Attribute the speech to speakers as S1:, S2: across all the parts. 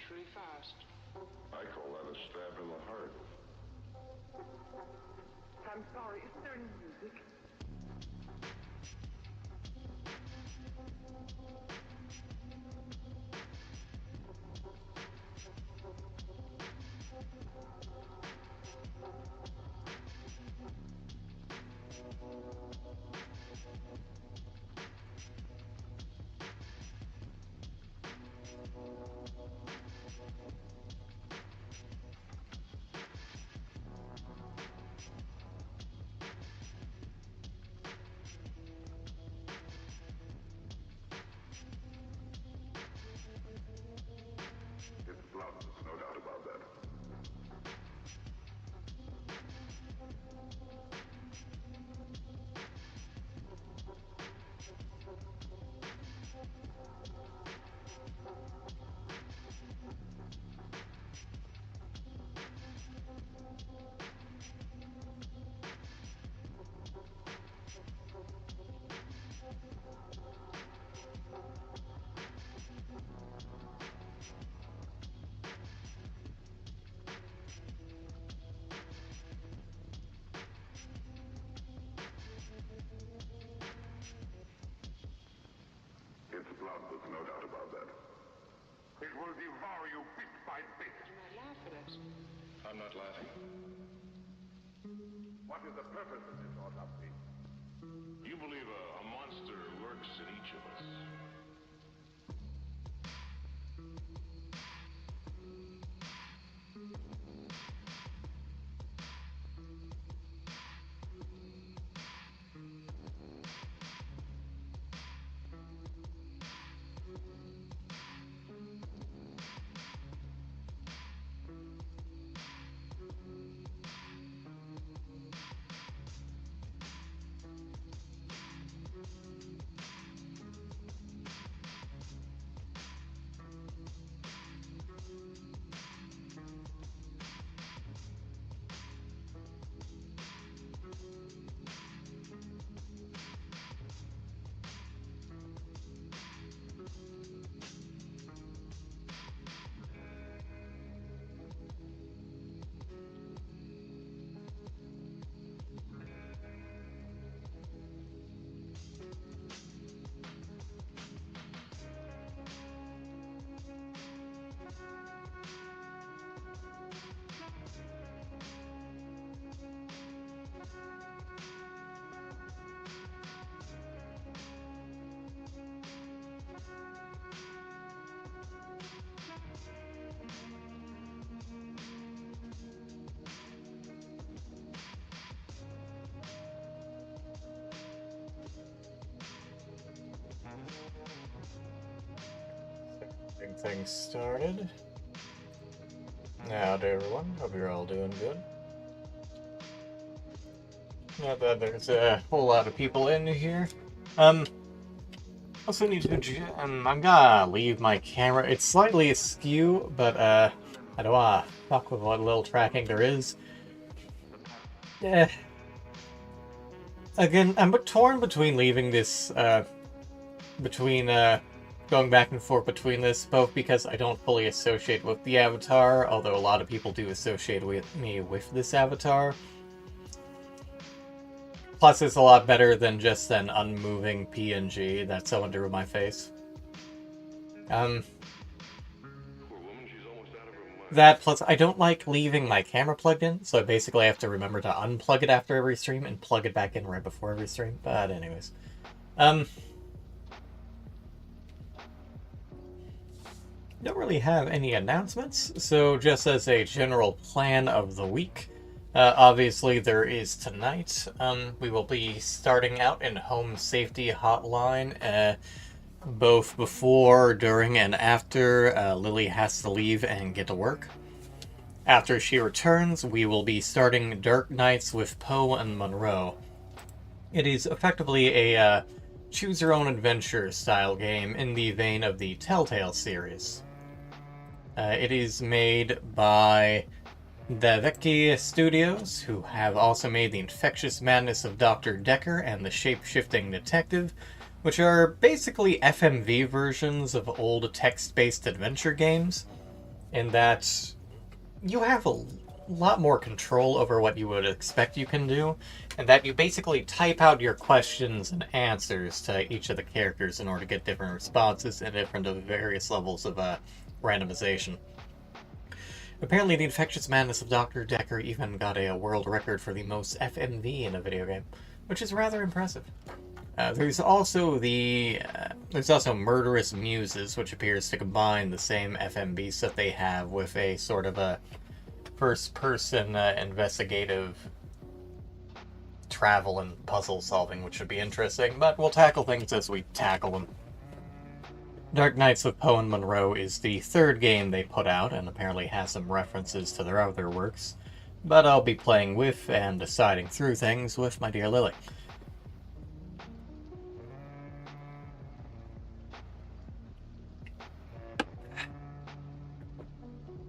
S1: unusually fast.
S2: I call that a stab in the heart.
S3: I'm sorry, is there any music?
S2: It's blood, no doubt about that. It's blood, there's no doubt about that. It will devour you bit by bit.
S1: Do not laugh at us.
S2: I'm not laughing. What is the purpose of this autopsy? You believe a monster lurks in each of us.
S4: Getting things started. Howdy everyone, hope you're all doing good. Not that there's a whole lot of people in here. Also need to, I'm gonna leave my camera. It's slightly askew, but I don't wanna fuck with what little tracking there is. Again, I'm torn between leaving this, going back and forth between this, both because I don't fully associate with the avatar, although a lot of people do associate me with this avatar. Plus, it's a lot better than just an unmoving PNG that someone drew in my face. That, plus, I don't like leaving my camera plugged in, so I basically have to remember to unplug it after every stream and plug it back in right before every stream. But anyways. Don't really have any announcements, so just as a general plan of the week, obviously there is tonight. We will be starting out in Home Safety Hotline, both before, during, and after Lily has to leave and get to work. After she returns, we will be starting Dark Nights with Poe and Munro. It is effectively a choose-your-own-adventure style game in the vein of the Telltale series. It is made by the Vecchi Studios, who have also made The Infectious Madness of Dr. Decker and The Shape-Shifting Detective, which are basically FMV versions of old text-based adventure games. in that you have a lot more control over what you would expect you can do, and that you basically type out your questions and answers to each of the characters in order to get different responses and different various levels of randomization. Apparently, the infectious madness of Dr. Decker even got a world record for the most FMV in a video game, which is rather impressive. There's also Murderous Muses, which appears to combine the same FMV stuff they have with a sort of a first-person investigative travel and puzzle solving, which should be interesting, but we'll tackle things as we tackle them. Dark Knights of Poe and Munro is the third game they put out, and apparently has some references to their other works, but I'll be playing with and deciding through things with my dear Lily.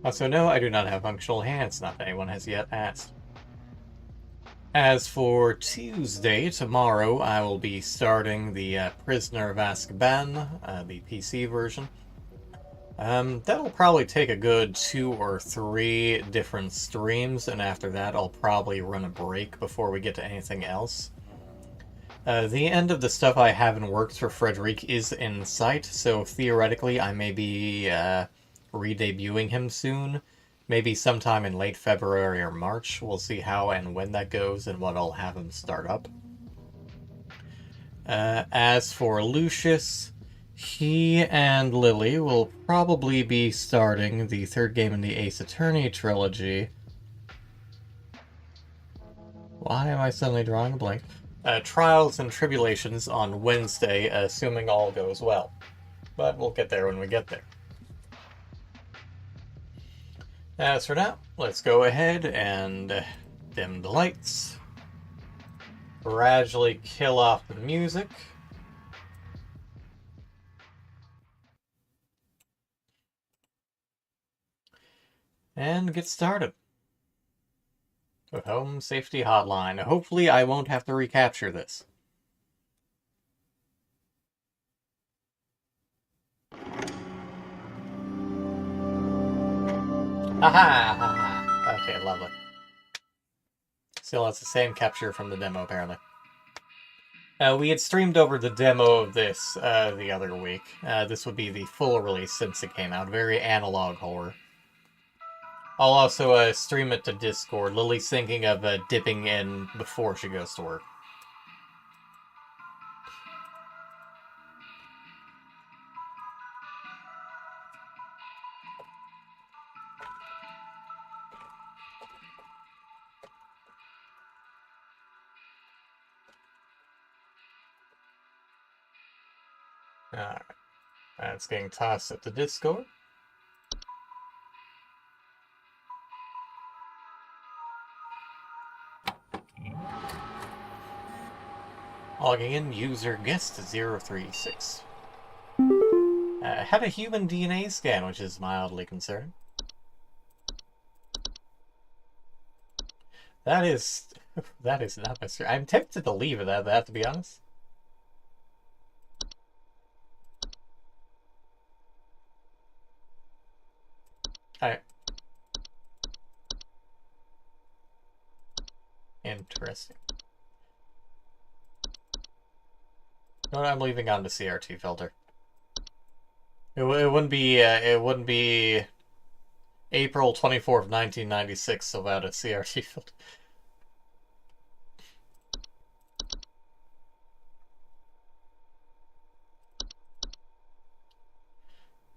S4: Also, no, I do not have functional hands, not that anyone has yet asked. As for Tuesday, tomorrow, I will be starting the Prisoner of Azkaban, the PC version. That'll probably take a good 2 or 3 different streams, and after that I'll probably run a break before we get to anything else. The end of the stuff I have in works for Frederic is in sight, so theoretically I may be re-debuting him soon. Maybe sometime in late February or March. We'll see how and when that goes and what I'll have him start up. As for Lucius, he and Lily will probably be starting the third game in the Ace Attorney trilogy. Why am I suddenly drawing a blank? Trials and Tribulations on Wednesday, assuming all goes well. But we'll get there when we get there. As for now, let's go ahead and dim the lights. Gradually kill off the music. And get started. With Home Safety Hotline. Hopefully I won't have to recapture this. Aha! Okay, lovely. Still has the same capture from the demo, apparently. We had streamed over the demo of this the other week. This would be the full release since it came out. Very analog horror. I'll also stream it to Discord. Lily's thinking of dipping in before she goes to work. Alright. That's getting tossed at the Discord. Logging in, user guest 036. Had a human DNA scan, which is mildly concerning. That is not necessary. I'm tempted to leave it at that, to be honest. Alright. Interesting. No, I'm leaving on the CRT filter. It wouldn't be April 24th, 1996 without a CRT filter.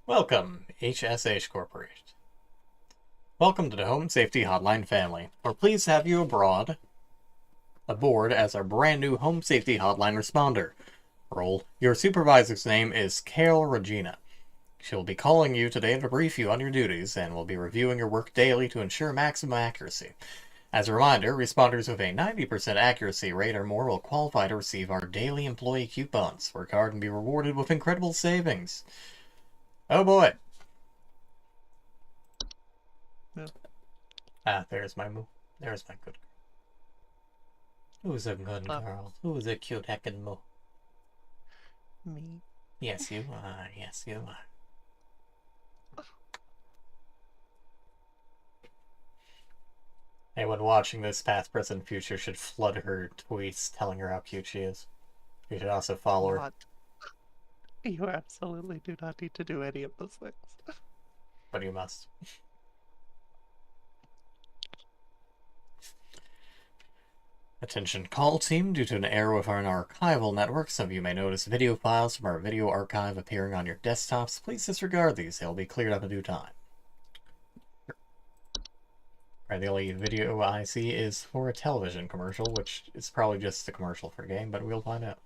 S4: Welcome, HSH Corporation. Welcome to the Home Safety Hotline family. We're pleased to have you aboard as our brand new Home Safety Hotline responder. Role. Your supervisor's name is Carol Regina. She will be calling you today to brief you on your duties and will be reviewing your work daily to ensure maximum accuracy. As a reminder, responders with a 90% accuracy rate or more will qualify to receive our daily employee coupons. Work hard and be rewarded with incredible savings. Oh boy. Ah, there's my good girl. Who's a good girl? Who's a cute heckin' moo?
S1: Me.
S4: Yes, you are. Yes, you are. Anyone watching this, past, present, future, should flood her tweets telling her how cute she is. You should also follow her.
S1: You absolutely do not need to do any of those things.
S4: But you must. Attention call team, due to an error with our archival network, some of you may notice video files from our video archive appearing on your desktops. Please disregard these, they'll be cleared up in due time. Right, the only video I see is for a television commercial, which is probably just a commercial for a game, but we'll find out.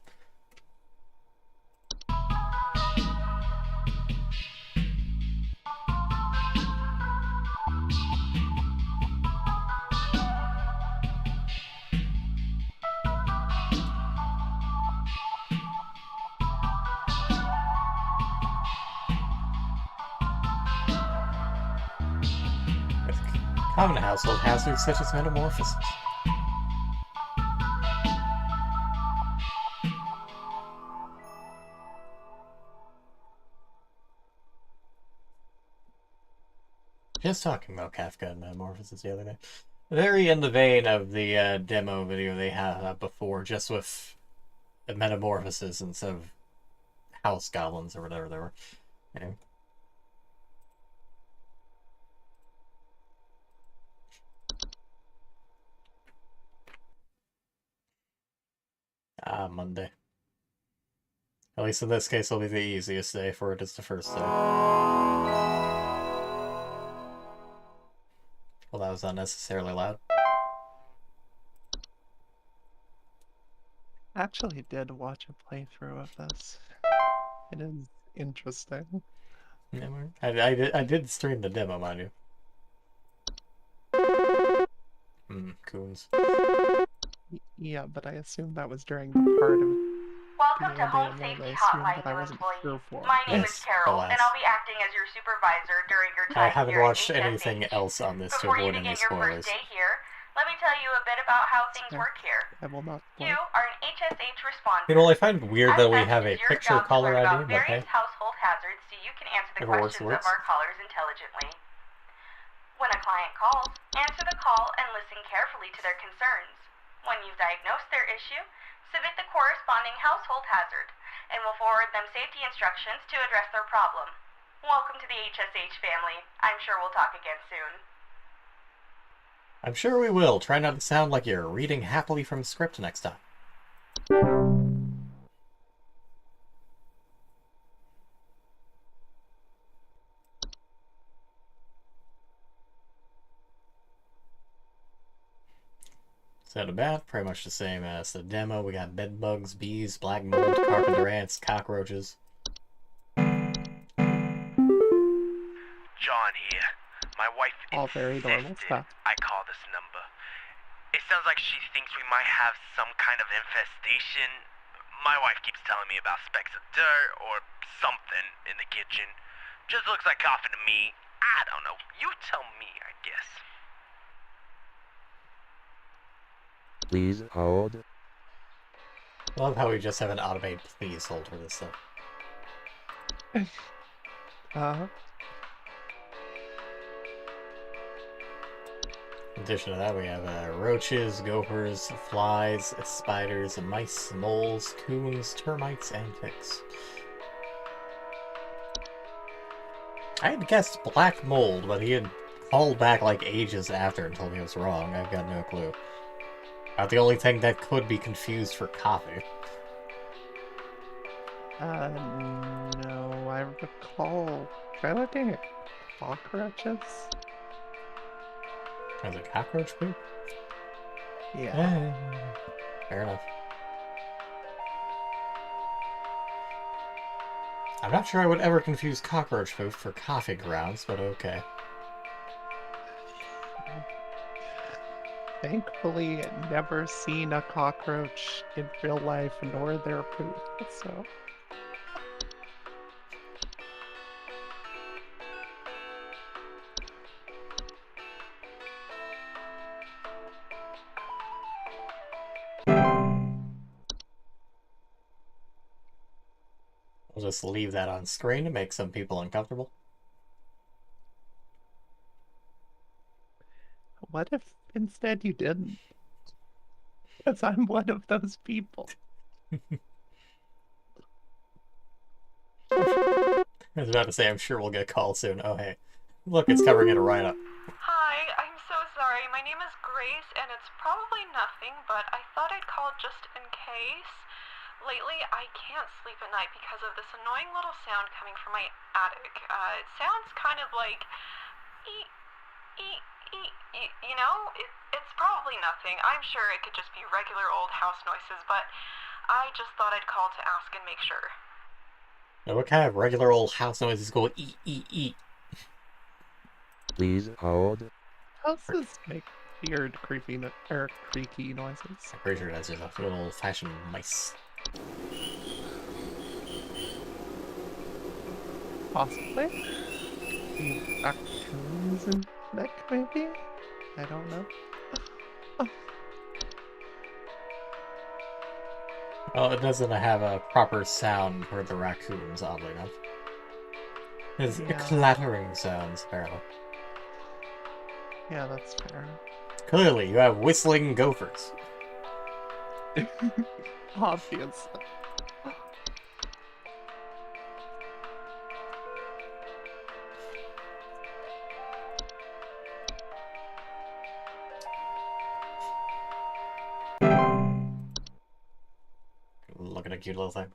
S4: Common household hazards such as metamorphosis. Just talking about Kafka and metamorphosis the other day. Very in the vein of the demo video they had before, just with the metamorphosis instead of house goblins or whatever they were. Anyway. Monday. At least in this case, it'll be the easiest day, for it is the first day. Well, that was unnecessarily loud.
S1: I actually did watch a playthrough of this. It is interesting.
S4: Yeah, I did stream the demo, mind you. Coons.
S1: Yeah, but I assumed that was during the part of
S5: Welcome to Home Safety Hotline, new employee. My name is Carol, and I'll be acting as your supervisor during your time
S4: I haven't
S5: here
S4: watched
S5: at HSH.
S4: anything else on this to
S5: Before you
S4: avoid any
S5: begin your
S4: spoilers.
S5: first day here, let me tell you a bit about how things work here.
S1: I will not.
S5: You are an HSH responder.
S4: You know, I find it weird that we
S5: As such,
S4: have a
S5: it's your
S4: picture
S5: job to
S4: caller
S5: learn
S4: ID,
S5: about
S4: but hey.
S5: various household hazards so you can answer the
S4: If it works,
S5: questions
S4: it works.
S5: of our callers intelligently. When a client calls, answer the call and listen carefully to their concerns. When you've diagnosed their issue, submit the corresponding household hazard, and we'll forward them safety instructions to address their problem. Welcome to the HSH family. I'm sure we'll talk again soon.
S4: I'm sure we will. Try not to sound like you're reading happily from script next time. Set about pretty much the same as the demo. We got bed bugs, bees, black mold, carpenter ants, cockroaches.
S6: John here. My wife
S1: All very normal
S6: insisted
S1: stuff.
S6: I call this number. It sounds like she thinks we might have some kind of infestation. My wife keeps telling me about specks of dirt or something in the kitchen. Just looks like coffee to me. I don't know. You tell me, I guess.
S7: Please hold.
S4: I love how we just have an automated please hold for this stuff. In addition to that, we have roaches, gophers, flies, spiders, mice, moles, coons, termites, and ticks. I had guessed black mold, but he had called back like ages after and told me I was wrong. I've got no clue. About the only thing that could be confused for coffee.
S1: No, I recall piloting cockroaches.
S4: Is it cockroach poop?
S1: Yeah.
S4: Fair enough. I'm not sure I would ever confuse cockroach poop for coffee grounds, but okay.
S1: Thankfully, never seen a cockroach in real life, nor their poop, so...
S4: I'll just leave that on screen to make some people uncomfortable.
S1: What if instead you didn't? Because I'm one of those people.
S4: I was about to say, I'm sure we'll get a call soon. Oh, hey. Look, it's covering it right up.
S8: Hi, I'm so sorry. My name is Grace, and it's probably nothing, but I thought I'd call just in case. Lately, I can't sleep at night because of this annoying little sound coming from my attic. It sounds kind of like... eek, eek, eek, eek, you know? It's probably nothing. I'm sure it could just be regular old house noises, but I just thought I'd call to ask and make sure.
S4: Now, what kind of regular old house noises go eat, eat, eat?
S7: Please hold.
S1: Houses make weird, creepy noises.
S4: I'm pretty sure that's just a little old-fashioned mice.
S1: Possibly. The raccoons in neck, maybe? I don't know.
S4: Well, it doesn't have a proper sound for the raccoons, oddly enough. It's clattering sounds, apparently.
S1: Yeah, that's fair.
S4: Clearly, you have whistling gophers.
S1: Obviously.
S4: Look at a cute little thing.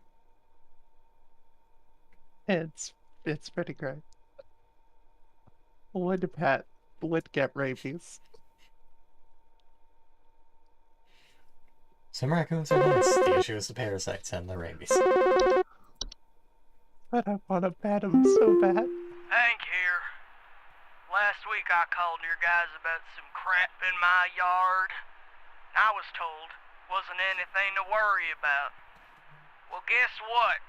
S1: It's pretty great. Would pet would get rabies.
S4: Some raccoons are nice. The issue is the parasites and the rabies.
S1: But I want to pet him so bad.
S6: Hank here. Last week I called your guys about some crap in my yard. I was told wasn't anything to worry about. Well, guess what?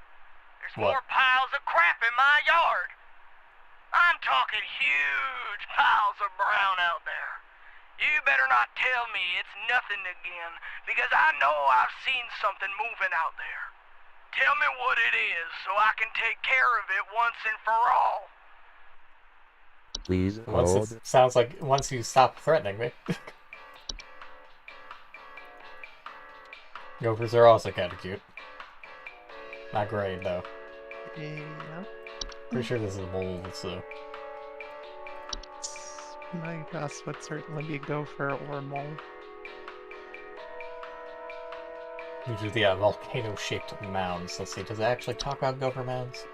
S6: There's more piles of crap in my yard. I'm talking huge piles of brown out there. You better not tell me it's nothing again, because I know I've seen something moving out there. Tell me what it is so I can take care of it once and for all.
S7: Please hold.
S4: Sounds like once you stop threatening me. Gophers are also kind of cute. Not great, though.
S1: Yeah.
S4: Pretty sure this is mold, so...
S1: My guess would certainly be gopher or mole.
S4: These are the volcano-shaped mounds. Let's see, does it actually talk about gopher mounds?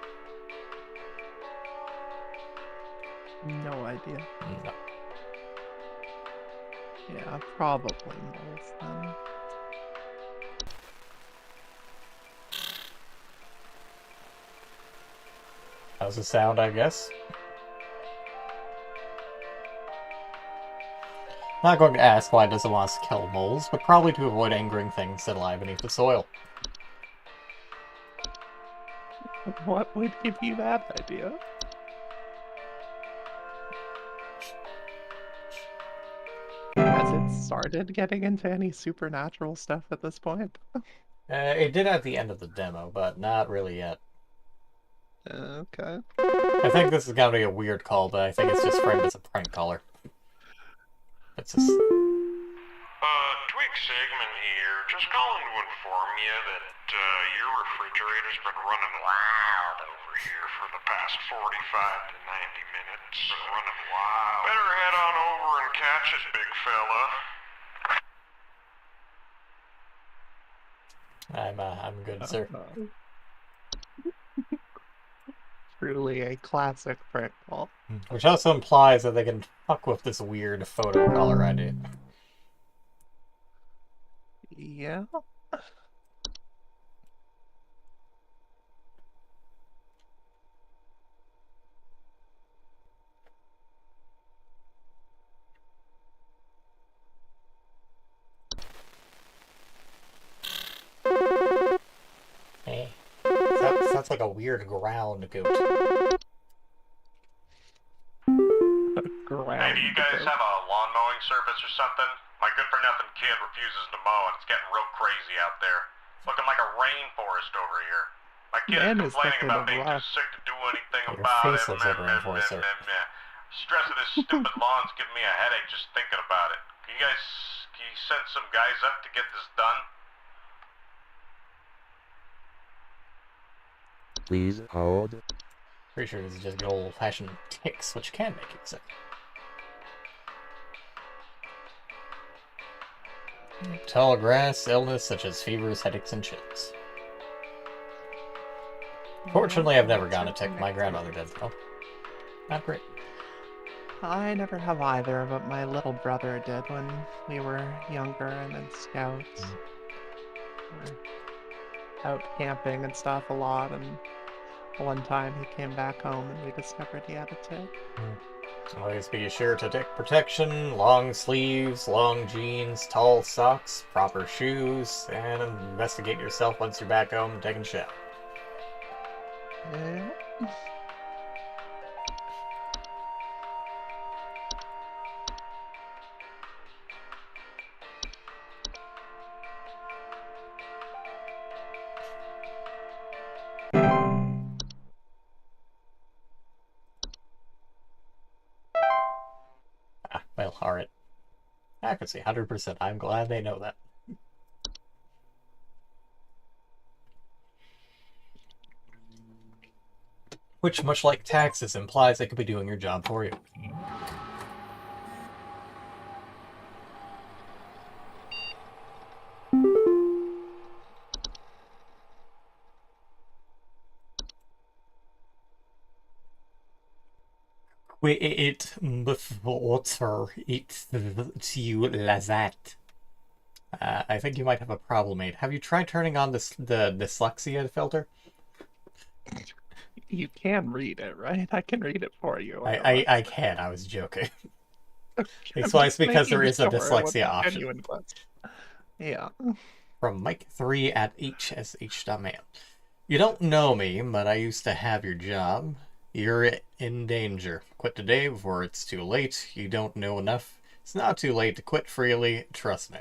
S1: No idea.
S4: No.
S1: Yeah, probably moles then.
S4: How's the sound, I guess? Not going to ask why it doesn't want us to kill moles, but probably to avoid angering things that lie beneath the soil.
S1: What would give you that idea? Has it started getting into any supernatural stuff at this point?
S4: It did at the end of the demo, but not really yet.
S1: Okay.
S4: I think this is going to be a weird call, but I think it's just framed as a prank caller. It's just...
S2: Twig Segment here. Just calling to inform you that your refrigerator's been running wild over here for the past 45 to 90 minutes. Been running wild. Better head on over and catch it, big fella.
S4: I'm good, sir.
S1: Truly a classic prank call.
S4: Which also implies that they can fuck with this weird photo caller idea.
S1: Yeah.
S4: Hey. Sounds like a weird ground goat.
S2: Hey, do you guys have a lawn mowing service or something? My good-for-nothing kid refuses to mow, and it's getting real crazy out there. It's looking like a rainforest over here. My kid is complaining about being too sick to do anything
S4: Your
S2: about
S4: face
S2: it.
S4: looks like a rainforest, sir.
S2: Stress of this stupid lawn's giving me a headache just thinking about it. Can you send some guys up to get this done?
S7: Please hold.
S4: Pretty sure this is just good old-fashioned ticks, which can make you sick. Tall grass, illness such as fevers, headaches, and chills. Fortunately, I've never gotten a tick. My grandmother did, though. Not great.
S1: I never have either, but my little brother did when we were younger and in scouts. We were out camping and stuff a lot, and one time he came back home and we discovered he had a tick.
S4: Always be sure to take protection, long sleeves, long jeans, tall socks, proper shoes, and investigate yourself once you're back home and taking a shower.
S1: Yeah.
S4: Well, alright. Accuracy, 100%. I'm glad they know that. Which, much like taxes, implies they could be doing your job for you. Quit before it's you that. I think you might have a problem, mate. Have you tried turning on the dyslexia filter?
S1: You can read it, right? I can read it for you.
S4: I can. I was joking. It's
S1: I'm
S4: because
S1: just
S4: there is a
S1: making sure it
S4: dyslexia
S1: wasn't a
S4: option.
S1: genuine question. Yeah.
S4: From Mike3 at hsh.mail. You don't know me, but I used to have your job. You're in danger. Quit today before it's too late. You don't know enough. It's not too late to quit freely. Trust me.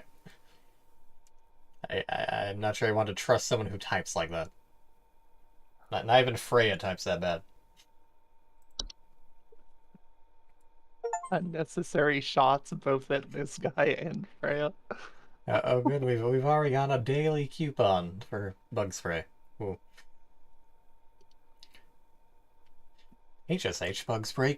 S4: I'm not sure I want to trust someone who types like that. Not even Freya types that bad.
S1: Unnecessary shots both at this guy and Freya.
S4: Oh, good. We've already got a daily coupon for bug spray. Ooh. HSH bug spray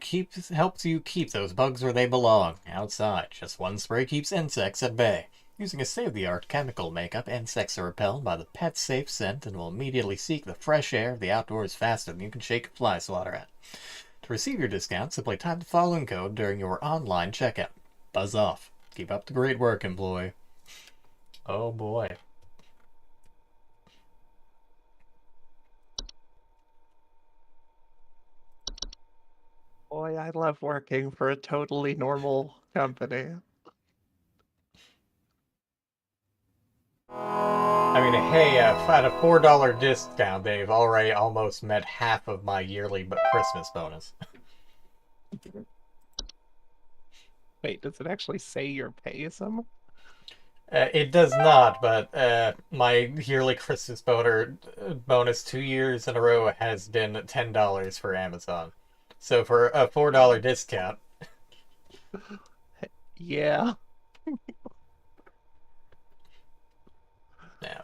S4: helps you keep those bugs where they belong, outside. Just one spray keeps insects at bay. Using a state-of-the-art chemical makeup, insects are repelled by the pet safe scent and will immediately seek the fresh air of the outdoors faster than you can shake a fly swatter at. To receive your discount, simply type the following code during your online checkout. Buzz off. Keep up the great work, employee. Oh boy.
S1: Boy, I love working for a totally normal company.
S4: I mean, hey, at a $4 discount, they've already almost met half of my yearly Christmas bonus.
S1: Wait, does it actually say your pay some?
S4: It does not, but my yearly Christmas bonus 2 years in a row has been $10 for Amazon. So for a $4 discount...
S1: Yeah.
S4: Yeah.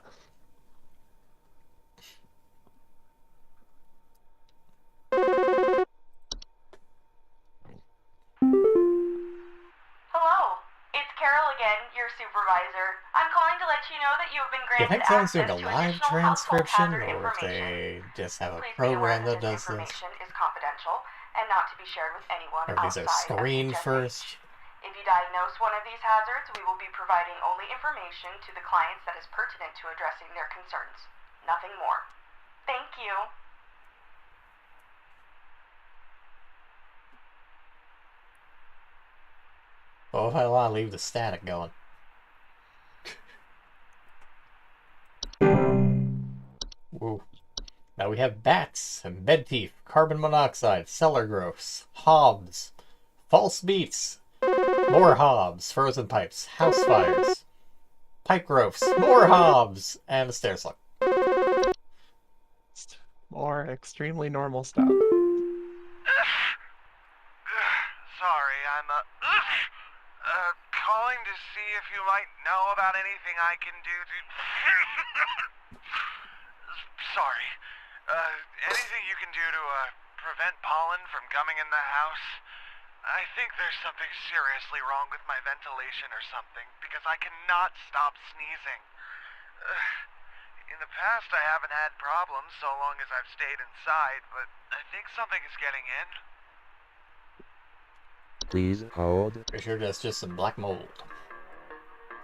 S5: Hello, it's Carol again, your supervisor. I'm calling to let you know that you have been
S4: Do you
S5: granted
S4: think someone's
S5: access
S4: doing a
S5: to
S4: live
S5: additional household
S4: transcription,
S5: hazard
S4: or if
S5: information.
S4: they just have a
S5: Please be aware
S4: program
S5: that
S4: that
S5: this
S4: does this?
S5: information is confidential and not to be shared with anyone
S4: Or these
S5: outside
S4: are
S5: of
S4: screened
S5: HSH.
S4: first?
S5: If you diagnose one of these hazards, we will be providing only information to the clients that is pertinent to addressing their concerns. Nothing more. Thank you.
S4: Well, if I want to leave the static going. Woo. Now we have bats and bed thief, carbon monoxide, cellar growths, hobs, false beats, more hobs, frozen pipes, house fires, pipe growths, more hobs, and a stair slug.
S1: More extremely normal stuff.
S6: see if you might know about anything I can do to... Sorry. Anything you can do to, prevent pollen from coming in the house? I think there's something seriously wrong with my ventilation or something, because I cannot stop sneezing. In the past, I haven't had problems so long as I've stayed inside, but I think something is getting in.
S7: Please hold.
S4: Pretty sure that's just some black mold.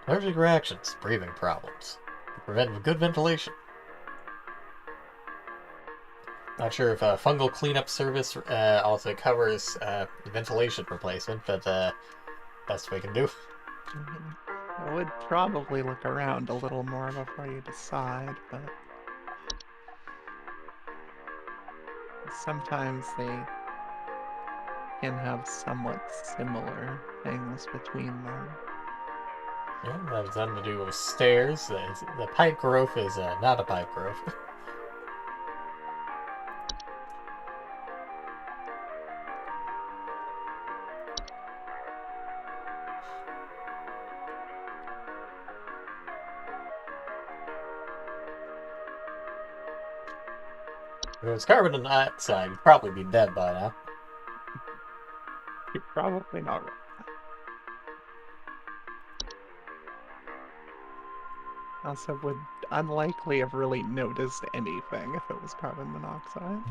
S4: Allergic reactions, breathing problems. To prevent good ventilation. Not sure if a fungal cleanup service also covers ventilation replacement, but best we can do.
S1: I would probably look around a little more before you decide, but sometimes they can have somewhat similar things between them.
S4: Yeah, that has nothing to do with stairs. The pipe growth is not a pipe growth. If it was carbon dioxide, you'd probably be dead by now.
S1: You're probably not right. Also, would unlikely have really noticed anything if it was carbon monoxide.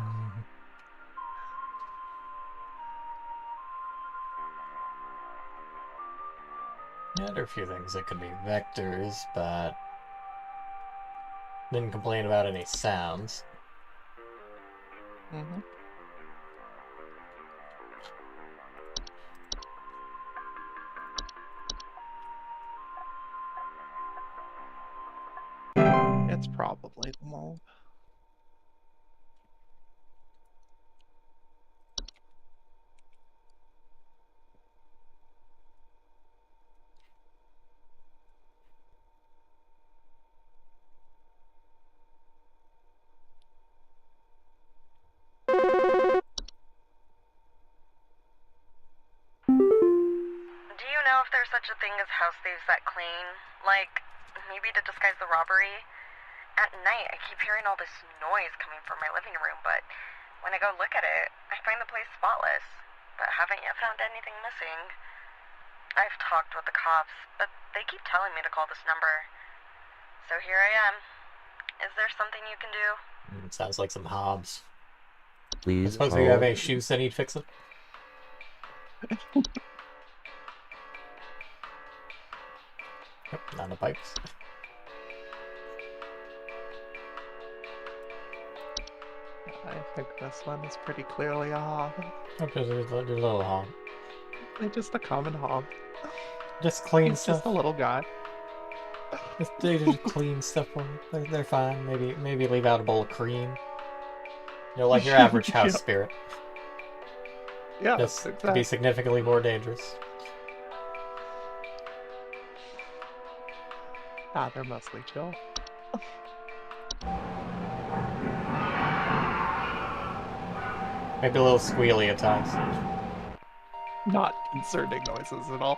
S4: Yeah, there are a few things that could be vectors, but didn't complain about any sounds.
S1: Mm-hmm. It's probably the mold.
S5: Do you know if there's such a thing as house thieves that clean? Like, maybe to disguise the robbery? At night, I keep hearing all this noise coming from my living room, but when I go look at it, I find the place spotless, but haven't yet found anything missing. I've talked with the cops, but they keep telling me to call this number. So here I am. Is there something you can do?
S4: Sounds like some Hobbs. I
S7: Please
S4: suppose you have
S7: hold.
S4: any shoes that need fixing? Yep, not the pipes.
S1: I think this one is pretty clearly a hob.
S4: Okay, there's a little Hob.
S1: They're just a common hob.
S4: Just clean
S1: He's
S4: stuff.
S1: just a little guy.
S4: They just clean stuff for them. They're fine. Maybe leave out a bowl of cream. You know, like your average house
S1: Yep.
S4: spirit.
S1: Yeah,
S4: This could
S1: exactly.
S4: be significantly more dangerous.
S1: Ah, they're mostly chill.
S4: Maybe a little squealy at times.
S1: Not concerning noises at all.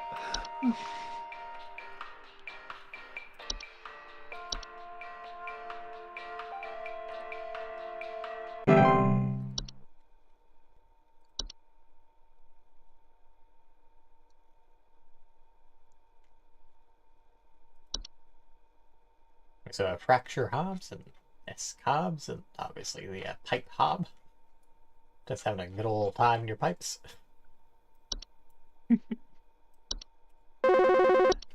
S4: So fracture Hobbs and S Hobbs and obviously the pipe Hob. Just having a good old time in your pipes.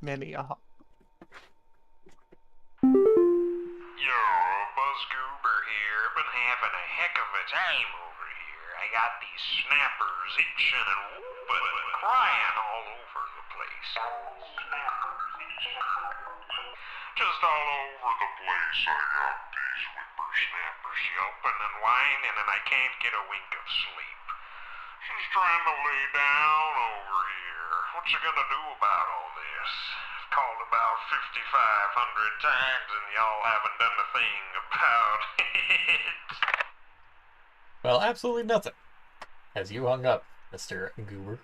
S1: Many a hob.
S2: Yo, Buzz Goober here. Been having a heck of a time over here. I got these snappers itching and whooping and crying all over the place. Just all over the place I got these whippersnappers yelping and whining and I can't get a wink of sleep. She's trying to lay down over here. What you gonna do about all this? I've called about 5,500 times and y'all haven't done a thing about it.
S4: Well, absolutely nothing. As you hung up, Mr. Goober.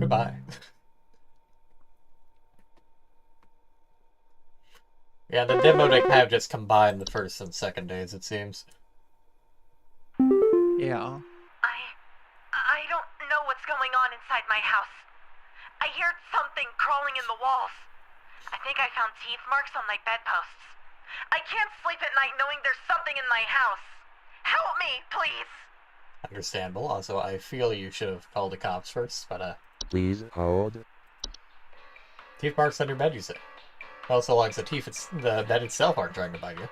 S4: Goodbye. Yeah, the demo they kind of just combined the first and second days, it seems.
S1: Yeah.
S9: I don't know what's going on inside my house. I hear something crawling in the walls. I think I found teeth marks on my bedposts. I can't sleep at night knowing there's something in my house. Help me, please!
S4: Understandable. Also, I feel you should have called the cops first, but,
S7: Please hold.
S4: teeth marks on your bed, you say? Well, so long as the bed itself aren't trying to bite you.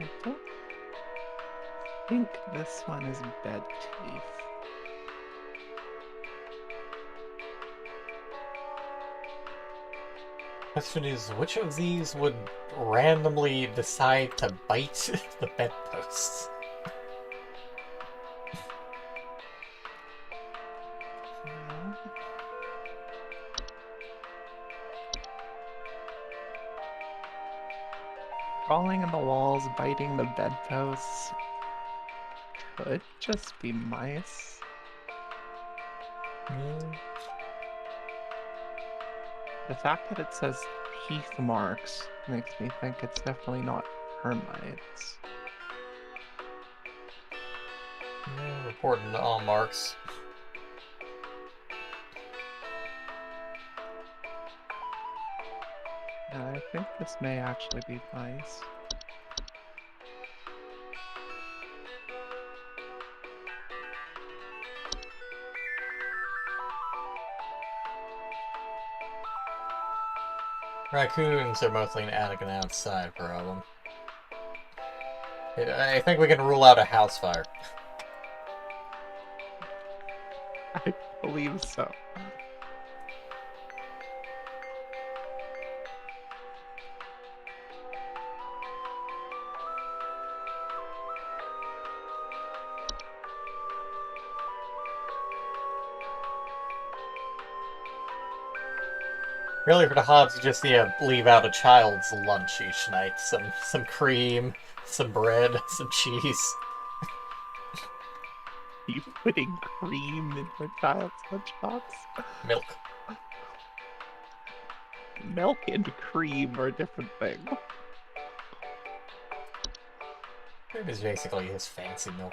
S1: I don't think this one is bed teeth.
S4: Question is, which of these would randomly decide to bite the bedposts?
S1: No. Crawling in the walls, biting the bedposts. Could just be mice. The fact that it says teeth marks makes me think it's definitely not termites.
S4: Reporting to all marks.
S1: I think this may actually be mice.
S4: Raccoons are mostly an attic and outside problem. I think we can rule out a house fire.
S1: I believe so.
S4: Really, for the Hobbs, you just need to leave out a child's lunch each night. Some cream, some bread, some cheese.
S1: Are you putting cream in your child's lunchbox?
S4: Milk.
S1: Milk and cream are a different thing.
S4: It is basically his fancy milk.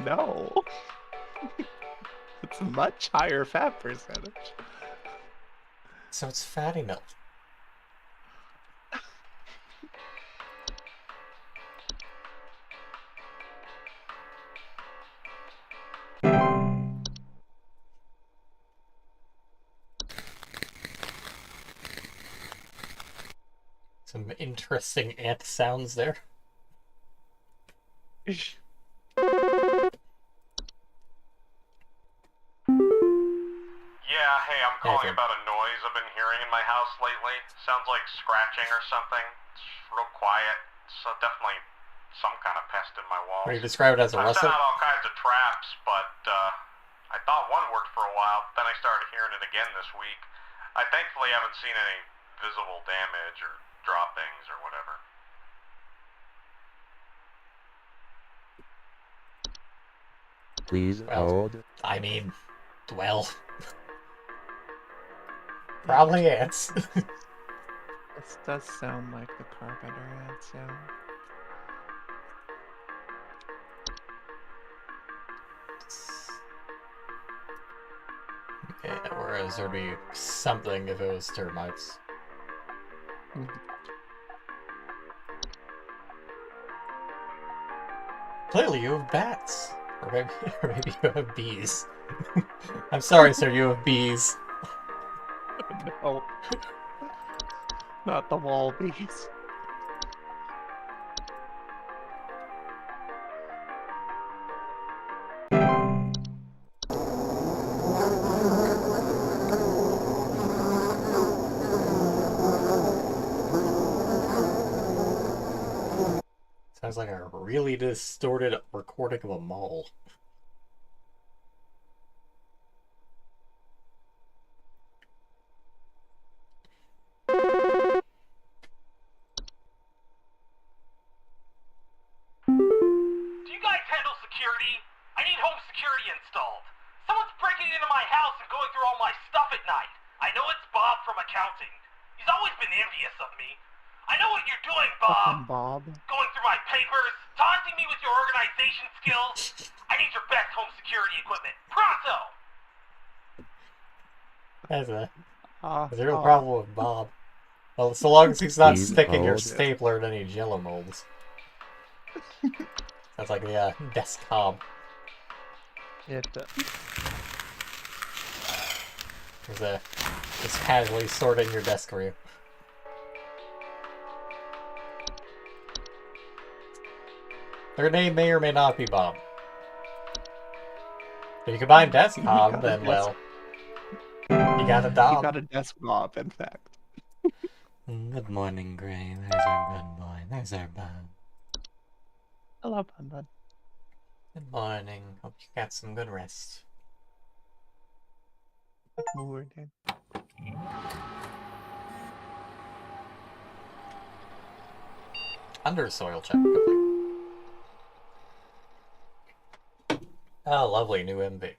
S1: No. It's a much higher fat percentage.
S4: So it's fatty milk. Some interesting ant sounds there.
S2: Yeah, hey, I'm calling
S4: Hey,
S2: about a noise I've been hearing in my house lately. Sounds like scratching or something. It's real quiet. So definitely some kind of pest in my walls.
S4: Would you describe it as a
S2: I sent
S4: rustle?
S2: out all kinds of traps, but I thought one worked for a while. Then I started hearing it again this week. I thankfully haven't seen any visible damage or droppings or whatever.
S7: Please
S4: Well,
S7: hold.
S4: I mean, well, probably ants.
S1: This does sound like the carpenter ants, yeah.
S4: Yeah, whereas there'd be something if it was termites. Clearly you have bats. Or maybe you have bees. I'm sorry, sir, you have bees.
S1: No. Not the wall bees.
S4: Sounds like a really distorted recording of a mole.
S6: security? I need home security installed. Someone's breaking into my house and going through all my stuff at night. I know it's Bob from accounting. He's always been envious of me. I know what you're doing, Bob.
S1: Bob.
S6: Going through my papers, taunting me with your organization skills. I need your best home security equipment. Pronto!
S4: That's a zero problem with Bob. Well, so long as he's not
S7: Please
S4: sticking your
S7: hold.
S4: stapler in any jello molds. That's like the desktop. Just casually sorting your desk for you. Their name may or may not be Bob. If you combine desktop, then well, you got a Bob.
S1: You got a desk Bob, in fact.
S4: Good morning, Gray. There's our good boy. There's our Bob.
S1: Hello, Bun.
S4: Good morning. Hope you got some good rest.
S1: Good morning.
S4: Undersoil check complete. Oh, lovely new MV.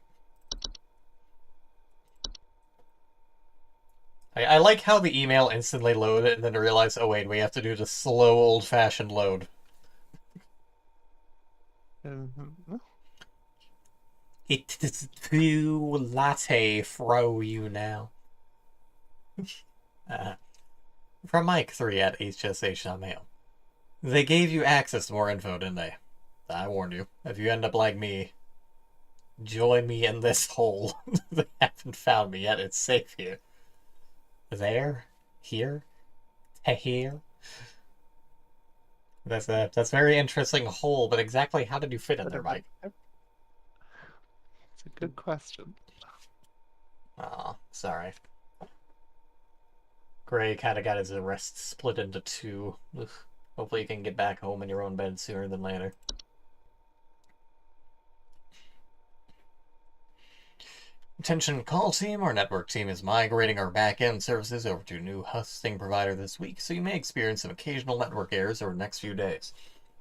S4: I like how the email instantly loaded and then realized, oh wait, we have to do the slow old-fashioned load. It is too latte fro you now. From Mike3 at hsh.mail. They gave you access to more info, didn't they? I warned you. If you end up like me, join me in this hole. They haven't found me yet. It's safe here. There? Here? Here? That's a very interesting hole, but exactly how did you fit in there, Mike?
S1: It's a good question.
S4: Aw, sorry. Gray kind of got his arrest split into two. Ugh. Hopefully you can get back home in your own bed sooner than later. Attention call team, our network team is migrating our back-end services over to a new hosting provider this week, so you may experience some occasional network errors over the next few days.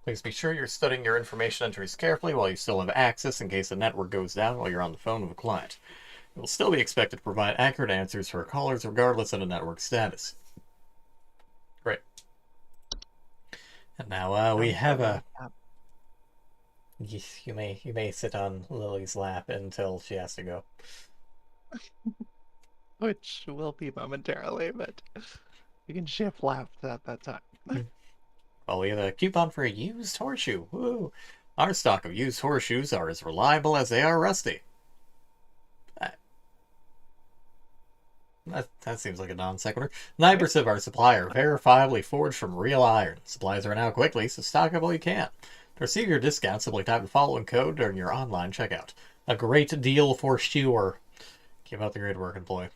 S4: Please be sure you're studying your information entries carefully while you still have access in case the network goes down while you're on the phone with a client. You will still be expected to provide accurate answers for callers regardless of the network status. Great. And now we have a... You may sit on Lily's lap until she has to go.
S1: Which will be momentarily, but you can shift left at that time.
S4: Well, we have a coupon for a used horseshoe. Woo! Our stock of used horseshoes are as reliable as they are rusty. That seems like a non sequitur. 9% of our supply are verifiably forged from real iron. Supplies are out quickly, so stock up while you can. To receive your discount, simply type the following code during your online checkout. A great deal for sure. Keep up the great work, employee.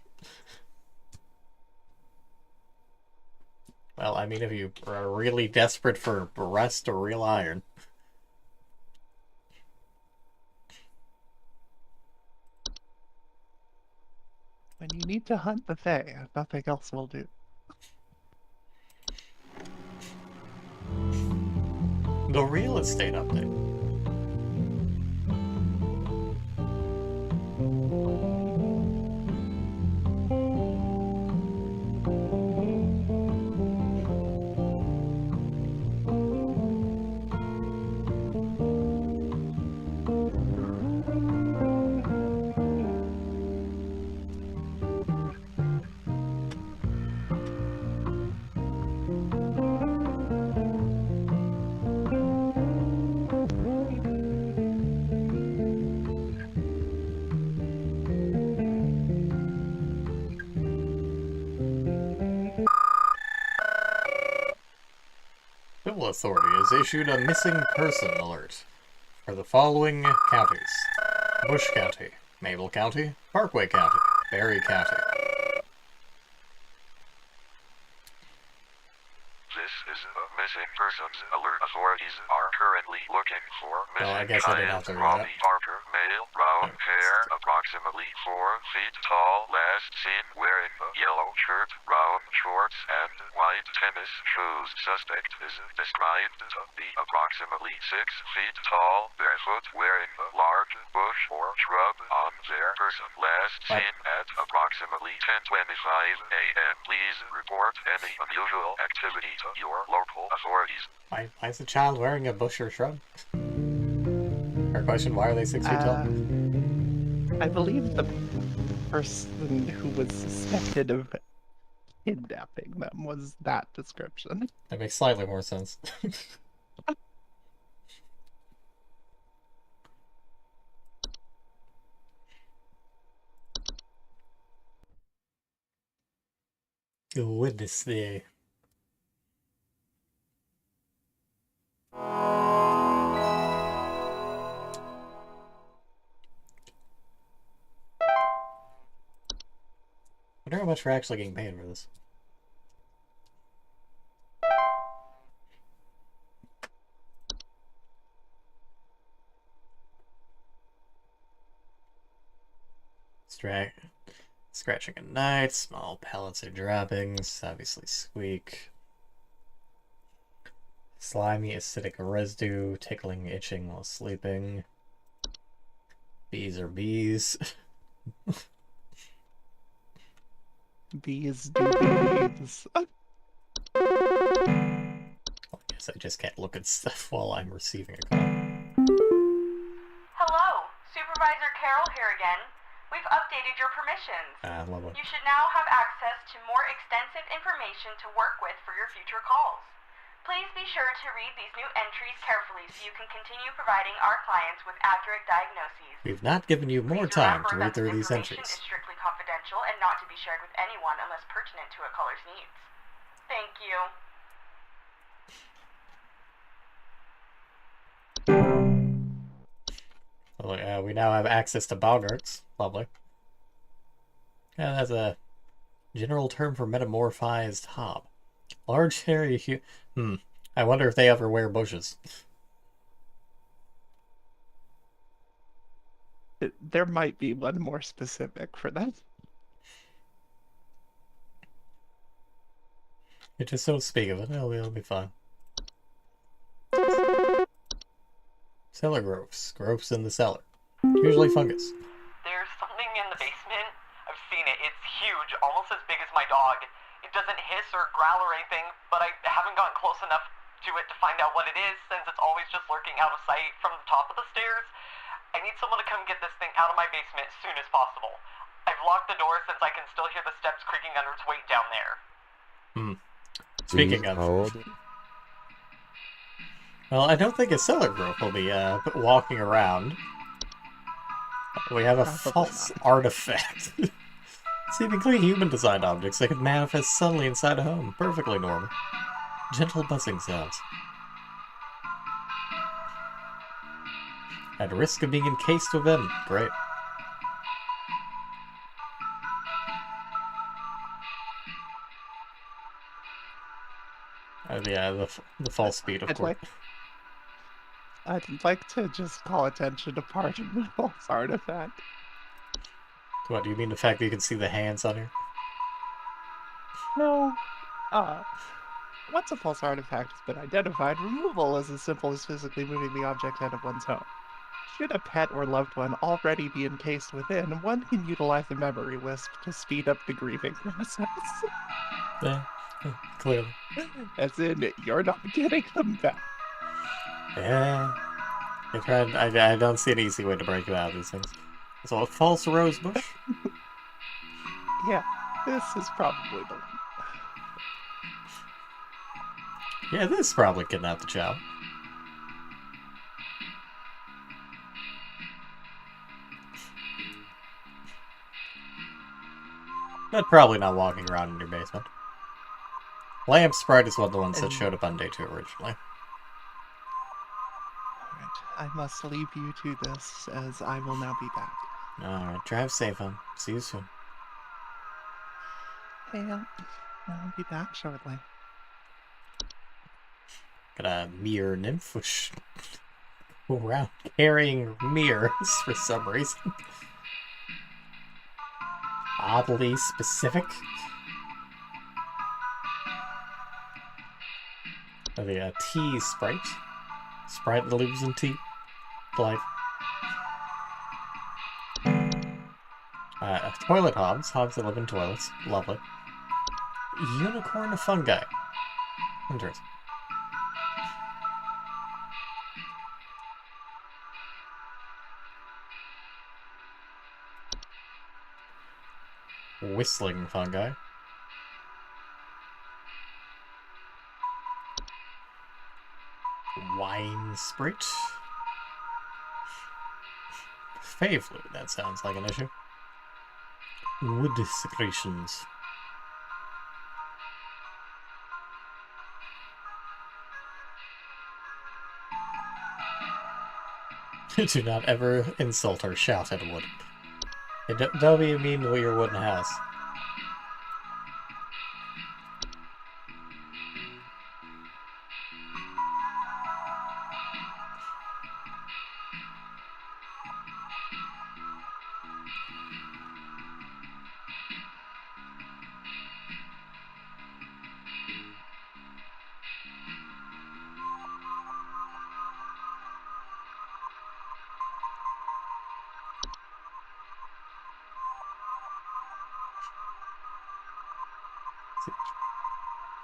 S4: Well, I mean, if you are really desperate for rust or real iron.
S1: When you need to hunt the Fae, nothing else will do.
S4: The real estate update. Civil Authority has issued a missing person alert for the following counties: Bush County, Mabel County, Parkway County, Berry County.
S10: This is a missing persons alert. Authorities are currently looking for missing
S4: I guess I didn't have to read
S10: Robbie
S4: that.
S10: Parker, male, brown hair, approximately 4 feet tall, last seen wearing a yellow shirt, brown shorts and white tennis shoes. Suspect is described to be approximately 6 feet tall, barefoot, wearing a large bush or shrub on their person. Last seen at approximately 10:25 a.m. Please report any unusual activity to your local authorities.
S4: Why is the child wearing a bush or shrub? Her question, why are they 6 feet tall?
S1: I believe the person who was suspected of kidnapping them was that description.
S4: That makes slightly more sense. Witness there. I wonder how much we're actually getting paid for this. Scratching at night, small pellets are dropping, obviously squeak. Slimy acidic residue, tickling, itching while sleeping. Bees are bees.
S1: Bees do bees.
S4: I guess I just can't look at stuff while I'm receiving a call.
S5: Hello, Supervisor Carroll here again. We've updated your permissions.
S4: Lovely.
S5: You should now have access to more extensive information to work with for your future calls. Please be sure to read these new entries carefully so you can continue providing our clients with accurate diagnoses.
S4: We've not given you more
S5: Please
S4: time to
S5: remember
S4: read
S5: that
S4: through
S5: this
S4: these
S5: information
S4: entries.
S5: is strictly confidential and not to be shared with anyone unless pertinent to a caller's needs. Thank you.
S4: Well, we now have access to Boggarts. Lovely. Yeah, that's a general term for metamorphized hob. Large, hairy, I wonder if they ever wear bushes.
S1: There might be one more specific for that.
S4: It just don't speak of it. It'll be fine. Cellar growths. Growths in the cellar. Usually fungus.
S6: There's something in the basement. I've seen it. It's huge, almost as big as my dog. It doesn't hiss or growl or anything, but I haven't gotten close enough to it to find out what it is, since it's always just lurking out of sight from the top of the stairs. I need someone to come get this thing out of my basement as soon as possible. I've locked the door since I can still hear the steps creaking under its weight down there.
S4: Speaking of... Well, I don't think a cellar growth will be walking around. We have a false artifact. Seemingly human-designed objects that could manifest suddenly inside a home. Perfectly normal. Gentle buzzing sounds. At risk of being encased within. Great. Yeah, the false speed, of course.
S1: I'd like to just call attention to part of the false artifact.
S4: What, do you mean the fact that you can see the hands on here?
S1: No. Once a false artifact has been identified, removal is as simple as physically moving the object out of one's home. Should a pet or loved one already be encased within, one can utilize the memory wisp to speed up the grieving process.
S4: Yeah, clearly.
S1: As in, you're not getting them back.
S4: Yeah. I don't see an easy way to break out of these things. So a false rose bush?
S1: Yeah, this is probably the one.
S4: Yeah, this probably kidnapped the child. But probably not walking around in your basement. Lamp Sprite is one of the ones that showed up on day 2 originally.
S1: Alright, I must leave you to this, as I will now be back.
S4: Alright, drive safe, hon. See you soon.
S1: Hey, I'll be back shortly.
S4: Got a mirror nymph, which go around carrying mirrors for some reason. Oddly specific. The tea sprite. Sprite that lives in tea. Life. Toilet hobs. Hobs that live in toilets. Lovely. Unicorn fungi. Interesting. Whistling fungi. Wine sprite. Favelu, that sounds like an issue. Wood secretions. Do not ever insult or shout at wood. Don't be mean to your wooden house.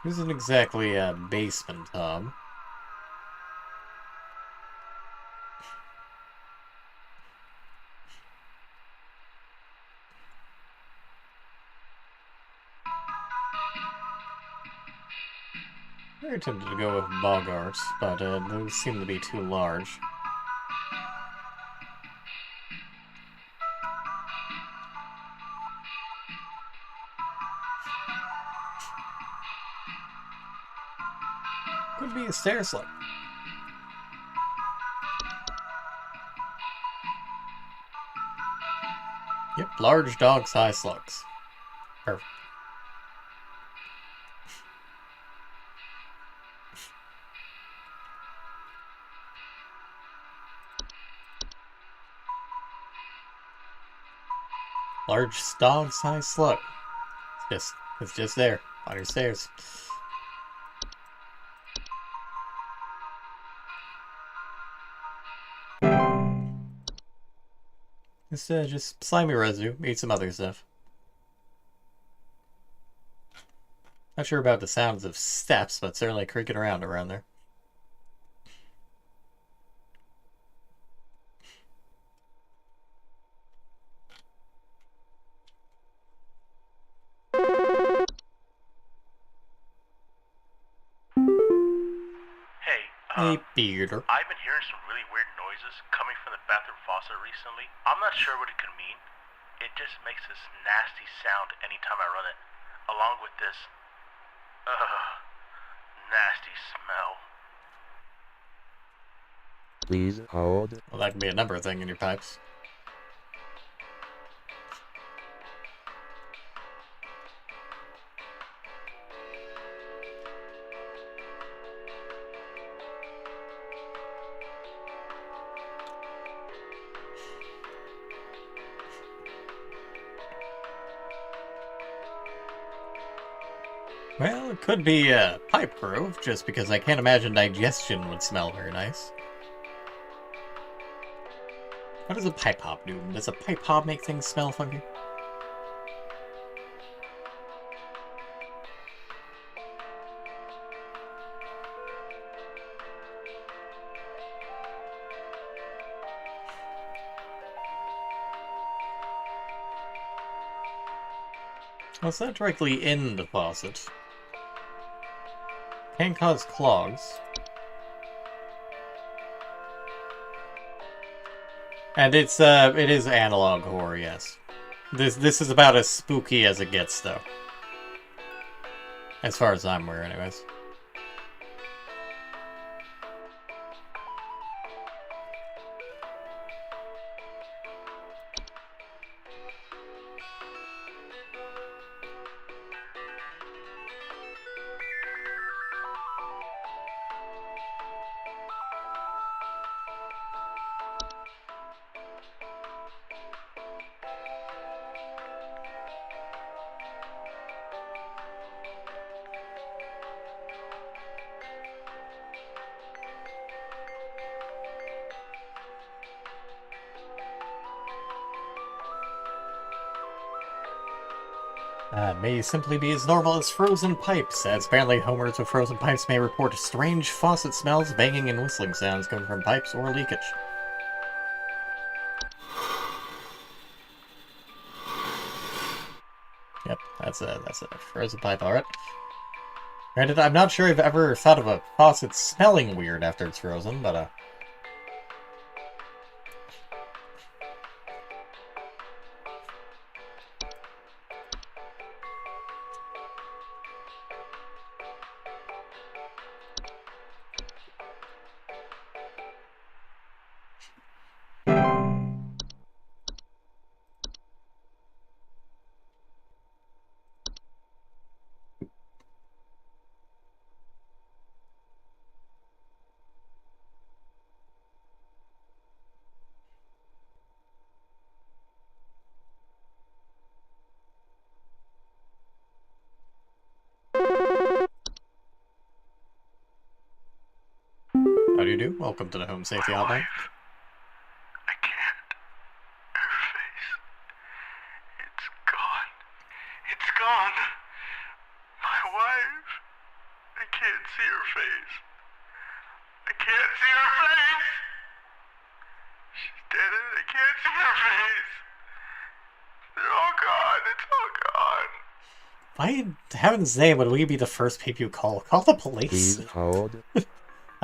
S4: This isn't exactly a basement hub. Very tempted to go with boggarts, but those seem to be too large. Could be a stair slip. Yep, large dog-sized slugs. Perfect. Large dog-sized slug. It's just there on your stairs. Just slimy residue. Eat some other stuff. Not sure about the sounds of steps, but certainly creaking around there. Hey, Peter.
S6: I've been hearing some really weird noises coming from the bathroom faucet recently. I'm not sure what it could mean. It just makes this nasty sound anytime I run it, along with this, nasty smell.
S7: Please hold.
S4: Well, that can be a number of things in your pipes. Well, it could be a pipe grove, just because I can't imagine digestion would smell very nice. What does a pipe hop do? Does a pipe hop make things smell funky? Well, it's not directly in the faucet. Can cause clogs. And it is analog horror, yes. This is about as spooky as it gets, though. As far as I'm aware, anyways. May simply be as normal as frozen pipes, as apparently homeowners with frozen pipes may report strange faucet smells, banging, and whistling sounds coming from pipes or leakage. Yep, that's a frozen pipe, alright. Granted, I'm not sure I've ever thought of a faucet smelling weird after it's frozen, but how do you do? Welcome to the Home Safety Hotline.
S2: I can't. Her face. It's gone. It's gone. My wife. I can't see her face. I can't see her face. She's dead and I can't see her face. They're all gone. It's all gone.
S4: Why in heaven's name would we be the first people you call? Call the police.
S7: Please hold.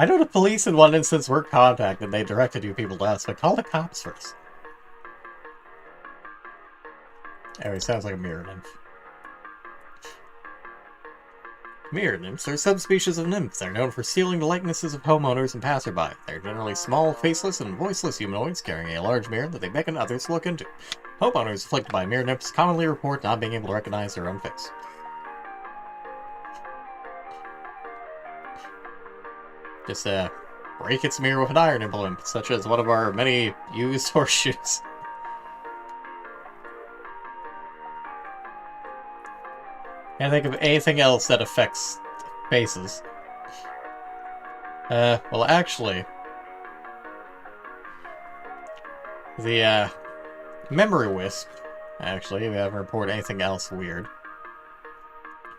S4: I know the police in one instance were contacted, they directed you people to us, but call the cops first. Anyway, sounds like a mirror nymph. Mirror nymphs are subspecies of nymphs. They're known for stealing the likenesses of homeowners and passerby. They're generally small, faceless, and voiceless humanoids carrying a large mirror that they beckon others to look into. Homeowners afflicted by mirror nymphs commonly report not being able to recognize their own face. Just break its mirror with an iron implement, such as one of our many used horseshoes. Can't think of anything else that affects faces. Well, actually, the memory wisp. Actually, we haven't reported anything else weird.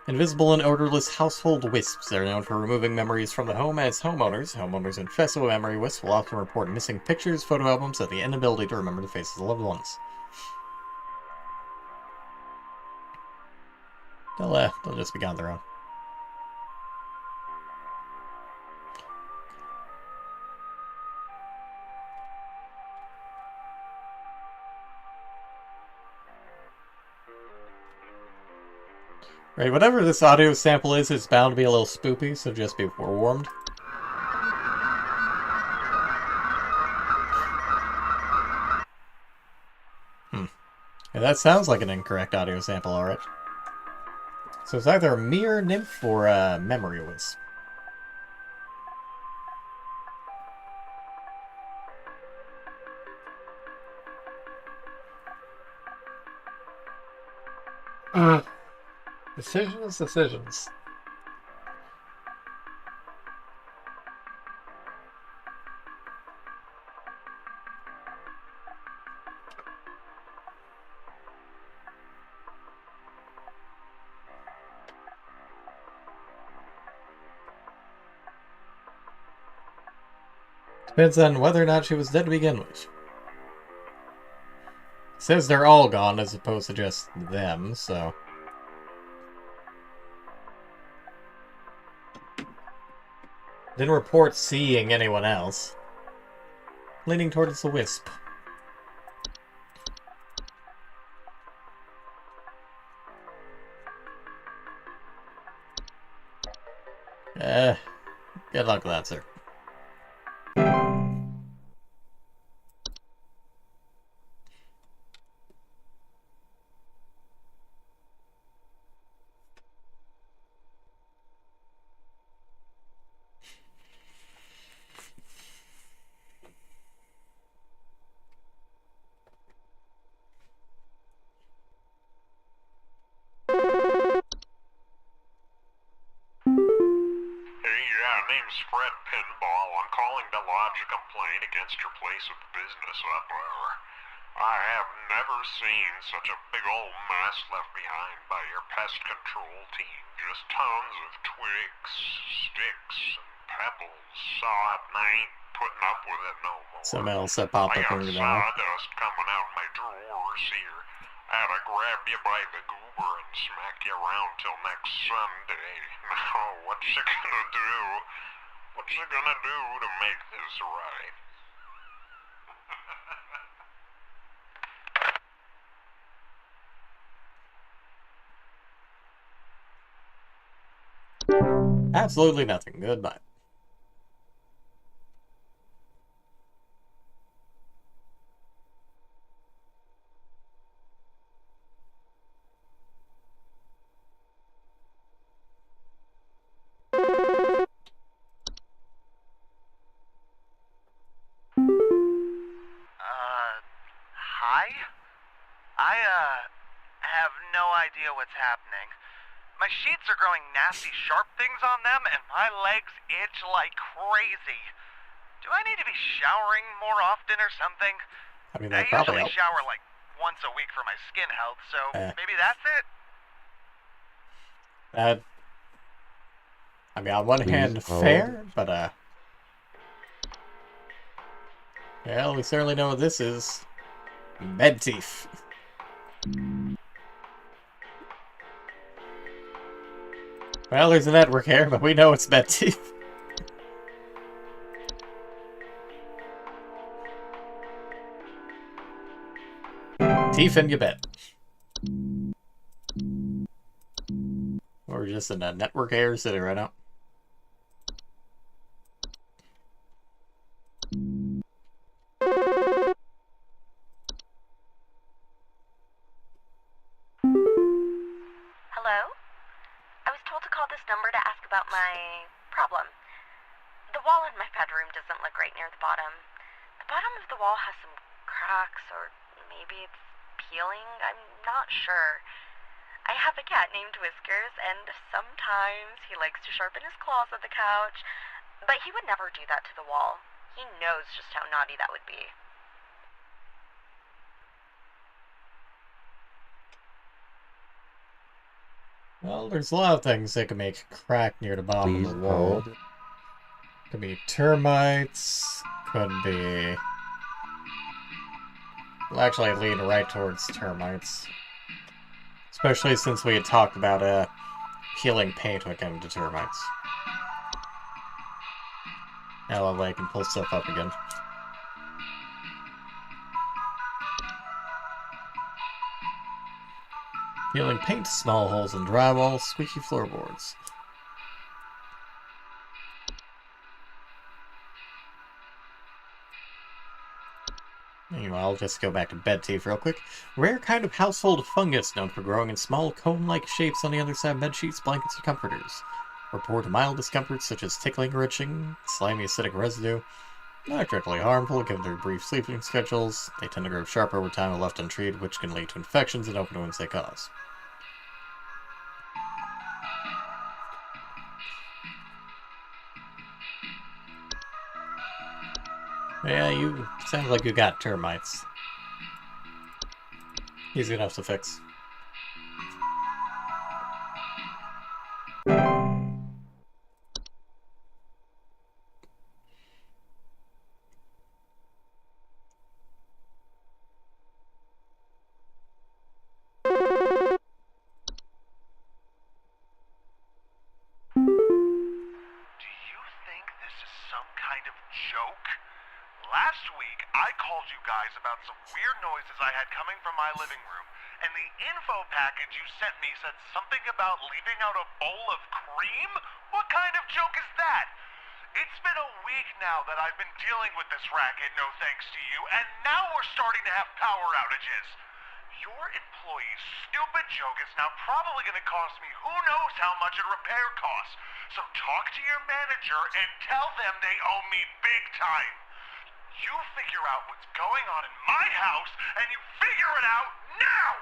S4: Invisible and odorless household wisps. They're known for removing memories from the home as homeowners. Homeowners infested with memory wisps will often report missing pictures, photo albums, and the inability to remember the faces of loved ones. They'll just be on their own. Right, whatever this audio sample is, it's bound to be a little spoopy, so just be forewarned. Yeah, that sounds like an incorrect audio sample, alright. So it's either a mirror nymph or a memory wisp. Decisions. Depends on whether or not she was dead to begin with. It says they're all gone as opposed to just them, so... Didn't report seeing anyone else. Leaning towards the wisp. Good luck with that, sir.
S2: Name's Fred Pinball. I'm calling to lodge a complaint against your place of business. I have never seen such a big old mess left behind by your pest control team. Just tons of twigs, sticks, and pebbles. Sod, and I ain't putting up with it no more.
S4: Something else that popped
S2: I
S4: up
S2: got
S4: in your mouth.
S2: sawdust coming out of my drawers here. I'd have grabbed you by the goober and smacked you around till next Sunday. Now, what's you gonna do? What's you gonna do to make this right?
S4: Absolutely nothing. Goodbye.
S6: Hi? I, have no idea what's happening. My sheets are growing nasty sharp things on them, and my legs itch like crazy. Do I need to be showering more often or something?
S4: I mean,
S6: I
S4: that probably
S6: usually
S4: helped.
S6: shower like once a week for my skin health, so maybe that's it?
S4: I mean, on one hand, fair, but, well, we certainly know what this is. Bed teeth. Well, there's a network here, but we know it's bed teeth. Teeth in your bed. Or just in a network error sitting right now.
S5: Hello? I was told to call this number to ask about my problem. The wall in my bedroom doesn't look right near the bottom. The bottom of the wall has some cracks, or maybe it's peeling. I'm not sure. I have a cat named Whiskers, and sometimes he likes to sharpen his claws at the couch, but he would never do that to the wall. He knows just how naughty that would be.
S4: Well, there's a lot of things that can make a crack near the bottom of the wall. Could be termites, could be... Well, actually, I lean right towards termites. Especially since we had talked about peeling paint when it came to termites. Now I can pull stuff up again. Peeling paint, small holes in drywall, squeaky floorboards. Anyway, I'll just go back to bed teeth real quick. Rare kind of household fungus known for growing in small cone-like shapes on the underside of bed sheets, blankets, or comforters. Report mild discomforts such as tickling or itching, slimy acidic residue. Not directly harmful given their brief sleeping schedules. They tend to grow sharper over time when left untreated, which can lead to infections and open wounds they cause. Yeah, you sounds like you got termites. Easy enough to fix.
S6: Last week, I called you guys about some weird noises I had coming from my living room, and the info package you sent me said something about leaving out a bowl of cream? What kind of joke is that? It's been a week now that I've been dealing with this racket, no thanks to you, and now we're starting to have power outages. Your employee's stupid joke is now probably going to cost me who knows how much in repair costs. So talk to your manager and tell them they owe me big time. You figure out what's going on in my house, and you figure it out now!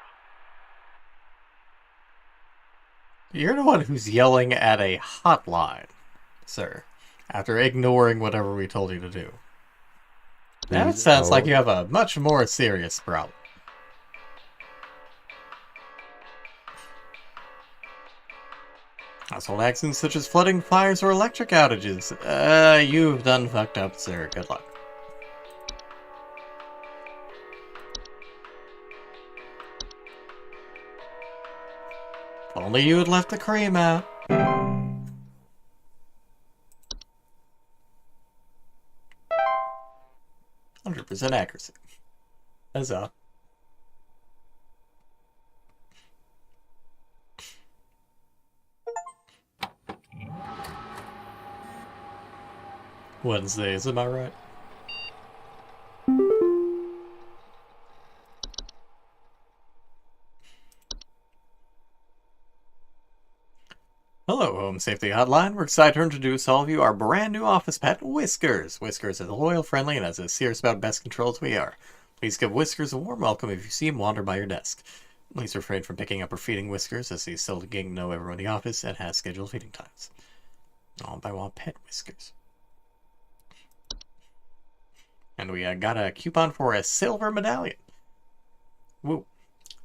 S4: You're the one who's yelling at a hotline, sir, after ignoring whatever we told you to do. That
S7: Please
S4: sounds like
S7: hold.
S4: you have a much more serious problem. Household accidents such as flooding, fires, or electric outages. You've done fucked up, sir. Good luck. If only you had left the cream out. 100% accuracy. Huzzah. Wednesdays, am I right? Hello, Home Safety Hotline. We're excited to introduce all of you our brand new office pet, Whiskers. Whiskers is loyal, friendly, and as serious about pest control as we are. Please give Whiskers a warm welcome if you see him wander by your desk. Please refrain from picking up or feeding Whiskers, as he's still getting to know everyone in the office and has scheduled feeding times. Oh, but I want pet Whiskers. And we got a coupon for a silver medallion. Woo.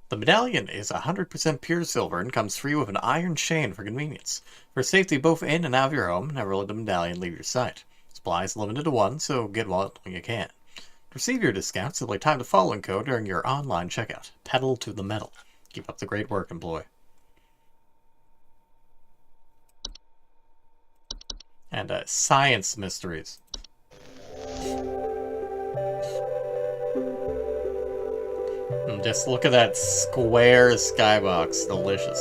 S4: The medallion is 100% pure silver and comes free with an iron chain for convenience. For safety both in and out of your home, never let the medallion leave your sight. Supply is limited to one, so get one when you can. To receive your discount, simply type the following code during your online checkout. Pedal to the metal. Keep up the great work, employee. And science mysteries. And just look at that square skybox. Delicious.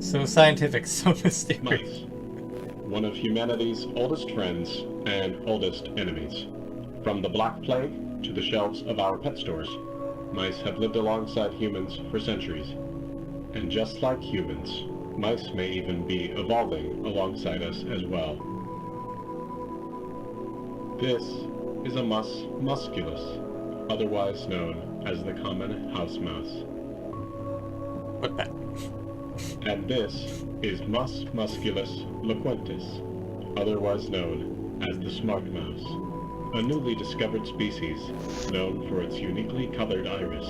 S4: So scientific, so mysterious.
S11: Mice. One of humanity's oldest friends and oldest enemies. From the Black Plague to the shelves of our pet stores, mice have lived alongside humans for centuries. And just like humans, mice may even be evolving alongside us as well. This is a mus musculus, otherwise known as the common house mouse.
S4: What that?
S11: And this is Mus musculus loquentis, otherwise known as the smart mouse, a newly discovered species known for its uniquely colored iris,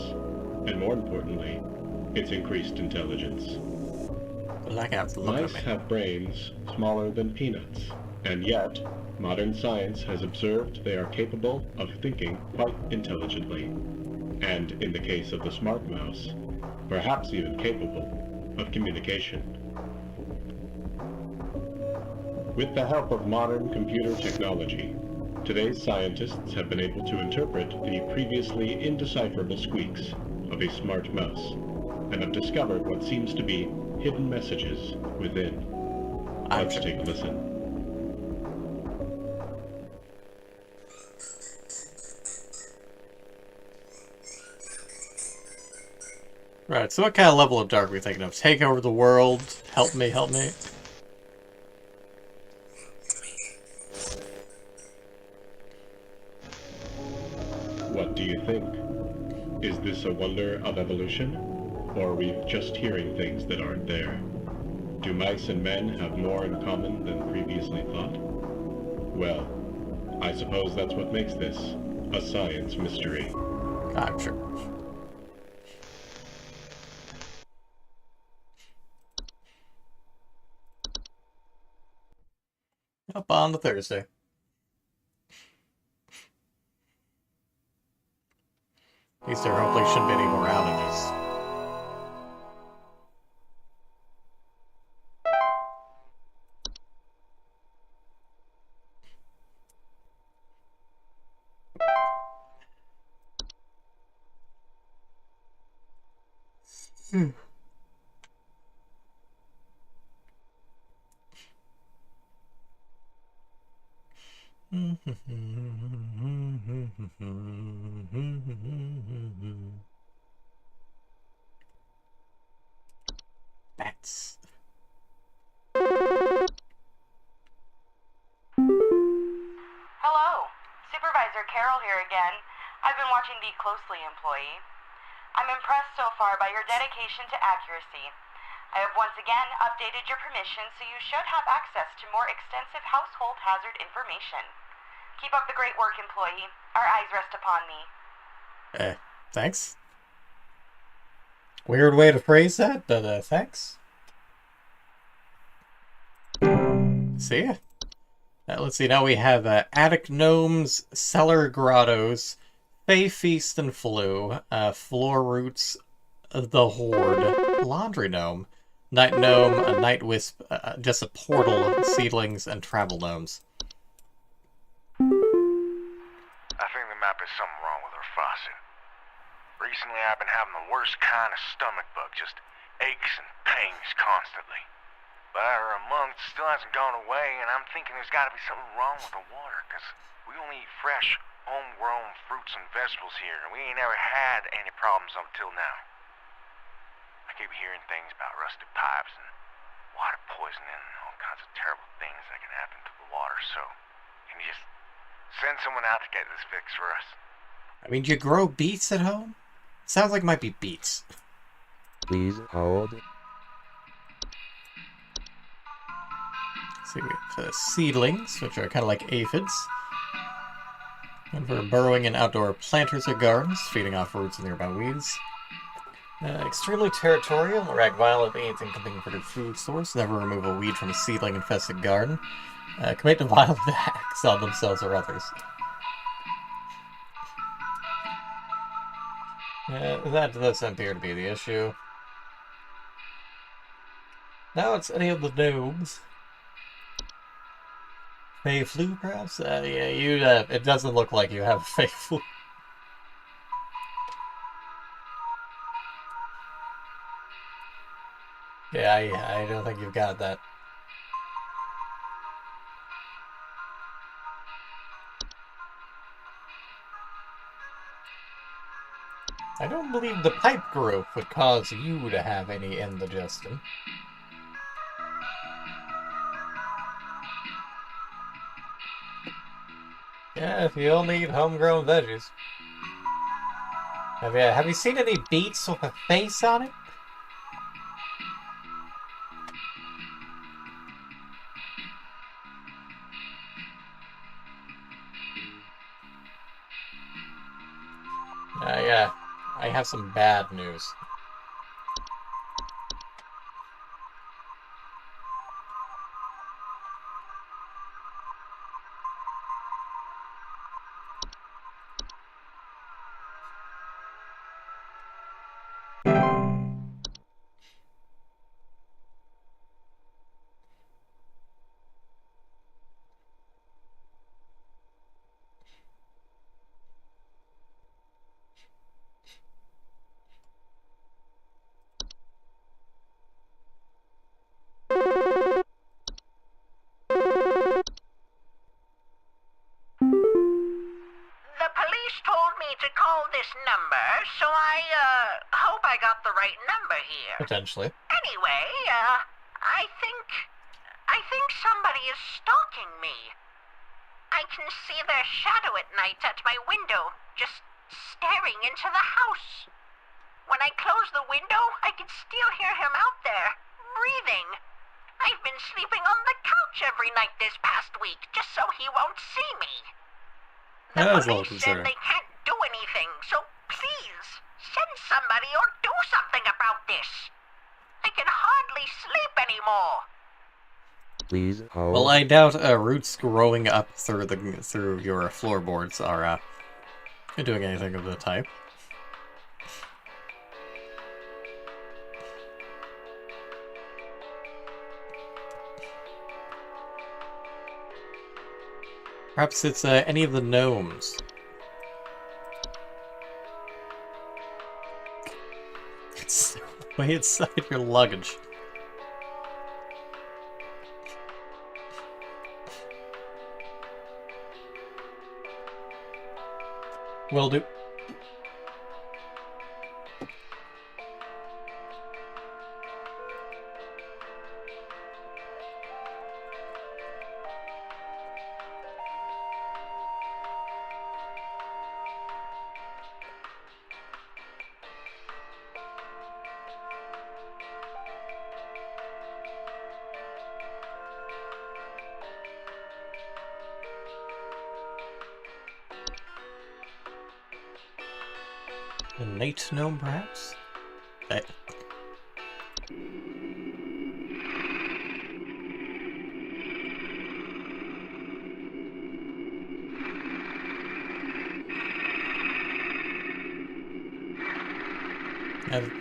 S11: and more importantly, its increased intelligence. Mice have brains smaller than peanuts, and yet, modern science has observed they are capable of thinking quite intelligently, and in the case of the smart mouse, perhaps even capable of communication. With the help of modern computer technology, today's scientists have been able to interpret the previously indecipherable squeaks of a smart mouse, and have discovered what seems to be hidden messages within. Let's take a listen.
S4: Right, so what kind of level of dark are we thinking of? Take over the world? Help me, help me?
S11: What do you think? Is this a wonder of evolution? Or are we just hearing things that aren't there? Do mice and men have more in common than previously thought? Well, I suppose that's what makes this a science mystery.
S4: I'm sure. Up on the Thursday. At least there hopefully shouldn't be any more outages. Bats.
S5: Hello, Supervisor Carol here again. I've been watching thee closely, employee. I'm impressed so far by your dedication to accuracy. I have once again updated your permissions so you should have access to more extensive household hazard information. Keep up the great work, employee. Our eyes rest upon thee.
S4: Thanks. Weird way to phrase that, but thanks. See ya. Let's see, now we have Attic Gnomes, Cellar Grottos, Fey Feast and Flu, Floor Roots, The Horde, Laundry Gnome, Night Gnome, a Night Wisp, just a Portal, Seedlings, and Travel Gnomes.
S2: I think there might be something wrong with her faucet. Recently I've been having the worst kind of stomach bug, just aches and pains constantly. But after a month, it still hasn't gone away, and I'm thinking there's gotta be something wrong with the water, because we only eat fresh, homegrown fruits and vegetables here, and we ain't ever had any problems until now. I keep hearing things about rusted pipes and water poisoning and all kinds of terrible things that can happen to the water, so can you just send someone out to get this fixed for us?
S4: I mean, do you grow beets at home? Sounds like it might be beets.
S7: Please hold.
S4: See, we have seedlings, which are kind of like aphids. And for burrowing in outdoor planters or gardens, feeding off roots and nearby weeds. Extremely territorial, erect violently against incoming for food source, never remove a weed from a seedling-infested garden. Commit to violent acts on themselves or others. That doesn't appear to be the issue. Now it's any of the gnomes. Fey flu, perhaps? Yeah, it doesn't look like you have fey flu. Yeah, I don't think you've got that. I don't believe the pipe group would cause you to have any indigestion. Yeah, if you only eat homegrown veggies. Have you seen any beets with a face on it? Yeah, I have some bad news.
S9: The police told me to call this number, so I hope I got the right number here.
S4: Potentially.
S9: Anyway, I think somebody is stalking me. I can see their shadow at night at my window, just staring into the house. When I close the window, I can still hear him out there, breathing. I've been sleeping on the couch every night this past week, just so he won't see me. The
S4: That is a little
S9: police said
S4: concerning.
S9: they can't do anything, so please, send somebody or do something about this. I can hardly sleep anymore.
S7: Please hold.
S4: Well, I doubt roots growing up through your floorboards are doing anything of the type. Perhaps it's any of the gnomes. It's way inside your luggage. Will do. A night gnome, perhaps?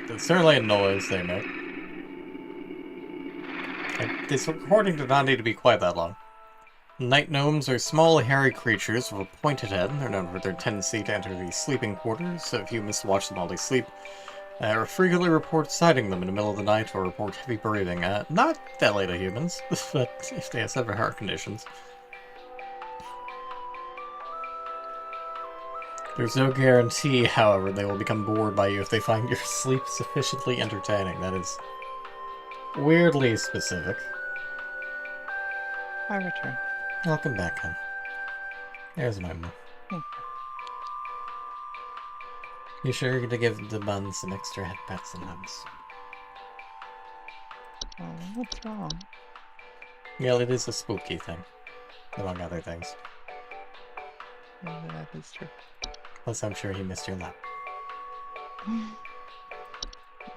S4: It's certainly a noise they make. This recording did not need to be quite that long. Night gnomes are small, hairy creatures with a pointed head. They're known for their tendency to enter the sleeping quarters of humans to watch them while they sleep. Frequently report sighting them in the middle of the night or report heavy breathing. Not deadly to humans, but if they have severe heart conditions. There's no guarantee, however, they will become bored by you if they find your sleep sufficiently entertaining. That is weirdly specific.
S1: I return.
S4: Welcome back, Ken. There's my mom.
S1: Thank
S4: You sure you're gonna give the bun some extra head pats and hugs?
S1: you. Oh, what's wrong?
S4: Yeah, it is a spooky thing, among other things.
S1: Yeah, that is true.
S4: Plus, I'm sure he missed your lap.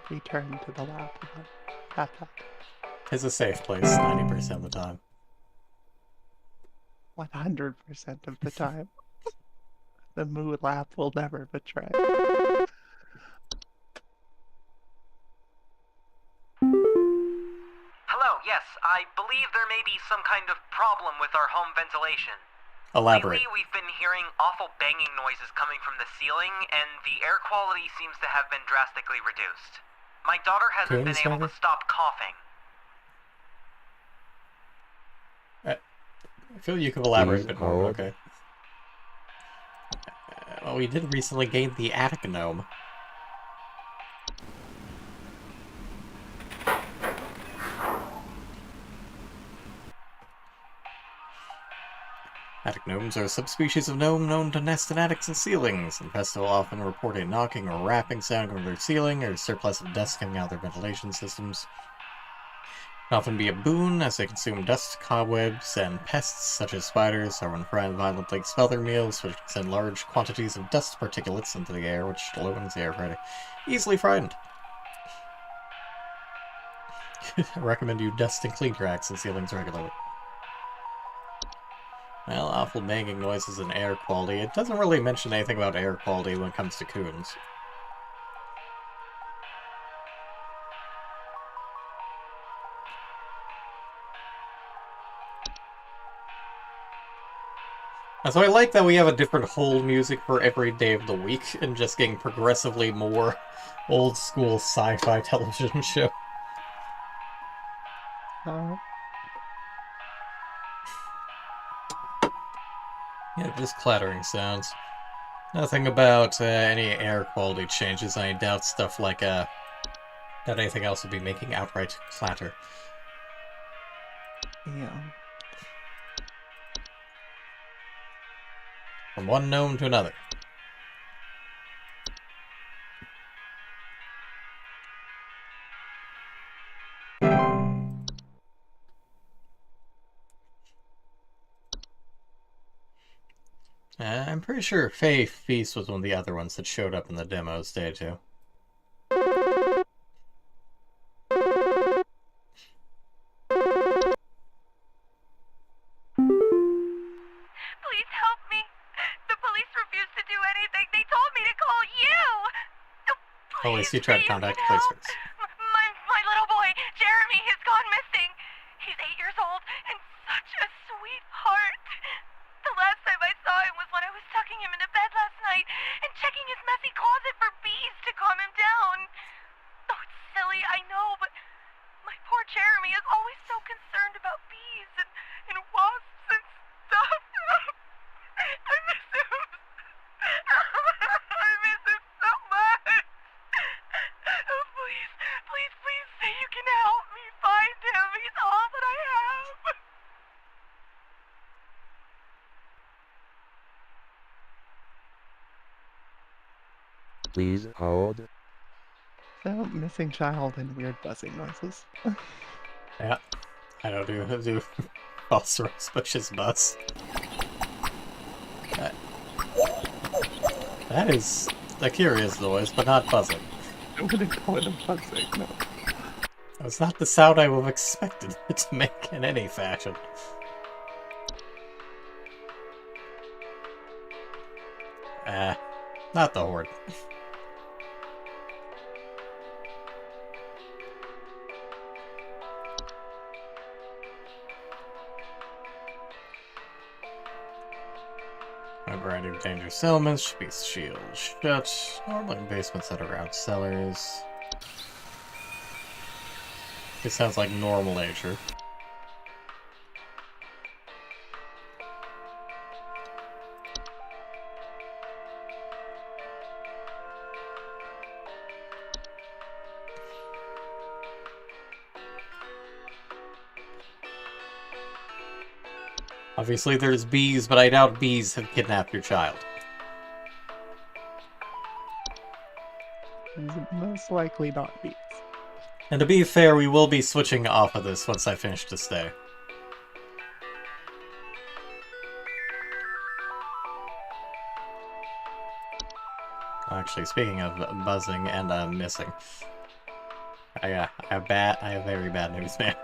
S1: Return to the lap of the pat.
S4: It's a safe place 90% of the time.
S1: 100% of the time. The moo lap will never betray.
S6: Hello, yes, I believe there may be some kind of problem with our home ventilation.
S4: Elaborate.
S6: Lately, we've been hearing awful banging noises coming from the ceiling, and the air quality seems to have been drastically reduced. My daughter hasn't been able to stop coughing.
S4: I feel you could elaborate a bit more, but okay. Well, we did recently gain the attic gnome. Attic gnomes are a subspecies of gnome known to nest in attics and ceilings. Infested will often report a knocking or rapping sound from their ceiling, or surplus of dust coming out of their ventilation systems. It can often be a boon, as they consume dust, cobwebs, and pests such as spiders, or when fried violently expel their meals, which can send large quantities of dust particulates into the air, which lowens the air quality. Easily frightened. I recommend you dust and clean your attics and ceilings regularly. Well, awful banging noises and air quality. It doesn't really mention anything about air quality when it comes to coons. So I like that we have a different hold music for every day of the week, and just getting progressively more old-school sci-fi television show. Yeah, just clattering sounds. Nothing about any air quality changes. I doubt stuff like that anything else would be making outright clatter.
S1: Yeah.
S4: From one gnome to another. I'm pretty sure Fae Feast was one of the other ones that showed up in the demos day too.
S9: Please help me. The police refused to do anything. They told me to call you.
S4: At least you tried to contact the police first.
S9: My little boy, Jeremy, has gone missing. He's 8 years old and such a sweetheart. The last time I saw him was when I was tucking him into bed last night and checking his messy closet for bees to calm him down. Oh, it's silly, I know, but my poor Jeremy is always so concerned about bees and wasps and stuff. I miss him. I miss him so much. Oh, please say you can help me find him. He's all that I have.
S7: Please hold.
S1: So, missing child and weird buzzing noises.
S4: Yeah, I don't do false or suspicious buzz. That is a curious noise, but not buzzing.
S1: I wouldn't call it a buzzing, no.
S4: It's not the sound I would have expected it to make in any fashion. Not the horde. A variety of dangerous elements should be shielded shut. Normally in basements that are out cellars. It sounds like normal nature. Obviously there's bees, but I doubt bees have kidnapped your child.
S1: Most likely not bees.
S4: And to be fair, we will be switching off of this once I finish to stay. Actually, speaking of buzzing and missing, I have very bad news, man.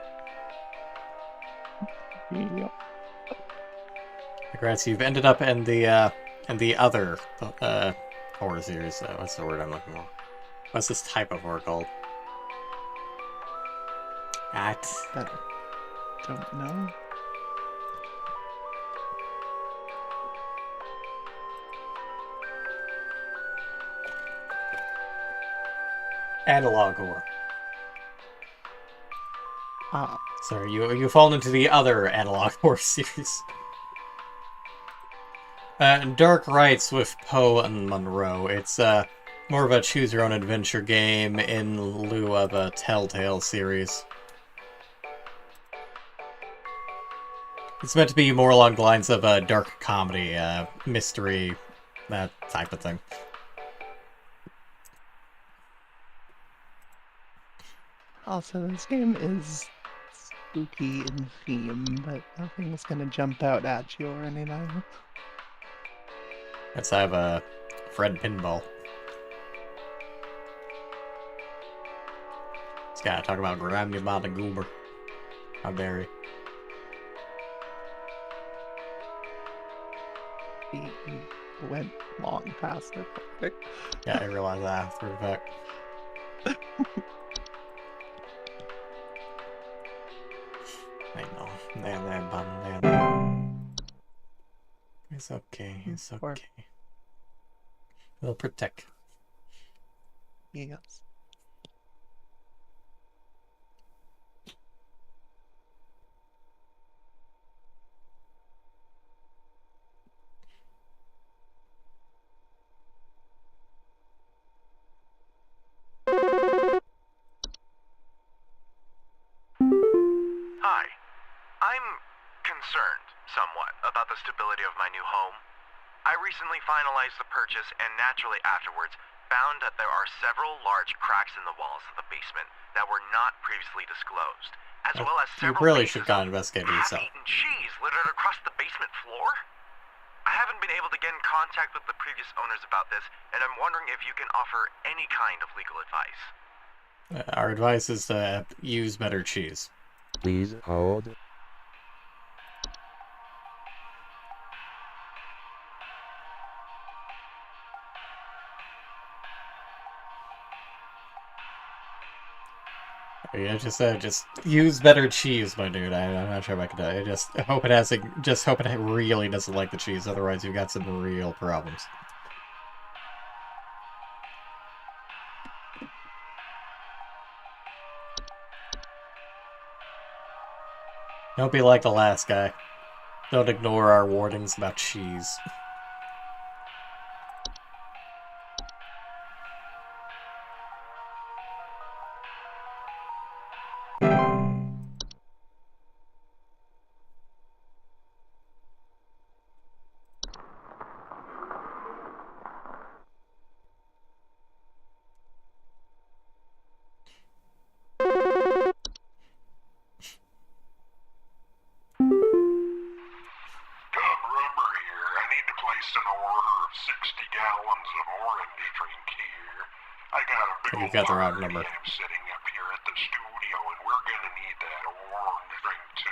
S1: Yep.
S4: Congrats, you've ended up in the other horror series. What's the word I'm looking for? What's this type of horror called?
S1: I don't know.
S4: Analog horror.
S1: Ah.
S4: Sorry, you fall into the other analog horror series. Dark Rites with Poe and Munro. It's more of a choose-your-own-adventure game in lieu of a Telltale series. It's meant to be more along the lines of a dark comedy, mystery, that type of thing.
S1: Also, this game is spooky in theme, but nothing's gonna jump out at you or anything.
S4: Let's have a Fred Pinball. This guy talk about grabbing you by the goober. How dare he?
S1: He went long past it.
S4: Yeah, I realized that after the fact. I know. It's okay. It's okay. We'll protect.
S1: Yes.
S6: Hi. I'm concerned, somewhat, about the stability of my new home. I recently finalized the purchase and naturally afterwards found that there are several large cracks in the walls of the basement that were not previously disclosed, as well as
S4: You
S6: several
S4: really
S6: pieces
S4: should have
S6: of
S4: investigated yourself.
S6: half-eaten cheese littered across the basement floor. I haven't been able to get in contact with the previous owners about this, and I'm wondering if you can offer any kind of legal advice.
S4: Our advice is to use better cheese.
S7: Please hold.
S4: Yeah, just use better cheese, my dude. I'm not sure if I can do it. I just hope it really doesn't like the cheese. Otherwise, you've got some real problems. Don't be like the last guy. Don't ignore our warnings about cheese.
S2: Tom Rumber here. I need to a big
S4: You
S2: old
S4: got the wrong
S2: party
S4: number.
S2: I'm setting up here at the studio, and we're gonna need that orange drink to...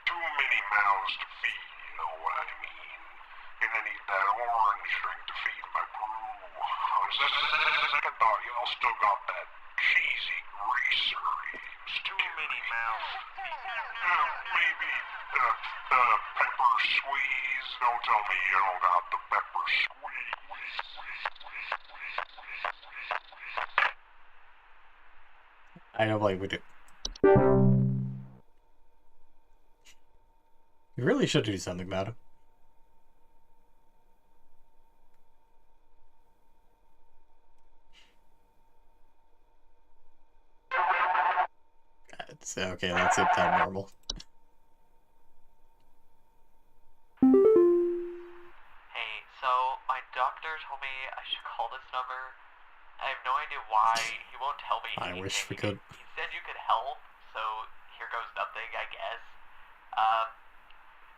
S2: too many mouths to feed, you know what I mean? Gonna need that orange drink to feed my crew. Second thought, y'all still got that cheesy greaser. Too many mouths to feed. Maybe pepper squeeze. Don't tell me you don't got the pepper squeeze.
S4: I don't believe we do. You really should do something about it. It's okay, that's it, time normal.
S6: Hey, so my doctor told me I should call this number. I have no idea why. He won't tell me
S4: I
S6: anything.
S4: wish we could.
S6: He said you could help, so here goes nothing, I guess.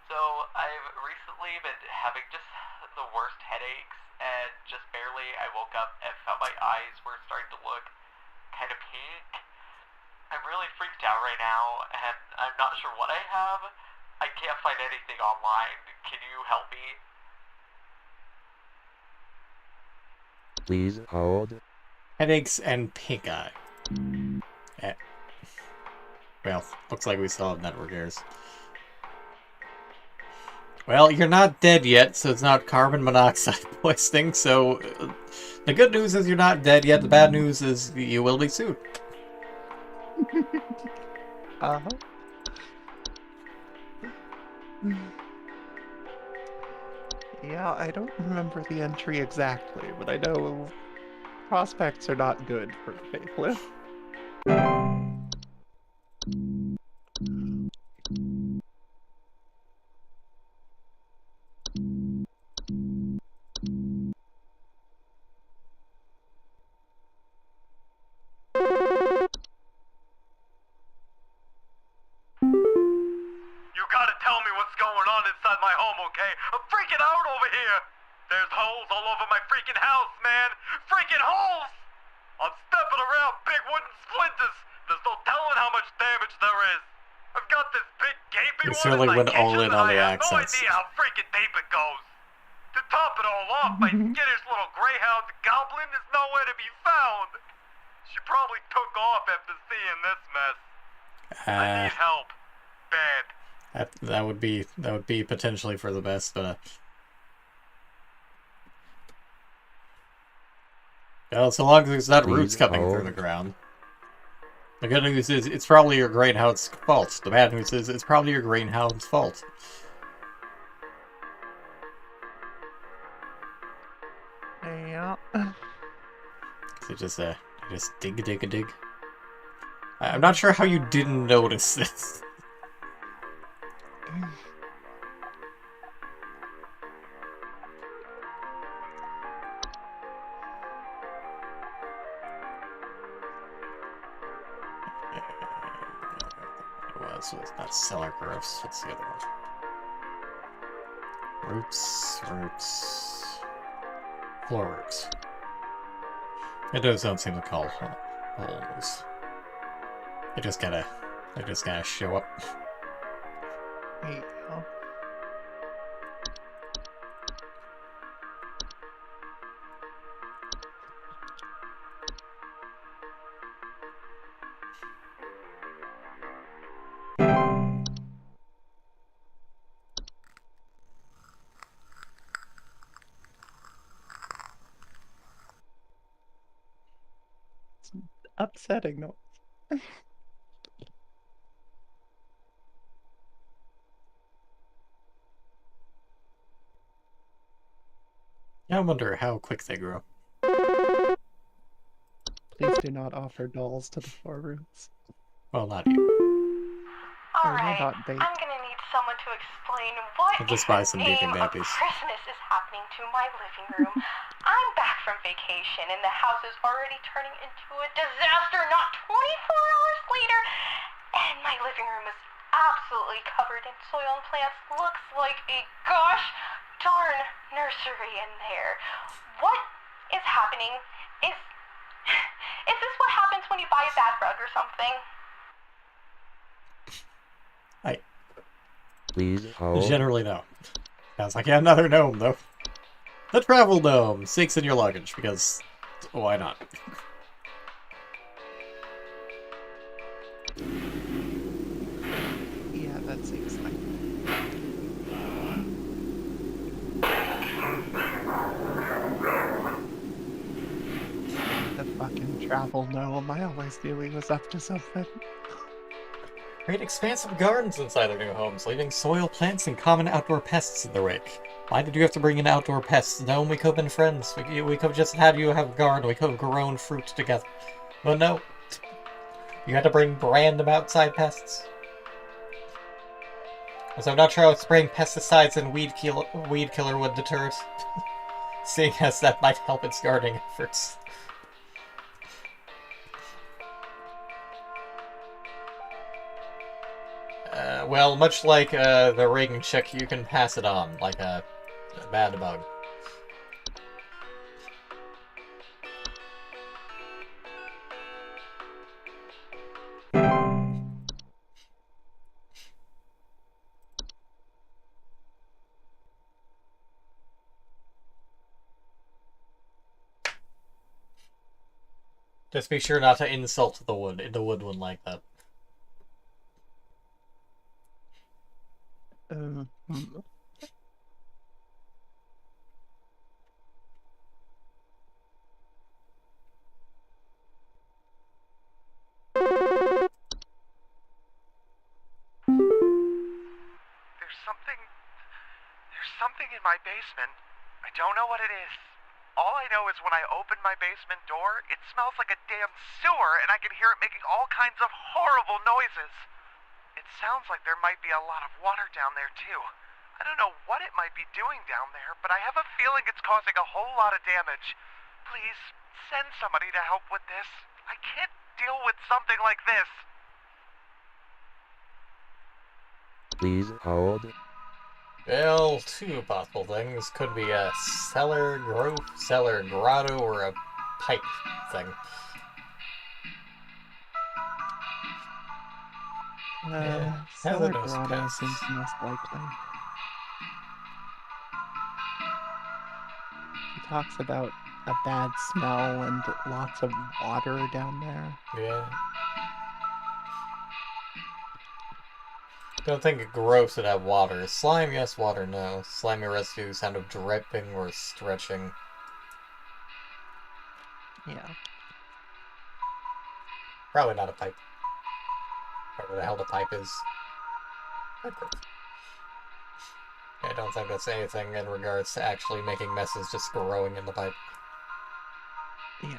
S6: So I've recently been having just the worst headaches, and just barely I woke up and felt my eyes were starting to look kind of pink. I'm really freaked out right now, and I'm not sure what I have. I can't find anything online. Can you help me?
S7: Please hold.
S4: Headaches and pink eye. Well, looks like we still have network errors. Well, you're not dead yet, so it's not carbon monoxide poisoning, so the good news is you're not dead yet, the bad news is you will be soon.
S1: Uh-huh. Yeah, I don't remember the entry exactly, but I know prospects are not good for the faithless.
S6: You gotta tell me what's going on inside my home, okay? I'm freaking out over here! There's holes all over my freaking house, man! Freaking holes! I'm stepping around big wooden splinters! There's no telling how much damage there is! I've got this big gaping
S4: You
S6: one
S4: certainly
S6: in my
S4: went all
S6: kitchen,
S4: in on
S6: and
S4: the
S6: I have no
S4: accents.
S6: idea how freaking deep it goes! To top it all off, my skittish little greyhound goblin is nowhere to be found! She probably took off after seeing this mess. I need help. Bad.
S4: That would be potentially for the best, but well, so long as there's not roots coming through the ground. The good news is it's probably your greenhouse fault. The bad news is it's probably your greenhouse fault.
S1: Yeah.
S4: So just dig. I'm not sure how you didn't notice this. So it's not cellar growths. What's the other one? Roots. Floor roots. Those don't seem to call holes. They just gotta show up.
S1: There you go. It's upsetting noise.
S4: Yeah, I wonder how quick they grow.
S1: Please do not offer dolls to the floor roots.
S4: Well, not you.
S5: Alright,
S1: not bait.
S5: I'm gonna need someone to explain what
S4: I'll just buy some
S5: name
S4: bathing
S5: of
S4: nappies.
S5: Christmas is happening to my living room. I'm back from vacation and the house is already turning into a disaster not 24 hours later. And my living room is absolutely covered in soil and plants. Looks like a gosh darn nursery in there. What is happening is buy a bad rug or something?
S7: Please hold.
S4: Generally, no. Sounds like another gnome, though. The travel gnome! 6 in your luggage, because why not?
S1: Yeah, that seems like the fucking travel gnome. I always knew he was up to something.
S4: Create expansive gardens inside their new homes, leaving soil, plants, and common outdoor pests in their wake. Why did you have to bring in outdoor pests? No, we could have been friends. We could have just had you have a garden. We could have grown fruit together. But no. You had to bring random outside pests. So I'm not sure how spraying pesticides and weed killer would deter it. Seeing as that might help its gardening efforts. Well, much like the ring chick, you can pass it on, like a bad bug. Just be sure not to insult the wood one like that.
S6: There's something in my basement. I don't know what it is. All I know is when I open my basement door, it smells like a damn sewer, and I can hear it making all kinds of horrible noises. It sounds like there might be a lot of water down there, too. I don't know what it might be doing down there, but I have a feeling it's causing a whole lot of damage. Please, send somebody to help with this. I can't deal with something like this.
S7: Please hold.
S4: Well, 2 possible things. Could be a cellar grotto, or a pipe thing.
S1: Cellar
S4: hazardous
S1: grotto
S4: pests.
S1: seems most likely. He talks about a bad smell and lots of water down there.
S4: Yeah. Don't think gross would have water. Slime, yes. Water, no. Slimy residue, sound of dripping or stretching.
S1: Yeah.
S4: Probably not a pipe. Whatever the hell the pipe is. Yeah, I don't think that's anything in regards to actually making messes just growing in the pipe.
S1: Yeah.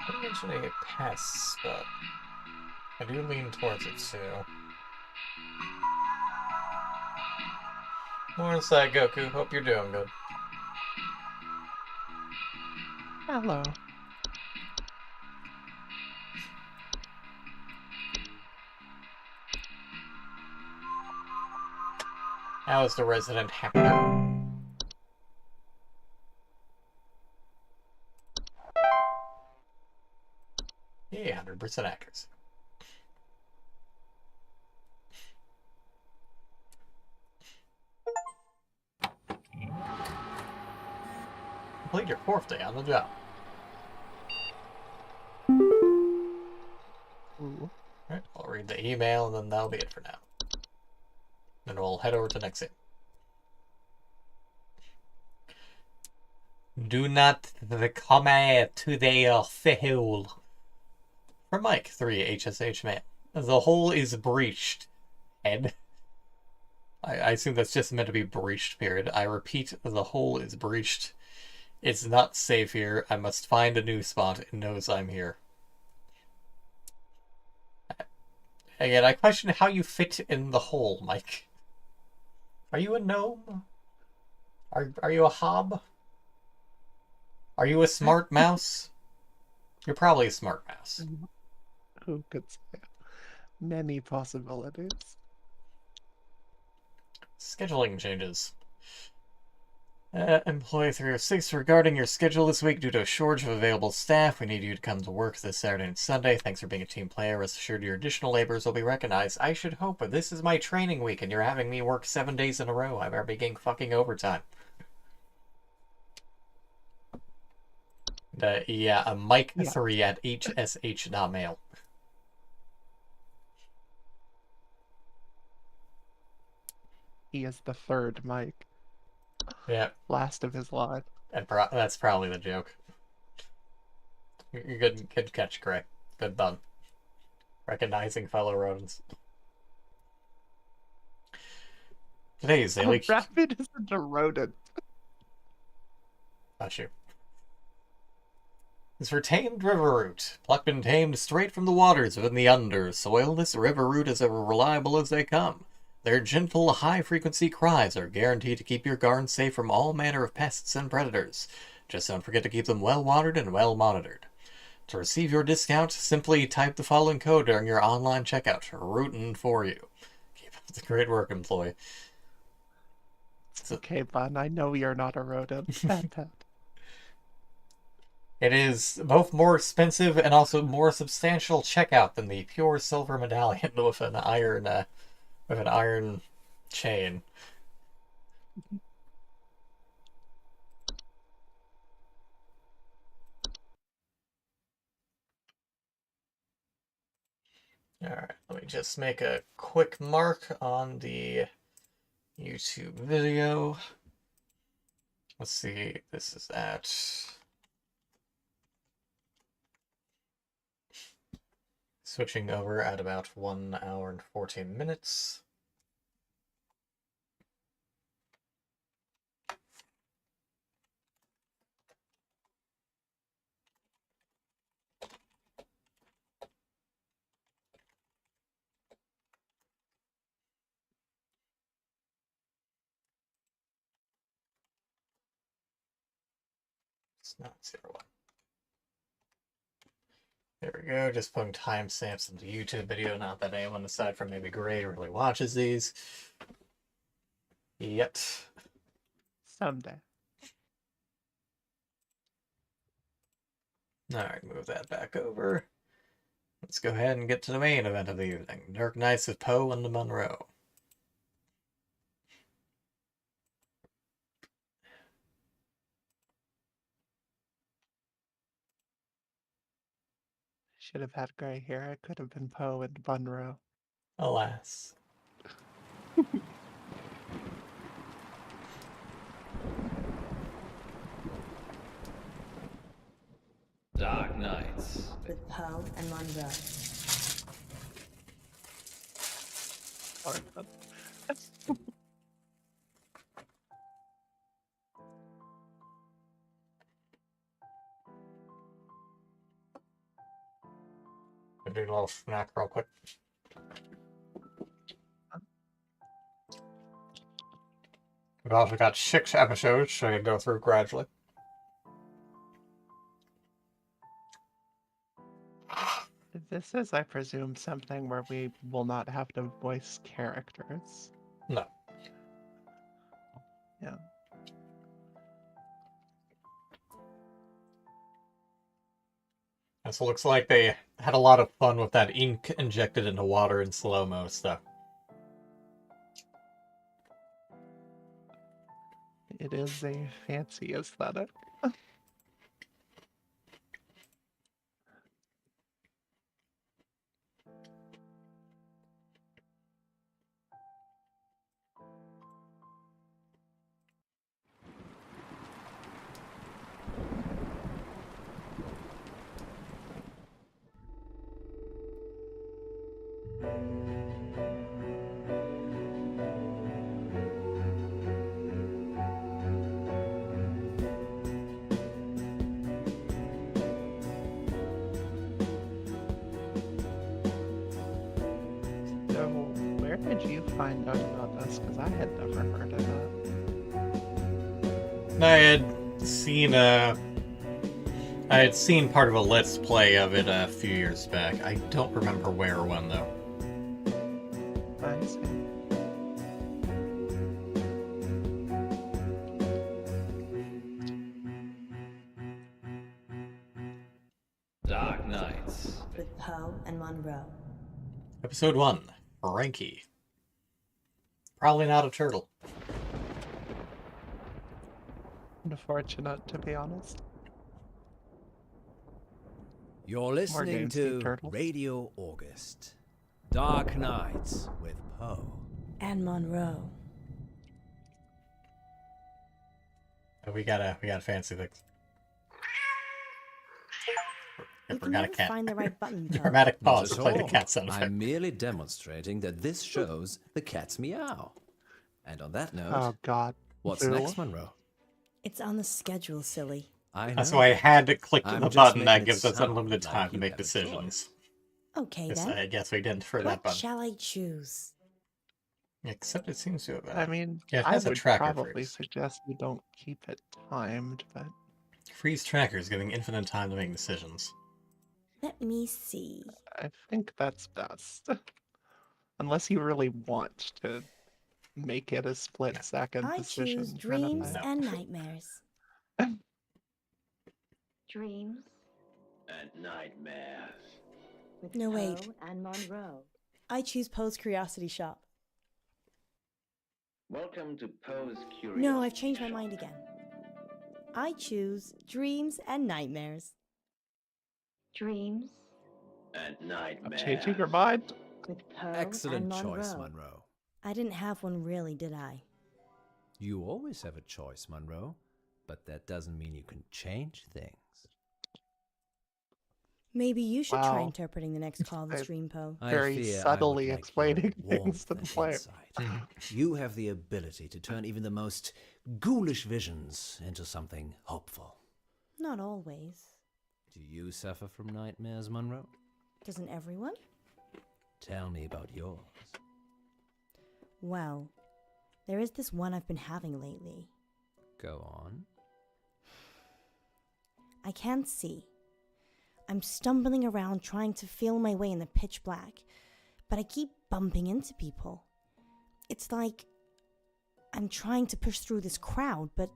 S4: I didn't mention a pests, but I do lean towards it too. Morning, Side Goku. Hope you're doing good.
S1: Hello.
S4: How is the resident hacker? Yeah, 100% accuracy. Complete your 4th day on the job.
S1: Ooh.
S4: Alright, I'll read the email and then that'll be it for now. Then we'll head over to next scene. Do not come to the hole. From Mike, 3 HSH man. The hole is breached. Head. I assume that's just meant to be breached, period. I repeat, the hole is breached. It's not safe here. I must find a new spot. It knows I'm here. Again, I question how you fit in the hole, Mike. Are you a gnome? Are you a hob? Are you a smart mouse? You're probably a smart mouse.
S1: Who could say? many possibilities.
S4: Scheduling changes. Employee 306, regarding your schedule this week, due to a shortage of available staff, we need you to come to work this Saturday and Sunday. Thanks for being a team player. Rest assured your additional labors will be recognized. I should hope, but this is my training week, and you're having me work 7 days in a row. I better be getting fucking overtime. Yeah, a Mike3 at hsh.mail.
S1: He is the third Mike.
S4: Yeah.
S1: Last of his line.
S4: And that's probably the joke. Good catch, Gray. Good done. Recognizing fellow rodents. Today's daily...
S1: A rabbit isn't a rodent.
S4: Got you. Is for tamed river root. Plucked and tamed straight from the waters within the undersoil, this river root is as reliable as they come. Their gentle, high-frequency cries are guaranteed to keep your garden safe from all manner of pests and predators. Just don't forget to keep them well-watered and well-monitored. To receive your discount, simply type the following code during your online checkout. Rootin' for you. Keep up the great work, employee.
S1: It's okay, Bun. I know you're not a rodent. Bad pet.
S4: It is both more expensive and also more substantial checkout than the pure silver medallion with an iron chain. Alright, let me just make a quick mark on the YouTube video. Let's see, this is at... Switching over at about 1 hour and 14 minutes. It's not 01. There we go, just putting timestamps in the YouTube video, not that anyone aside from maybe Gray really watches these. Yet.
S1: Someday.
S4: Alright, move that back over. Let's go ahead and get to the main event of the evening. Dark Nights of Poe and the Munro.
S1: Should have had gray hair. It could have been Poe and Munro.
S4: Alas.
S12: Dark Nights
S13: with Poe and Munro.
S4: I'll do a little snack real quick. We've also got 6 episodes, so I can go through gradually.
S1: This is, I presume, something where we will not have to voice characters.
S4: No.
S1: Yeah.
S4: So it looks like they had a lot of fun with that ink injected into water and slow-mo stuff.
S1: It is a fancy aesthetic. So, where did you find out about this? Because I had never heard of it.
S4: I had seen part of a Let's Play of it a few years back. I don't remember where or when, though.
S13: Poe and Munro.
S4: Episode 1, Frankie. Probably not a turtle.
S1: Unfortunate, to be honest.
S14: You're listening
S1: games,
S14: to
S1: turtles.
S14: Radio August. Dark Nights with Poe.
S13: And Munro.
S4: We got a fancy thing.
S13: You
S4: I
S13: can
S4: forgot a
S13: never
S4: cat.
S13: find the right button, Poe.
S4: Dramatic pause
S14: Not
S4: to
S14: at
S4: play the
S14: all.
S4: cat sound effect.
S14: I'm merely demonstrating that this shows the cat's meow. And on that note,
S1: Oh god.
S14: what's
S1: Ew.
S14: next, Munro?
S13: It's on the schedule, silly.
S14: I know.
S4: That's why I had to click
S14: I'm
S4: the
S14: just
S4: button that
S14: making it
S4: gives us
S14: sound
S4: unlimited
S14: like
S4: time to
S14: you
S4: make
S14: have a
S4: decisions.
S13: Okay,
S4: Yes,
S13: then.
S4: I guess we didn't for that
S13: What
S4: button.
S13: shall I choose?
S4: Except it seems to have.
S1: I mean,
S4: Yeah, it
S1: I
S4: has a
S1: would
S4: tracker
S1: probably
S4: freeze.
S1: suggest you don't keep it timed, but
S4: Freeze trackers giving infinite time to make decisions.
S13: Let me see.
S1: I think that's best. Unless you really want to make it a split-second
S13: I
S1: decision.
S13: choose
S1: kind of
S13: dreams
S1: thing.
S13: and nightmares.
S15: Dreams
S12: And nightmares.
S15: with
S13: No, wait.
S15: Poe and Munro.
S13: I choose Poe's Curiosity Shop.
S12: Welcome to Poe's Curiosity.
S13: No, I've changed my mind again. I choose dreams and nightmares.
S15: Dreams
S12: And
S1: I'm
S12: nightmares.
S1: changing your mind.
S15: with Poe
S14: Excellent
S15: and
S14: choice,
S15: Munro.
S14: Munro.
S13: I didn't have one really, did I?
S14: You always have a choice, Munro. But that doesn't mean you can change things.
S13: Maybe you should try
S1: Wow.
S13: interpreting the next call of the
S1: I-
S13: stream, Poe.
S14: I
S1: Very
S14: fear I would
S1: subtly
S14: lack
S1: explaining
S14: your
S1: things to the
S14: warmth and
S1: player.
S14: insight. You have the ability to turn even the most ghoulish visions into something hopeful.
S13: Not always.
S14: Do you suffer from nightmares, Munro?
S13: Doesn't everyone?
S14: Tell me about yours.
S13: Well, there is this one I've been having lately.
S14: Go on.
S13: I can't see. I'm stumbling around trying to feel my way in the pitch black, but I keep bumping into people. It's like I'm trying to push through this crowd, but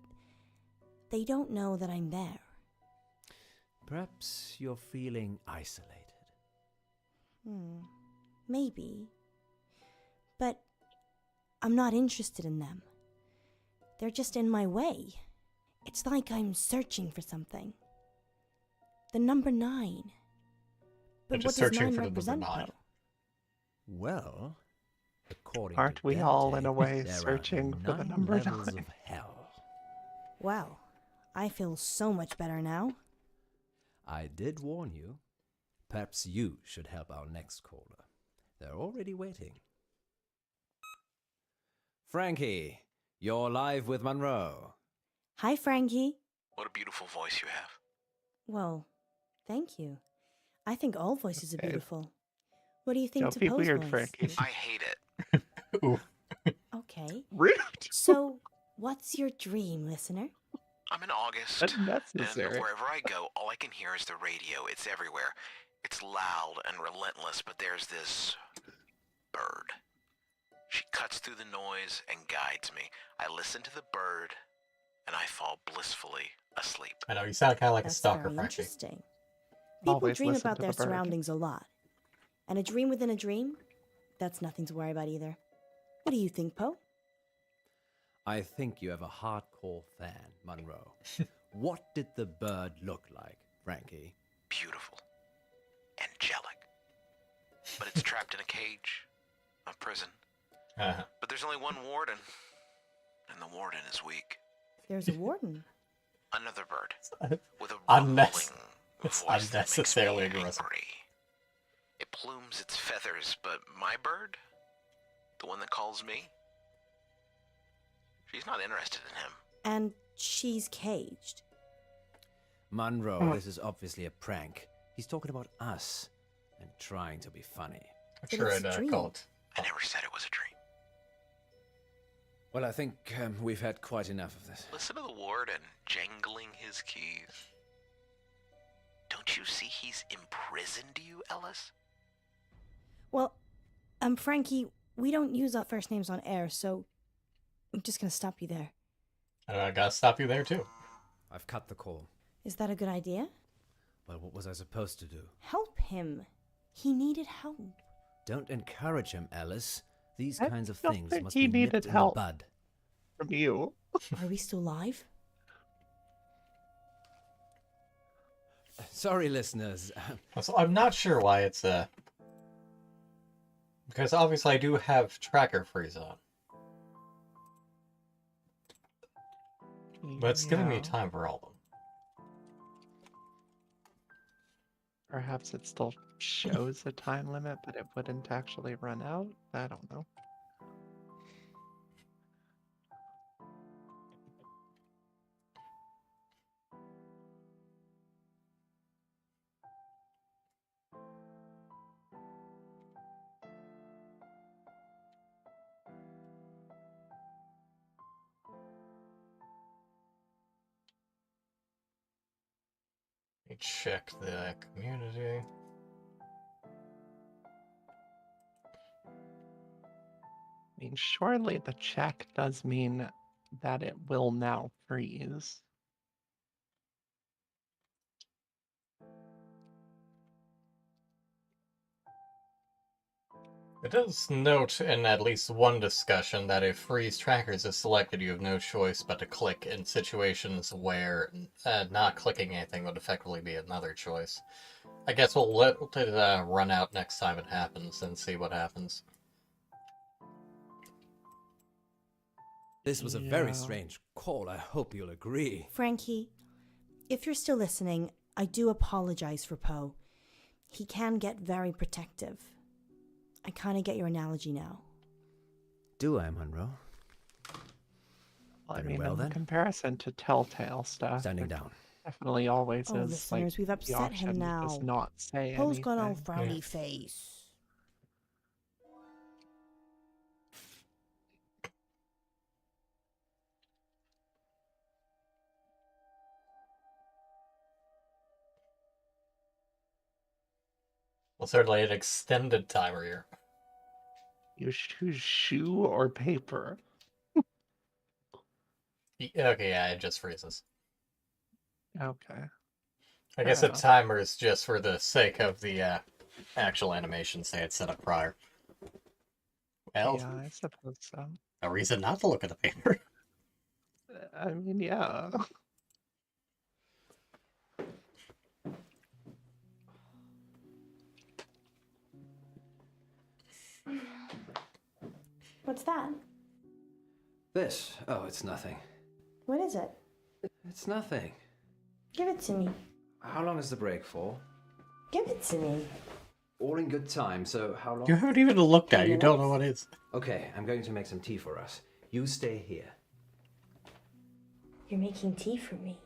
S13: they don't know that I'm there.
S14: Perhaps you're feeling isolated.
S13: Maybe. But I'm not interested in them. They're just in my way. It's like I'm searching for something. The number 9. But
S4: just
S13: what does
S4: searching
S13: 9
S4: for the number
S13: represent,
S4: 9.
S13: Poe?
S14: Well, according
S1: Aren't
S14: to
S1: we all, in
S14: Dante,
S1: a way,
S14: there are
S1: searching for the
S14: 9
S1: number
S14: levels
S1: 9?
S14: of hell.
S13: Wow. I feel so much better now.
S14: I did warn you. Perhaps you should help our next caller. They're already waiting. Frankie, you're live with Munro.
S13: Hi, Frankie.
S6: What a beautiful voice you have.
S13: Well, thank you. I think all voices are
S1: Okay.
S13: beautiful. What do you think
S1: Don't
S13: to
S1: be
S13: Poe's
S1: weird,
S13: voice?
S1: Frankie.
S6: I hate it.
S4: Ooh.
S13: Okay.
S1: Rude.
S13: So, what's your dream, listener?
S6: I'm in August,
S1: Unnecessary.
S6: and wherever I go, all I can hear is the radio. It's everywhere. It's loud and relentless, but there's this bird. She cuts through the noise and guides me. I listen to the bird, and I fall blissfully asleep.
S4: I know, you sound kind of like a
S13: That's
S4: stalker,
S13: very
S4: Frankie.
S13: interesting. People
S1: Always
S13: dream
S1: listen
S13: about
S1: to
S13: their
S1: the bird.
S13: surroundings a lot. And a dream within a dream? That's nothing to worry about either. What do you think, Poe?
S14: I think you have a hardcore fan, Munro. What did the bird look like, Frankie?
S6: Beautiful. Angelic. But it's trapped in a cage. A prison.
S4: Uh-huh.
S6: But there's only one warden. And the warden is weak.
S13: There's a warden.
S6: Another bird. With a
S4: Unnecess-
S6: rumbling
S4: it's
S6: voice that makes me
S4: unnecessarily aggressive.
S6: angry. It plumes its feathers, but my bird? The one that calls me? She's not interested in him.
S13: And she's caged.
S14: Munro, this is obviously a prank. He's talking about us and trying to be funny.
S4: I'm
S13: But
S4: sure
S13: it's
S4: I'd
S13: a dream.
S4: call it.
S6: I never said it was a dream.
S14: Well, I think we've had quite enough of this.
S6: Listen to the warden jangling his keys. Don't you see he's imprisoned you, Ellis?
S13: Well, Frankie, we don't use our first names on air, so I'm just gonna stop you there.
S4: I gotta stop you there, too.
S14: I've cut the call.
S13: Is that a good idea?
S14: Well, what was I supposed to do?
S13: Help him. He needed help.
S14: Don't encourage him, Alice. These
S1: I
S14: kinds of
S1: don't
S14: things
S1: think
S14: must
S1: he
S14: be nipped
S1: needed
S14: in
S1: help.
S14: the bud.
S1: From you.
S13: Are we still live?
S14: Sorry, listeners.
S4: So I'm not sure why it's because obviously I do have tracker freeze on. But it's giving me
S1: Yeah.
S4: time for all of them.
S1: Perhaps it still shows a time limit, but it wouldn't actually run out? I don't know.
S4: Let me check the community.
S1: I mean, surely the check does mean that it will now freeze.
S4: It does note in at least one discussion that if freeze trackers is selected, you have no choice but to click in situations where not clicking anything would effectively be another choice. I guess we'll let it run out next time it happens and see what happens.
S14: This was a very strange call. I hope you'll agree.
S13: Frankie, if you're still listening, I do apologize for Poe. He can get very protective. I kind of get your analogy now.
S14: Do I, Munro?
S1: Well, I
S14: Very
S1: mean,
S14: well,
S1: in
S14: then.
S1: comparison to Telltale stuff,
S14: Standing
S1: it
S14: down.
S1: definitely always
S13: Oh,
S1: is.
S13: listeners,
S1: like,
S13: we've
S1: the
S13: upset him
S1: option
S13: now.
S1: does not say
S13: Poe's gone all
S1: anything.
S13: frowny face.
S4: Well, certainly an extended timer here.
S1: You choose shoe or paper.
S4: Okay, yeah, it just freezes.
S1: Okay.
S4: I guess
S1: Fair
S4: the
S1: enough.
S4: timer is just for the sake of the actual animations they had set up prior. Well,
S1: Yeah, I suppose so.
S4: a reason not to look at the paper.
S1: I mean, yeah.
S13: What's that?
S14: This? Oh, it's nothing.
S13: What is it?
S14: It's nothing.
S13: Give it to me.
S14: How long is the break for?
S13: Give it to me.
S14: All in good time, so how long?
S4: You haven't even looked at it. You don't know what it is.
S14: Okay, I'm going to make some tea for us. You stay here.
S13: You're making tea for me.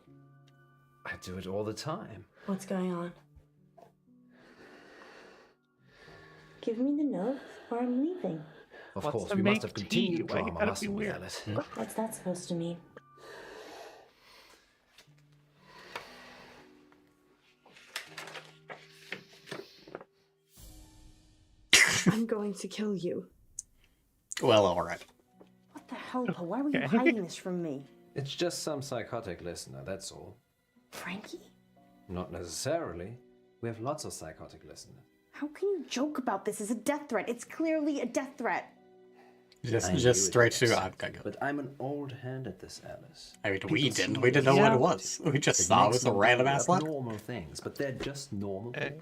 S14: I do it all the time.
S13: What's going on? Give me the notes or I'm leaving.
S14: Of
S1: What's
S14: course,
S1: to
S14: we must
S1: make
S14: have
S1: tea?
S14: continued
S1: Why you
S14: drama,
S1: gotta be
S14: mustn't we,
S1: weird?
S14: Alice?
S13: What's that supposed to mean? I'm going to kill you.
S4: Well, alright.
S13: What the hell, Poe? Why were you
S1: Okay.
S13: hiding this from me?
S14: It's just some psychotic listener, that's all.
S13: Frankie?
S14: Not necessarily. We have lots of psychotic listeners.
S13: How can you joke about this as a death threat? It's clearly a death threat.
S14: I knew
S4: Just
S14: it
S4: straight
S14: was.
S4: to I'm gonna go.
S14: But I'm an old hand at this, Alice.
S4: I mean,
S14: People
S4: we
S14: see
S4: didn't.
S14: me
S4: We didn't
S14: as
S4: know what it
S14: stupid.
S4: was. We just
S14: It
S4: saw it
S14: makes
S4: was a
S14: them
S4: random
S14: do
S4: ass letter.
S14: abnormal things, but they're just normal
S1: Hey.
S14: people.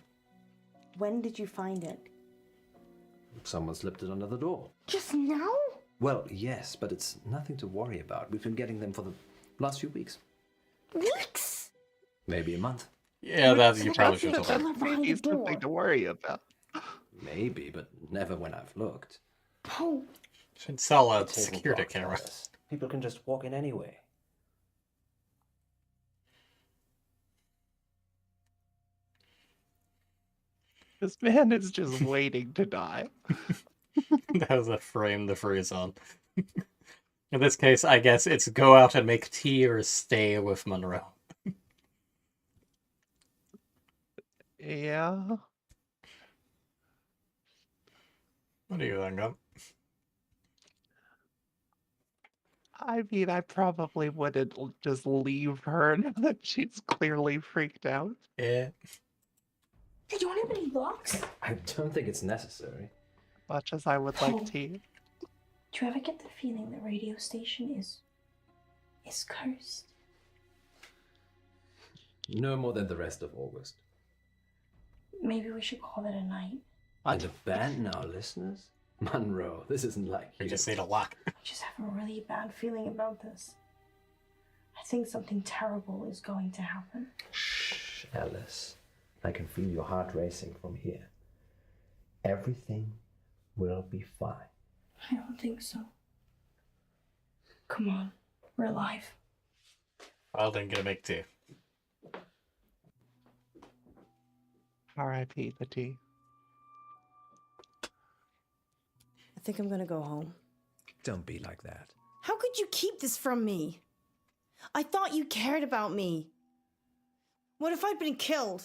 S13: When did you find it?
S14: Someone slipped it under the door.
S13: Just now?
S14: Well, yes, but it's nothing to worry about. We've been getting them for the last few weeks.
S13: Weeks?
S14: Maybe a month.
S4: Yeah, that's you probably
S13: That's
S4: should
S13: the
S4: have.
S13: killer behind
S1: Maybe
S13: the door.
S1: something to worry about.
S14: Maybe, but never when I've looked.
S13: Poe,
S4: Should sell a
S14: The table
S4: security
S14: blocked,
S4: camera.
S14: Alice. People can just walk in anyway.
S1: This man is just waiting to die.
S4: That was a frame to freeze on. In this case, I guess it's go out and make tea or stay with Munro.
S1: Yeah.
S4: What do you think of?
S1: I mean, I probably wouldn't just leave her now that she's clearly freaked out.
S4: Yeah.
S16: Hey, do you want any locks?
S14: I don't think it's necessary.
S1: Much as I would like tea.
S16: Do you ever get the feeling the radio station is cursed?
S14: No more than the rest of August.
S16: Maybe we should call it a night.
S14: And abandon our listeners? Munro, this isn't like you.
S4: We just need a lock.
S16: I just have a really bad feeling about this. I think something terrible is going to happen.
S14: Shh, Alice. I can feel your heart racing from here. Everything will be fine.
S16: I don't think so. Come on, we're alive.
S4: Well, then gonna make tea.
S1: R.I.P. the tea.
S13: I think I'm gonna go home.
S14: Don't be like that.
S13: How could you keep this from me? I thought you cared about me. What if I'd been killed?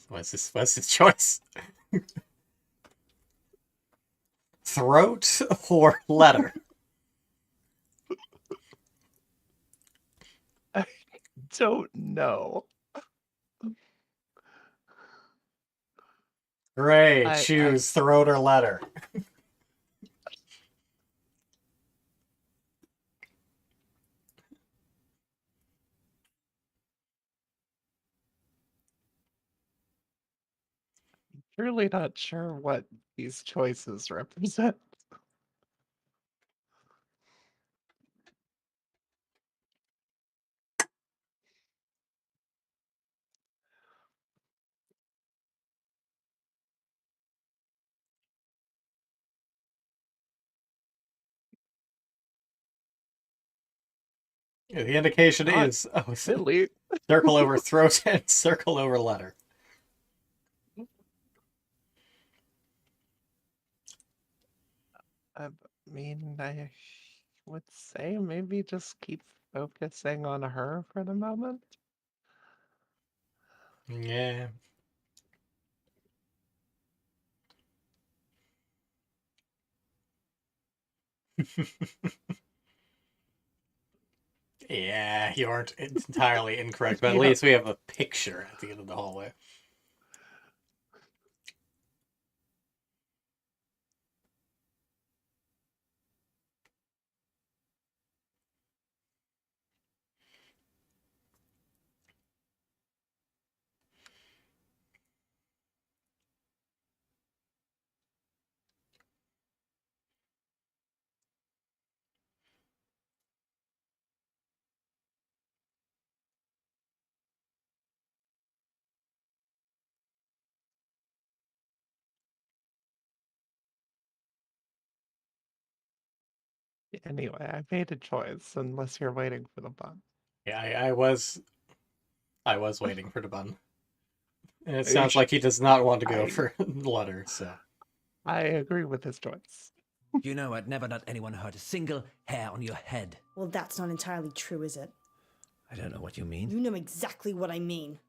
S4: What's his choice? Throat or letter?
S1: I don't know.
S4: Great, choose throat or letter.
S1: Truly not sure what these choices represent.
S4: Yeah, the indication
S1: Not
S4: is
S1: silly.
S4: Circle over throat and circle over letter.
S1: I mean, I would say maybe just keep focusing on her for the moment.
S4: Yeah. Yeah, you aren't entirely incorrect, but at least we have a picture at the end of the hallway.
S1: Anyway, I made a choice, unless you're waiting for the bun.
S4: Yeah, I was waiting for the bun. And it
S1: You
S4: sounds
S1: should-
S4: like he does not want to go for letter, so.
S1: I agree with his choice.
S14: You know I'd never let anyone hurt a single hair on your head.
S13: Well, that's not entirely true, is it?
S14: I don't know what you mean.
S13: You know exactly what I mean.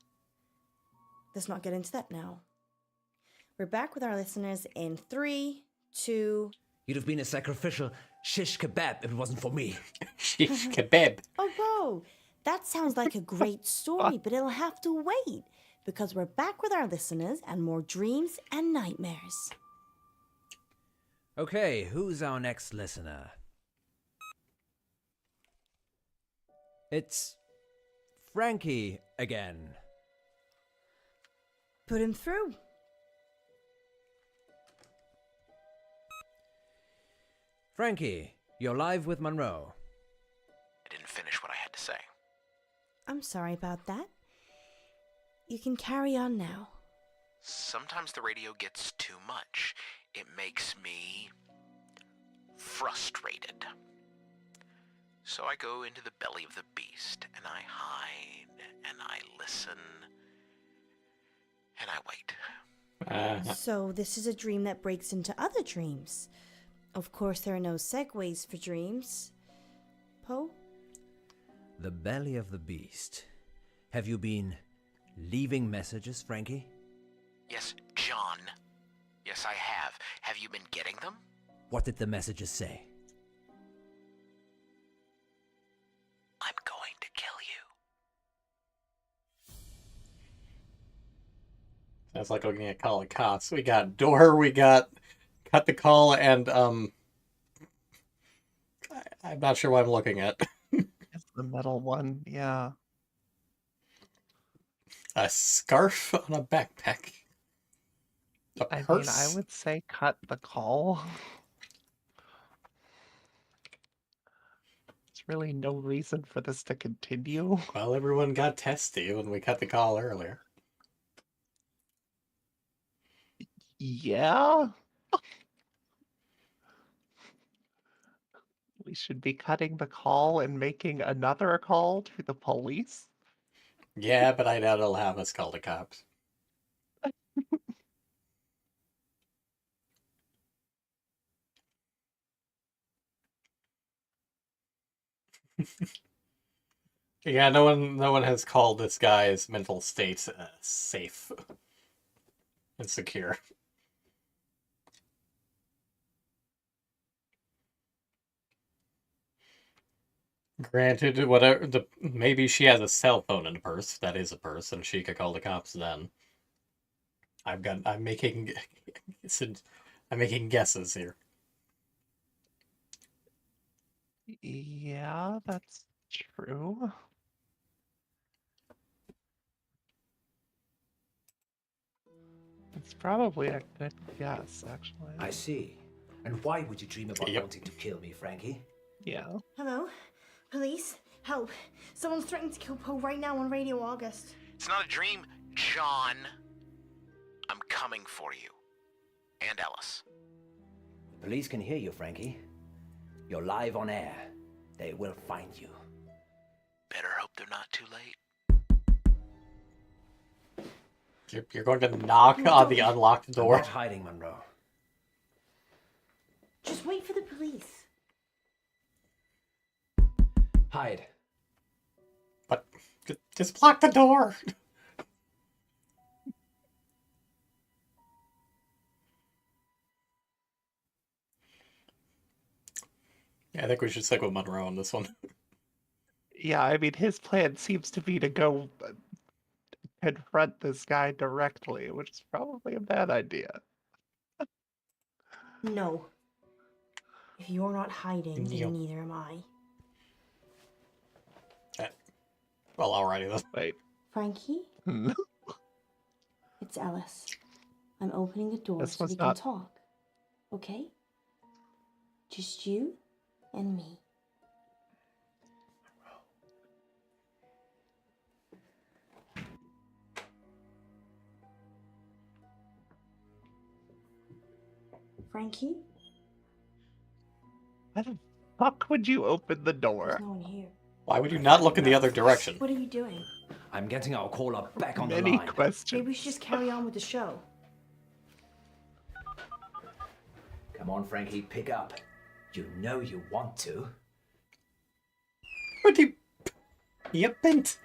S13: Let's not get into that now. We're back with our listeners in 3, 2...
S14: You'd have been a sacrificial shish kebab if it wasn't for me.
S4: Shish kebab.
S13: Oh, whoa. That sounds like a great story, but it'll have to wait. Because we're back with our listeners and more dreams and nightmares.
S14: Okay, who's our next listener? It's Frankie again.
S13: Put him through.
S14: Frankie, you're live with Munro.
S6: I didn't finish what I had to say.
S13: I'm sorry about that. You can carry on now.
S6: Sometimes the radio gets too much. It makes me frustrated. So I go into the belly of the beast, and I hide, and I listen, and I wait.
S13: So this is a dream that breaks into other dreams. Of course, there are no segues for dreams. Poe?
S14: The belly of the beast. Have you been leaving messages, Frankie?
S6: Yes, John. Yes, I have. Have you been getting them?
S14: What did the messages say?
S6: I'm going to kill
S4: That's like looking at call the cops. We got door, we got cut the call, and I'm not sure what I'm looking at.
S1: It's the metal one, yeah.
S4: A scarf on a backpack. A
S1: I
S4: purse?
S1: mean, I would say cut the call. There's really no reason for this to continue.
S4: Well, everyone got testy when we cut the call earlier.
S1: Yeah? We should be cutting the call and making another call to the police?
S4: Yeah, but I doubt it'll have us call the cops. Yeah, no one has called this guy's mental state safe and secure. Granted, whatever maybe she has a cell phone in a purse. That is a purse, and she could call the cops then. I'm making guesses here.
S1: Yeah, that's true. It's probably a good guess, actually.
S17: I see. And why would you dream about wanting to kill me, Frankie?
S1: Yeah.
S16: Hello? Police? Help. Someone's threatening to kill Poe right now on Radio August.
S18: It's not a dream, John. I'm coming for you. And Ellis.
S17: The police can hear you, Frankie. You're live on air. They will find you.
S18: Better hope they're not too late.
S4: You're going to knock on the unlocked door?
S17: I'm not hiding, Munro.
S16: Just wait for the police.
S17: Hide.
S4: But just block the door. Yeah, I think we should stick with Munro on this one.
S1: Yeah, I mean, his plan seems to be to go confront this guy directly, which is probably a bad idea.
S16: No. If you're not hiding,
S4: Yep.
S16: then neither am I.
S4: Well, alrighty then.
S1: Wait.
S16: Frankie? It's Ellis. I'm opening the door
S1: This
S16: so
S1: was
S16: we
S1: not-
S16: can talk. Okay? Just you and me. Frankie?
S1: Why the fuck would you open the door?
S16: There's no one here.
S4: Why would you not look in the other direction?
S16: What are you doing?
S17: I'm getting our caller back on the
S1: Many
S17: line.
S1: questions.
S16: Maybe we should just carry on with the show.
S17: Come on, Frankie, pick up. You know you want to.
S4: What you bent?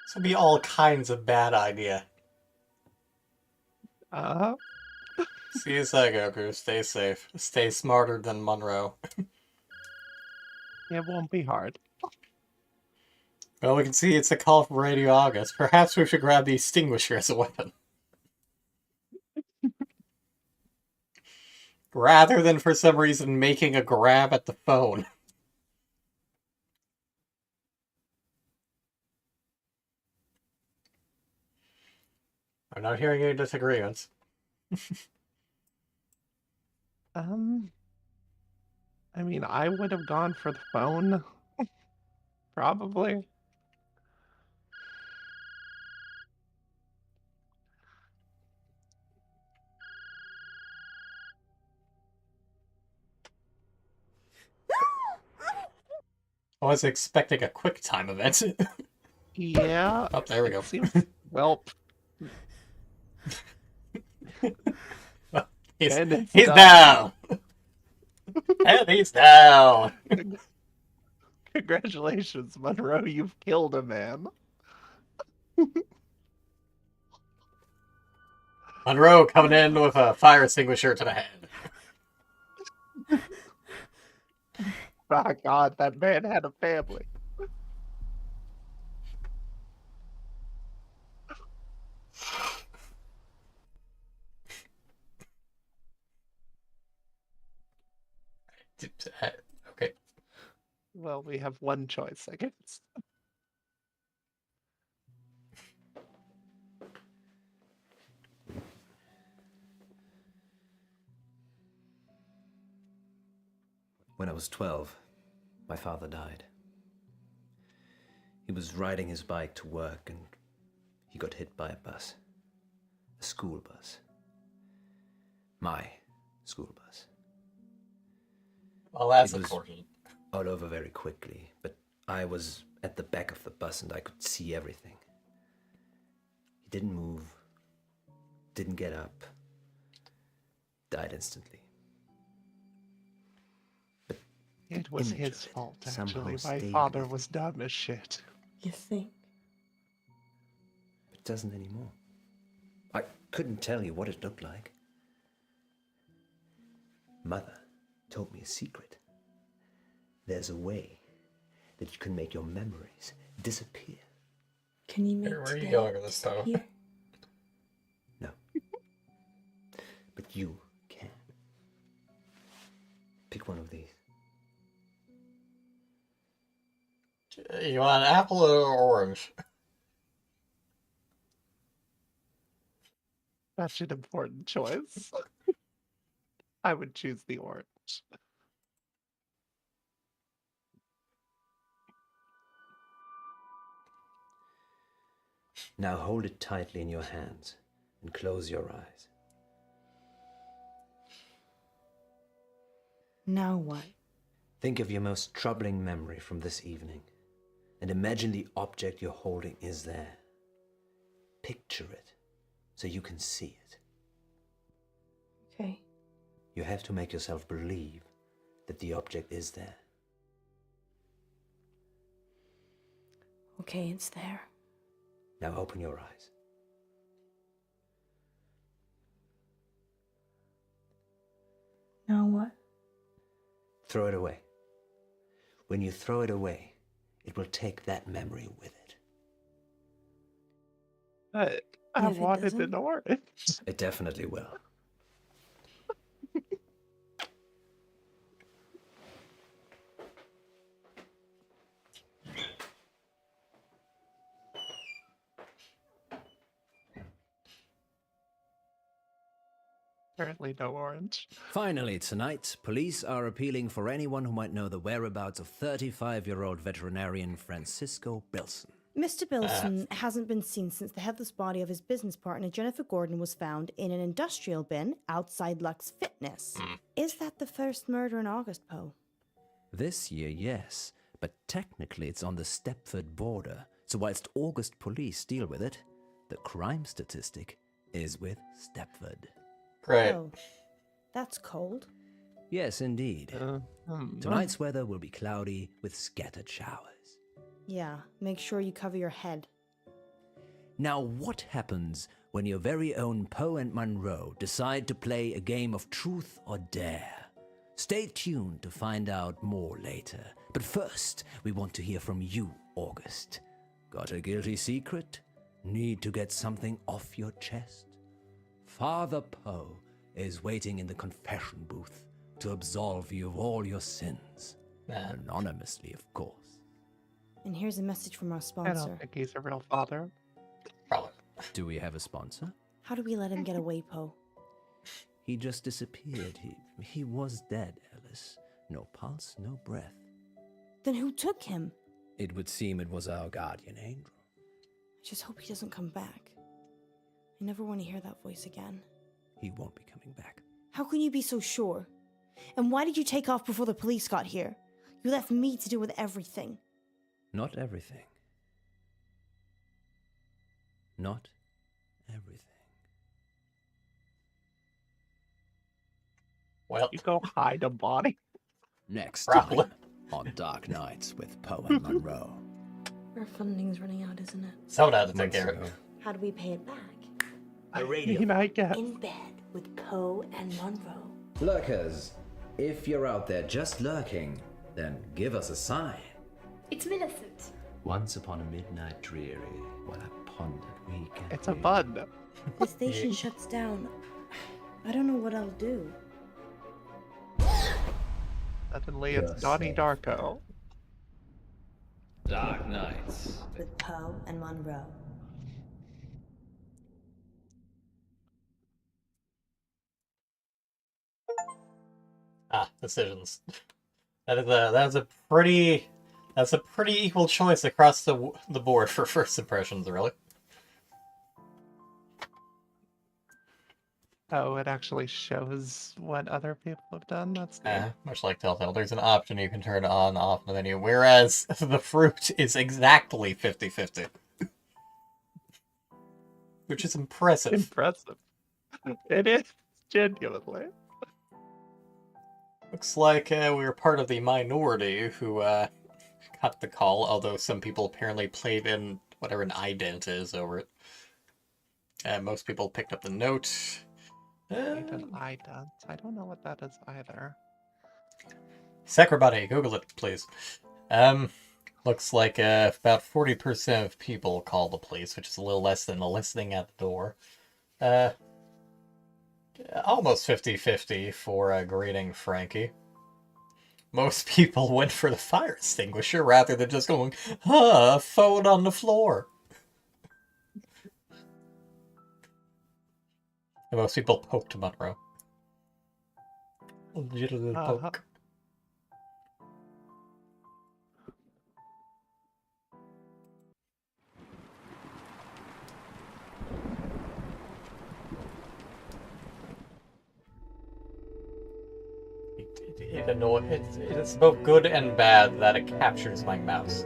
S4: This would be all kinds of bad idea. See you later, Goku. Stay safe. Stay smarter than Munro.
S1: It won't be hard.
S4: Well, we can see it's a call from Radio August. Perhaps we should grab the extinguisher as a weapon. Rather than, for some reason, making a grab at the phone. I'm not hearing any disagreements.
S1: I mean, I would have gone for the phone. Probably.
S4: I was expecting a quick time event.
S1: Yeah.
S4: Oh, there we go.
S1: Well.
S4: He's
S1: And
S4: down. And he's down.
S1: Congratulations, Munro. You've killed a man.
S4: Munro coming in with a fire extinguisher to the head.
S1: My God, that man had a family.
S4: Okay.
S1: Well, we have one choice, I guess.
S17: When I was 12, my father died. He was riding his bike to work and he got hit by a bus. A school bus. My school bus.
S4: Well, that's
S17: It was
S4: important.
S17: all over very quickly, but I was at the back of the bus and I could see everything. He didn't move, didn't get up, died instantly.
S1: It was
S17: image
S1: his
S17: of it
S1: fault,
S17: somehow
S1: actually. My
S17: stayed
S1: father
S17: with
S1: was dumb as shit.
S16: You think?
S17: It doesn't anymore. I couldn't tell you what it looked like. Mother told me a secret. There's a way that you can make your memories disappear.
S16: Can you make
S4: Where are you
S16: today
S4: going with this stuff?
S16: disappear?
S17: No. But you can. Pick one of these.
S4: You want an apple or orange?
S1: That's an important choice. I would choose the orange.
S17: Now hold it tightly in your hands and close your eyes.
S16: Now what?
S17: Think of your most troubling memory from this evening and imagine the object you're holding is there. Picture it so you can see it.
S16: Okay.
S17: You have to make yourself believe that the object is there.
S16: Okay, it's there.
S17: Now open your eyes.
S16: Now what?
S17: Throw it away. When you throw it away, it will take that memory with it.
S1: I
S16: If it
S1: wanted
S16: doesn't?
S1: an orange.
S17: It definitely will.
S1: Apparently no orange.
S14: Finally, tonight, police are appealing for anyone who might know the whereabouts of 35-year-old veterinarian Francisco Bilson.
S13: Mr. Bilson hasn't been seen since the headless body of his business partner Jennifer Gordon was found in an industrial bin outside Lux Fitness. Is that the first murder in August, Poe?
S14: This year, yes, but technically it's on the Stepford border, so whilst August police deal with it, the crime statistic is with Stepford.
S4: Right.
S13: Oh, that's cold.
S14: Yes, indeed. Tonight's weather will be cloudy with scattered showers.
S13: Yeah, make sure you cover your head.
S14: Now, what happens when your very own Poe and Munro decide to play a game of truth or dare? Stay tuned to find out more later. But first, we want to hear from you, August. Got a guilty secret? Need to get something off your chest? Father Poe is waiting in the confession booth to absolve you of all your sins. Anonymously, of course.
S13: And here's a message from our
S1: I
S13: sponsor.
S1: don't think he's a real father.
S4: Probably.
S14: Do we have a sponsor?
S13: How do we let him get away, Poe?
S14: He just disappeared. He was dead, Alice. No pulse, no breath.
S13: Then who took him?
S14: It would seem it was our guardian angel.
S13: I just hope he doesn't come back. I never want to hear that voice again.
S14: He won't be coming back.
S13: How can you be so sure? And why did you take off before the police got here? You left me to deal with everything.
S14: Not everything. Not everything.
S4: Well,
S1: You go hide a body.
S14: Next
S4: Probably.
S14: time on Dark Nights with Poe and Munro.
S16: Our funding's running out, isn't it?
S4: someone had to take care of it.
S13: How do we pay it back?
S14: A
S1: I
S14: radio.
S1: mean, I guess.
S13: In bed with Poe and Munro.
S14: Lurkers, if you're out there just lurking, then give us a sign.
S19: It's Millicent.
S17: Once upon a midnight dreary, while I pondered weak and
S1: It's a
S17: weary.
S1: bud.
S13: The station shuts down. I don't know what I'll do.
S1: Suddenly it's
S14: You're
S1: Donnie
S14: safe.
S1: Darko.
S14: Dark Nights.
S13: With Poe and Munro.
S4: Decisions. That's a pretty equal choice across the board for first impressions, really.
S1: Oh, it actually shows what other people have done? That's neat.
S4: Much like Telltale, there's an option you can turn on off in the menu, whereas the fruit is exactly 50-50. Which is impressive.
S1: Impressive. It is, genuinely.
S4: Looks like we were part of the minority who got the call, although some people apparently played in whatever an ident is over it. Most people picked up the note.
S1: Played an ident. I don't know what that is either.
S4: Sacrabody, Google it, please. Looks like about 40% of people call the police, which is a little less than the listening at the door. Almost 50-50 for greeting Frankie. Most people went for the fire extinguisher rather than just going, phone on the floor. And most people poked Munro. Legitimate poke. It's both good and bad that it captures my mouse.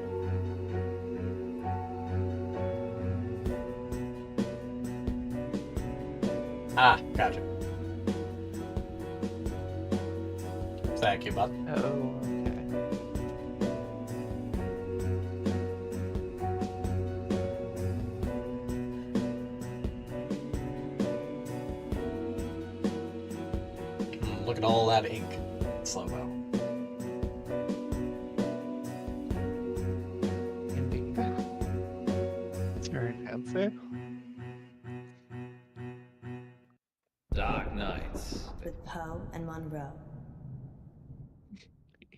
S4: Gotcha. Thank you, bud.
S1: Oh, okay.
S4: Look at all that ink. Slow-mo.
S1: Indeed. It's very fancy.
S14: Dark Nights.
S13: With Poe and Munro.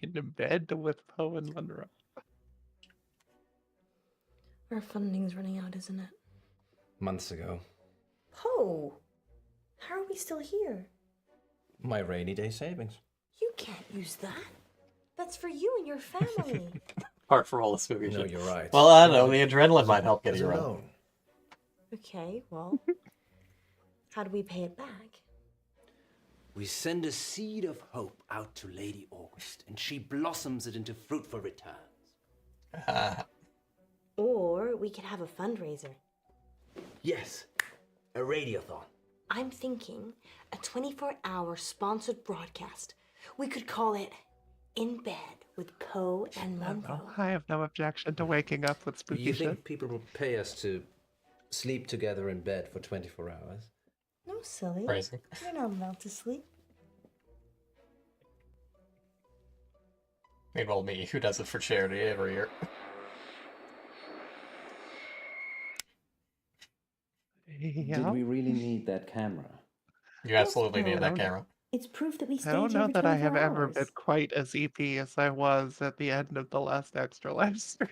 S1: In bed with Poe and Munro.
S13: Our funding's running out, isn't it?
S17: Months ago,
S13: Poe! How are we still here?
S17: my rainy day savings.
S13: You can't use that. That's for you and your family.
S4: Hard for all this movie
S17: No,
S4: shit.
S17: you're right.
S4: Well, I don't know. The adrenaline might help get
S17: As
S4: you
S17: a
S4: around.
S17: loan.
S13: Okay, well, how do we pay it back?
S14: We send a seed of hope out to Lady August, and she blossoms it into fruitful returns.
S13: Or we could have a fundraiser.
S14: Yes, a radiothon.
S13: I'm thinking a 24-hour sponsored broadcast. We could call it In Bed with Poe and Munro.
S1: I have no objection to waking up with spooky
S17: You
S1: shit.
S17: think people will pay us to sleep together in bed for 24 hours?
S13: No, silly.
S4: Crazy.
S13: You're not allowed to sleep.
S4: Meanwhile, me, who does it for charity every year.
S1: Yeah.
S12: Did we really need that camera?
S4: You absolutely need that
S1: no.
S4: camera.
S13: It's proof that we
S1: I
S13: stayed
S1: don't
S13: here
S1: know
S13: for
S1: that I
S13: 24
S1: have ever
S13: hours.
S1: been quite as EP as I was at the end of the last extra live stream.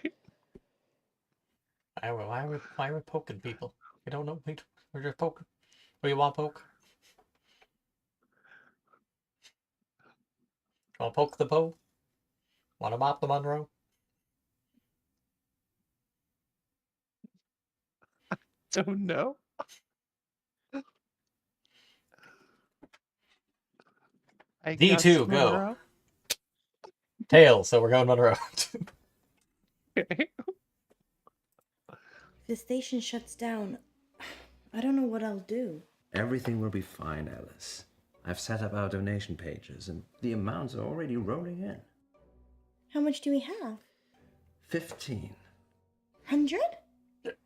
S4: Why are we poking people? We don't know. We're just poking. What do you want, poke? Want to poke the Poe? Want to mop the Munro?
S1: Don't know. I guess
S4: D2, go.
S1: Munro?
S4: Tails, so we're going Munro.
S1: Okay.
S13: If the station shuts down, I don't know what I'll do.
S17: Everything will be fine, Alice. I've set up our donation pages, and the amounts are already rolling in.
S13: How much do we have?
S17: 15.
S13: 100?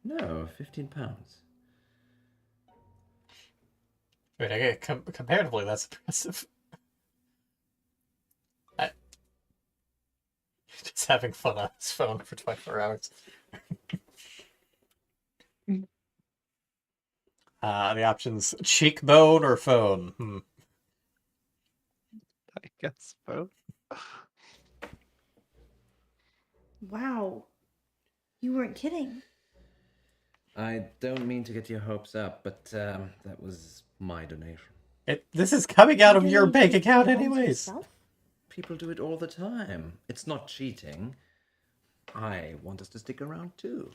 S17: No, £15.
S4: I mean, comparatively, that's impressive. Just having fun on his phone for 24 hours. The options: cheekbone or phone.
S1: I guess both.
S13: Wow. You weren't kidding.
S17: I don't mean to get your hopes up, but that was my donation.
S4: This is coming out of your bank account anyways.
S17: People do it all the time. It's not cheating. I want us to stick around too.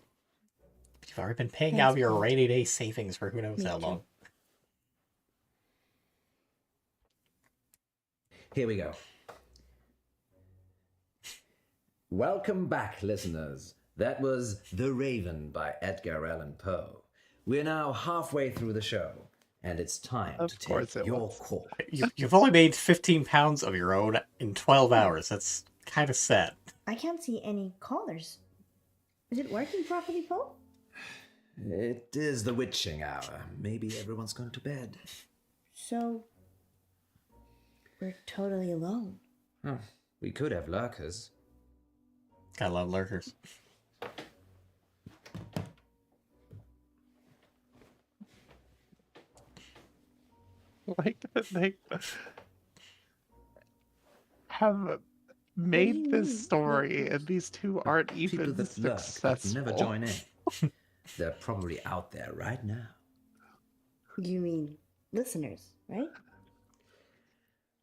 S4: You've already been paying out your rainy day savings for who knows how long.
S17: Here we go. Welcome back, listeners. That was The Raven by Edgar Allan Poe. We're now halfway through the show, and it's time to take your call.
S4: You've only made 15 pounds of your own in 12 hours. That's kind of sad.
S13: I can't see any callers. Is it working properly, Paul?
S17: It is the witching hour. Maybe everyone's gone to bed.
S13: So, we're totally alone.
S17: Huh. We could have lurkers.
S4: I love lurkers.
S1: Like that they have made this story, and these two aren't even
S17: People that lurk
S1: successful.
S17: but never join in. They're probably out there right now.
S13: You mean listeners, right?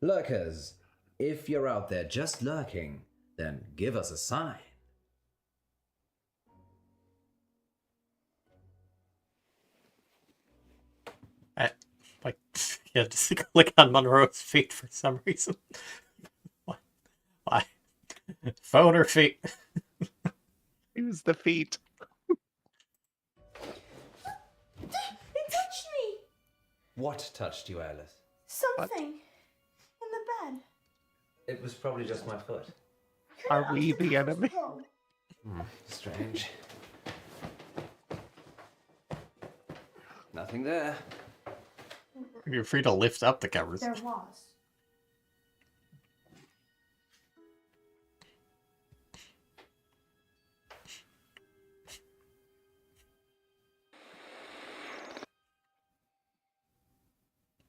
S17: Lurkers, if you're out there just lurking, then give us a sign.
S4: You had to click on Munro's feet for some reason. Why? Phone or feet?
S1: Use the feet.
S13: They touched me!
S17: What touched you, Alice?
S13: Something. In the bed.
S17: It was probably just my foot.
S1: Are we the enemy?
S17: Strange. Nothing there.
S4: You're free to lift up the covers.
S13: There was.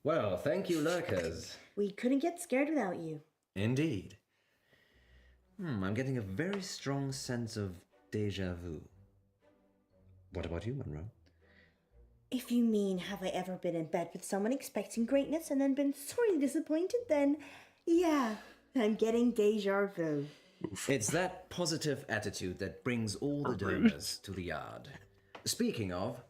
S17: Well, thank you, lurkers.
S13: We couldn't get scared without you.
S17: Indeed. I'm getting a very strong sense of déjà vu. What about you, Munro?
S13: If you mean, have I ever been in bed with someone expecting greatness and then been sorely disappointed, then yeah, I'm getting deja vu.
S17: It's that positive attitude that brings all the donors to the yard. Speaking of,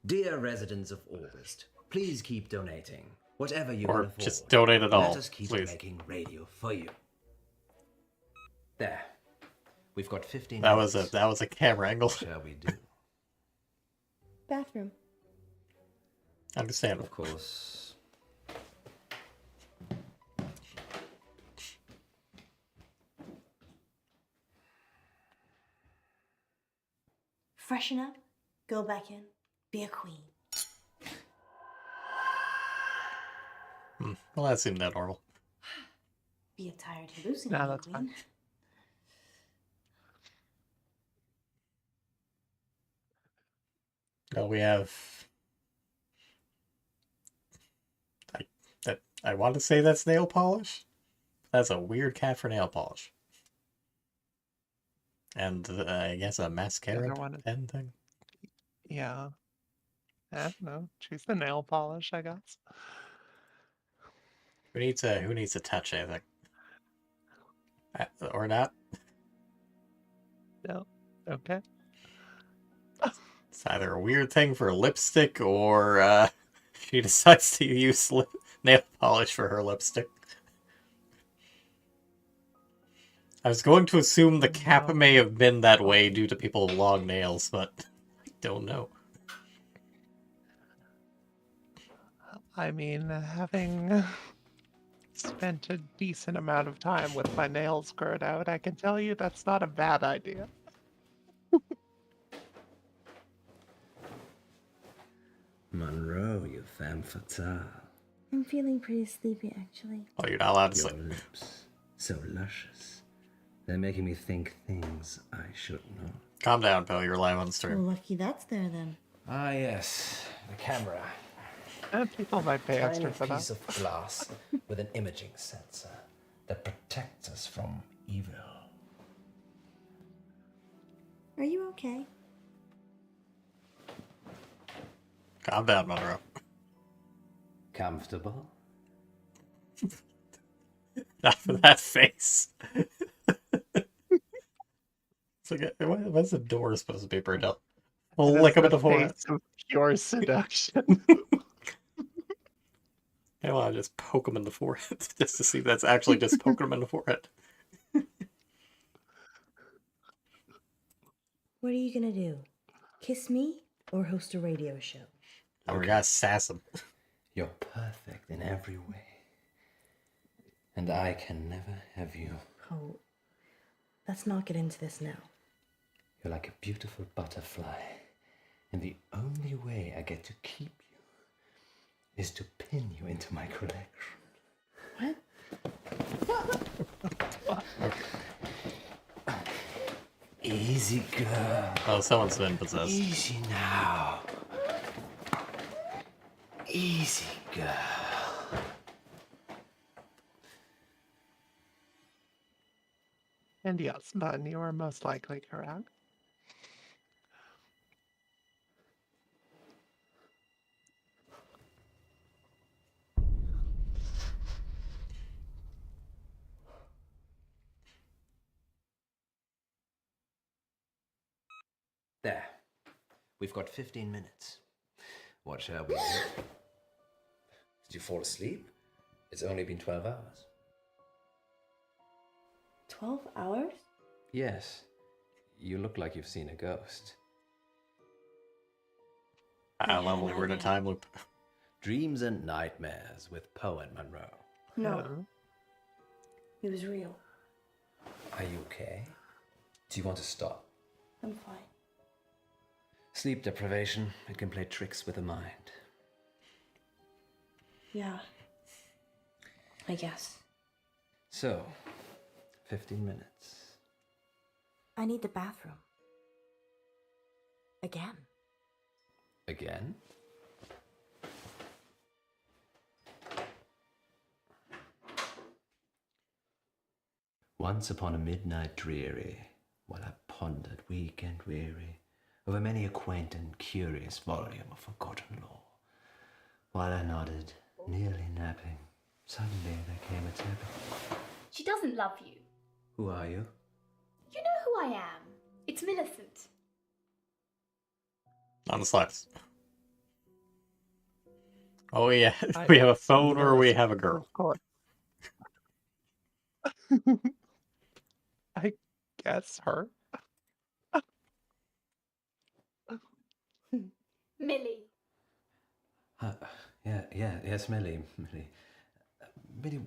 S17: dear residents of August, please keep donating. Whatever you can afford.
S4: Just donate it all,
S17: Let us keep
S4: please.
S17: making radio for you. There. We've got 15
S4: That
S17: minutes.
S4: was a camera angle.
S17: What shall we do?
S13: Bathroom.
S4: Understandable.
S17: Of course.
S13: Freshen up, go back in, be a queen.
S4: Well, that seemed that normal.
S13: Be a tired, hallucinating
S1: that's
S13: queen.
S1: fine.
S4: Well, we have. I want to say that's nail polish. That's a weird cat for nail polish. And I guess a mascara pen thing.
S1: Yeah. I don't know. Choose the nail polish, I guess.
S4: Who needs a touch? I think. Or not.
S1: No. Okay.
S4: It's either a weird thing for lipstick or she decides to use nail polish for her lipstick. I was going to assume the kappa may have been that way due to people with long nails, but I don't know.
S1: I mean, having spent a decent amount of time with my nails growed out, I can tell you that's not a bad idea.
S17: Munro, you femme fatale.
S13: I'm feeling pretty sleepy, actually.
S4: Oh, you're not allowed to
S17: Your
S4: sleep.
S17: lips, so luscious. They're making me think things I shouldn't know.
S4: Calm down, Bill. You're live on the
S13: Well,
S4: stream.
S13: lucky that's there then.
S17: Ah, yes, the camera.
S1: People might pay extra
S17: Tiny
S1: for that.
S17: piece of glass with an imaging sensor that protects us from evil.
S13: Are you okay?
S4: Calm down, Munro.
S17: Comfortable?
S4: Not for that face. It's like, why's the door supposed to be burned up? Well, lick him in the forehead.
S1: Face of pure seduction.
S4: I want to just poke him in the forehead just to see if that's actually just poking him in the forehead.
S13: What are you gonna do? Kiss me or host a radio show?
S4: Oh, we gotta sass him.
S17: You're perfect in every way. And I can never have you.
S13: Oh, let's not get into this now.
S17: You're like a beautiful butterfly. And the only way I get to keep you is to pin you into my collection.
S13: What?
S17: Easy, girl.
S4: Oh, someone's been possessed.
S17: Easy now. Easy, girl.
S1: And yes, Bun, you are most likely correct.
S17: There. We've got 15 minutes. What shall we do? Did you fall asleep? It's only been 12 hours.
S13: 12 hours?
S17: Yes. You look like you've seen a ghost.
S4: I love when we're in a time loop.
S17: Dreams and Nightmares with Poe and Munro.
S13: No. It was real.
S17: Are you okay? Do you want to stop?
S13: I'm fine.
S17: Sleep deprivation, it can play tricks with the mind.
S13: Yeah. I guess.
S17: So, 15 minutes.
S13: I need the bathroom. Again.
S17: Again? Once upon a midnight dreary, while I pondered weak and weary over many a quaint and curious volume of forgotten lore, while I nodded, nearly napping, suddenly there came a tapping.
S19: She doesn't love you.
S17: Who are you?
S19: You know who I am. It's Millicent.
S4: On the slides. Oh yeah, we have a phone or we have a girl.
S1: Of course. I guess her.
S19: Millie.
S17: Yes, Millie. Millie,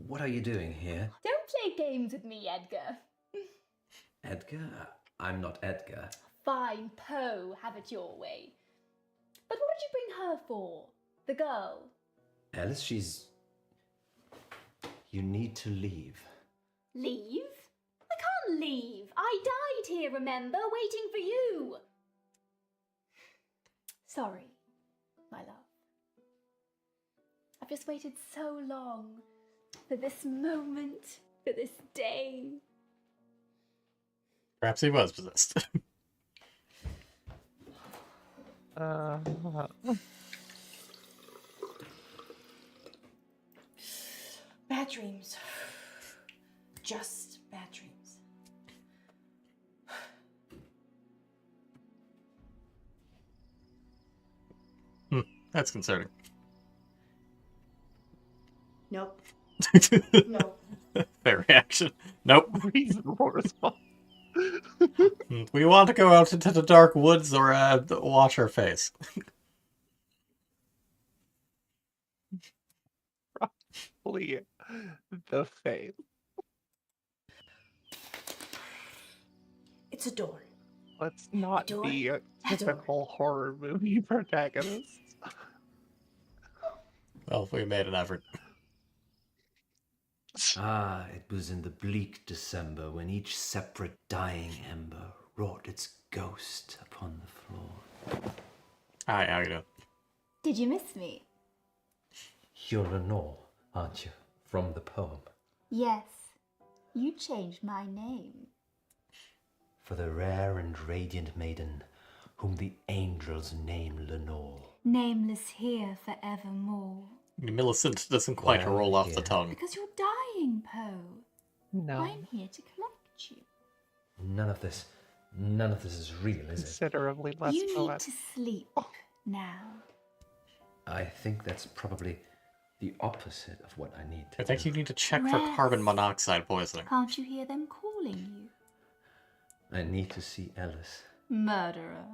S17: what are you doing here?
S19: Don't play games with me, Edgar.
S17: Edgar? I'm not Edgar.
S19: Fine, Poe, have it your way. But what did you bring her for? The girl?
S17: Alice, she's... You need to leave.
S19: Leave? I can't leave. I died here, remember, waiting for you. Sorry, my love. I've just waited so long for this moment, for this day.
S4: Perhaps he was possessed.
S13: Bad dreams. Just bad dreams.
S4: That's concerning.
S13: Nope. No.
S4: Fair reaction. Nope.
S1: Reasonable response.
S4: We want to go out into the dark woods or wash our face.
S1: Probably the face.
S13: It's a door.
S1: Let's not
S13: door?
S1: be a
S13: The door.
S1: typical horror movie protagonist.
S4: Well, we made an effort.
S17: Ah, it was in the bleak December when each separate dying ember wrought its ghost upon the floor.
S4: Hi, how you doing?
S19: Did you miss me?
S17: You're Lenore, aren't you? From the poem.
S19: Yes. You changed my name.
S17: For the rare and radiant maiden whom the angels name Lenore.
S19: Nameless here forevermore.
S4: Millicent doesn't quite
S17: Well,
S4: roll off the
S17: here.
S4: tongue.
S19: Because you're dying, Poe.
S1: No.
S19: I'm here to collect you.
S17: None of this is real, is it?
S1: Considerably less
S19: You need
S1: poetic.
S19: to sleep now.
S17: I think that's probably the opposite of what I need to
S4: I think
S17: do.
S4: you need to check for carbon monoxide poisoning.
S19: Can't you hear them calling you?
S17: I need to see Alice.
S19: Murderer.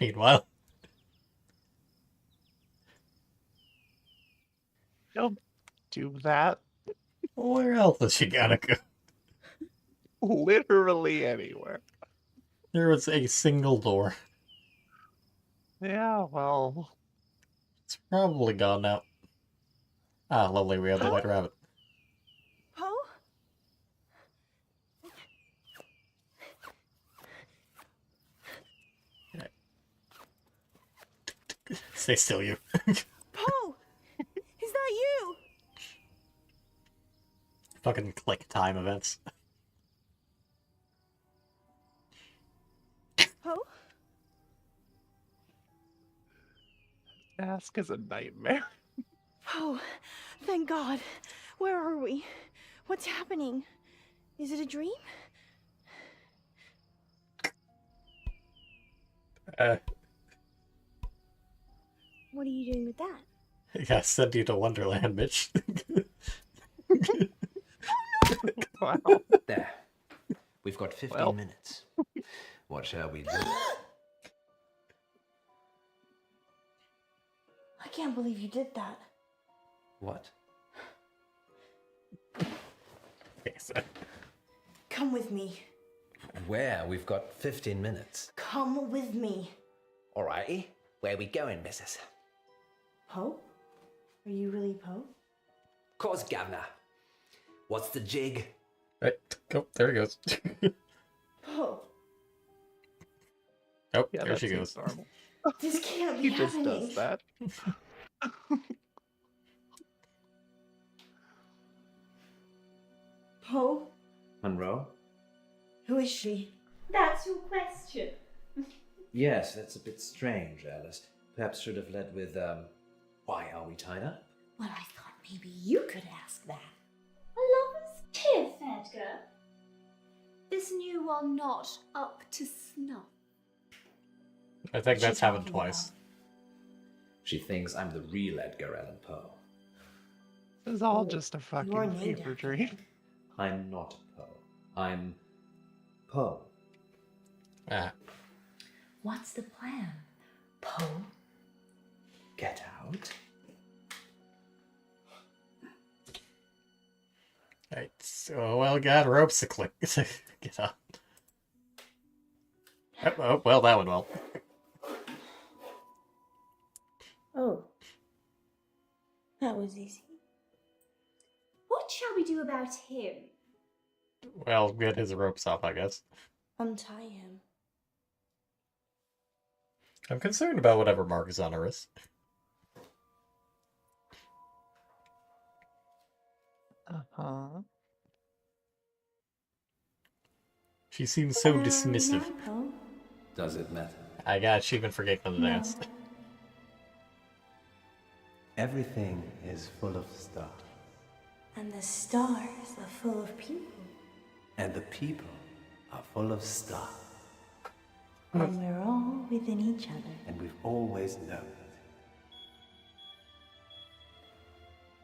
S4: Meanwhile,
S1: Don't do that.
S4: where else is she gotta go?
S1: Literally anywhere.
S4: There was a single door.
S1: Yeah, well.
S4: It's probably gone now. Ah, lovely, we have the white rabbit.
S13: Poe?
S4: Stay still, you.
S13: Poe! Is that you?
S4: Fucking click time events.
S13: Poe?
S1: Ask is a nightmare.
S13: Oh, thank God. Where are we? What's happening? Is it a dream? What are you doing with that?
S4: Yeah, send you to Wonderland, Mitch.
S1: Wow.
S17: There. We've got 15 minutes. What shall we do?
S13: I can't believe you did that.
S17: What?
S13: Come with me.
S17: Where? We've got 15 minutes.
S13: Come with me.
S17: Alrighty. Where we going, missus?
S13: Poe? Are you really Poe?
S17: Course, governor. What's the jig?
S4: Right. Oh, there he goes.
S13: Poe.
S4: Oh,
S1: Yeah,
S4: there
S1: that
S4: she
S1: seems
S4: goes.
S1: normal.
S13: This can't
S1: He
S13: be
S1: just
S13: happening.
S1: does that.
S13: Poe?
S17: Munro?
S13: Who is she?
S19: That's your question.
S17: Yes, that's a bit strange, Alice. Perhaps should have led with, why are we tied up?
S19: Well, I thought maybe you could ask that. A lover's tiff, Edgar. Is new one not up to snuff?
S4: I think that's happened twice.
S17: She thinks I'm the real Edgar Allan Poe.
S1: This is all just a fucking
S13: named
S1: fever dream.
S17: I'm not Poe. I'm Poe.
S4: Ah.
S9: What's the plan, Poe?
S17: Get out.
S4: Right, so, well, got ropes to click. Get up. Oh, well, that went well.
S13: Oh. That was easy.
S19: What shall we do about him?
S4: Well, get his ropes off, I guess.
S13: Untie him.
S4: I'm concerned about whatever mark is on her wrist.
S1: Uh-huh.
S4: She seems so dismissive.
S13: Poe?
S17: Does it matter?
S4: I got achievement for getting the dance.
S17: Everything is full of stars.
S13: And the stars are full of people.
S17: And the people are full of stars.
S13: And we're all within each other.
S17: And we've always known it.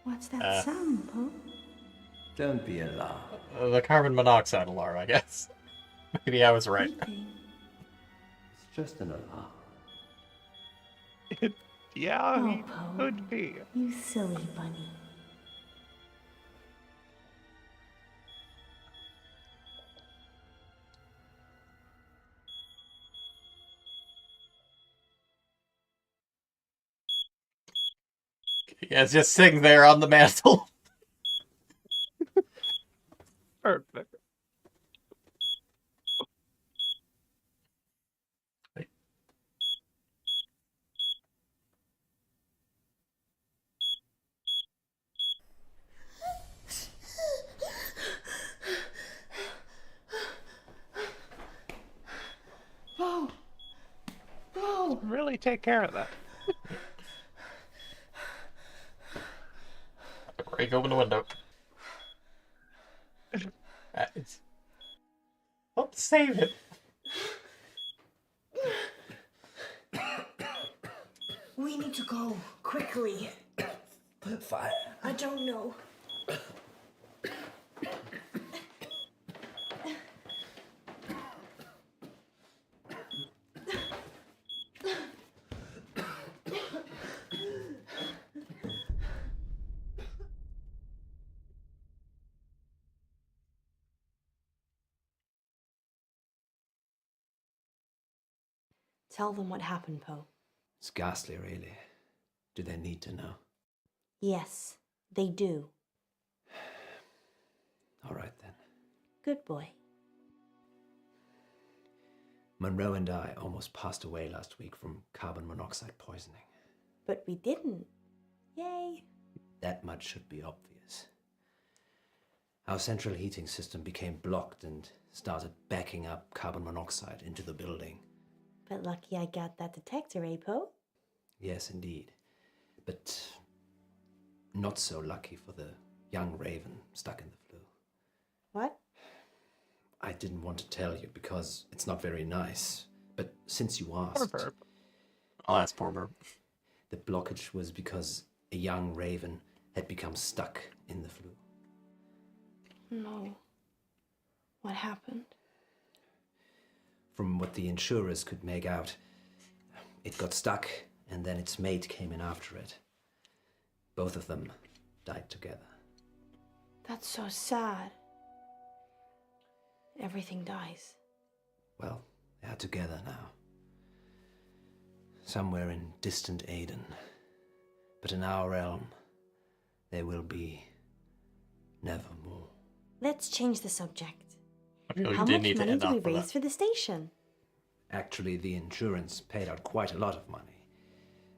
S13: What's that sound, Poe?
S17: Don't be alarmed.
S4: The carbon monoxide alarm, I guess. Maybe I was right.
S17: It's just an alarm.
S1: Yeah,
S13: Oh,
S1: he
S13: Poe.
S1: could be.
S13: You silly bunny.
S4: Yeah, it's just sitting there on the mantle.
S1: Perfect.
S16: Whoa! Whoa!
S1: Really take care of that.
S4: Break open the window. Oh, save it.
S16: We need to go quickly.
S17: Fire.
S16: I don't know.
S13: Tell them what happened, Poe.
S17: It's ghastly, really. Do they need to know?
S13: Yes, they do.
S17: All right, then.
S13: Good boy.
S17: Munro and I almost passed away last week from carbon monoxide poisoning.
S13: But we didn't. Yay.
S17: That much should be obvious. Our central heating system became blocked and started backing up carbon monoxide into the building.
S13: But lucky I got that detector, eh, Poe?
S17: Yes, indeed. But not so lucky for the young raven stuck in the flue.
S13: What?
S17: I didn't want to tell you because it's not very nice. But since you asked...
S4: Poor Burp. I'll ask poor Burp.
S17: The blockage was because a young raven had become stuck in the flue.
S16: No. What happened?
S17: From what the insurers could make out, it got stuck and then its mate came in after it. Both of them died together.
S16: That's so sad. Everything dies.
S17: Well, they are together now. Somewhere in distant Aden. But in our realm, they will be nevermore.
S13: Let's change the subject.
S4: did
S13: How much
S4: need to
S13: money
S4: end
S13: do we
S4: off with
S13: raise
S4: that.
S13: for the station?
S17: Actually, the insurance paid out quite a lot of money.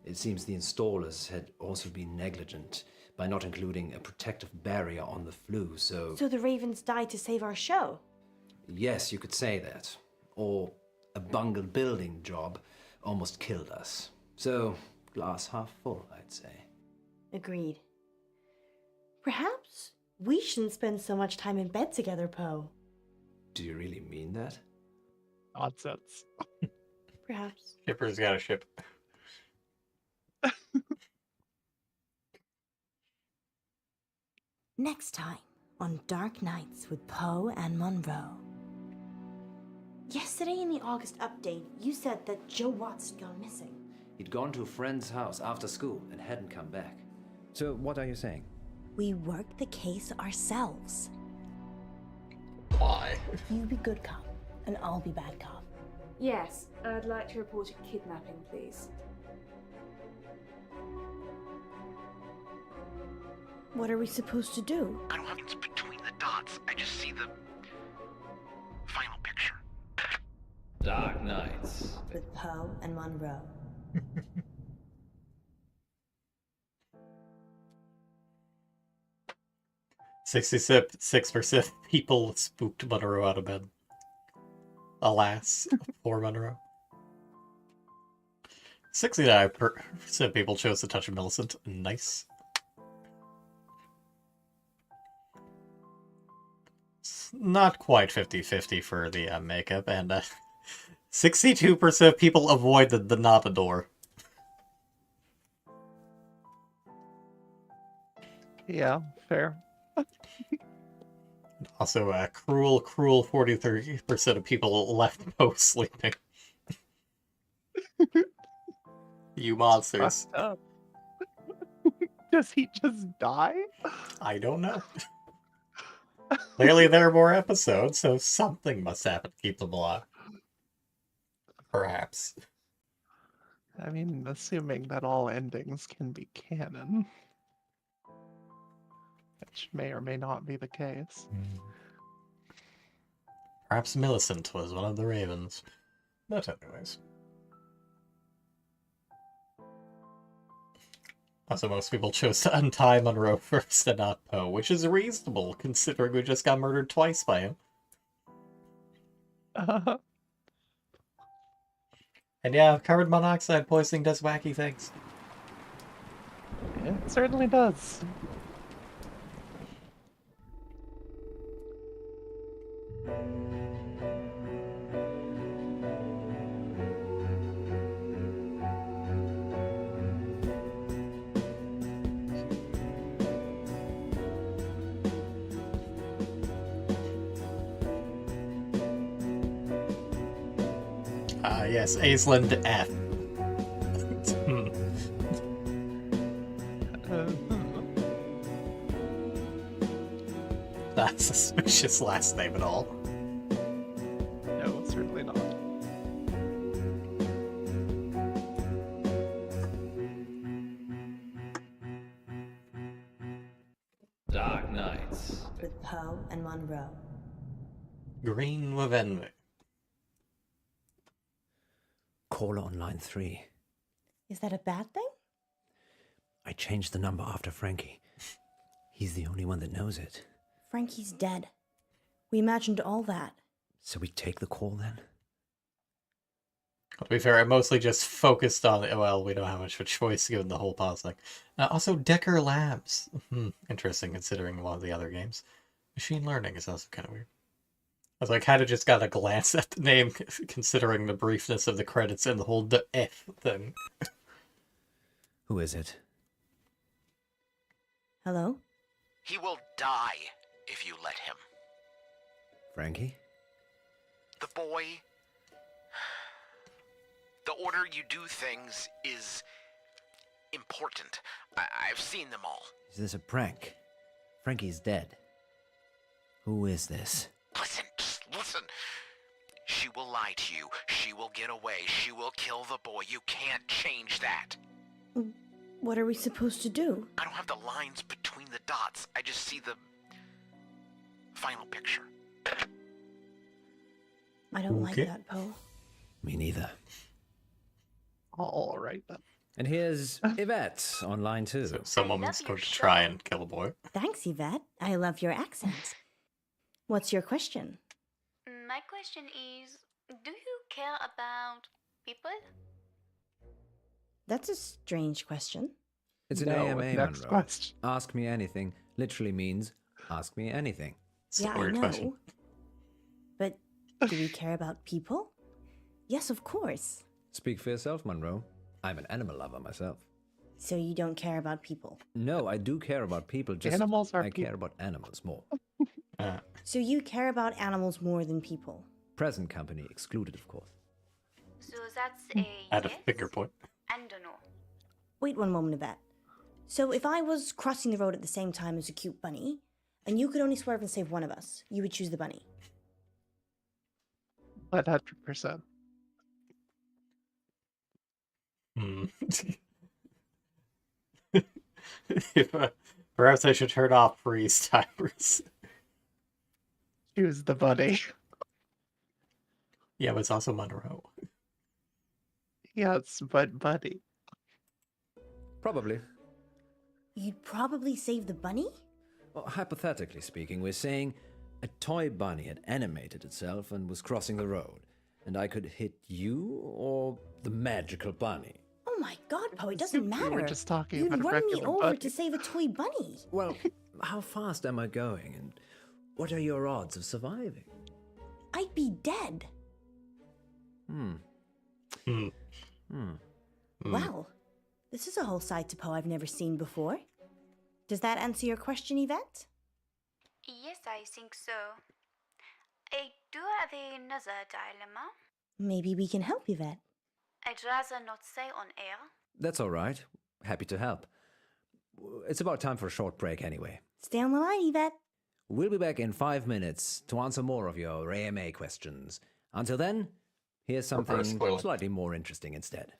S17: It seems the installers had also been negligent by not including a protective barrier on the flue, so...
S13: So the ravens died to save our show?
S17: Yes, you could say that. Or a bungled building job almost killed us. So, glass half full, I'd say.
S13: Agreed. Perhaps we shouldn't spend so much time in bed together, Poe.
S17: Do you really mean that?
S1: Nonsense.
S13: Perhaps.
S4: Shipper's got a ship.
S13: Next time on Dark Nights with Poe and Munro. Yesterday in the August update, you said that Joe Watts had gone missing.
S17: He'd gone to a friend's house after school and hadn't come back. So, what are you saying?
S13: We worked the case ourselves.
S4: Why?
S16: You be good cop, and I'll be bad cop.
S20: Yes, I'd like to report a kidnapping, please.
S16: What are we supposed to do?
S18: I don't have it's between the dots. I just see the final picture.
S14: Dark Nights.
S13: With Poe and Munro.
S4: $66% people spooked Munro out of bed. Alas, poor Munro. 69% people chose to touch Millicent. Nice. It's not quite 50-50 for the makeup, and 62% of people avoided the Notador.
S1: Yeah, fair.
S4: Also, a cruel 43% of people left Poe sleeping. You monsters.
S1: Fucked up. Does he just die?
S4: I don't know. Clearly there are more episodes, so something must happen to keep them alive. Perhaps.
S1: I mean, assuming that all endings can be canon. which may or may not be the case.
S4: Perhaps Millicent was one of the ravens. But anyways. Also, most people chose to untie Munro first and not Poe, which is reasonable, considering we just got murdered twice by him. And yeah, carbon monoxide poisoning does wacky things.
S1: It certainly does.
S4: Yes, Aisland F. Not suspicious last name at all.
S1: No, certainly not.
S14: Dark Nights.
S13: With Poe and Munro.
S4: Green with envy.
S17: Caller on line 3.
S13: Is that a bad thing?
S17: I changed the number after Frankie. He's the only one that knows it.
S13: Frankie's dead. We imagined all that.
S17: So we take the call then?
S4: To be fair, I mostly just focused on it. Well, we don't have much of a choice given the whole pause thing. Also, Decker Labs. Interesting considering one of the other games. Machine learning is also kind of weird. Also, I kind of just got a glance at the name, considering the briefness of the credits and the whole F thing.
S17: Who is it?
S13: Hello?
S18: He will die if you let him.
S17: Frankie?
S18: The boy... The order you do things is important. I've seen them all.
S17: Is this a prank? Frankie's dead. Who is this?
S18: Listen, just listen. She will lie to you. She will get away. She will kill the boy. You can't change that.
S13: What are we supposed to do?
S18: I don't have the lines between the dots. I just see the final picture.
S13: I don't like that, Poe.
S17: Me neither.
S1: All right then.
S17: And here's Yvette on line 2.
S4: So someone's going to try and kill a boy.
S13: Thanks, Yvette. I love your accent. What's your question?
S16: My question is, do you care about people?
S13: That's a strange question.
S17: It's an
S1: No,
S17: AMA,
S1: next
S17: Munro.
S1: question.
S17: Ask me anything literally means ask me anything.
S4: It's
S13: Yeah,
S4: a weird
S13: I know.
S4: question.
S13: But do we care about people? Yes, of course.
S17: Speak for yourself, Munro. I'm an animal lover myself.
S13: So you don't care about people?
S17: No, I do care about people. Just
S1: Animals are
S17: I
S1: people.
S17: care about animals more.
S13: So you care about animals more than people?
S17: Present company excluded, of course.
S16: So that's a
S4: Add a
S16: yes
S4: finger point.
S16: and a no.
S13: Wait one moment, Yvette. So if I was crossing the road at the same time as a cute bunny, and you could only swerve and save one of us, you would choose the bunny?
S1: 100%.
S4: If, perhaps I should turn off freeze timers.
S1: Choose the bunny.
S4: Yeah, but it's also Munro.
S1: Yes, but bunny.
S17: Probably.
S13: You'd probably save the bunny?
S17: Well, hypothetically speaking, we're saying a toy bunny had animated itself and was crossing the road, and I could hit you or the magical bunny.
S13: Oh my god, Poe, it doesn't matter.
S1: We were just talking
S13: You'd
S1: about a
S13: run me
S1: regular
S13: over
S1: bunny.
S13: to save a toy bunny.
S17: Well, how fast am I going, and what are your odds of surviving?
S13: I'd be dead. Wow. This is a whole side to Poe I've never seen before. Does that answer your question, Yvette?
S16: Yes, I think so. I do have another dilemma.
S13: Maybe we can help, Yvette.
S16: I'd rather not say on air.
S17: That's all right. Happy to help. It's about time for a short break anyway.
S13: Stay on the line, Yvette.
S17: We'll be back in 5 minutes to answer more of your AMA questions. Until then, here's something
S4: spoiler.
S17: slightly more interesting instead.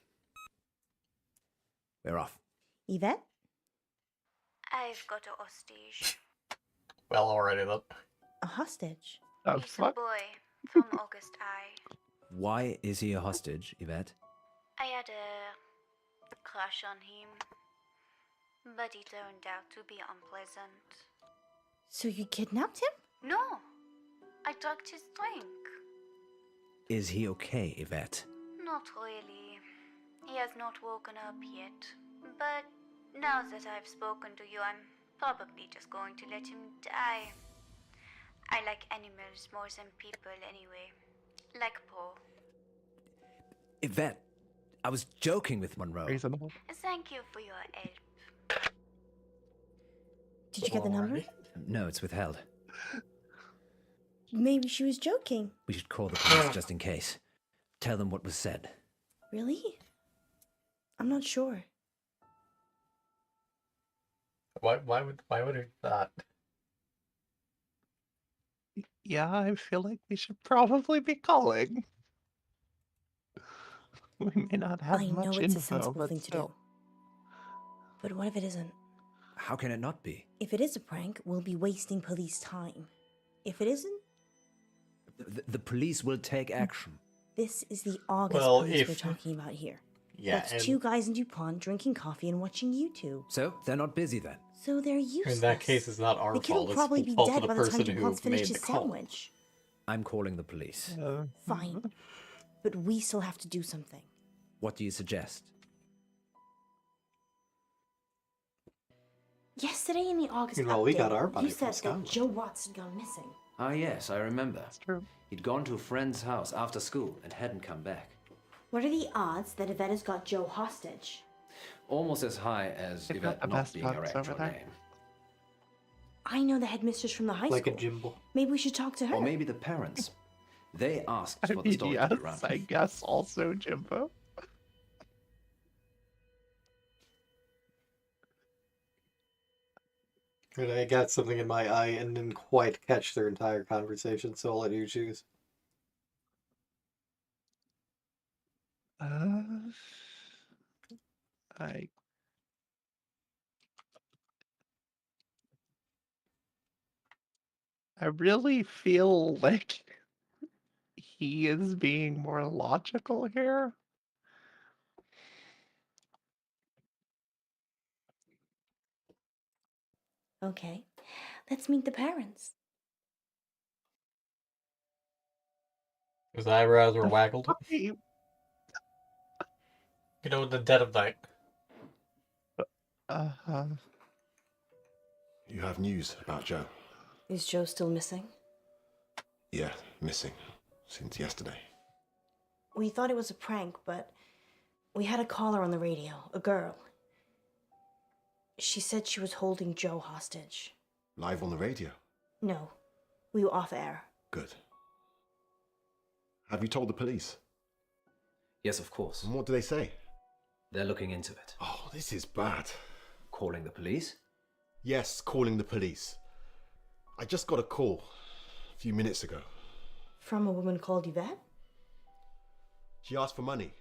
S17: We're off.
S13: Yvette?
S16: I've got a hostage.
S4: Well, already then.
S13: A hostage?
S1: Oh,
S5: He's a boy from August I.
S14: Why is he a hostage, Yvette?
S5: I had a crush on him, but he turned out to be unpleasant.
S13: So you kidnapped him?
S5: No, I drugged his drink.
S14: Is he okay, Yvette?
S5: Not really. He has not woken up yet. But now that I've spoken to you, I'm probably just going to let him die. I like animals more than people anyway. Like Paul.
S14: Yvette, I was joking with Munro.
S1: Reasonable.
S5: Thank you for your help.
S13: Did you get the number?
S14: No, it's withheld.
S13: Maybe she was joking.
S14: We should call the police just in case. Tell them what was said.
S13: Really? I'm not sure.
S4: Why would it not?
S1: Yeah, I feel like we should probably be calling. We may not have
S13: I
S1: much
S13: know it's a
S1: info,
S13: sensible
S1: but
S13: thing to
S1: still.
S13: do. But what if it isn't?
S14: How can it not be?
S13: If it is a prank, we'll be wasting police time. If it isn't,
S14: The police will take action.
S13: this is the August
S4: Well,
S13: police we're
S4: if-
S13: talking about here.
S4: Yeah,
S13: That's
S4: and-
S13: 2 guys in DuPont drinking coffee and watching YouTube.
S14: So, they're not busy then?
S13: So they're useless.
S4: In that case, it's not our
S13: The kid
S4: fault.
S13: will
S4: It's
S13: probably
S4: the
S13: be
S4: fault
S13: dead
S4: of the
S13: by the time
S4: person who
S13: DuPont's finished
S4: made
S13: his
S4: the call.
S13: sandwich.
S14: I'm calling the police.
S13: Fine. But we still have to do something.
S14: What do you suggest?
S13: Yesterday in the August
S16: Meanwhile, we
S13: update,
S16: got our buddy
S13: you
S16: from
S13: said that
S16: Scotland.
S13: Joe Watts had gone missing.
S17: Ah, yes, I remember.
S1: That's true.
S17: He'd gone to a friend's house after school and hadn't come back.
S13: What are the odds that Yvette has got Joe hostage?
S17: Almost as high as
S1: They've got
S17: Yvette
S1: the
S17: not
S1: best
S17: being her
S1: buds over
S17: actual
S1: there.
S17: name.
S13: I know the headmistress from the high
S16: Like a
S13: school.
S16: Jimbo.
S13: Maybe we should talk to her.
S17: Or maybe the parents. They asked
S1: I
S17: for the
S1: mean,
S17: story
S1: yes,
S17: to be run.
S1: I guess also Jimbo.
S16: And I got something in my eye and didn't quite catch their entire conversation, so I'll let you choose.
S1: I really feel like he is being more logical here.
S13: Okay, let's meet the parents.
S4: His eyebrows were waggled.
S1: You
S4: know, in the dead of night.
S21: You have news about Joe?
S13: Is Joe still missing?
S21: Yeah, missing. Since yesterday.
S13: We thought it was a prank, but we had a caller on the radio, a girl. She said she was holding Joe hostage.
S21: Live on the radio?
S13: No, we were off air.
S21: Good. Have you told the police?
S17: Yes, of course.
S21: And what do they say?
S17: They're looking into it.
S21: Oh, this is bad.
S17: Calling the police?
S21: Yes, calling the police. I just got a call a few minutes ago.
S13: From a woman called Yvette?
S21: She asked for money.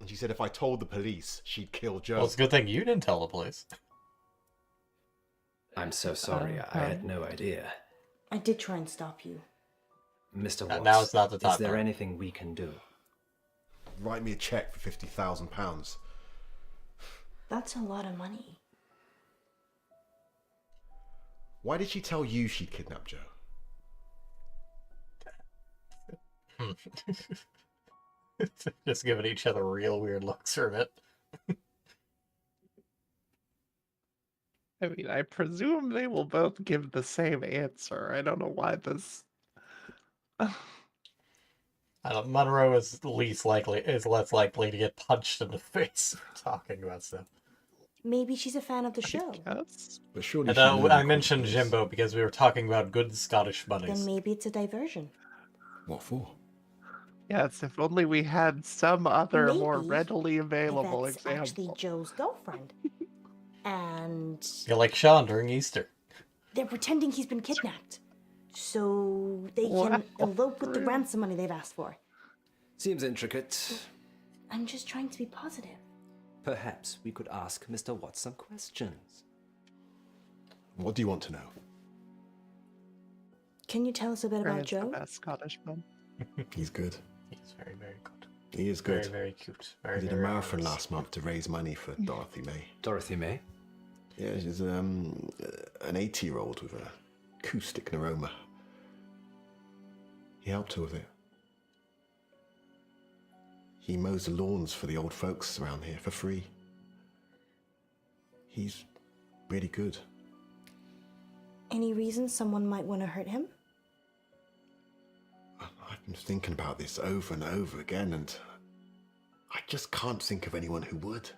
S21: And she said if I told the police, she'd kill Joe.
S4: Well, it's a good thing you didn't tell the police.
S17: I'm so sorry. I had no idea.
S13: I did try and stop you.
S17: Mr. Watts,
S4: now it's not the time.
S17: Is there anything we can do?
S21: Write me a check for £50,000.
S13: That's a lot of money.
S21: Why did she tell you she'd kidnap Joe?
S4: Just giving each other real weird looks for a bit.
S1: I mean, I presume they will both give the same answer. I don't know why this.
S4: I don't, Munro is less likely to get punched in the face for talking about stuff.
S13: Maybe she's a fan of the show.
S21: But surely
S4: And
S21: she
S4: I mentioned Jimbo because we were talking about good Scottish bunnies.
S13: Then maybe it's a diversion.
S21: What for?
S1: Yes, if only we had some other more
S13: Maybe
S1: readily available
S13: Yvette's
S1: example.
S13: actually Joe's girlfriend. And
S4: You're like Sean during Easter.
S13: they're pretending he's been kidnapped. So they can
S1: Wow.
S13: elope with the ransom money they've asked for.
S17: Seems intricate.
S13: I'm just trying to be positive.
S17: Perhaps we could ask Mr. Watts some questions.
S21: What do you want to know?
S13: Can you tell us a bit about
S1: Ryan's the
S13: Joe?
S1: best Scottish man.
S21: He's good.
S4: He's very, very good.
S21: He is good.
S4: Very, very cute. Very,
S21: He did a
S4: very
S21: marathon
S4: honest.
S21: last month to raise money for Dorothy May.
S17: Dorothy May?
S21: Yeah, she's an 80-year-old with a acoustic neuroma. He helped her with it. He mows the lawns for the old folks around here for free. He's really good.
S13: Any reason someone might want to hurt him?
S21: I've been thinking about this over and over again, and I just can't think of anyone who would.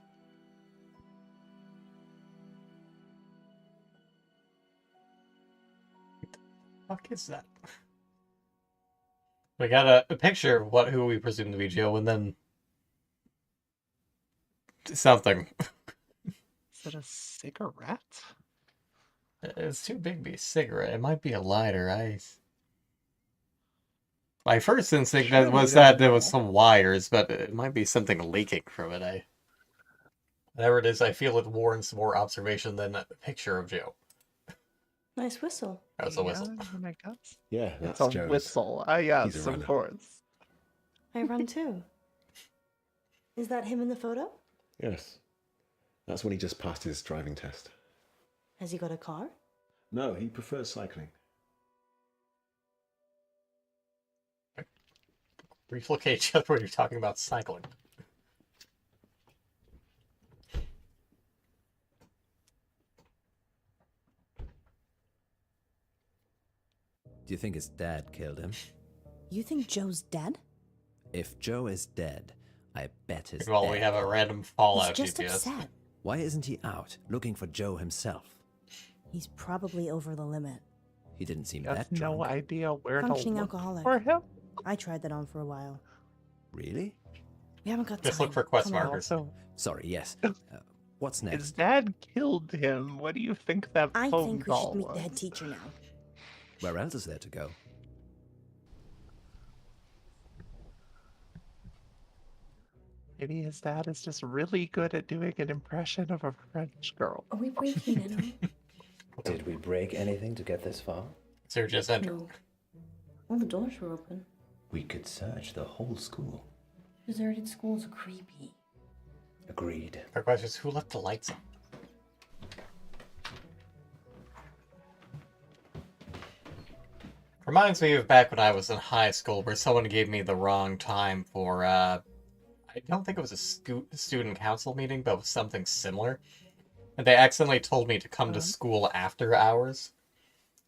S4: Fuck is that? We got a picture of who we presume to be Joe, and then something.
S1: Is it a cigarette?
S4: It's too big to be a cigarette. It might be a lighter. My first instinct was that there was some wires, but it might be something leaking from it. Whatever it is, I feel it warrants more observation than a picture of Joe.
S13: Nice whistle.
S4: That was a whistle.
S1: Oh my guts.
S21: Yeah, that's
S1: It's a
S21: Joe's.
S1: whistle.
S21: He's
S1: Yes,
S21: a
S1: of
S21: runner.
S1: course.
S13: I run too. Is that him in the photo?
S21: Yes. That's when he just passed his driving test.
S13: Has he got a car?
S21: No, he prefers cycling.
S4: Brief look at each other when you're talking about cycling.
S14: Do you think his dad killed him?
S13: You think Joe's dead?
S14: If Joe is dead, I bet his
S4: Well, we
S14: dad-
S4: have a random Fallout
S13: He's just
S4: GPS.
S13: upset.
S14: Why isn't he out looking for Joe himself?
S13: He's probably over the limit.
S14: He didn't seem
S1: Has
S14: that
S1: no
S14: drunk.
S1: idea where to
S13: Functioning
S1: look
S13: alcoholic.
S1: for him.
S13: I tried that on for a while.
S14: Really?
S13: We haven't got
S4: Just
S13: time.
S4: look for quest
S13: Come on.
S4: markers.
S1: Also,
S14: Sorry, yes. What's next?
S1: his dad killed him. What do you think that
S13: I
S1: phone
S13: think we
S1: call
S13: should meet
S1: was?
S13: the head teacher now.
S14: Where else is there to go?
S1: Maybe his dad is just really good at doing an impression of a French girl.
S16: Are we breaking in?
S17: Did we break anything to get this far?
S4: So just enter.
S16: No. All the doors were open.
S17: We could search the whole school.
S16: Deserted schools are creepy.
S17: Agreed.
S4: Our question is, who left the lights on? Reminds me of back when I was in high school, where someone gave me the wrong time for, I don't think it was a student council meeting, but it was something similar. And they accidentally told me to come to school after hours,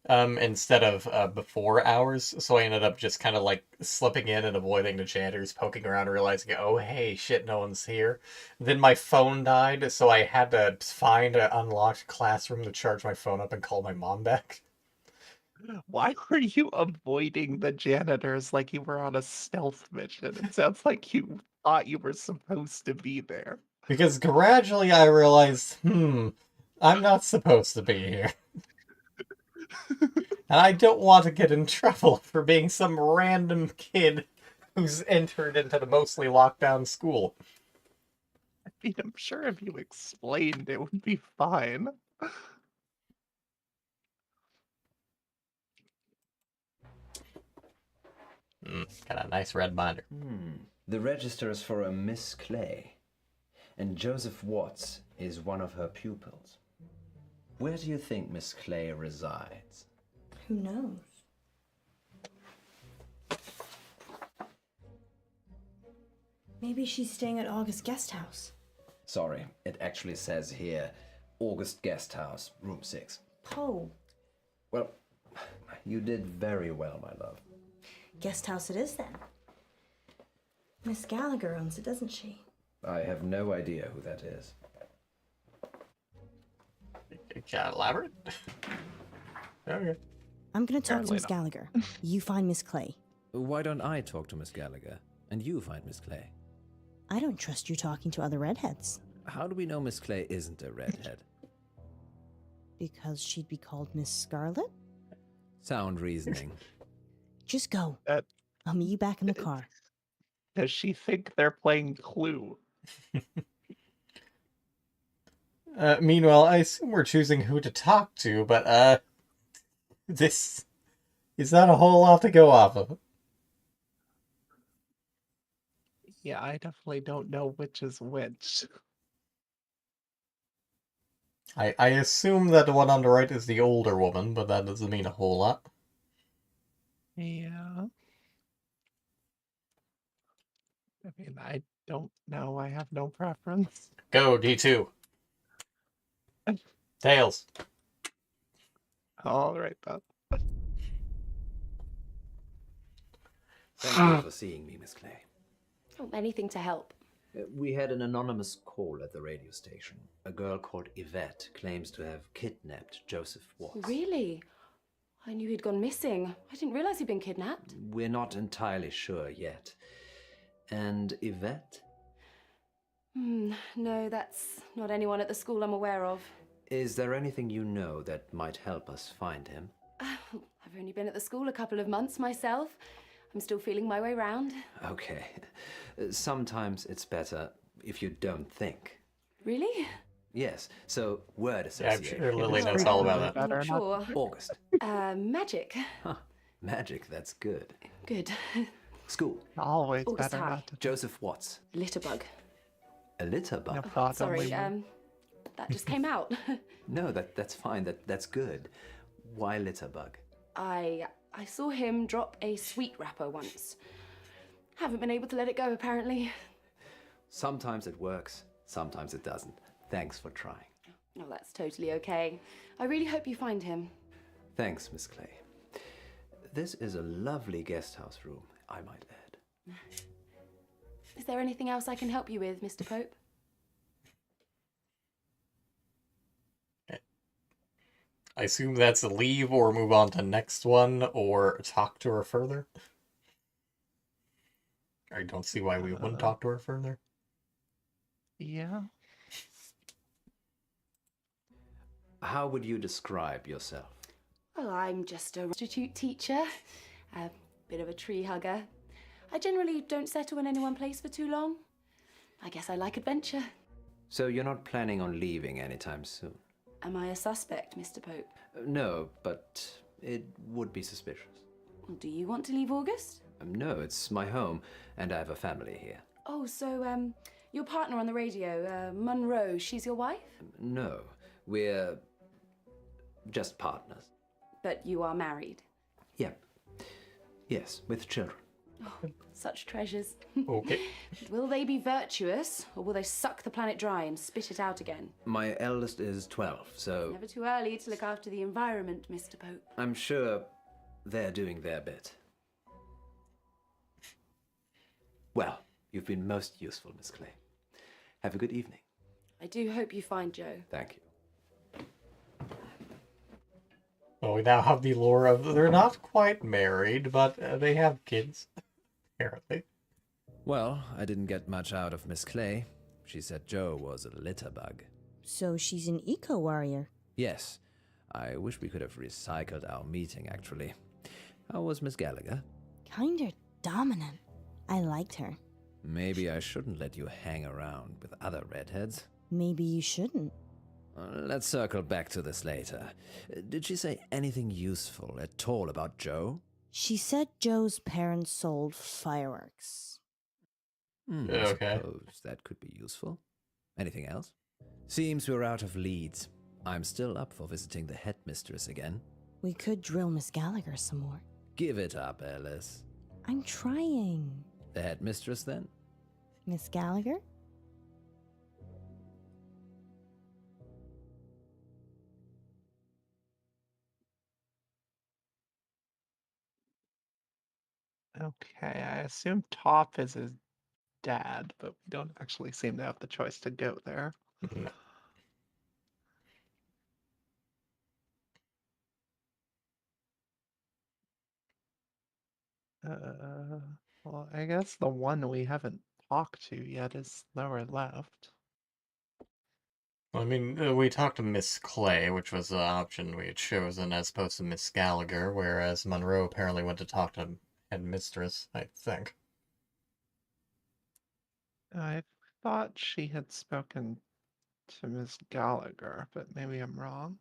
S4: instead of before hours. So I ended up just kind of like slipping in and avoiding the janitors, poking around, realizing, oh, hey, shit, no one's here. Then my phone died, so I had to find an unlocked classroom to charge my phone up and call my mom back.
S1: Why were you avoiding the janitors like you were on a stealth mission? It sounds like you thought you were supposed to be there.
S4: Because gradually I realized, I'm not supposed to be here. And I don't want to get in trouble for being some random kid who's entered into the mostly locked down school.
S1: I mean, I'm sure if you explained, it would be fine.
S4: Got a nice red binder.
S17: The register is for a Miss Clay, and Joseph Watts is one of her pupils. Where do you think Miss Clay resides?
S16: Who knows?
S13: Maybe she's staying at August Guest House.
S17: Sorry, it actually says here, August Guest House, room 6.
S13: Poe.
S17: Well, you did very well, my love.
S13: Guest house it is then. Miss Gallagher owns it, doesn't she?
S17: I have no idea who that is.
S4: Can I elaborate? Okay.
S13: I'm gonna talk to
S4: Apparently
S13: Miss
S4: not.
S13: Gallagher. You find Miss Clay.
S14: Why don't I talk to Miss Gallagher, and you find Miss Clay?
S13: I don't trust you talking to other redheads.
S14: How do we know Miss Clay isn't a redhead?
S13: Because she'd be called Miss Scarlet?
S14: Sound reasoning.
S13: Just go. I'll meet you back in the car.
S1: Does she think they're playing Clue?
S4: Meanwhile, I assume we're choosing who to talk to, but, this Is that a whole lot to go off of?
S1: Yeah, I definitely don't know which is which.
S4: I assume that the one on the right is the older woman, but that doesn't mean a whole lot.
S1: Yeah. I mean, I don't know. I have no preference.
S4: Go, D2. Tails.
S1: All right, then.
S17: Thank you for seeing me, Miss Clay.
S3: Oh, anything to help.
S17: We had an anonymous call at the radio station. A girl called Yvette claims to have kidnapped Joseph Watts.
S3: Really? I knew he'd gone missing. I didn't realize he'd been kidnapped.
S17: We're not entirely sure yet. And Yvette?
S3: No, that's not anyone at the school I'm aware of.
S17: Is there anything you know that might help us find him?
S3: I've only been at the school a couple of months myself. I'm still feeling my way round.
S17: Okay. Sometimes it's better if you don't think.
S3: Really?
S17: Yes, so word
S4: Yeah, I'm
S17: association.
S4: sure Lily knows all about that.
S3: I'm not sure.
S17: August.
S3: Magic.
S17: Huh. Magic, that's good.
S3: Good.
S17: School.
S1: Always
S3: August
S1: better
S3: High.
S1: not to.
S17: Joseph Watts.
S3: Litterbug.
S17: A litter bug?
S1: No thought
S3: Sorry,
S1: only.
S3: that just came out.
S17: No, that's fine. That's good. Why litter bug?
S3: I saw him drop a sweet wrapper once. Haven't been able to let it go, apparently.
S17: Sometimes it works, sometimes it doesn't. Thanks for trying.
S3: No, that's totally okay. I really hope you find him.
S17: Thanks, Miss Clay. This is a lovely guest house room, I might add.
S3: Is there anything else I can help you with, Mr. Pope?
S4: I assume that's a leave or move on to next one or talk to her further. I don't see why we wouldn't talk to her further.
S1: Yeah.
S17: How would you describe yourself?
S3: Well, I'm just a substitute teacher, a bit of a tree hugger. I generally don't settle in any one place for too long. I guess I like adventure.
S17: So you're not planning on leaving anytime soon?
S3: Am I a suspect, Mr. Pope?
S17: No, but it would be suspicious.
S3: Do you want to leave August?
S17: No, it's my home, and I have a family here.
S3: Oh, so, your partner on the radio, Munro, she's your wife?
S17: No, we're just partners.
S3: But you are married?
S17: Yeah. Yes, with children.
S3: Oh, such treasures.
S4: Okay.
S3: Will they be virtuous, or will they suck the planet dry and spit it out again?
S17: My eldest is 12, so
S3: Never too early to look after the environment, Mr. Pope.
S17: I'm sure they're doing their bit. Well, you've been most useful, Miss Clay. Have a good evening.
S3: I do hope you find Joe.
S17: Thank you.
S4: Well, we now have the lore of they're not quite married, but they have kids, apparently.
S14: Well, I didn't get much out of Miss Clay. She said Joe was a litter bug.
S13: So she's an eco-warrior.
S14: Yes. I wish we could have recycled our meeting, actually. How was Miss Gallagher?
S13: Kinda dominant. I liked her.
S14: Maybe I shouldn't let you hang around with other redheads.
S13: Maybe you shouldn't.
S14: Let's circle back to this later. Did she say anything useful at all about Joe?
S13: She said Joe's parents sold fireworks.
S14: I
S4: Okay.
S14: suppose that could be useful. Anything else? Seems we're out of leads. I'm still up for visiting the headmistress again.
S13: We could drill Miss Gallagher some more.
S14: Give it up, Alice.
S13: I'm trying.
S14: The headmistress, then?
S13: Miss Gallagher?
S1: Okay, I assume Top is his dad, but we don't actually seem to have the choice to go there.
S4: No.
S1: Well, I guess the one we haven't talked to yet is lower left.
S4: I mean, we talked to Miss Clay, which was the option we had chosen, as opposed to Miss Gallagher, whereas Munro apparently went to talk to Headmistress, I think.
S1: I thought she had spoken to Miss Gallagher, but maybe I'm wrong.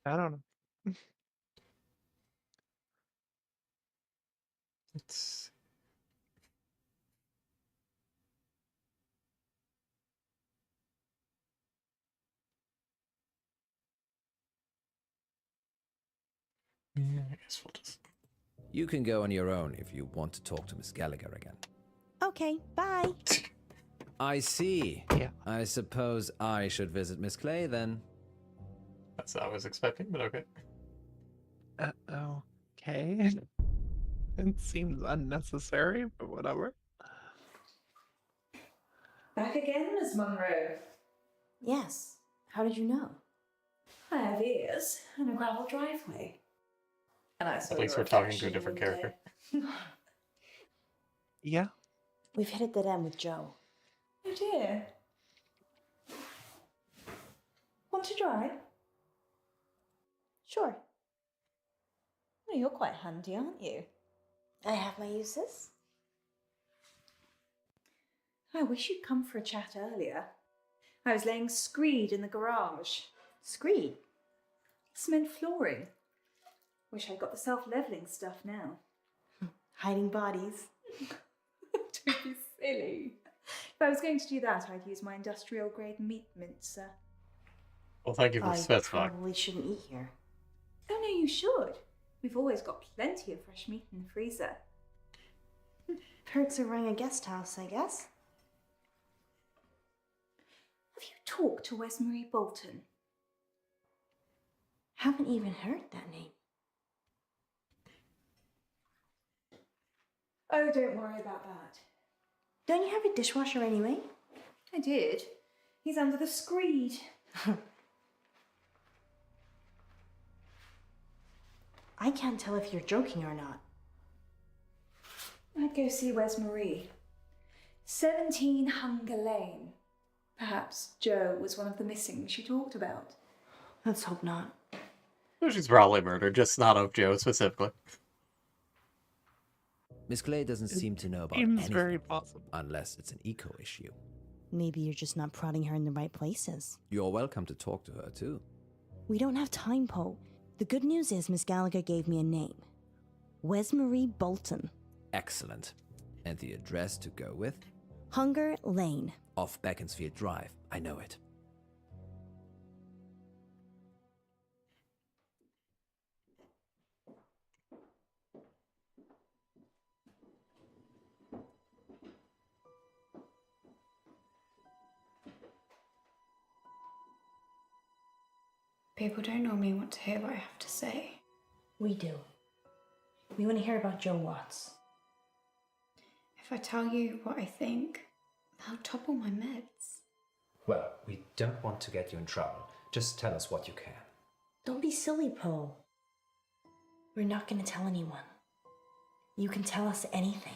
S1: I don't know.
S4: It's yeah, I guess we'll just.
S14: You can go on your own if you want to talk to Miss Gallagher again.
S13: Okay, bye.
S14: I see.
S1: Yeah.
S14: I suppose I should visit Miss Clay then.
S4: That's what I was expecting, but okay.
S1: Okay. It seems unnecessary, but whatever.
S20: Back again, Miss Munro.
S13: Yes. How did you know?
S20: I have ears and a gravel driveway. And I saw
S4: At least
S20: your
S4: we're talking to a
S20: reflection
S4: different
S20: one day.
S4: character.
S1: Yeah.
S13: We've hit a dead end with Joe.
S20: Oh dear. Want to drive?
S13: Sure.
S20: Well, you're quite handy, aren't you?
S13: I have my uses.
S20: I wish you'd come for a chat earlier. I was laying screed in the garage.
S13: Screed?
S20: Cement flooring. Wish I'd got the self-leveling stuff now.
S13: Hiding bodies.
S20: Don't be silly. If I was going to do that, I'd use my industrial-grade meat mincer.
S4: Well, thank you for
S13: I
S4: specifying.
S13: probably shouldn't eat here.
S20: Oh no, you should. We've always got plenty of fresh meat in the freezer.
S13: Perks are running a guest house, I guess.
S20: Have you talked to Wesmarie Bolton?
S13: Haven't even heard that name.
S20: Oh, don't worry about that.
S13: Don't you have a dishwasher anyway?
S20: I did. He's under the screed.
S13: I can't tell if you're joking or not.
S20: I'd go see Wesmarie. 17 Hunger Lane. Perhaps Joe was one of the missing she talked about.
S13: Let's hope not.
S4: She's probably murdered, just not of Joe specifically.
S14: Miss Clay doesn't seem to know about
S1: Seems
S14: anything,
S1: very possible.
S14: unless it's an eco issue.
S13: Maybe you're just not prodding her in the right places.
S14: You're welcome to talk to her too.
S13: We don't have time, Poe. The good news is Miss Gallagher gave me a name. Wesmarie Bolton.
S14: Excellent. And the address to go with?
S13: Hunger Lane.
S14: Off Beaconsfield Drive. I know it.
S19: People don't normally want to hear what I have to say.
S13: We do. We want to hear about Joe Watts.
S19: If I tell you what I think, they'll topple my meds.
S17: Well, we don't want to get you in trouble. Just tell us what you can.
S13: Don't be silly, Poe. We're not going to tell anyone. You can tell us anything.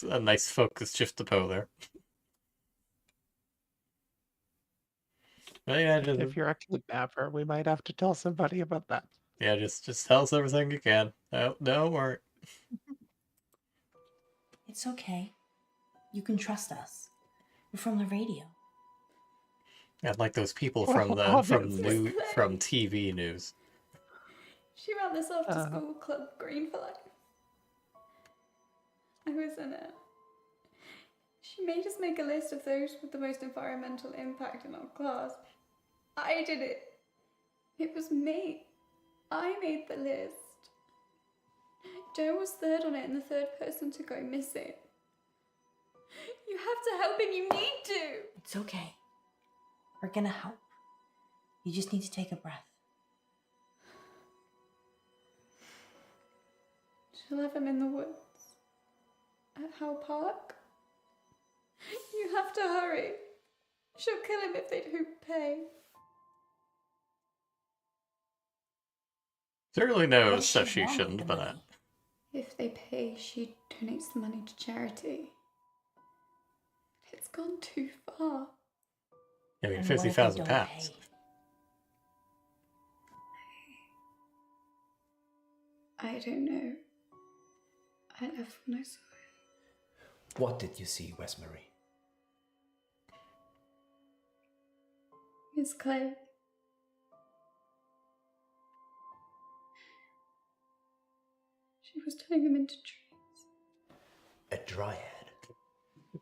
S4: A nice focus shift to Poe there. But yeah, just,
S1: If you're a kidnapper, we might have to tell somebody about that.
S4: yeah, just tell us everything you can. No, don't worry.
S13: It's okay. You can trust us. We're from the radio.
S4: Yeah, like those people
S1: Well,
S4: from
S1: obviously.
S4: from TV news.
S19: She ran this after school club, Green for Life. I was in it. She made us make a list of those with the most environmental impact in our class. I did it. It was me. I made the list. Joe was third on it and the third person to go missing. You have to help and you need to.
S13: It's okay. We're gonna help. You just need to take a breath.
S19: She left him in the woods. At Howe Park. You have to hurry. She'll kill him if they don't pay.
S4: Certainly
S19: What
S4: knows
S19: does
S4: that
S19: she
S4: she
S19: want
S4: shouldn't,
S19: with the
S4: but
S19: money? If they pay, she donates the money to charity. It's gone too far.
S4: I mean,
S13: And what if they
S4: £50,000.
S13: don't pay?
S19: I don't know. I left when I saw it.
S17: What did you see, Wesmarie?
S19: Miss Clay. She was turning them into trees.
S17: A dryad.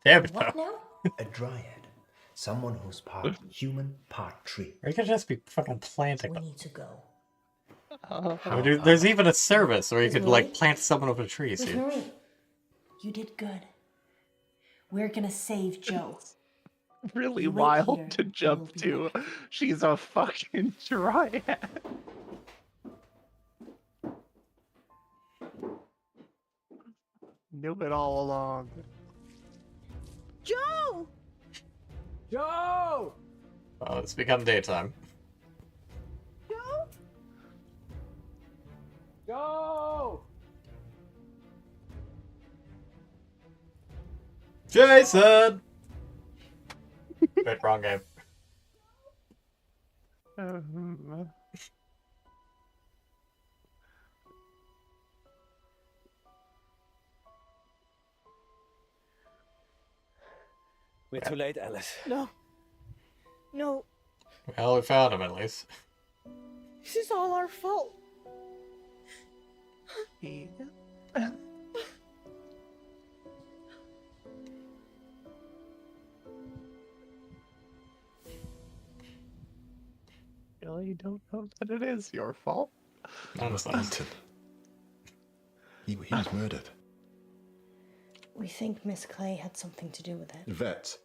S4: Damn it,
S13: What
S4: though.
S13: now?
S17: A dryad. Someone who's part human, part tree.
S4: Or you could just be fucking planting
S13: We
S4: them.
S13: need to go.
S4: I mean, there's even a service where you
S13: Miss
S4: could,
S13: Marie?
S4: like, plant someone with a tree,
S13: Miss
S4: see?
S13: Marie, you did good. We're gonna save Joe.
S1: Really
S13: You wait
S1: wild
S13: here,
S1: to
S13: and
S1: jump
S13: we'll be
S1: to. She's a fucking dryad. Knew it all along.
S16: Joe!
S8: Joe!
S4: Oh, it's become daytime.
S16: Joe?
S8: Joe!
S4: Jason! Wait, wrong game.
S8: We're too late, Alice.
S16: No. No.
S4: Well, we found him, at least.
S16: This is all our fault.
S1: Really don't know that it is your fault.
S4: Honestly.
S21: He was murdered.
S13: We think Miss Clay had something to do with it.
S21: Vet.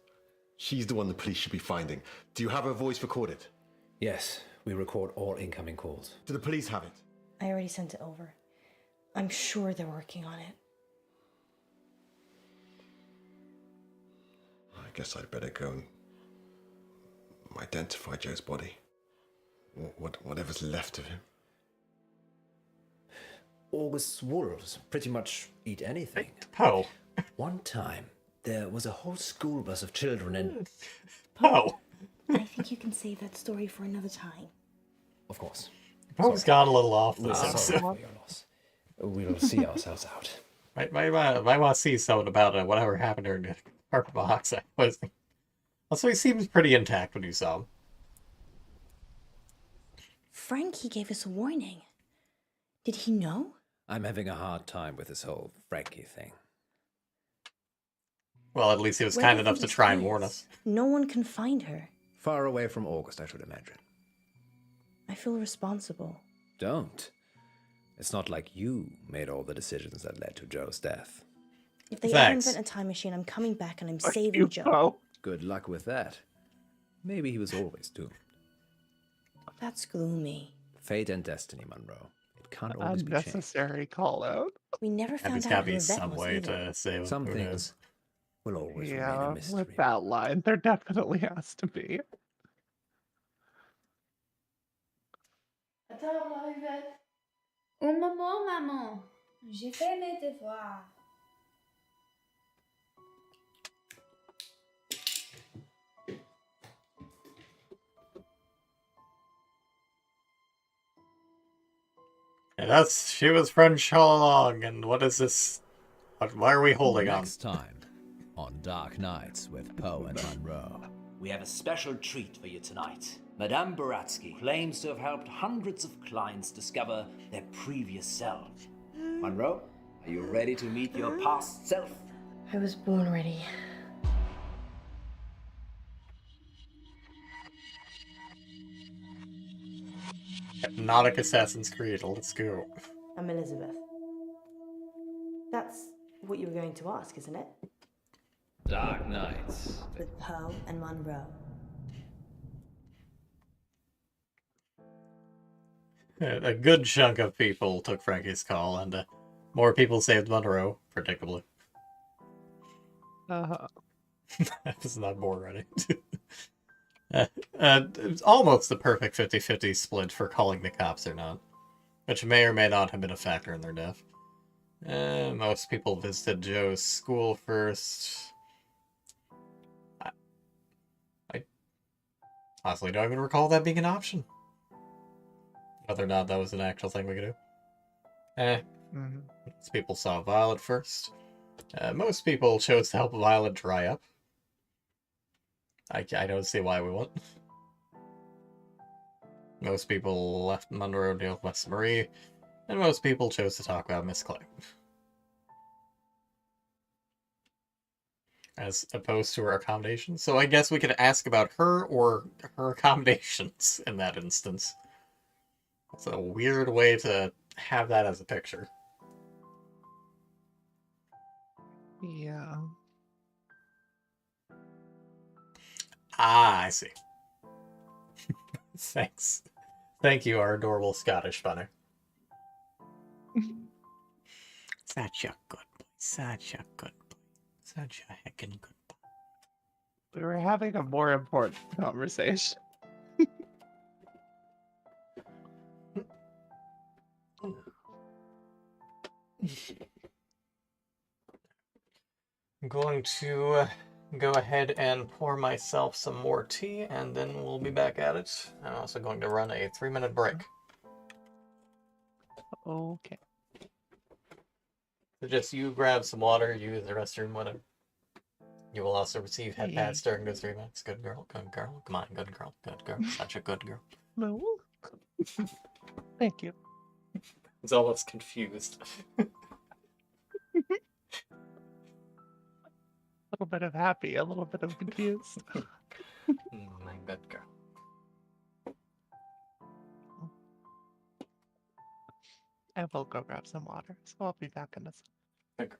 S21: She's the one the police should be finding. Do you have her voice recorded?
S17: Yes, we record all incoming calls.
S21: Do the police have it?
S13: I already sent it over. I'm sure they're working on it.
S21: I guess I'd better go and identify Joe's body. Whatever's left of him.
S17: August's wolves pretty much eat anything.
S4: Poe.
S17: One time, there was a whole school bus of children and...
S4: Poe.
S13: I think you can save that story for another time.
S17: Of course.
S4: Poe's got a little off this
S17: Sorry
S4: episode.
S17: for your loss. We'll see ourselves out.
S4: Might want to see something about whatever happened during the carpet box. Also, he seems pretty intact when you saw him.
S13: Frankie gave us a warning. Did he know?
S14: I'm having a hard time with this whole Frankie thing.
S4: Well, at least he was
S13: Where
S4: kind
S13: do you
S4: enough
S13: think
S4: to
S13: Miss
S4: try and
S13: Clay
S4: warn
S13: is?
S4: us.
S13: No one can find her.
S14: Far away from August, I should imagine.
S13: I feel responsible.
S14: Don't. It's not like you made all the decisions that led to Joe's death.
S13: If they ever
S14: Thanks.
S13: invent a time machine, I'm coming back and I'm
S14: Fuck
S13: saving
S14: you,
S13: Joe.
S14: Poe. Good luck with that. Maybe he was always doomed.
S13: That's gloomy.
S14: Fate and destiny, Munro. It can't always be changed.
S1: Unnecessary call out.
S13: We never
S4: And
S13: found
S4: there's
S13: out
S4: gotta
S13: who
S4: be
S13: Yvette
S4: some
S13: was
S4: way
S13: either.
S4: to save
S14: Some
S4: who
S14: things
S4: knows.
S14: will always remain
S1: Yeah,
S14: a mystery.
S1: with that line, there definitely has to be.
S19: À table, Yvette. Un moment, maman. J'ai fait mes devoirs.
S4: Yeah, she was French all along, and what is this? Why are we holding on?
S14: Next time on Dark Nights with Poe and Munro.
S22: We have a special treat for you tonight. Madame Baratsky claims to have helped hundreds of clients discover their previous self. Munro, are you ready to meet your past self?
S13: I was born ready.
S4: Hypnotic Assassin's Creed, let's go.
S13: I'm Elizabeth. That's what you were going to ask, isn't it?
S14: Dark Nights.
S13: With Poe and Munro.
S4: A good chunk of people took Frankie's call, and more people saved Munro, predictably. I was not born ready. It's almost the perfect 50-50 split for calling the cops or not, which may or may not have been a factor in their death. Most people visited Joe's school first. I honestly don't even recall that being an option. Whether or not that was an actual thing we could do. Most people saw Violet first. Most people chose to help Violet dry up. I don't see why we wouldn't. Most people left Munro to deal with Miss Marie, and most people chose to talk about Miss Clay. As opposed to her accommodations. So I guess we could ask about her or her accommodations in that instance. It's a weird way to have that as a picture.
S1: Yeah.
S4: Ah, I see. Thanks. Thank you, our adorable Scottish funner. Such a good boy. Such a good boy. Such a heckin' good boy.
S1: We were having a more important conversation.
S4: I'm going to go ahead and pour myself some more tea, and then we'll be back at it. I'm also going to run a 3-minute break.
S1: Okay.
S4: So just you grab some water, you use the restroom, whatever. You will also receive head pats during those 3 minutes. Good girl, good girl. Come on, good girl, good girl. Such a good girl.
S1: No. Thank you.
S4: It's almost confused.
S1: A little bit of happy, a little bit of confused.
S4: My good girl.
S1: I will go grab some water, so I'll be back in a second.
S4: Good girl.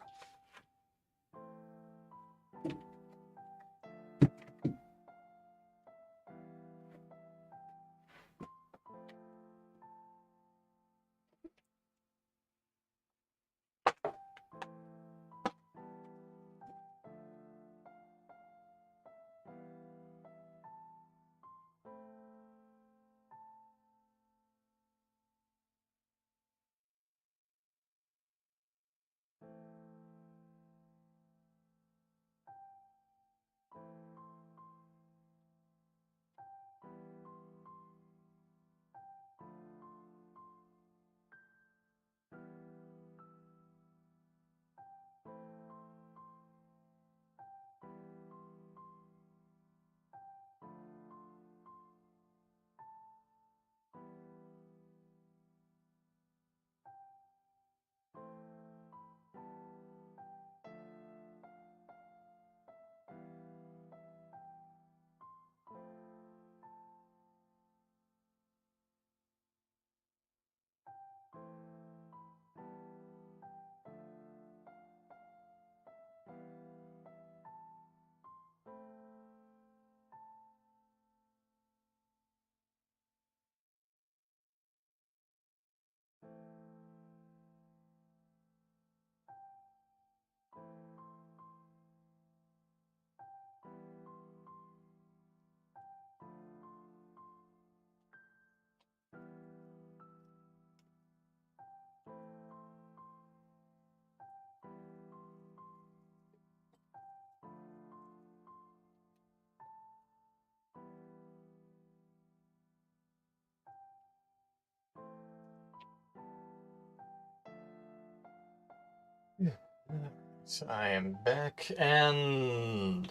S4: So I am back, and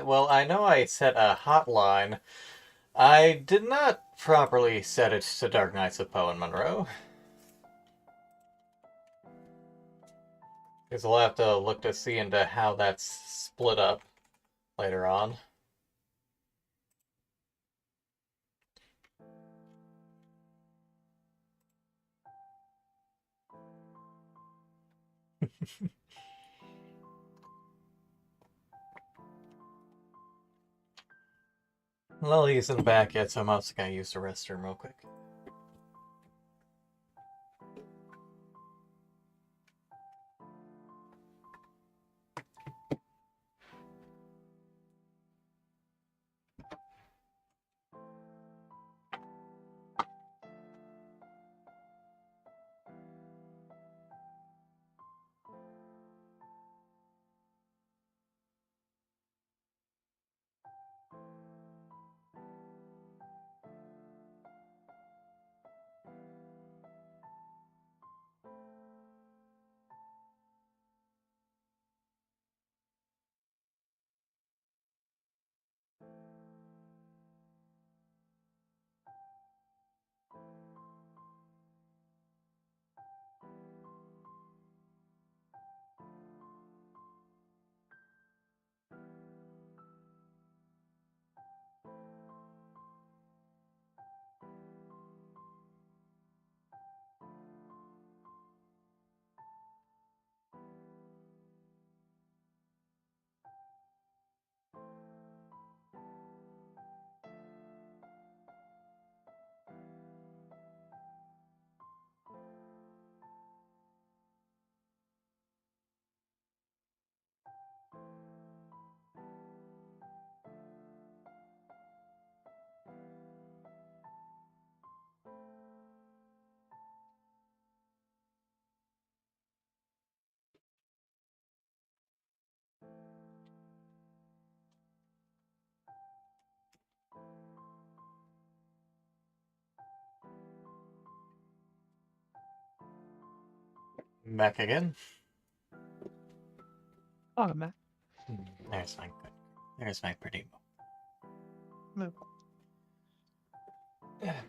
S4: well, I know I set a hotline. I did not properly set it to Dark Knights of Poe and Munro. Because we'll have to look to see into how that's split up later on. Lily isn't back yet, so I'm also gonna use the restroom real quick. Back again.
S1: Oh, Matt.
S4: There's my good. There's my pretty
S1: Move.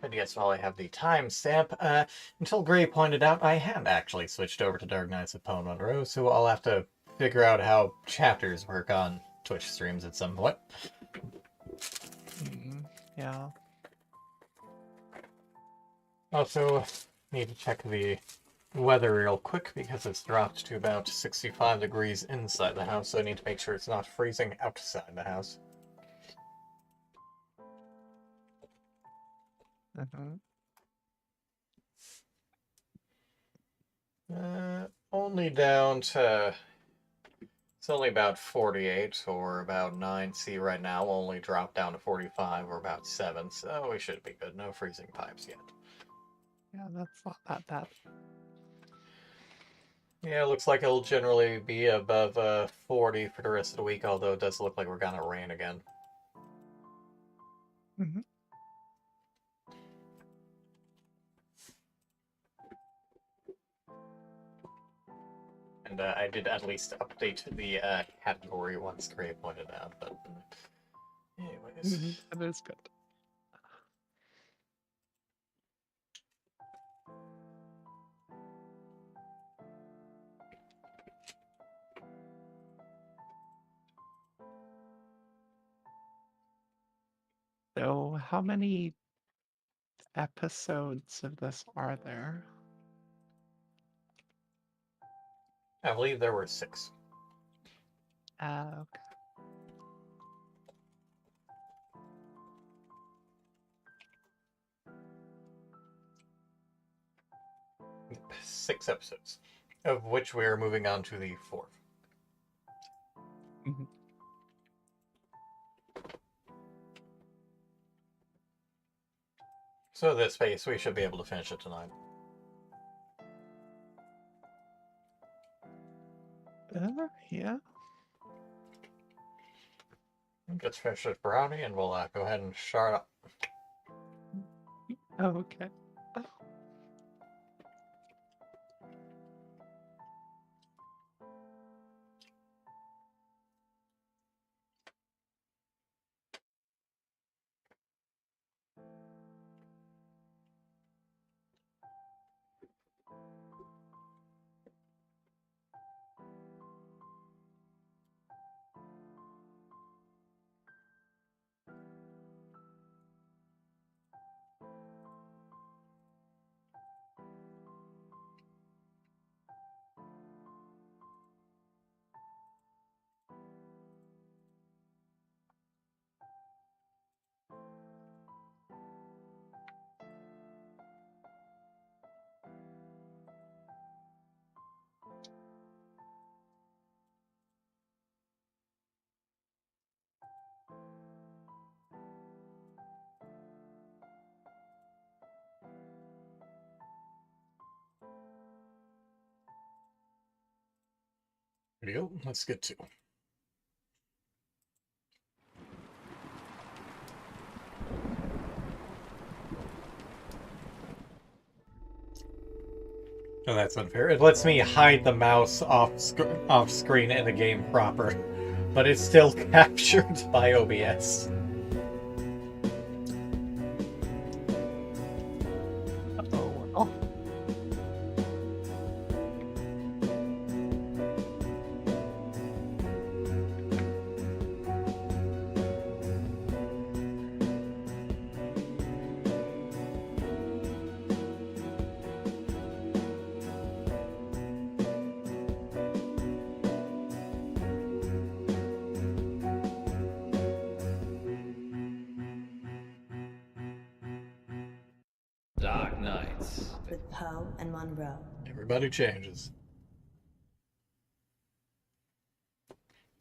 S4: But yes, while I have the timestamp, until Gray pointed out, I had actually switched over to Dark Knights of Poe Munro, so I'll have to figure out how chapters work on Twitch streams at some point.
S1: Yeah.
S4: Also, need to check the weather real quick because it's dropped to about 65 degrees inside the house, so I need to make sure it's not freezing outside the house. Only down to... It's only about 48 or about 9 C right now. We'll only drop down to 45 or about 7, so we should be good. No freezing pipes yet.
S1: Yeah, that's not that bad.
S4: Yeah, it looks like it'll generally be above 40 for the rest of the week, although it does look like we're gonna rain again. And I did at least update the category once Gray pointed out, but anyways.
S1: That is good. So, how many episodes of this are there?
S4: I believe there were 6.
S1: Okay.
S4: 6 episodes, of which we are moving on to the 4th. So this pace, we should be able to finish it tonight.
S1: Yeah.
S4: Let's finish this brownie and we'll go ahead and start up.
S1: Okay.
S4: There you go. Let's get to. Oh, that's unfair. It lets me hide the mouse off screen in the game proper, but it's still captured by OBS.
S14: Dark Knights.
S13: With Poe and Munro.
S4: Everybody changes.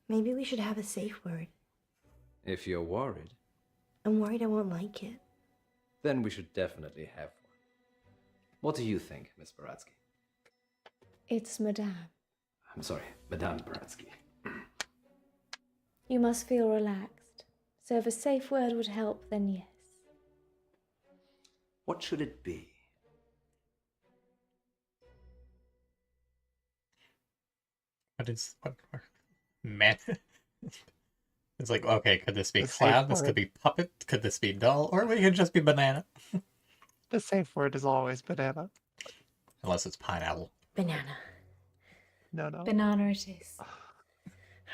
S13: Maybe we should have a safe word.
S17: If you're worried,
S13: I'm worried I won't like it.
S17: then we should definitely have one. What do you think, Miss Baratsky?
S19: It's Madame.
S17: I'm sorry, Madame Baratsky.
S19: You must feel relaxed. So if a safe word would help, then yes.
S17: What should it be?
S4: what man? It's like, okay, could this be
S1: The safe
S4: clown? This
S1: word.
S4: could be puppet. Could this be doll? Or we could just be banana.
S1: The safe word is always banana.
S4: Unless it's pineapple.
S13: Banana.
S1: No.
S20: Banana it is.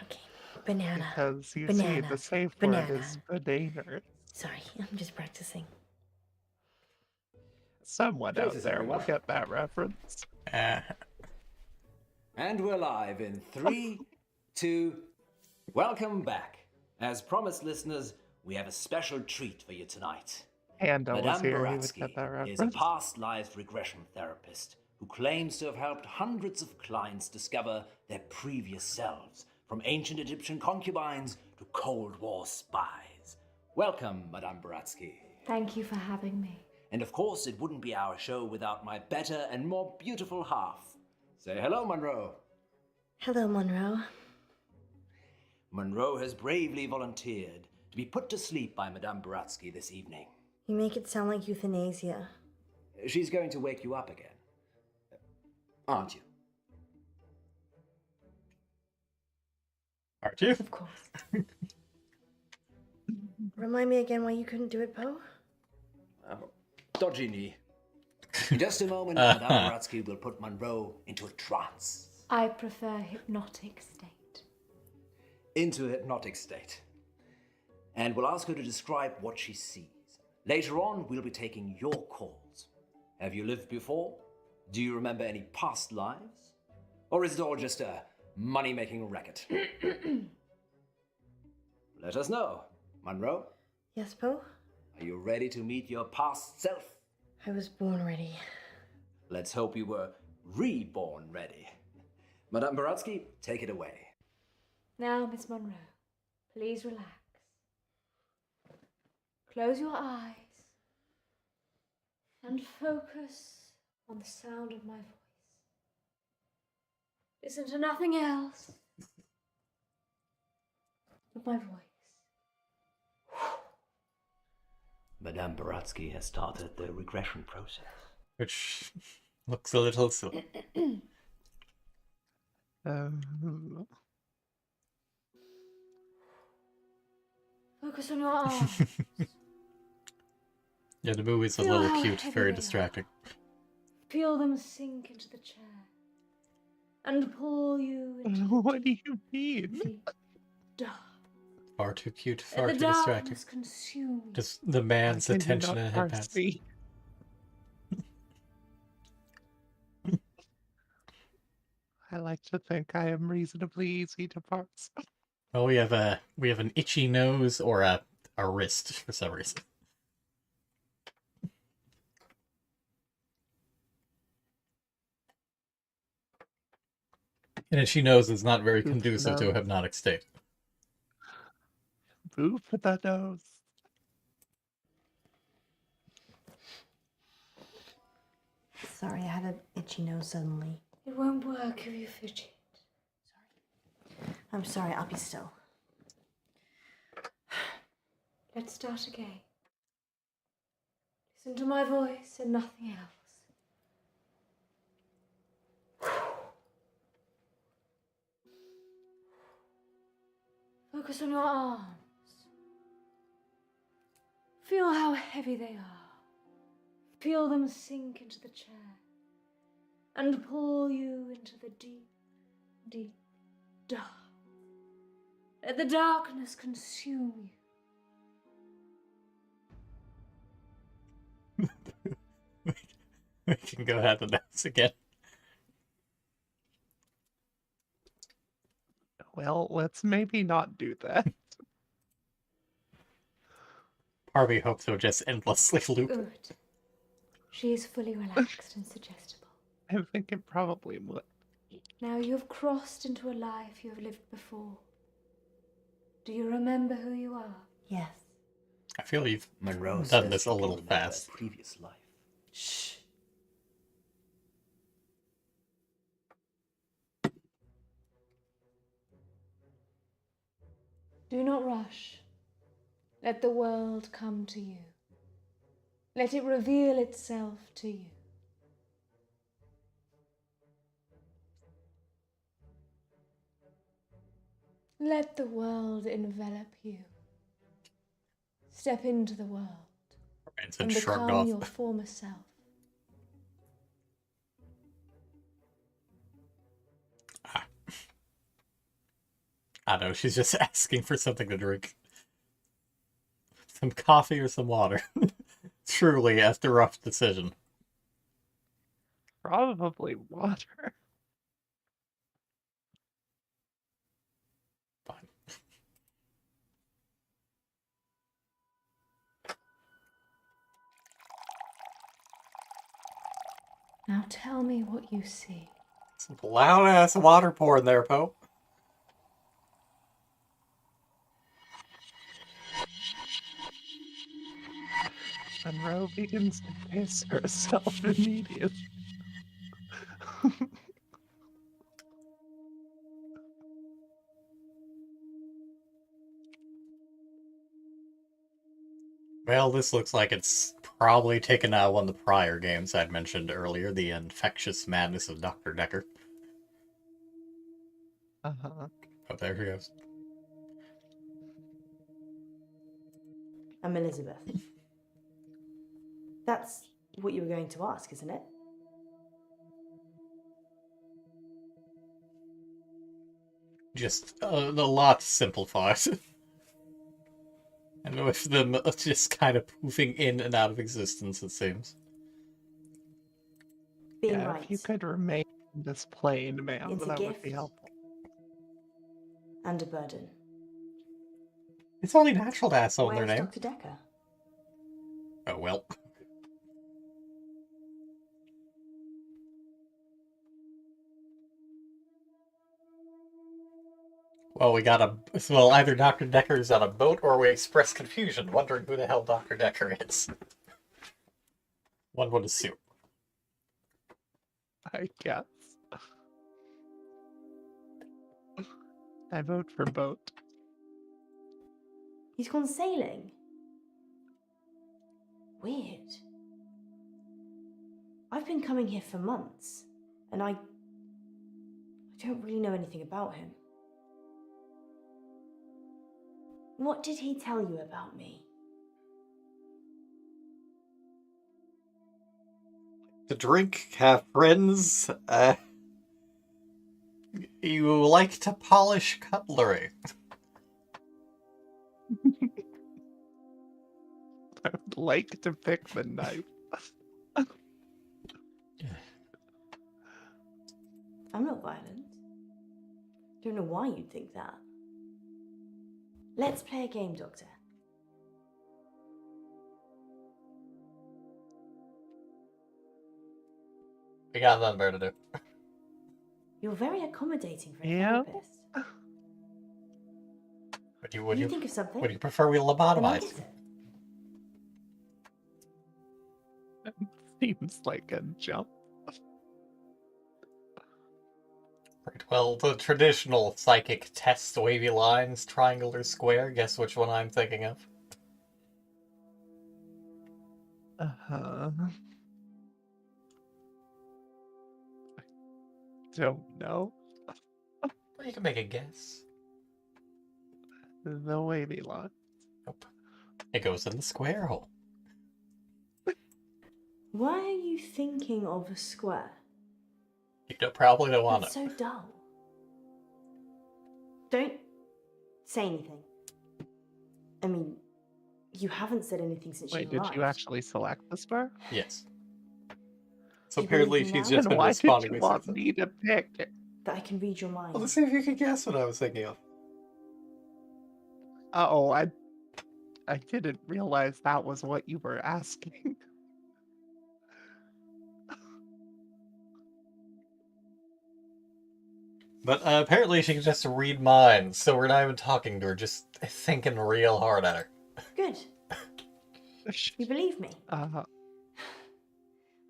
S13: Okay, banana.
S1: Because you
S13: banana.
S1: see, the safe
S13: banana.
S1: word is banana.
S13: Sorry, I'm just practicing.
S1: Someone out
S14: Greetings,
S1: there will
S14: everyone.
S1: get that reference.
S14: And we're live in 3, 2, welcome back. As promised, listeners, we have a special treat for you tonight.
S1: Panda was
S14: Madame
S1: here, he would
S14: Baratsky
S1: get that
S14: is a
S1: reference.
S14: past life regression therapist who claims to have helped hundreds of clients discover their previous selves, from ancient Egyptian concubines to Cold War spies. Welcome, Madame Baratsky.
S20: Thank you for having me.
S14: And of course, it wouldn't be our show without my better and more beautiful half. Say hello, Munro.
S13: Hello, Munro.
S14: Munro has bravely volunteered to be put to sleep by Madame Baratsky this evening.
S13: You make it sound like euthanasia.
S14: She's going to wake you up again. Aren't you?
S4: Aren't you?
S20: Of course.
S13: Remind me again why you couldn't do it, Poe?
S14: Dodgy knee. In just a moment, Madame Baratsky will put Munro into a trance.
S20: I prefer hypnotic state.
S14: Into a hypnotic state. And we'll ask her to describe what she sees. Later on, we'll be taking your calls. Have you lived before? Do you remember any past lives? Or is it all just a money-making racket? Let us know. Munro,
S13: Yes, Poe?
S14: are you ready to meet your past self?
S13: I was born ready.
S14: Let's hope you were reborn ready. Madame Baratsky, take it away.
S20: Now, Miss Munro, please relax. Close your eyes and focus on the sound of my voice. Listen to nothing else but my voice.
S14: Madame Baratsky has started the regression process.
S4: Which looks a little silly.
S20: Focus on your arms.
S4: Yeah, the movie's a
S20: Feel
S4: little
S20: how
S4: cute,
S20: heavy
S4: very
S20: they are.
S4: distracting.
S20: Feel them sink into the chair and pull you into
S1: What do you mean?
S20: deep dark.
S4: Far too cute,
S20: Let
S4: far
S20: the
S4: too distracting.
S20: darkness consume you.
S4: Just the man's
S1: Why can you
S4: attention
S1: not
S4: and
S1: parse
S4: headbands.
S1: me? I like to think I am reasonably easy to parse.
S4: Well, we have an itchy nose or a wrist for some reason. An itchy nose is not very conducive to a
S1: nose.
S4: hypnotic state.
S1: Boop with that nose.
S13: Sorry, I had an itchy nose suddenly.
S20: It won't work if you fidget.
S13: I'm sorry, I'll be still.
S20: Let's start again. Listen to my voice and nothing else. Focus on your arms. Feel how heavy they are. Feel them sink into the chair and pull you into the deep, deep dark. Let the darkness consume you.
S4: We can go ahead and dance again.
S1: Well, let's maybe not do that.
S4: Part of me hopes it would just endlessly loop.
S20: Good. She is fully relaxed and suggestible.
S1: I think it probably would.
S20: Now you have crossed into a life you have lived before. Do you remember who you are?
S13: Yes.
S4: I feel you've
S14: Munro
S4: done
S14: says
S4: this a
S14: she can
S4: little
S14: remember
S4: fast.
S14: a previous life.
S13: Shh.
S20: Do not rush. Let the world come to you. Let it reveal itself to you. Let the world envelop you. Step into the world
S4: Branson
S20: and
S4: shrugged
S20: become
S4: off.
S20: your former self.
S4: I don't know, she's just asking for something to drink. Some coffee or some water. Truly, after a rough decision.
S1: Probably water.
S4: Fine.
S20: Now tell me what you see.
S4: Some loud-ass water pouring there, Poe.
S1: Munro begins to piss herself immediately.
S4: Well, this looks like it's probably taken out one of the prior games I'd mentioned earlier, the Infectious Madness of Dr. Decker.
S1: Uh-huh.
S4: Oh, there he goes.
S13: I'm Elizabeth. That's what you were going to ask, isn't it?
S4: Just a lot simplified. And with them just kind of poofing in and out of existence, it seems.
S13: Being
S1: Yeah,
S13: right.
S1: if you could remain in this plane, ma'am,
S13: It's a
S1: that would
S13: gift.
S1: be helpful.
S13: And a burden.
S4: It's only natural to ask someone their
S13: Where's
S4: name.
S13: Dr. Decker?
S4: Oh, well. Well, we got well, either Dr. Decker's on a boat or we express confusion, wondering who the hell Dr. Decker is. One would assume.
S1: I guess. I vote for boat.
S13: He's gone sailing. Weird. I've been coming here for months, and I don't really know anything about him. What did he tell you about me?
S4: To drink, have friends, you like to polish cutlery.
S1: I would like to pick the knife.
S13: I'm not violent. Don't know why you'd think that. Let's play a game, Doctor.
S4: We got nothing better to do.
S13: You're very accommodating for a
S1: Yeah.
S13: therapist.
S4: Would you
S13: think of something?
S4: Would you prefer we
S13: Then I'll
S4: lobotomize?
S13: get it.
S1: Seems like a jump.
S4: Right, well, the traditional psychic test, wavy lines, triangle or square. Guess which one I'm thinking of?
S1: Uh-huh. I don't know.
S4: You can make a guess.
S1: The wavy line.
S4: Nope. It goes in the square hole.
S13: Why are you thinking of a square?
S4: You probably don't want
S13: It's
S4: to.
S13: so dull. Don't say anything. I mean, you haven't said anything since
S1: Wait,
S13: you
S1: did
S13: arrived.
S1: you actually select the square?
S4: Yes. So
S13: You
S4: apparently
S13: believe me
S4: she's
S13: now?
S4: just
S1: Then
S4: been
S1: why did
S4: responding
S1: you
S4: with
S1: want
S4: something.
S1: me to pick it?
S13: That I can read your mind.
S4: Well, let's see if you can guess what I was thinking of.
S1: Uh-oh, I didn't realize that was what you were asking.
S4: But apparently she can just read minds, so we're not even talking to her, just thinking real hard at her.
S13: Good. You believe me?
S1: Uh-huh.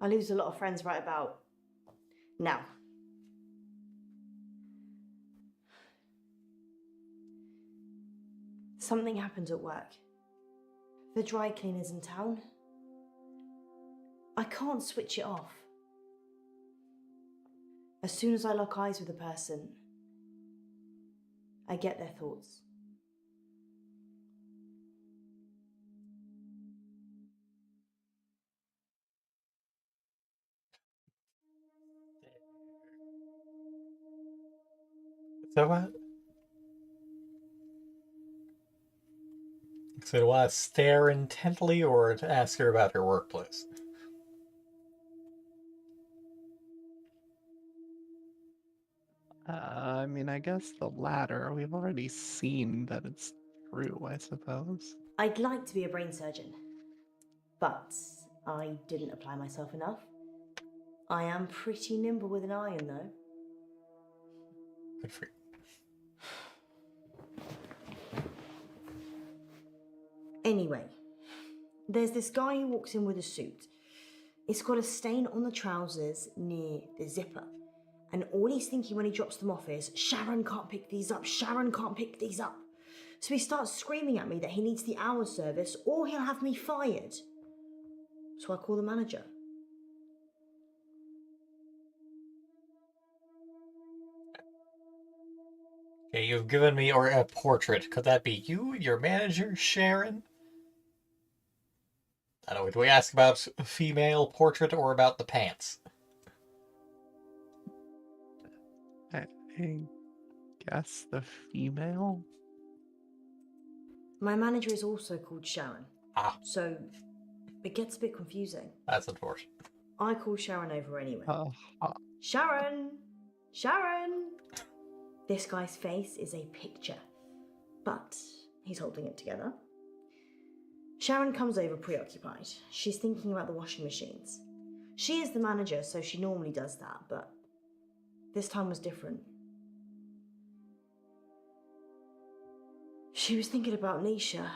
S13: I lose a lot of friends right about now. Something happened at work. The dry cleaner's in town. I can't switch it off. As soon as I lock eyes with a person, I get their thoughts.
S4: So what? So do I stare intently or to ask her about her workplace?
S1: I mean, I guess the latter. We've already seen that it's true, I suppose.
S13: I'd like to be a brain surgeon, but I didn't apply myself enough. I am pretty nimble with an iron, though.
S4: Good for you.
S13: Anyway, there's this guy who walks in with a suit. It's got a stain on the trousers near the zipper. And all he's thinking when he drops them off is, Sharon can't pick these up, Sharon can't pick these up. So he starts screaming at me that he needs the hour service or he'll have me fired. So I call the manager.
S4: Okay, you've given me a portrait. Could that be you, your manager, Sharon? I don't know, do we ask about female portrait or about the pants?
S1: I guess the female?
S13: My manager is also called Sharon.
S4: Ah.
S13: So it gets a bit confusing.
S4: That's unfortunate.
S13: I call Sharon over anyway.
S1: Uh-huh.
S13: Sharon! Sharon! This guy's face is a picture, but he's holding it together. Sharon comes over preoccupied. She's thinking about the washing machines. She is the manager, so she normally does that, but this time was different. She was thinking about Nisha.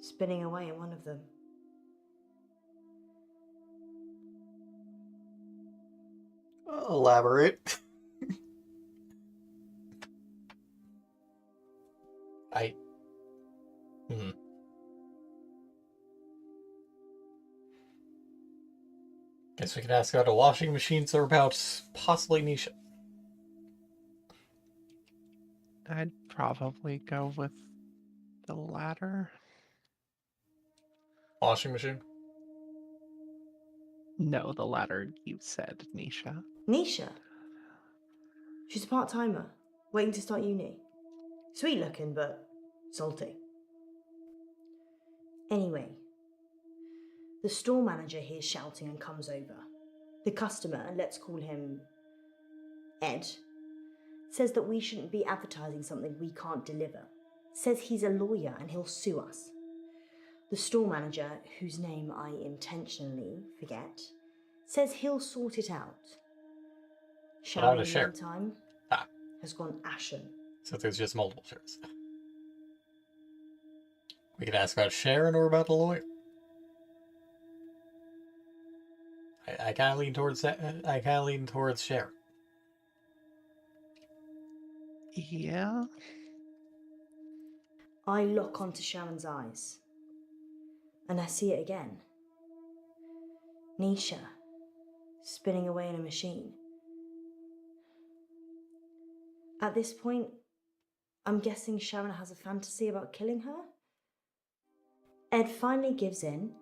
S13: Spinning away in one of them.
S4: Elaborate. Guess we can ask about the washing machines or about possibly Nisha.
S1: I'd probably go with the latter.
S4: Washing machine?
S1: No, the latter you said, Nisha.
S13: Nisha? She's a part-timer, waiting to start uni. Sweet looking, but salty. Anyway, the store manager hears shouting and comes over. The customer, let's call him Ed, says that we shouldn't be advertising something we can't deliver. Says he's a lawyer and he'll sue us. The store manager, whose name I intentionally forget, says he'll sort it out. Sharon, in the meantime, has gone ashen.
S4: So there's just multiple shares. We could ask about Sharon or about the lawyer. I kind of lean towards that. I kind of lean towards Sharon.
S1: Yeah.
S13: I lock onto Sharon's eyes, and I see it again. Nisha, spinning away in a machine. At this point, I'm guessing Sharon has a fantasy about killing her. Ed finally gives in,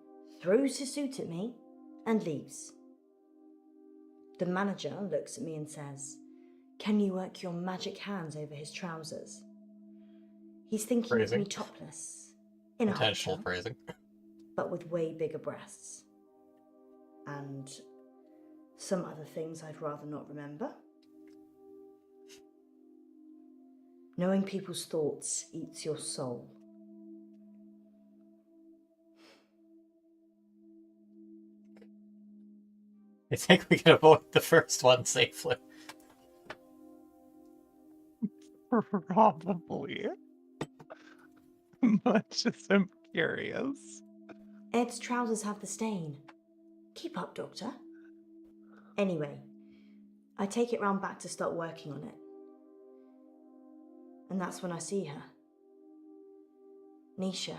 S13: throws his suit at me, and leaves. The manager looks at me and says, "Can you work your magic hands over his trousers?" He's thinking of me topless, in a
S4: Intentional
S13: halter,
S4: phrasing.
S13: but with way bigger breasts. And some other things I'd rather not remember. Knowing people's thoughts eats your soul.
S4: I think we can avoid the first one safely.
S1: Probably. But just I'm curious.
S13: Ed's trousers have the stain. Keep up, Doctor. Anyway, I take it round back to start working on it. And that's when I see her. Nisha.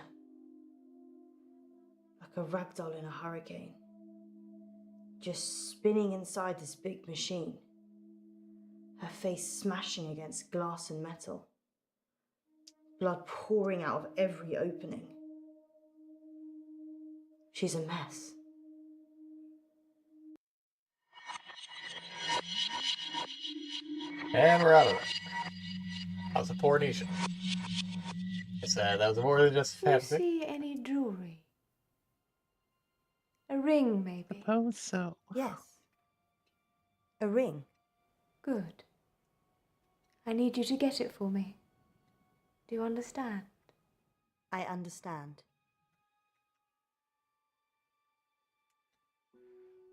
S13: Like a ragdoll in a hurricane. Just spinning inside this big machine. her face smashing against glass and metal, blood pouring out of every opening. She's a mess.
S4: And we're out of it. How's the poor Nisha? That was more than just
S20: Do you
S4: fantasy.
S20: see any jewelry? A ring, maybe?
S1: Suppose so.
S13: Yes. A ring.
S20: Good. I need you to get it for me. Do you understand?
S13: I understand.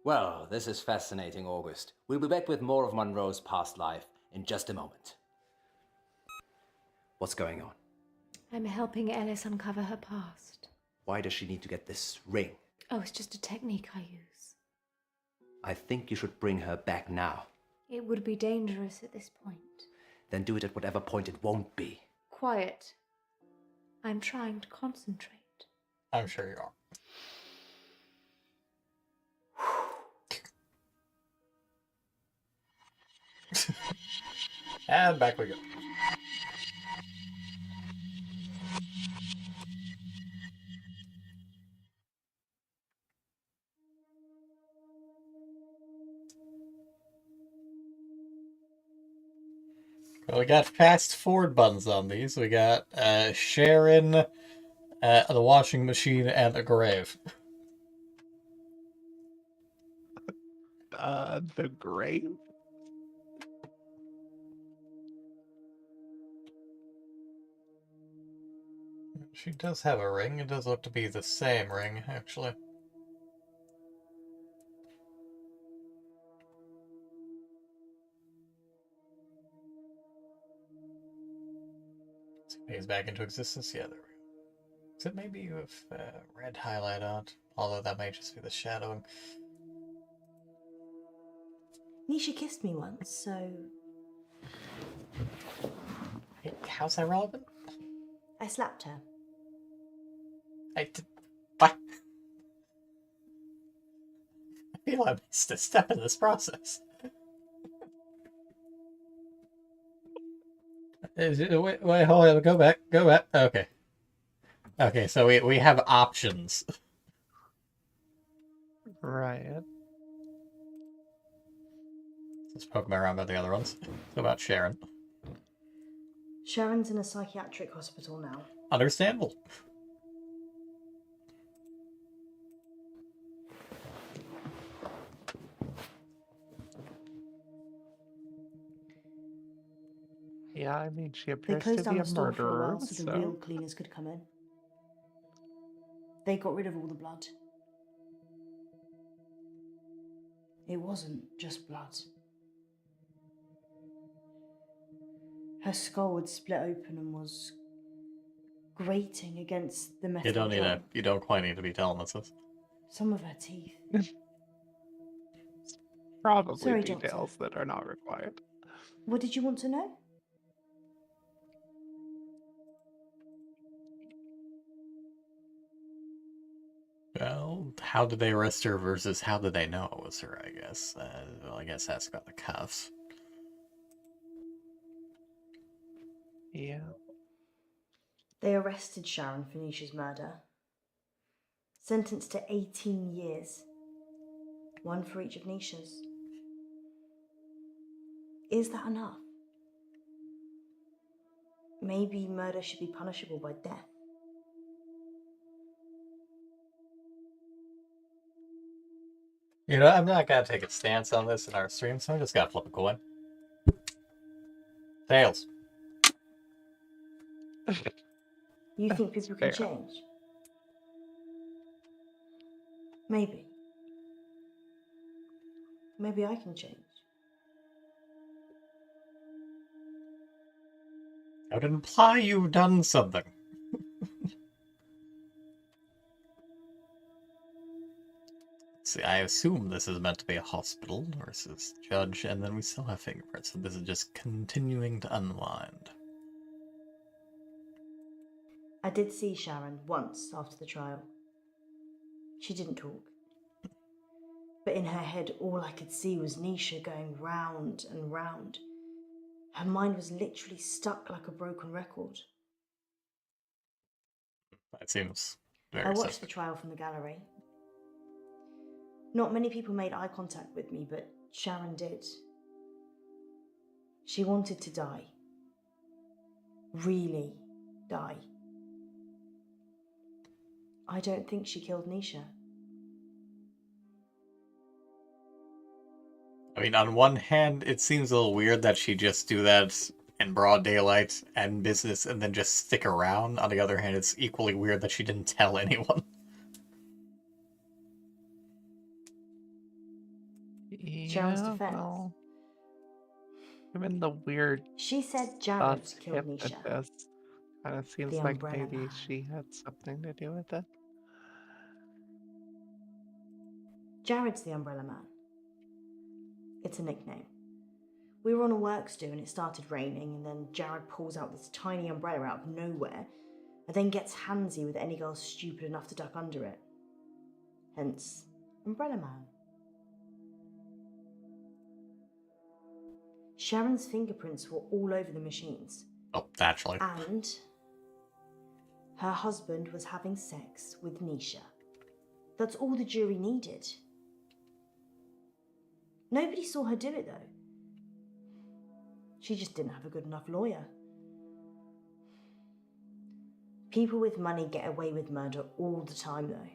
S14: Well, this is fascinating, August. We'll be back with more of Munro's past life in just a moment. What's going on?
S20: I'm helping Ellis uncover her past.
S14: Why does she need to get this ring?
S20: Oh, it's just a technique I use.
S14: I think you should bring her back now.
S20: It would be dangerous at this point.
S14: Then do it at whatever point it won't be.
S20: Quiet. I'm trying to concentrate.
S4: I'm sure you are. And back we go. Well, we got fast forward buttons on these. We got Sharon, the washing machine, and a grave.
S1: The grave?
S4: She does have a ring. It does look to be the same ring, actually. He's back into existence. Yeah, there we go. Is it maybe with red highlight on? Although that may just be the shadowing.
S13: Nisha kissed me once, so...
S4: How's that relevant?
S13: I slapped her.
S4: I did... What? I feel I missed a step in this process. Wait, hold on, go back. Okay. Okay, so we have options.
S1: Right.
S4: Let's poke me around by the other ones. What about Sharon?
S13: Sharon's in a psychiatric hospital now.
S4: Understandable.
S1: Yeah, I mean, she
S13: They
S1: appears
S13: closed
S1: to
S13: down
S1: be
S13: the
S1: a
S13: store for a
S1: murderer,
S13: while so the real cleaners could come in. They got rid of all the blood. It wasn't just blood. Her skull had split open and was grating against the metal
S4: You don't need
S13: drum.
S4: You don't quite need to be telling us this.
S13: Some of her teeth.
S1: Probably
S13: Sorry,
S1: details that are not required.
S13: What did you want to know?
S4: Well, how did they arrest her versus how did they know it was her, I guess. Well, I guess that's about the cuffs.
S1: Yeah.
S13: They arrested Sharon for Nisha's murder. Sentenced to 18 years. One for each of Nisha's. Is that enough? Maybe murder should be punishable by death.
S4: You know, I'm not gonna take a stance on this in our stream, so I'm just gonna flip a coin. Tails.
S13: You think people can
S1: fair.
S13: change? Maybe. Maybe I can change.
S4: I would imply you've done something. See, I assume this is meant to be a hospital versus judge, and then we still have fingerprints, so this is just continuing to unwind.
S13: I did see Sharon once after the trial. She didn't talk. But in her head, all I could see was Nisha going round and round, Her mind was literally stuck like a broken record.
S4: That seems very
S13: I watched
S4: suspect.
S13: the trial from the gallery. Not many people made eye contact with me, but Sharon did. She wanted to die. Really die. I don't think she killed Nisha.
S4: I mean, on one hand, it seems a little weird that she just do that in broad daylight and business and then just stick around. On the other hand, it's equally weird that she didn't tell anyone.
S13: Sharon's
S1: Yeah,
S13: defense.
S1: well, given the weird
S13: She said
S1: stuff
S13: Jared killed
S1: hit
S13: Nisha.
S1: at this, kind of seems
S13: The
S1: like
S13: umbrella
S1: maybe
S13: man.
S1: she had something to do with it.
S13: Jared's the umbrella man. It's a nickname. We were on a works do and it started raining, and then Jared pulls out this tiny umbrella out of nowhere and then gets handsy with any girl stupid enough to duck under it. Hence, Umbrella Man. Sharon's fingerprints were all over the machines.
S4: Oh, naturally.
S13: And her husband was having sex with Nisha. That's all the jury needed. Nobody saw her do it, though. She just didn't have a good enough lawyer. People with money get away with murder all the time, though.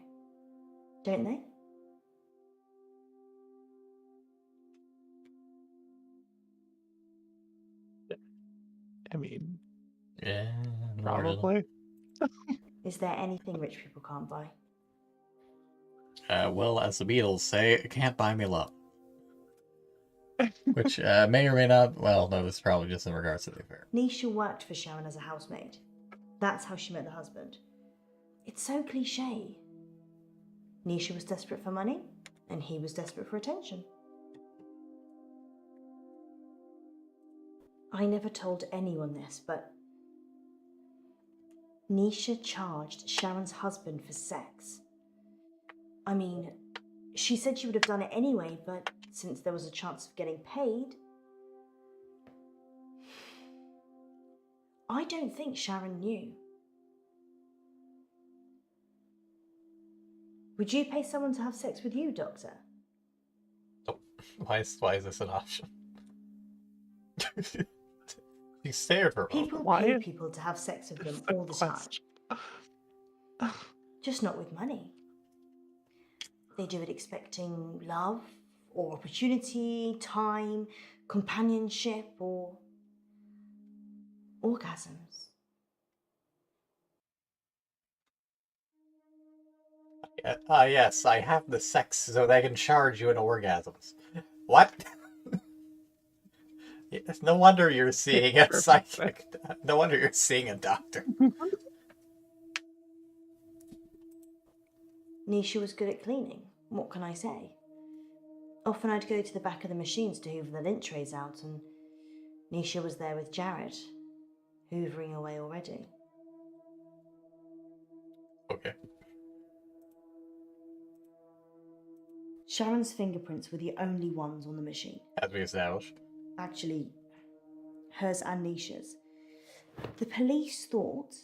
S13: Don't they?
S1: I mean,
S4: yeah,
S1: probably.
S13: Is there anything rich people can't buy?
S4: Well, as the Beatles say, it can't buy me love. Which may or may not, well, no, this is probably just in regards to the affair.
S13: Nisha worked for Sharon as a housemaid. That's how she met the husband. It's so cliche. Nisha was desperate for money, and he was desperate for attention. I never told anyone this, but Nisha charged Sharon's husband for sex. I mean, she said she would have done it anyway, but since there was a chance of getting paid, I don't think Sharon knew. Would you pay someone to have sex with you, Doctor?
S4: Oh, why is this an option? You stared for a moment.
S13: People pay people to have sex with them all the time. Just not with money. They do it expecting love, or opportunity, time, companionship, or orgasms.
S4: Yes, I have the sex so they can charge you in orgasms. What? Yes, no wonder you're seeing a psychic. No wonder you're seeing a doctor.
S13: Nisha was good at cleaning. What can I say? Often I'd go to the back of the machines to hoover the lint trays out, and Nisha was there with Jared, hoovering away already.
S4: Okay.
S13: Sharon's fingerprints were the only ones on the machine.
S4: As we established.
S13: Actually, hers and Nisha's. The police thought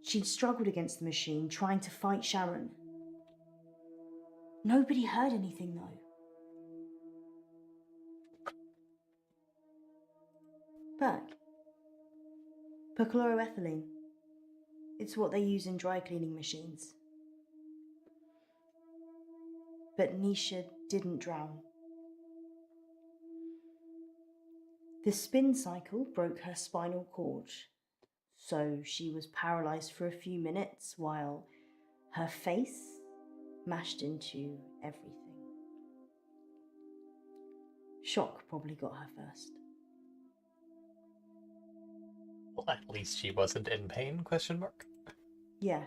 S13: she'd struggled against the machine, trying to fight Sharon. Nobody heard anything, though. Berg. Perchloroethylene. It's what they use in dry cleaning machines. But Nisha didn't drown. The spin cycle broke her spinal cord, so she was paralyzed for a few minutes while her face mashed into everything. Shock probably got her first.
S4: Well, at least she wasn't in pain, question mark?
S13: Yeah.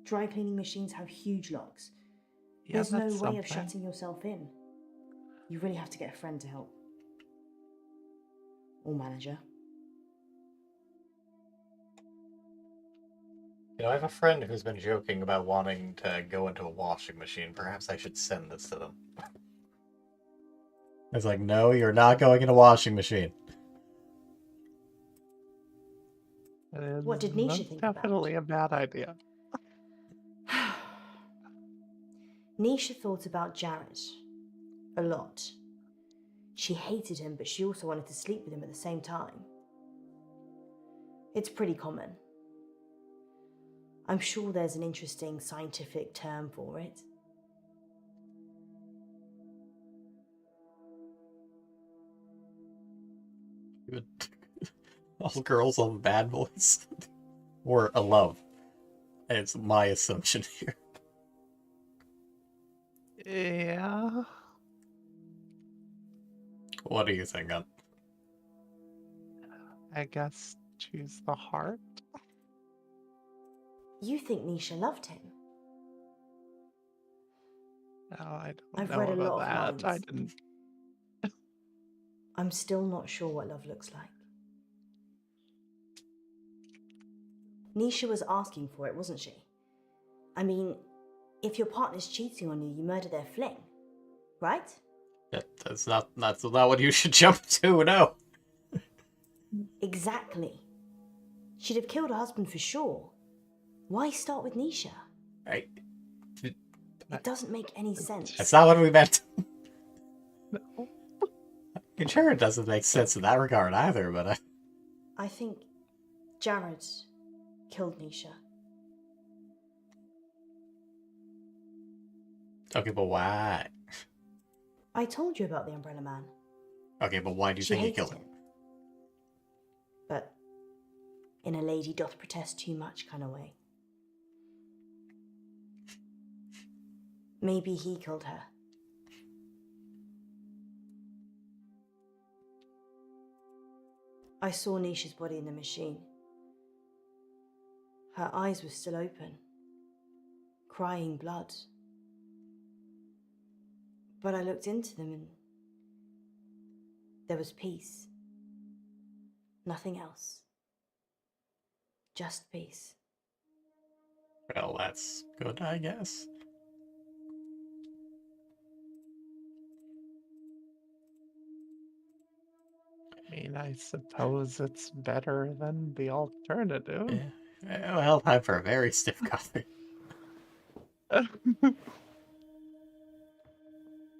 S13: Dry cleaning machines have huge locks.
S1: Yeah,
S13: There's no way
S1: that's
S13: of
S1: something.
S13: shutting yourself in. You really have to get a friend to help. Or manager.
S4: You know, I have a friend who's been joking about wanting to go into a washing machine. Perhaps I should send this to them. It's like, no, you're not going in a washing machine.
S13: What did Nisha think about?
S1: Definitely a bad idea.
S13: Nisha thought about Jared. A lot. She hated him, but she also wanted to sleep with him at the same time. It's pretty common. I'm sure there's an interesting scientific term for it.
S4: All girls love bad boys. Or a love. It's my assumption here.
S1: Yeah.
S4: What do you think?
S1: I guess choose the heart.
S13: You think Nisha loved him?
S1: No, I don't
S13: I've
S1: know
S13: read a
S1: about
S13: lot of
S1: that. I
S13: minds.
S1: didn't.
S13: I'm still not sure what love looks like. Nisha was asking for it, wasn't she? I mean, if your partner's cheating on you, you murder their fling, right?
S4: That's not what you should jump to, no.
S13: Exactly. She'd have killed her husband for sure. Why start with Nisha?
S4: Right.
S13: It doesn't make any sense.
S4: That's not what we meant. I'm sure it doesn't make sense in that regard either, but
S13: I think Jared killed Nisha.
S4: Okay, but why?
S13: I told you about the Umbrella Man.
S4: Okay, but why do you think he killed him?
S13: But in a lady doth protest too much kind of way. Maybe he killed her. I saw Nisha's body in the machine. Her eyes were still open, crying blood. But I looked into them and there was peace. Nothing else. Just peace.
S4: Well, that's good, I guess.
S1: I mean, I suppose it's better than the alternative.
S4: Yeah. Well, time for a very stiff coffee.
S13: I'm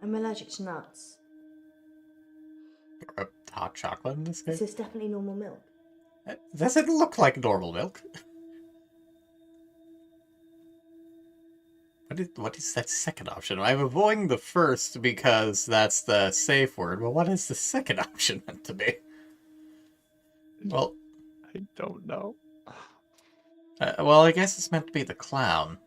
S13: allergic to nuts.
S4: Hot chocolate in this case?
S13: Is this definitely normal milk?
S4: Does it look like normal milk? What is that second option? I'm avoiding the first because that's the safe word, but what is the second option meant to be? Well,
S1: I don't know.
S4: Well, I guess it's meant to be the clown.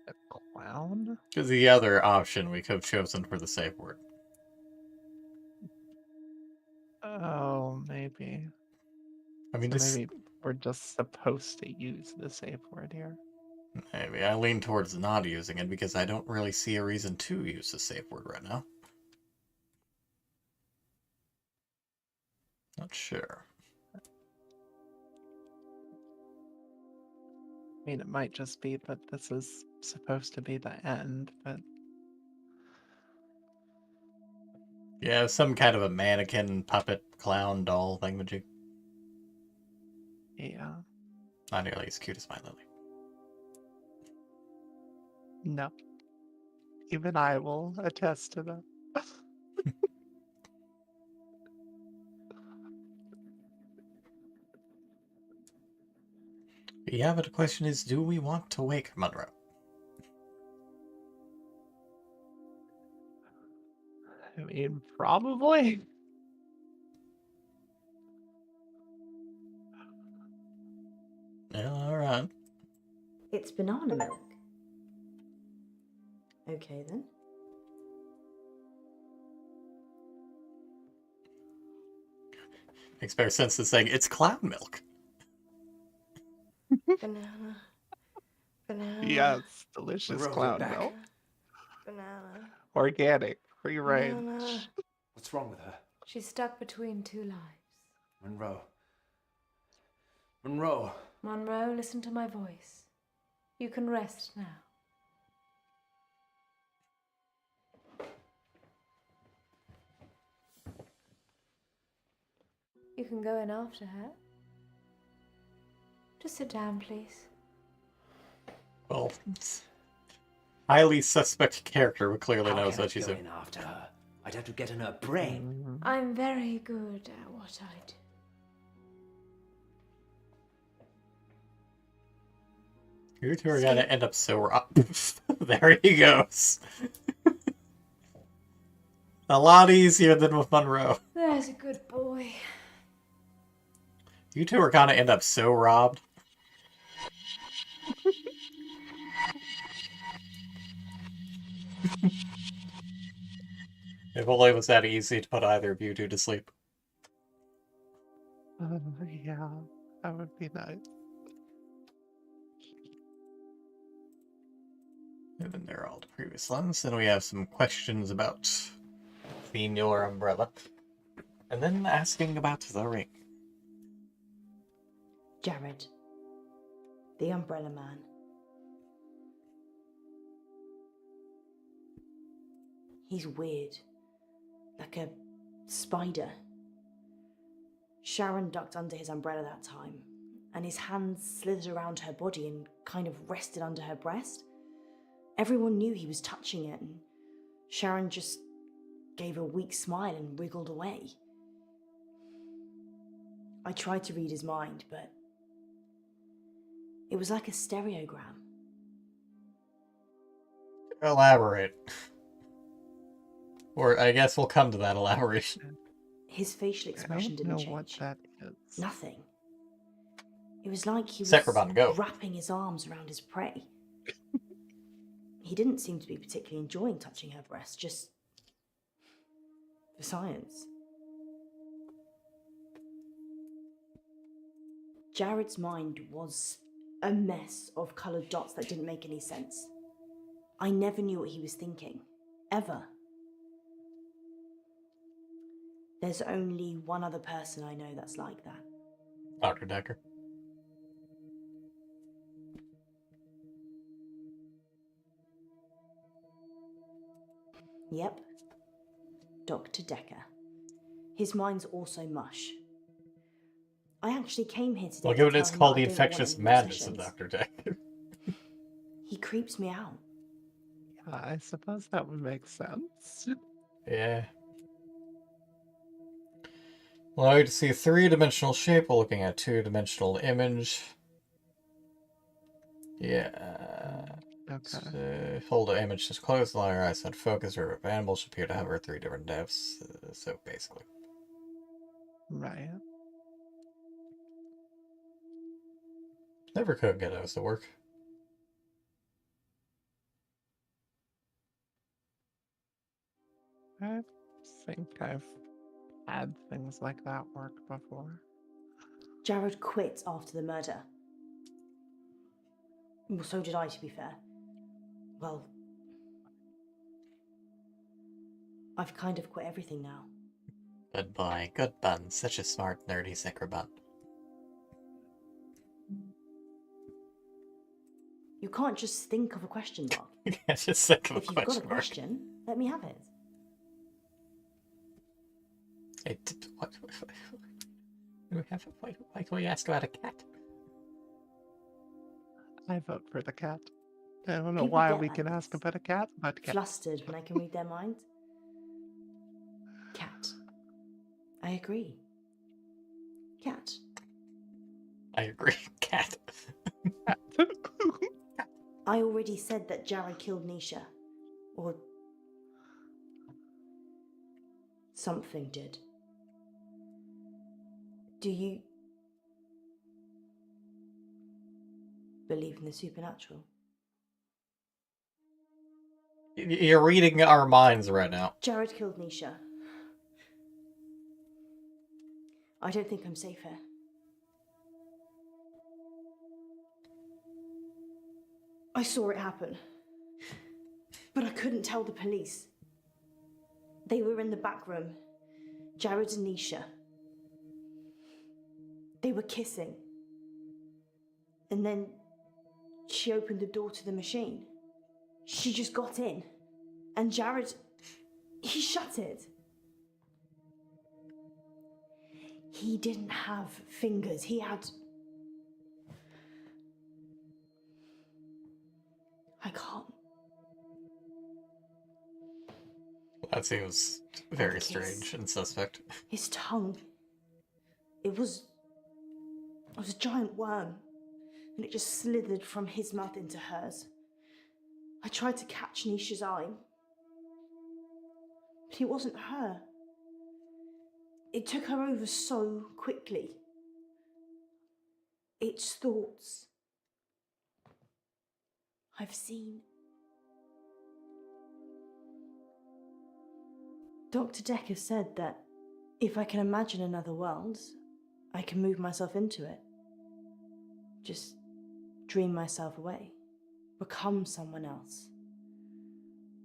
S1: A clown?
S4: Because the other option we could have chosen for the safe word.
S1: Oh, maybe.
S4: I mean,
S1: so maybe we're just supposed to use the safe word here.
S4: Maybe I lean towards not using it because I don't really see a reason to use the safe word right now. Not sure.
S1: I mean, it might just be that this is supposed to be the end, but...
S4: Yeah, some kind of a mannequin, puppet, clown, doll thingamajig.
S1: Yeah.
S4: Not nearly as cute as my Lily.
S1: No. Even I will attest to that.
S4: Yeah, but the question is, do we want to wake Munro?
S1: I mean, probably.
S4: Yeah, alright.
S13: It's banana milk. Okay then.
S4: Makes better sense than saying it's clown milk.
S13: Banana. Banana.
S1: Yes, delicious
S14: Munro,
S1: clown
S14: we're back.
S1: milk.
S13: Banana.
S1: Organic, free range.
S13: Banana.
S14: What's wrong with her?
S20: She's stuck between two lives.
S14: Munro. Munro.
S20: Munro, listen to my voice. You can rest now. You can go in after her. Just sit down, please.
S4: Well, highly suspect character who clearly
S14: How
S4: knows
S14: can I
S4: that she's
S14: go
S4: a...
S14: in after her? I'd have to get in her brain.
S20: I'm very good at what I do.
S4: You two are gonna end up so rough. There he goes. A lot easier than with Munro.
S20: There's a good boy.
S4: You two are gonna end up so robbed. If only it was that easy to put either of you two to sleep.
S1: Yeah, that would be nice.
S4: And then there are all the previous ones. Then we have some questions about your umbrella. And then asking about the ring.
S13: Jared, the Umbrella Man. He's weird, like a spider. Sharon ducked under his umbrella that time, and his hands slithered around her body and kind of rested under her breast. Everyone knew he was touching it, and Sharon just gave a weak smile and wriggled away. I tried to read his mind, but it was like a stereogram.
S4: Elaborate. Or I guess we'll come to that elaboration.
S13: His facial expression didn't change.
S1: What that is.
S13: Nothing. It was like he was
S4: Secrobot, go.
S13: wrapping his arms around his prey. He didn't seem to be particularly enjoying touching her breast, just for science. Jared's mind was a mess of coloured dots that didn't make any sense. I never knew what he was thinking. Ever. There's only one other person I know that's like that.
S4: Dr. Decker.
S13: Yep. Dr. Decker. His mind's also mush. I actually came here today
S4: Well,
S13: to
S4: given
S13: tell
S4: it's
S13: him
S4: called
S13: that
S4: the
S13: I don't want
S4: infectious
S13: any
S4: madness of
S13: possessions.
S4: Dr. Decker.
S13: He creeps me out.
S1: Yeah, I suppose that would make sense.
S4: Yeah. Allow you to see a three-dimensional shape while looking at a two-dimensional image. Yeah.
S1: Okay.
S4: So, hold the image just close, allow your eyes to focus, or animals appear to hover three different depths. So basically.
S1: Right.
S4: Never could get those to work.
S1: I think I've had things like that work before.
S13: Jared quit after the murder. Well, so did I, to be fair. Well, I've kind of quit everything now.
S4: Good boy, good bun. Such a smart, nerdy Secrobot.
S13: You can't just think of a question mark.
S4: You can't just think of a
S13: If you've got a
S4: question mark.
S13: question, let me have it.
S4: Why can we ask about a cat?
S1: I vote for the cat. I don't know
S13: People
S1: why
S13: get
S1: we
S13: like
S1: can ask about a cat, but cat.
S13: Flustered when I can read their mind. Cat. I agree. Cat.
S4: I agree, cat.
S13: I already said that Jared killed Nisha. Or something did. Do you believe in the supernatural?
S4: You're reading our minds right now.
S13: Jared killed Nisha. I don't think I'm safe here. I saw it happen. But I couldn't tell the police. They were in the back room. Jared and Nisha. They were kissing. And then she opened the door to the machine. She just got in. And Jared, he shut it.
S16: He didn't have fingers. He had... I can't.
S4: That seems very
S16: Kiss.
S4: strange and suspect.
S16: His tongue. It was a giant worm, and it just slithered from his mouth into hers. I tried to catch Nisha's eye, but it wasn't her. It took her over so quickly. Its thoughts. I've seen. Dr. Decker said that if I can imagine another world, I can move myself into it. Just dream myself away. Become someone else.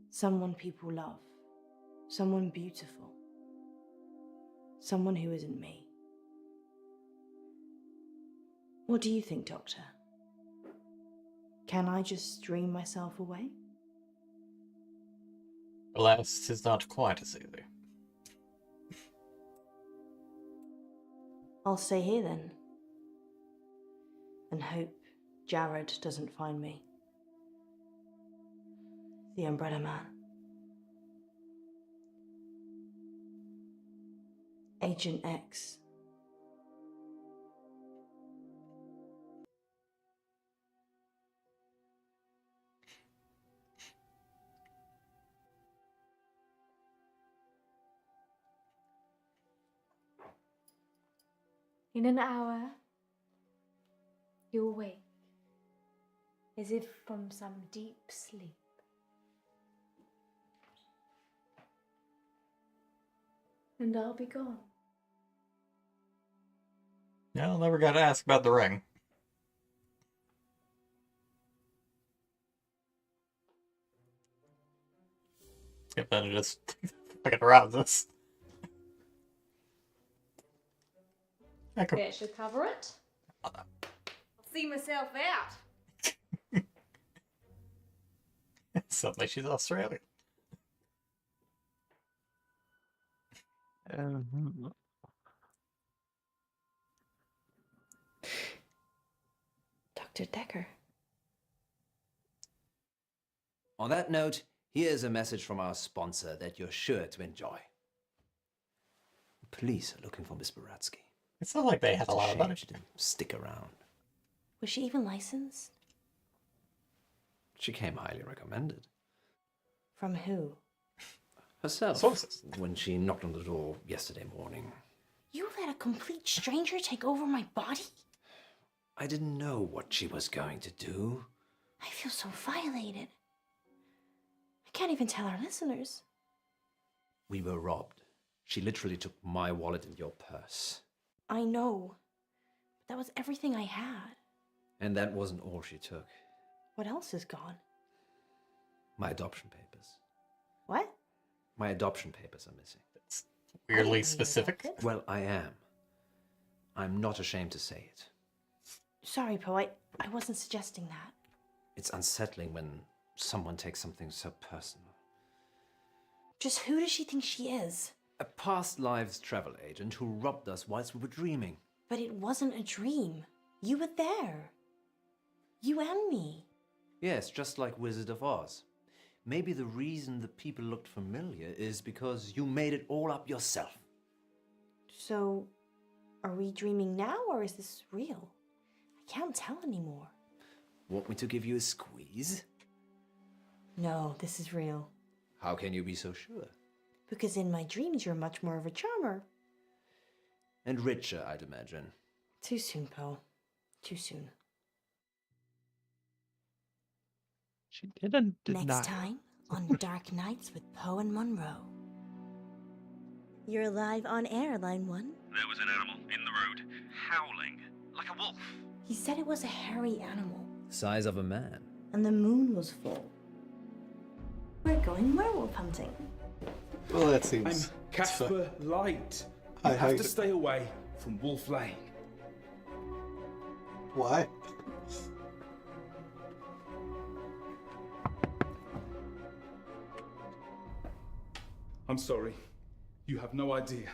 S16: Someone people love. Someone beautiful. Someone who isn't me. What do you think, Doctor? Can I just dream myself away?
S4: Alas, 'tis not quite as easy.
S16: I'll stay here then. And hope Jared doesn't find me. The Umbrella Man. Agent X.
S20: In an hour, you'll wake, as if from some deep sleep. And I'll be gone.
S4: No, never got to ask about the ring. If then it just fucking robs us.
S20: That should cover it. I'll see myself out.
S4: Suddenly she's Australian.
S16: Dr. Decker.
S14: On that note, here's a message from our sponsor that you're sure to enjoy. Police are looking for Miss Baratsky.
S4: It's not like they had a lot of money.
S14: She didn't stick around.
S16: Was she even licensed?
S14: She came highly recommended.
S16: From who?
S14: Herself.
S4: Sources.
S14: When she knocked on the door yesterday morning.
S16: You let a complete stranger take over my body?
S14: I didn't know what she was going to do.
S16: I feel so violated. I can't even tell our listeners.
S14: We were robbed. She literally took my wallet and your purse.
S16: I know. But that was everything I had.
S14: And that wasn't all she took.
S16: What else is gone?
S14: My adoption papers.
S16: What?
S14: My adoption papers are missing.
S4: It's weirdly specific.
S14: Well, I am. I'm not ashamed to say it.
S16: Sorry, Poe. I wasn't suggesting that.
S14: It's unsettling when someone takes something so personal.
S16: Just who does she think she is?
S14: A past lives travel agent who robbed us whilst we were dreaming.
S16: But it wasn't a dream. You were there. You and me.
S14: Yes, just like Wizard of Oz. Maybe the reason the people looked familiar is because you made it all up yourself.
S16: So, are we dreaming now or is this real? I can't tell anymore.
S14: Want me to give you a squeeze?
S16: No, this is real.
S14: How can you be so sure?
S16: Because in my dreams you're much more of a charmer.
S14: And richer, I'd imagine.
S16: Too soon, Poe. Too soon.
S1: She didn't deny.
S13: Next time on Dark Nights with Poe and Munro. You're live on air, Line 1.
S10: There was an animal in the road, howling, like a wolf.
S16: He said it was a hairy animal.
S14: The size of a man.
S16: And the moon was full. We're going werewolf hunting.
S21: Well, that seems...
S11: I'm Casper Light.
S21: I
S11: You have
S21: hate
S11: to
S21: it.
S11: stay away from Wolf Lane.
S21: Why?
S11: I'm sorry. You have no idea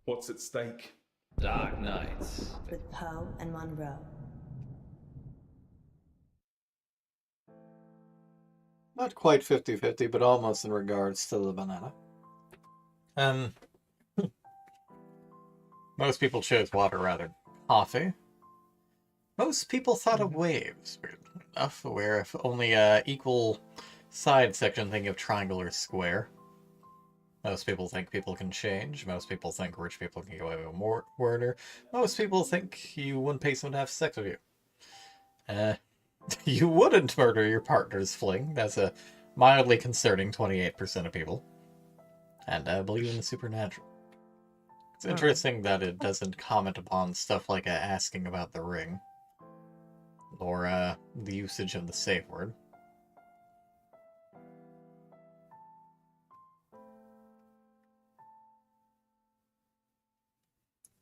S11: what's at stake.
S14: Dark Nights.
S13: With Poe and Munro.
S4: Not quite 50-50, but almost in regards to the banana. Most people chose water rather than coffee. Most people thought of waves, weirdly enough, where if only equal side section thinking of triangle or square. Most people think people can change. Most people think rich people can go away with murder. Most people think you wouldn't pay someone to have sex with you. You wouldn't murder your partner's fling. That's a mildly concerning 28% of people. And believe in the supernatural. It's interesting that it doesn't comment upon stuff like asking about the ring. Or the usage of the safe word.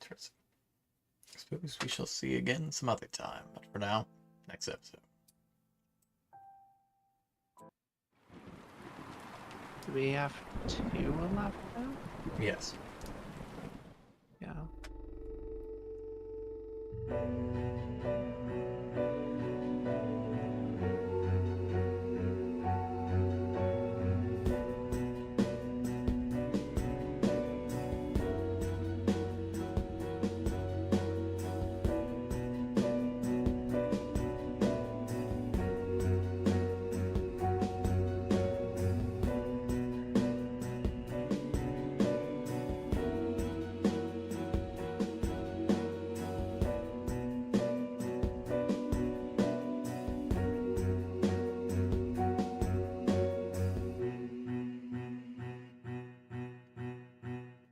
S4: Interesting. I suppose we shall see again some other time. But for now, next episode.
S1: Do we have 2 left now?
S4: Yes.
S1: Yeah.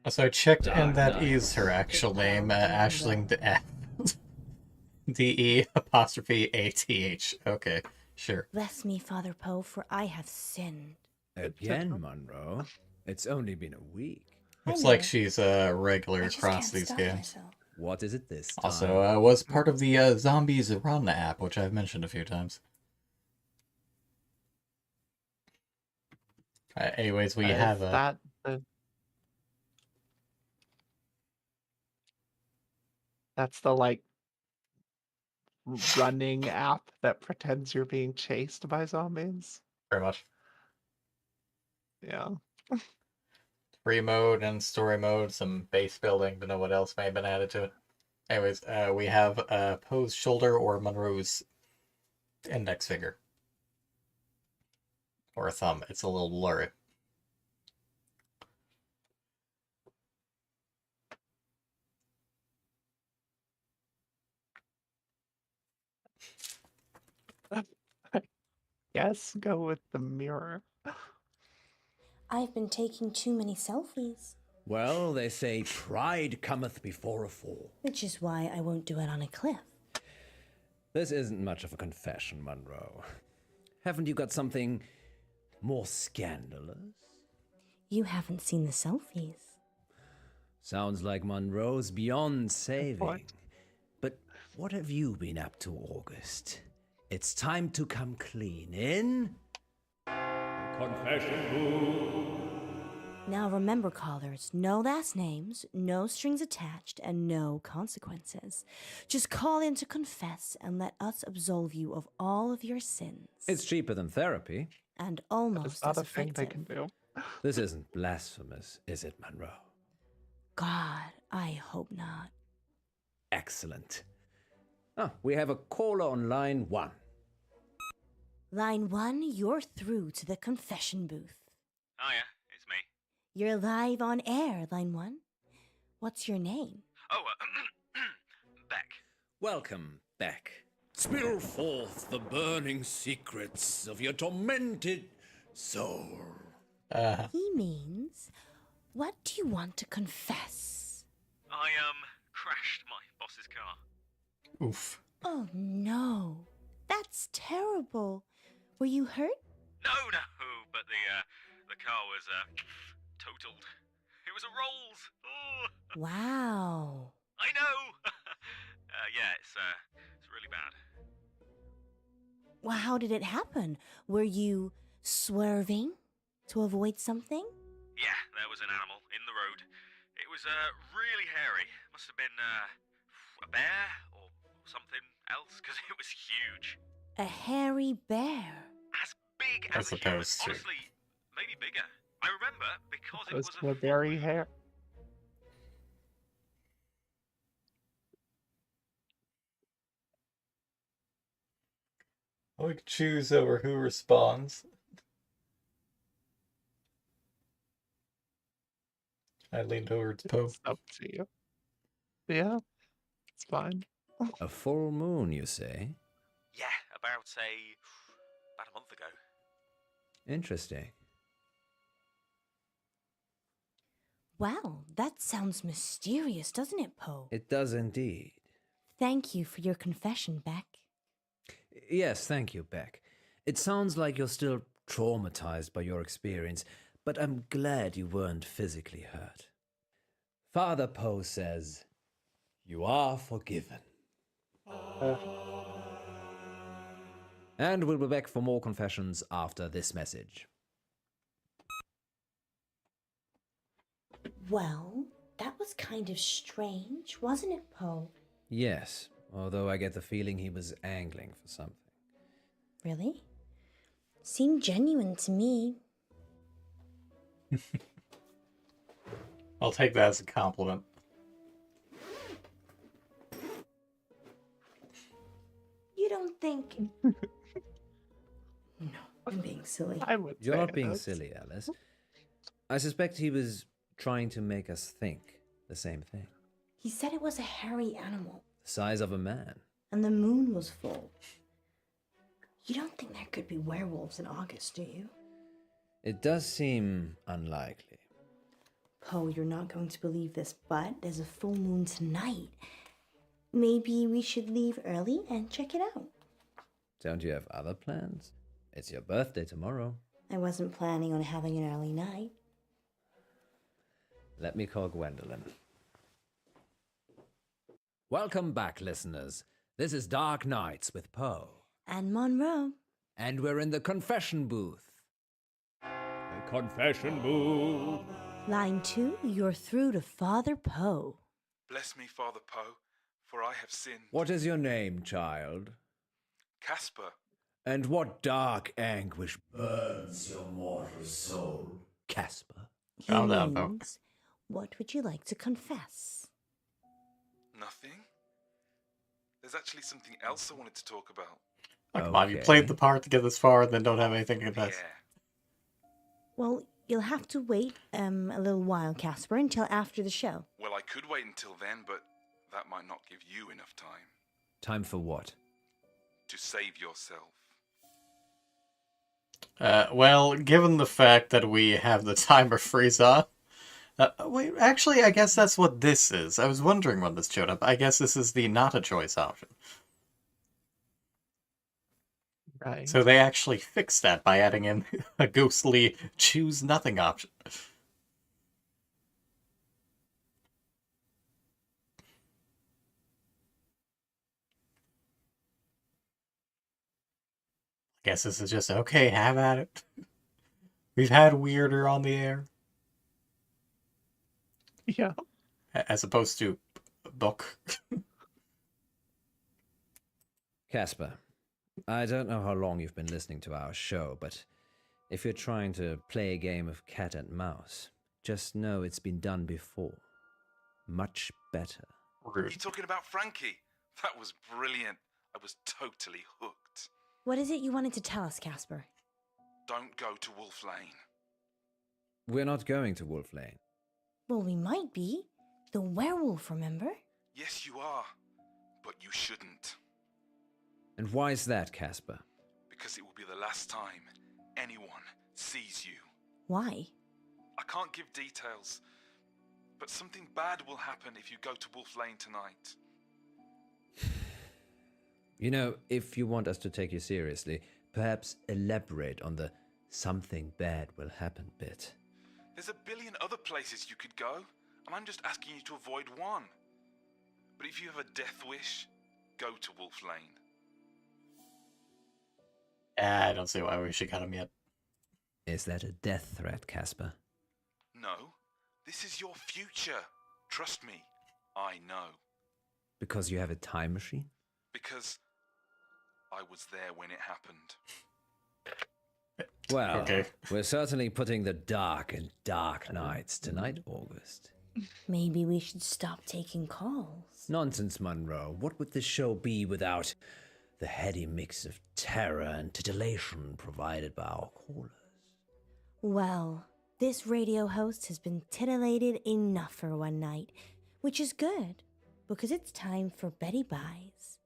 S4: So I checked, and that is her actual name, Aisling D-E''ATH. Okay, sure.
S13: Bless me, Father Poe, for I have sinned.
S14: Again, Munro. It's only been a week.
S4: Looks like she's a regular across these games.
S14: What is it this time?
S4: Also, was part of the Zombies Run app, which I've mentioned a few times. Anyways, we have a...
S1: That's the, like, running app that pretends you're being chased by zombies.
S4: Very much.
S1: Yeah.
S4: Free mode and story mode, some base building, don't know what else may have been added to it. Anyways, we have Poe's shoulder or Munro's index finger. Or a thumb. It's a little blurry.
S1: Yes, go with the mirror.
S13: I've been taking too many selfies.
S14: Well, they say pride cometh before a fall.
S13: Which is why I won't do it on a cliff.
S14: This isn't much of a confession, Munro. Haven't you got something more scandalous?
S13: You haven't seen the selfies.
S14: Sounds like Munro's beyond saving. What? But what have you been up to, August? It's time to come clean in...
S10: Confession booth.
S13: Now remember, callers, no last names, no strings attached, and no consequences. Just call in to confess and let us absolve you of all of your sins.
S14: It's cheaper than therapy.
S13: And almost
S1: not
S13: as
S1: a thing
S13: effective.
S1: they can do.
S14: This isn't blasphemous, is it, Munro?
S13: God, I hope not.
S14: Excellent. Oh, we have a caller on line 1.
S13: Line 1, you're through to the confession booth.
S10: Hiya, it's me.
S13: You're live on air, Line 1. What's your name?
S10: Oh, Beck.
S14: Welcome, Beck. Spill forth the burning secrets of your tormented soul.
S13: He means, what do you want to confess?
S10: I, crashed my boss's car.
S4: Oof.
S13: Oh no, that's terrible. Were you hurt?
S10: No, but the car was, totaled. It was a Rolls. Oh.
S13: Wow.
S10: I know. Yeah, it's really bad.
S13: Well, how did it happen? Were you swerving to avoid something?
S10: Yeah, there was an animal in the road. It was really hairy. must have been a bear or something else, because it was huge.
S13: A hairy bear.
S10: As big
S4: As
S10: as a human.
S4: opposed to...
S10: Honestly, maybe bigger. I remember because it
S1: Those
S10: was a
S1: were very hair.
S4: We can choose over who responds. I lean towards Poe.
S1: It's up to you. Yeah, it's fine.
S14: A full moon, you say?
S10: Yeah, about a month ago.
S14: Interesting.
S13: Well, that sounds mysterious, doesn't it, Poe?
S14: It does indeed.
S13: Thank you for your confession, Beck.
S14: Yes, thank you, Beck. It sounds like you're still traumatized by your experience, but I'm glad you weren't physically hurt. Father Poe says, you are forgiven. And we'll be back for more confessions after this message.
S13: Well, that was kind of strange, wasn't it, Poe?
S14: Yes, although I get the feeling he was angling for something.
S13: Really? Seemed genuine to me.
S4: I'll take that as a compliment.
S13: You don't think... No, I'm being silly.
S1: I would
S14: You're
S1: say
S14: not being
S1: it.
S14: silly, Alice. I suspect he was trying to make us think the same thing.
S13: He said it was a hairy animal,
S14: The size of a man.
S13: and the moon was full. You don't think there could be werewolves in August, do you?
S14: It does seem unlikely.
S13: Poe, you're not going to believe this, but there's a full moon tonight. Maybe we should leave early and check it out.
S14: Don't you have other plans? It's your birthday tomorrow.
S13: I wasn't planning on having an early night.
S14: Let me call Gwendolyn. Welcome back, listeners. This is Dark Nights with Poe.
S13: And Munro.
S14: And we're in the confession booth. The confession booth.
S13: Line 2, you're through to Father Poe.
S11: Bless me, Father Poe, for I have sinned.
S14: What is your name, child?
S11: Casper.
S14: And what dark anguish burns your mortal soul, Casper?
S13: He means, what would you like to confess?
S11: Nothing. There's actually something else I wanted to talk about.
S4: Oh, come on, you played the part to get this far and then don't have anything to confess.
S13: Well, you'll have to wait a little while, Casper, until after the show.
S11: Well, I could wait until then, but that might not give you enough time.
S14: Time for what?
S11: To save yourself.
S4: Well, given the fact that we have the timer freeze on... wait, actually, I guess that's what this is. I was wondering when this showed up. I guess this is the not a choice option.
S1: Right.
S4: So they actually fixed that by adding in a ghostly choose nothing option. I guess this is just, okay, have at it. We've had weirder on the air.
S1: Yeah.
S4: As opposed to book.
S14: Casper, I don't know how long you've been listening to our show, but if you're trying to play a game of cat and mouse, just know it's been done before. Much better.
S11: Are you talking about Frankie? That was brilliant. I was totally hooked.
S13: What is it you wanted to tell us, Casper?
S11: Don't go to Wolf Lane.
S14: We're not going to Wolf Lane.
S13: Well, we might be. The werewolf, remember?
S11: Yes, you are. But you shouldn't.
S14: And why is that, Casper?
S11: Because it will be the last time anyone sees you.
S13: Why?
S11: I can't give details, but something bad will happen if you go to Wolf Lane tonight.
S14: You know, if you want us to take you seriously, perhaps elaborate on the something bad will happen bit.
S11: There's a billion other places you could go, and I'm just asking you to avoid one. But if you have a death wish, go to Wolf Lane.
S4: I don't see why we should cut him yet.
S14: Is that a death threat, Casper?
S11: No, this is your future. Trust me. I know.
S17: Because you have a time machine?
S11: Because I was there when it happened.
S17: Well,
S4: Okay.
S17: we're certainly putting the dark in dark nights tonight, August.
S13: Maybe we should stop taking calls.
S17: Nonsense, Munro. What would this show be without the heady mix of terror and titillation provided by our callers?
S13: Well, this radio host has been titillated enough for one night, which is good, because it's time for Betty Buys.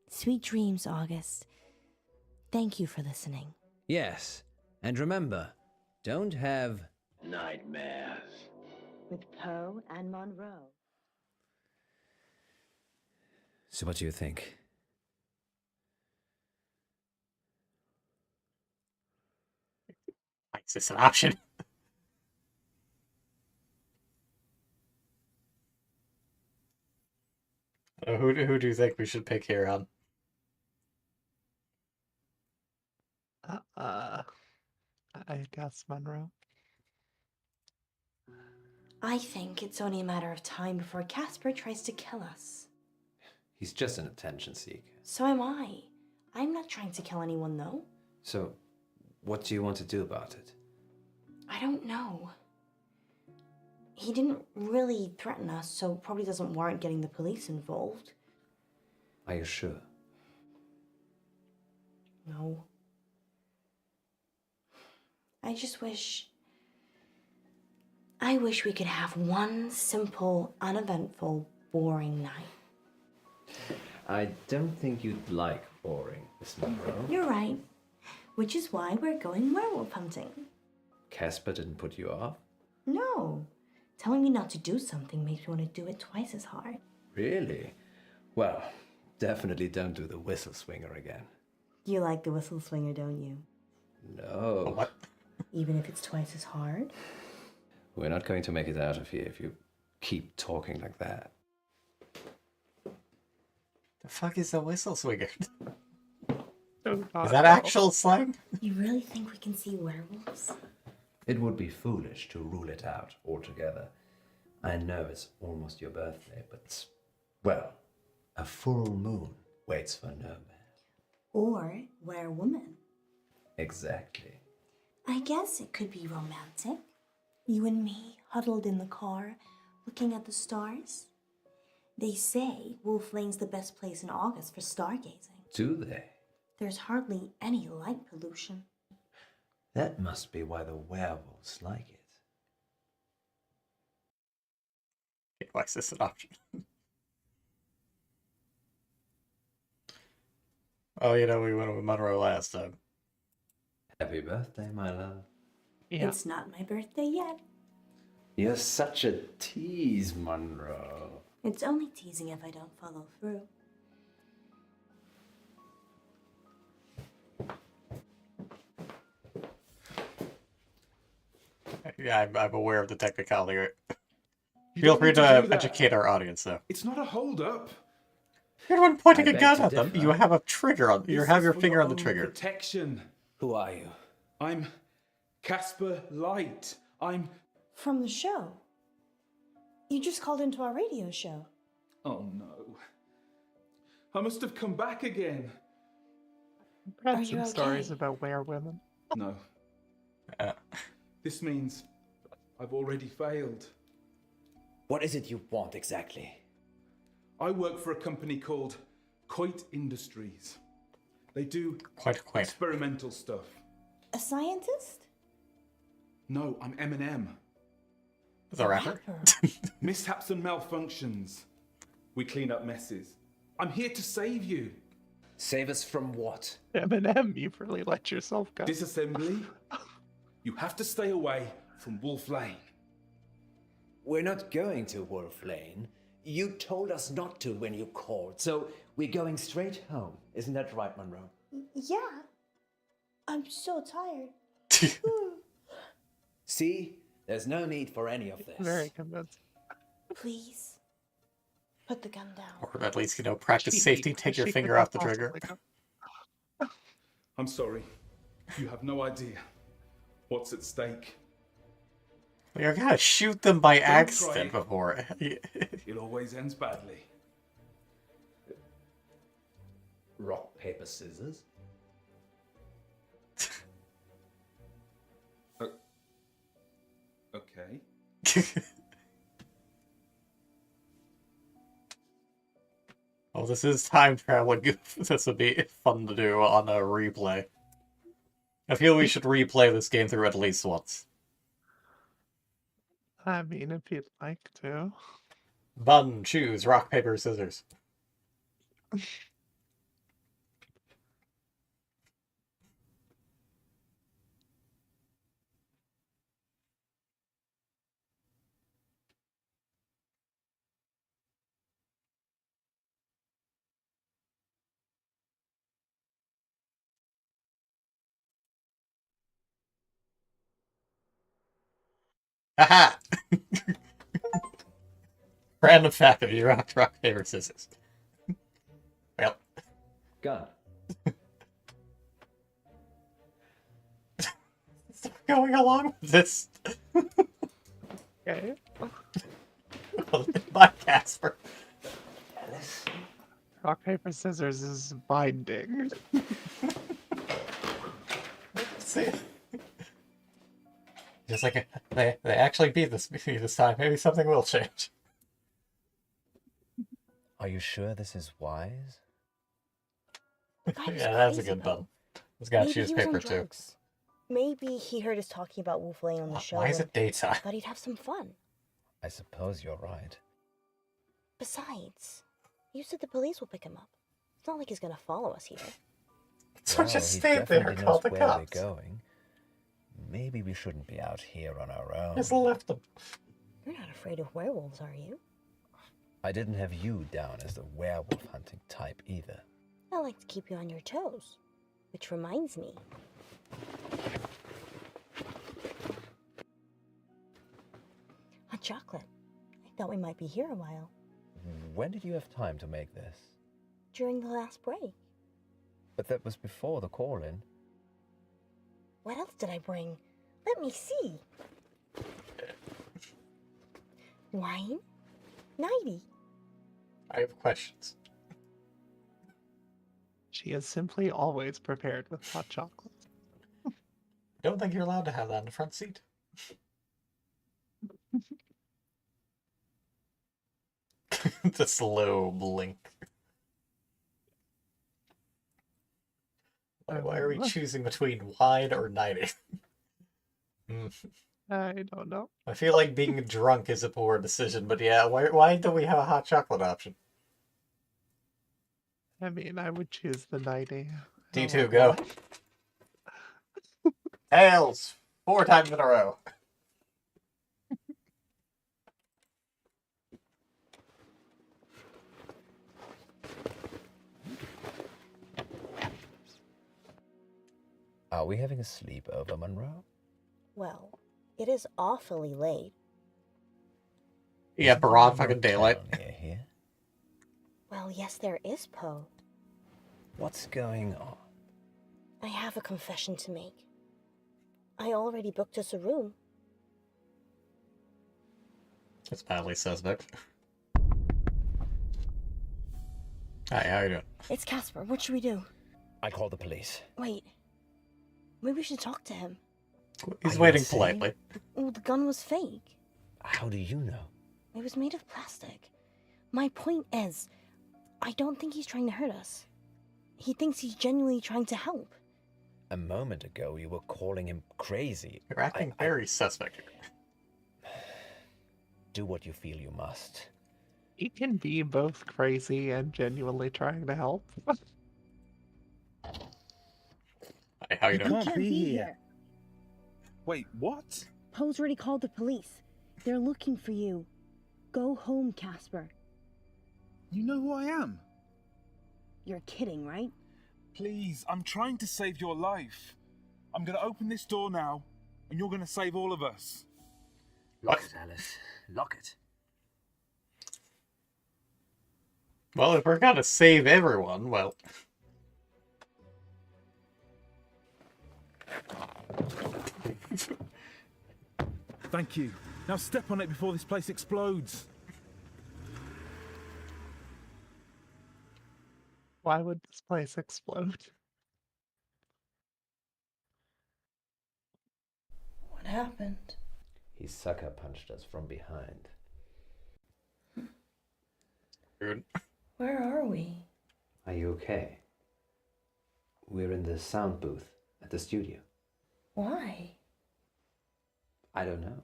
S13: Sweet dreams, August. Thank you for listening.
S17: Yes, and remember, don't have
S15: nightmares. With Poe and Munro.
S17: So what do you think?
S4: Is this an option? Who do you think we should pick here on?
S1: I guess Munro.
S16: I think it's only a matter of time before Casper tries to kill us.
S17: He's just an attention seeker.
S16: So am I. I'm not trying to kill anyone, though.
S17: So, what do you want to do about it?
S16: I don't know. He didn't really threaten us, so probably doesn't warrant getting the police involved.
S17: Are you sure?
S16: No. I just wish... I wish we could have one simple, uneventful, boring night.
S17: I don't think you'd like boring, Miss Munro.
S16: You're right. Which is why we're going werewolf hunting.
S17: Casper didn't put you off?
S16: No. Telling me not to do something makes me want to do it twice as hard.
S17: Really? Well, definitely don't do the whistle swinger again.
S16: You like the whistle swinger, don't you?
S17: No.
S4: What?
S16: Even if it's twice as hard?
S17: We're not going to make it out of here if you keep talking like that.
S4: The fuck is a whistle swinger?
S1: Is
S4: that actual slang?
S16: You really think we can see werewolves?
S17: It would be foolish to rule it out altogether. I know it's almost your birthday, but, well, a full moon waits for no man.
S16: Or werewoman.
S17: Exactly.
S16: I guess it could be romantic. You and me huddled in the car, looking at the stars. They say Wolf Lane's the best place in August for stargazing.
S17: Do they?
S16: There's hardly any light pollution.
S17: That must be why the werewolves like it.
S4: Why is this an option? Oh, you know, we went with Munro last time.
S17: Happy birthday, my love.
S1: Yeah.
S16: It's not my birthday yet.
S17: You're such a tease, Munro.
S16: It's only teasing if I don't follow through.
S4: Yeah, I'm aware of the technicality. Feel free to educate our audience, though.
S11: It's not a hold-up.
S4: You're the one pointing
S17: I
S4: a
S17: beg
S4: gun
S17: to
S4: at them.
S17: differ.
S4: You have a trigger on. You
S11: This
S4: have
S11: is
S4: your
S11: for
S4: finger on the
S11: own
S4: trigger.
S11: Protection.
S17: Who are you?
S11: I'm Casper Light. I'm...
S16: From the show. You just called into our radio show.
S11: Oh no. I must have come back again.
S1: I've
S16: Are
S1: read
S16: you
S1: some stories
S16: okay?
S1: about werewomen.
S11: No. This means I've already failed.
S22: What is it you want exactly?
S11: I work for a company called Coit Industries. They do
S4: Quite.
S11: experimental stuff.
S16: A scientist?
S11: No, I'm Eminem.
S4: The rapper?
S11: Mishaps and malfunctions. We clean up messes. I'm here to save you.
S22: Save us from what?
S1: Eminem, you've really let yourself go.
S11: Disassembly. You have to stay away from Wolf Lane.
S22: We're not going to Wolf Lane. You told us not to when you called, so we're going straight home. Isn't that right, Munro?
S16: Yeah. I'm so tired.
S22: See? There's no need for any of this.
S1: Very convinced.
S16: Please. Put the gun down.
S4: Or at least, practice safety. Take your finger off the trigger.
S11: I'm sorry. You have no idea what's at stake.
S4: I gotta shoot them by
S11: Don't try
S4: accident
S11: it.
S4: before.
S11: It always ends badly.
S22: Rock, paper, scissors.
S11: Okay.
S4: Well, this is time traveling. This would be fun to do on a replay. I feel we should replay this game through at least once.
S1: I mean, if you'd like to.
S4: Bun, choose, rock, paper, scissors. Haha! Random fact of you rock, paper, scissors. Well.
S22: Gun.
S4: Going along with this.
S1: Okay.
S4: Bye, Casper.
S1: Rock, paper, scissors is binding.
S4: See? Just like they actually beat me this time. Maybe something will change.
S17: Are you sure this is wise?
S4: Yeah, that's a good bun. He's got to
S13: Maybe
S4: choose
S13: he was on
S4: paper too.
S13: drugs. Maybe he heard us talking about Wolf Lane on the show.
S4: Why is
S13: and
S4: it daytime?
S13: Thought he'd have some fun.
S17: I suppose you're right.
S13: Besides, you said the police will pick him up. It's not like he's gonna follow us here.
S4: So
S17: Well,
S4: just
S17: he
S4: stay there,
S17: definitely
S4: call
S17: knows
S4: the
S17: where
S4: cops.
S17: we're going. Maybe we shouldn't be out here on our own.
S4: Just left them.
S13: You're not afraid of werewolves, are you?
S17: I didn't have you down as the werewolf hunting type either.
S13: I like to keep you on your toes. Which reminds me. Hot chocolate. I thought we might be here a while.
S17: When did you have time to make this?
S13: During the last break.
S17: But that was before the call-in.
S13: What else did I bring? Let me see. Wine? Nighty.
S4: I have questions.
S1: She is simply always prepared with hot chocolate.
S4: Don't think you're allowed to have that in the front seat. The slow blink. Why are we choosing between wine or nighting?
S1: I don't know.
S4: I feel like being drunk is a poor decision, but yeah, why don't we have a hot chocolate option?
S1: I mean, I would choose the 90.
S4: D2, go. Tails! 4 times in a row.
S17: Are we having a sleepover, Munro?
S13: Well, it is awfully late.
S4: Yeah, broad fucking daylight.
S17: Here.
S13: Well, yes, there is Poe.
S17: What's going on?
S13: I have a confession to make. I already booked us a room.
S4: It's badly suspect. Hi, how you doing?
S13: It's Casper. What should we do?
S17: I call the police.
S13: Wait. Maybe we should talk to him.
S4: He's waiting politely.
S13: Well, the gun was fake.
S17: How do you know?
S13: It was made of plastic. My point is, I don't think he's trying to hurt us. He thinks he's genuinely trying to help.
S17: A moment ago, you were calling him crazy.
S4: You're acting very suspect here.
S17: Do what you feel you must.
S1: He can be both crazy and genuinely trying to help.
S4: Hey, how you doing?
S11: Can't be here. Wait, what?
S16: Poe's already called the police. They're looking for you. Go home, Casper.
S11: You know who I am?
S16: You're kidding, right?
S11: Please, I'm trying to save your life. I'm going to open this door now, and you're going to save all of us.
S22: Lock it, Alice. Lock it.
S4: Well, if we're gonna save everyone, well...
S11: Thank you. Now step on it before this place explodes.
S1: Why would this place explode?
S16: What happened?
S17: He sucker punched us from behind.
S4: Rude.
S16: Where are we?
S17: Are you okay? We're in the sound booth at the studio.
S16: Why?
S17: I don't know.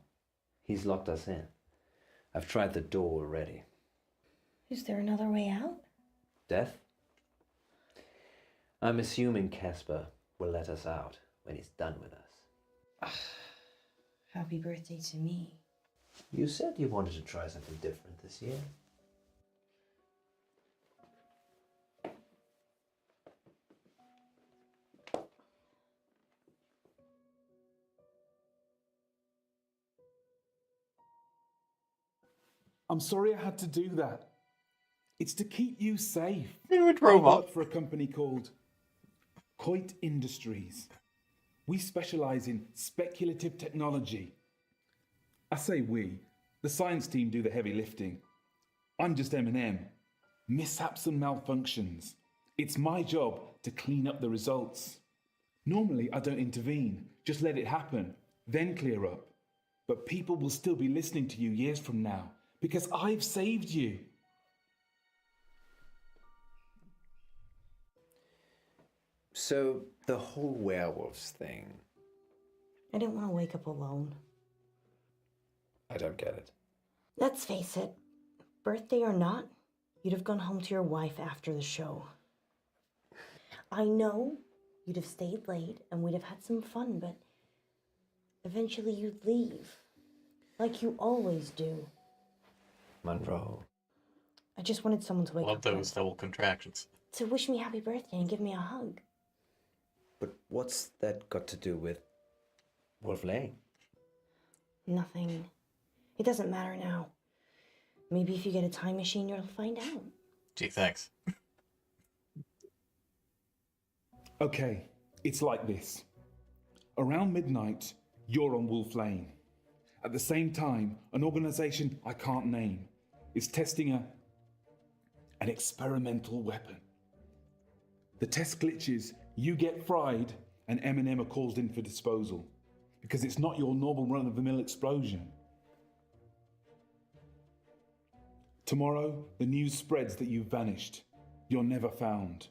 S17: He's locked us in. I've tried the door already.
S16: Is there another way out?
S17: Death? I'm assuming Casper will let us out when he's done with us.
S16: Happy birthday to me.
S17: You said you wanted to try something different this year.
S11: I'm sorry I had to do that. It's to keep you safe.
S4: You drove
S11: I
S4: up.
S11: work for a company called Coit Industries. We specialize in speculative technology. I say we. The science team do the heavy lifting. I'm just M&M. Mishaps and malfunctions. It's my job to clean up the results. Normally, I don't intervene. Just let it happen, then clear up. But people will still be listening to you years from now because I've saved you.
S17: So, the whole werewolves thing,
S13: I didn't want to wake up alone.
S17: I don't get it.
S13: Let's face it, birthday or not, you'd have gone home to your wife after the show. I know you'd have stayed late and we'd have had some fun, but eventually you'd leave. Like you always do.
S17: Munro.
S13: I just wanted someone to wake
S4: Love
S13: up
S4: those double contractions.
S13: to wish me happy birthday and give me a hug.
S17: But what's that got to do with Wolf Lane?
S13: Nothing. It doesn't matter now. Maybe if you get a time machine, you'll find out.
S4: Gee, thanks.
S11: Okay, it's like this. Around midnight, you're on Wolf Lane. At the same time, an organization I can't name is testing an experimental weapon. The test glitches, you get fried, and M&M are called in for disposal. Because it's not your normal run-of-the-mill explosion. Tomorrow, the news spreads that you've vanished. You're never found.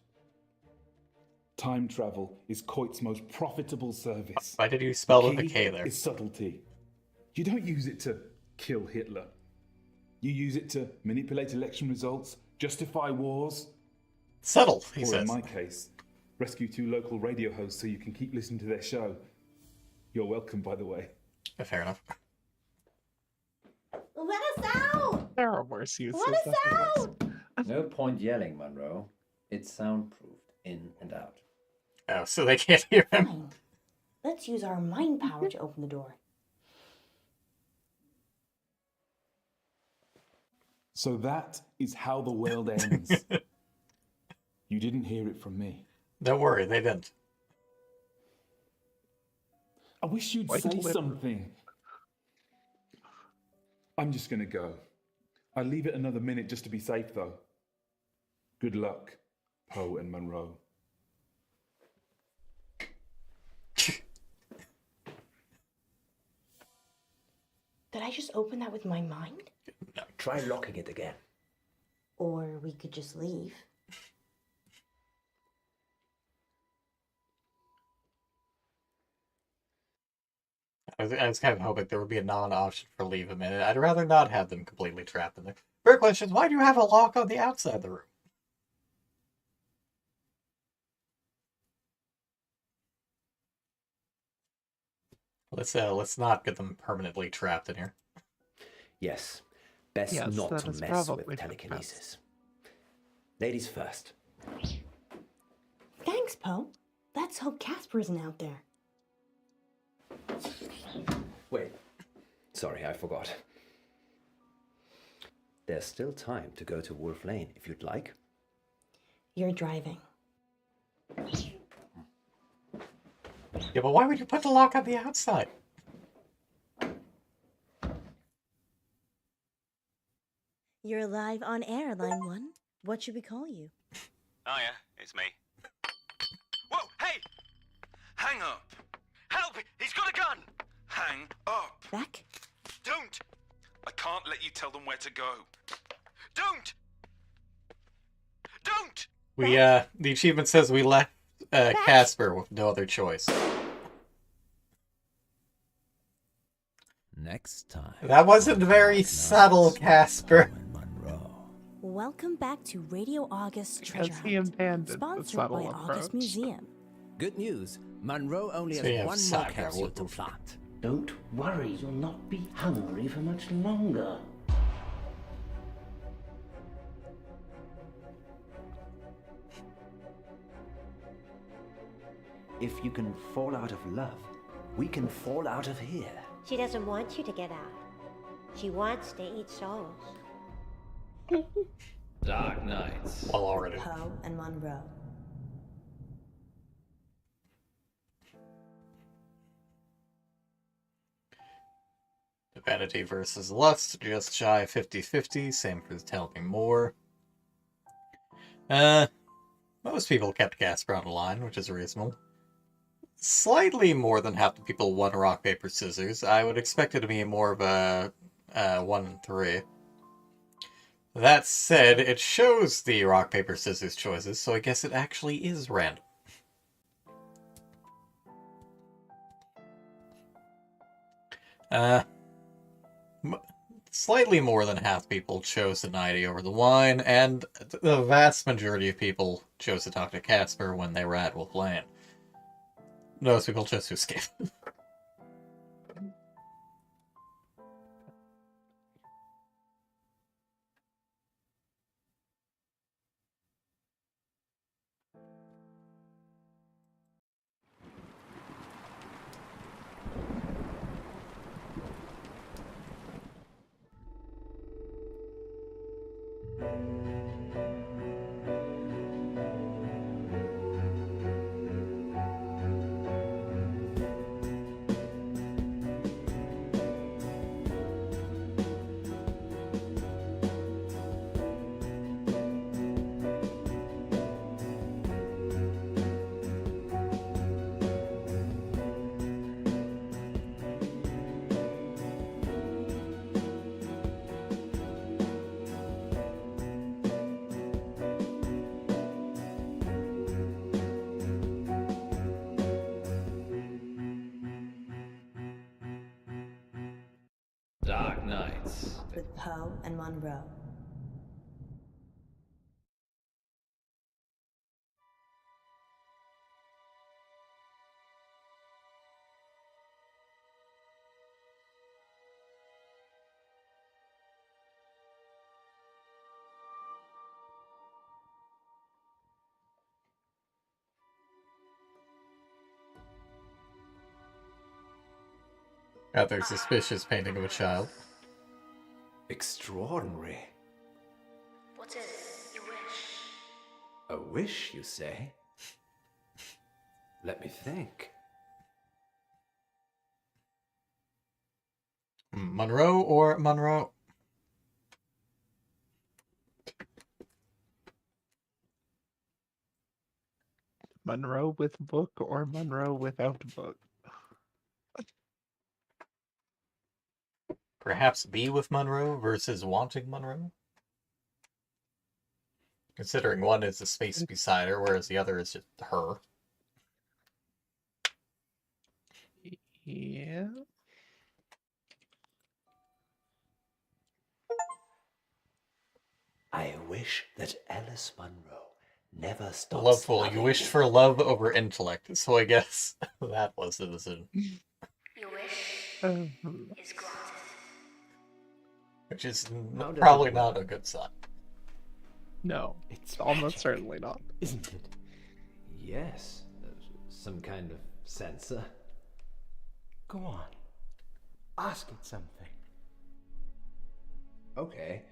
S11: Time travel is Coit's most profitable service.
S4: Why did you spell
S11: The
S4: with a
S11: key
S4: K there?
S11: is subtlety. You don't use it to kill Hitler. You use it to manipulate election results, justify wars.
S4: Subtle, he
S11: or
S4: says.
S11: in my case, rescue 2 local radio hosts so you can keep listening to their show. You're welcome, by the way.
S4: Fair enough.
S13: Let us out!
S1: There are worse uses.
S13: Let us out!
S17: No point yelling, Munro. It's soundproofed in and out.
S4: Oh, so they can't hear him.
S13: Fine. Let's use our mind power to open the door.
S11: So that is how the world ends. You didn't hear it from me.
S4: Don't worry, they didn't.
S11: I wish you'd
S1: Wait
S11: say
S1: till it-
S11: something. I'm just gonna go. I leave it another minute just to be safe, though. Good luck, Poe and Munro.
S13: Did I just open that with my mind?
S17: Try locking it again.
S13: Or we could just leave.
S4: I was kind of hoping there would be a non-option for leave a minute. I'd rather not have them completely trapped in there. Fair question is, why do you have a lock on the outside of the room? Let's not get them permanently trapped in here.
S17: Yes. Best
S1: Yes,
S17: not
S1: that
S17: to
S1: is
S17: mess
S1: probably
S17: with
S1: for the
S17: telekinesis. Ladies first.
S13: Thanks, Poe. Let's hope Casper isn't out there.
S17: Wait. Sorry, I forgot. There's still time to go to Wolf Lane if you'd like.
S13: You're driving.
S4: Yeah, but why would you put the lock on the outside?
S13: You're live on air, line 1. What should we call you?
S10: Oh yeah, it's me.
S6: Whoa, hey! Hang up! Help! He's got a gun! Hang up!
S13: Back?
S6: Don't! I can't let you tell them where to go. Don't! Don't!
S4: We, the achievement says we left, Casper with no other choice.
S14: Next time.
S4: That wasn't very subtle, Casper.
S13: Welcome back to Radio August Treasure
S1: Because he
S13: Hunt,
S1: abandoned the
S13: sponsored
S1: subtle
S13: by August
S1: approach.
S13: Museum.
S14: Good news. Munro only
S12: So
S14: has
S12: you have
S14: one more
S12: cider
S14: capsule
S12: with
S14: to
S12: them.
S14: plant.
S12: Don't worry, you'll not be hungry for much longer.
S17: If you can fall out of love, we can fall out of here.
S2: She doesn't want you to get out. She wants to eat souls.
S22: Dark Nights.
S4: Well, already.
S13: Poe and Munro.
S4: Vanity versus Lust, just shy 50-50, same for Tell Me More. Most people kept Casper on the line, which is reasonable. Slightly more than half the people won rock, paper, scissors. I would expect it to be more of a 1-3. That said, it shows the rock, paper, scissors choices, so I guess it actually is random. Slightly more than half people chose the 90 over the wine, and the vast majority of people chose to talk to Casper when they were at Wolf Lane. Most people chose to escape.
S22: Dark Nights.
S13: With Poe and Munro.
S4: Rather suspicious painting of a child.
S17: Extraordinary.
S2: What is it? Your wish?
S17: A wish, you say? Let me think.
S4: Munro or Munro?
S1: Munro with book or Munro without book?
S4: Perhaps be with Munro versus wanting Munro? Considering one is the space beside her, whereas the other is just her.
S1: Yeah.
S17: I wish that Alice Munro never stops
S4: Loveful,
S17: loving
S4: you wished
S17: me.
S4: for love over intellect, so I guess that was the decision.
S2: Your wish is granted.
S4: Which is
S17: How does
S4: probably
S17: it
S4: not
S17: work?
S4: a good sign.
S1: No,
S11: It's
S1: almost
S11: magic,
S1: certainly not.
S11: isn't it?
S17: Yes, some kind of sensor.
S11: Go on. Ask it something.
S17: Okay.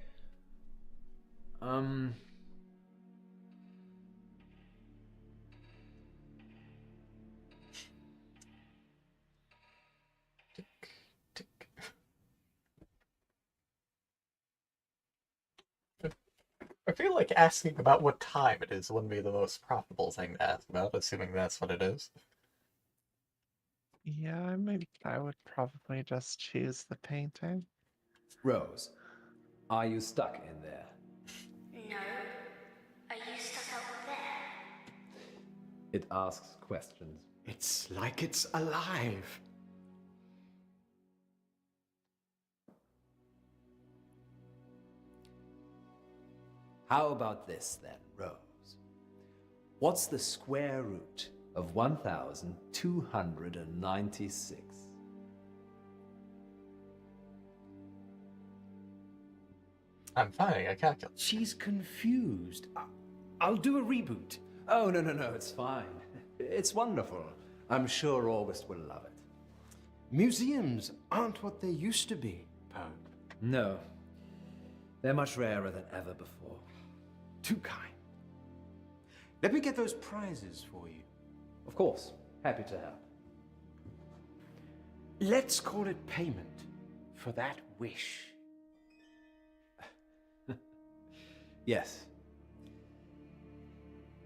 S4: I feel like asking about what time it is wouldn't be the most profitable thing to ask about, assuming that's what it is.
S1: Yeah, I would probably just choose the painting.
S22: Rose, are you stuck in there?
S7: No. Are you stuck out there?
S22: It asks questions.
S21: It's like it's alive.
S22: How about this then, Rose? What's the square root of 1,296?
S4: I'm finding a calculator.
S22: She's confused. I'll do a reboot. Oh, no, it's fine. It's wonderful. I'm sure August will love it.
S21: Museums aren't what they used to be, Poe.
S22: No. They're much rarer than ever before.
S21: Too kind. Let me get those prizes for you.
S22: Of course. Happy to help.
S21: Let's call it payment for that wish.
S22: Yes.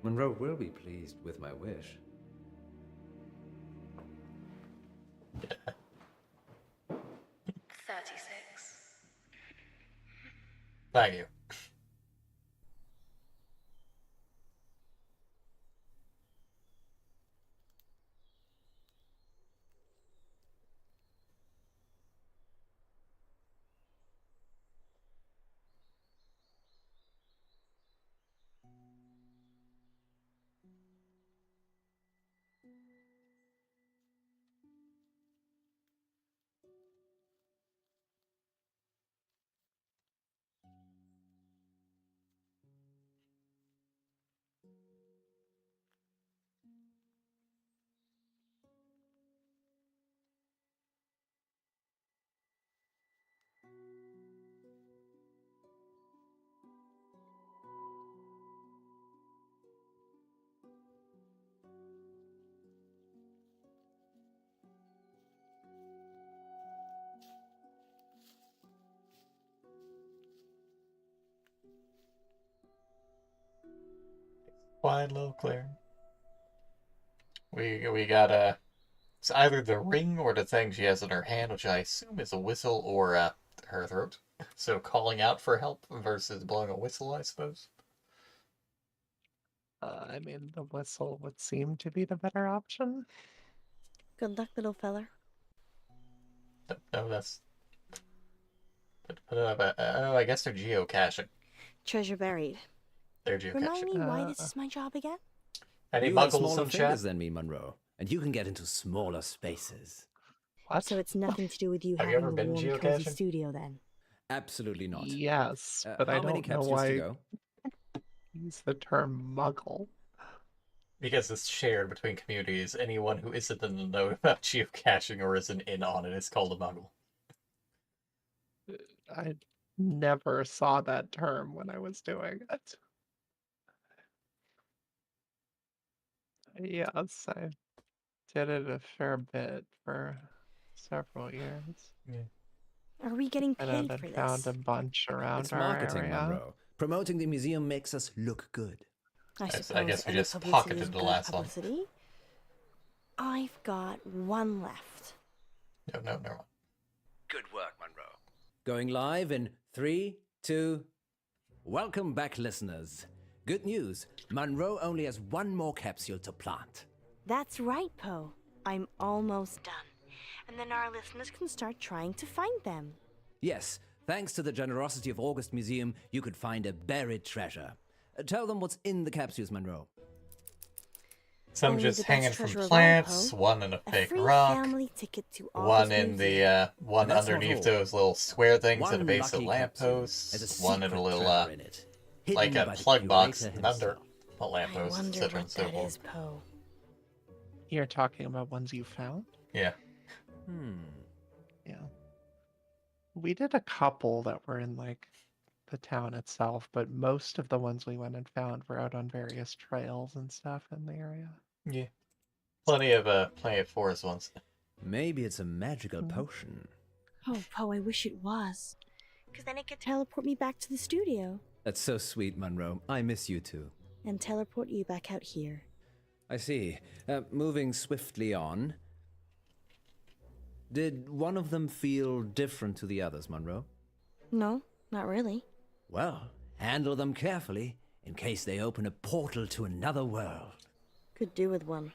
S22: Munro will be pleased with my wish.
S4: Yeah.
S7: 36.
S4: Thank you. Quiet little clearing. We got it's either the ring or the thing she has in her hand, which I assume is a whistle or her throat. So calling out for help versus blowing a whistle, I suppose.
S1: I mean, the whistle would seem to be the better option.
S13: Good luck, little feller.
S4: No, that's. I guess they're geocaching.
S13: Treasure buried.
S4: They're geocaching.
S13: Remind me why this is my job again?
S4: Any
S22: You have
S4: muggles
S22: smaller
S4: in
S22: fingers
S4: chat?
S22: than me, Munro, and you can get into smaller spaces.
S1: What?
S13: So it's nothing to do with you
S4: Have you
S13: having
S4: ever
S13: the
S4: been
S13: warm, cozy
S4: geocaching?
S13: studio then?
S22: Absolutely not.
S1: Yes, but I
S22: how many
S1: don't know
S22: caps
S1: why
S22: used to go?
S1: use the term muggle.
S4: Because it's shared between communities. Anyone who isn't in the know about geocaching or isn't in on it is called a muggle.
S1: I never saw that term when I was doing it. Yes, I did it a fair bit for several years.
S4: Yeah.
S13: Are we getting
S1: And
S13: paid
S1: I've
S13: for
S1: found
S13: this?
S1: a bunch around
S22: It's
S1: our
S22: marketing,
S1: area.
S22: Munro. Promoting the museum makes us look good.
S13: I
S4: Yes,
S13: suppose
S4: I guess we
S13: any
S4: just
S13: publicity
S4: pocketed
S13: is
S4: the
S13: good
S4: last one.
S13: publicity. I've got one left.
S4: No, never mind.
S22: Good work, Munro. Going live in 3, 2... Welcome back, listeners. Good news. Munro only has one more capsule to plant.
S13: That's right, Poe. I'm almost done. And then our listeners can start trying to find them.
S22: Yes, thanks to the generosity of August Museum, you could find a buried treasure. Tell them what's in the capsules, Munro.
S4: Some
S13: Only
S4: just
S13: the best
S4: hanging from
S13: treasure of all,
S4: plants,
S13: Poe.
S4: one in a
S13: A
S4: fake
S13: free
S4: rock,
S13: family ticket to
S4: one
S13: August
S4: in
S13: Museum.
S4: the one
S22: That's not
S4: underneath
S22: all.
S4: those little square things at the
S22: One
S4: base of
S22: lucky capsule has
S4: lampposts,
S22: a
S4: one in a
S22: secret
S4: little
S22: treasure in it,
S4: like
S22: hidden
S4: a
S22: by the
S4: plug box
S22: curator
S4: under
S22: himself.
S4: a
S13: I
S4: lamppost,
S13: wonder
S4: etc. and
S13: what
S4: so
S13: that
S4: forth.
S13: is, Poe.
S1: You're talking about ones you found?
S4: Yeah.
S1: Yeah. We did a couple that were in like the town itself, but most of the ones we went and found were out on various trails and stuff in the area.
S4: Yeah. Plenty of forest ones.
S22: Maybe it's a magical potion.
S13: Oh, Poe, I wish it was. Because then it could teleport me back to the studio.
S14: That's so sweet, Munro. I miss you too.
S13: And teleport you back out here.
S14: I see. Moving swiftly on. Did one of them feel different to the others, Munro?
S13: No, not really.
S14: Well, handle them carefully, in case they open a portal to another world.
S13: Could do with one.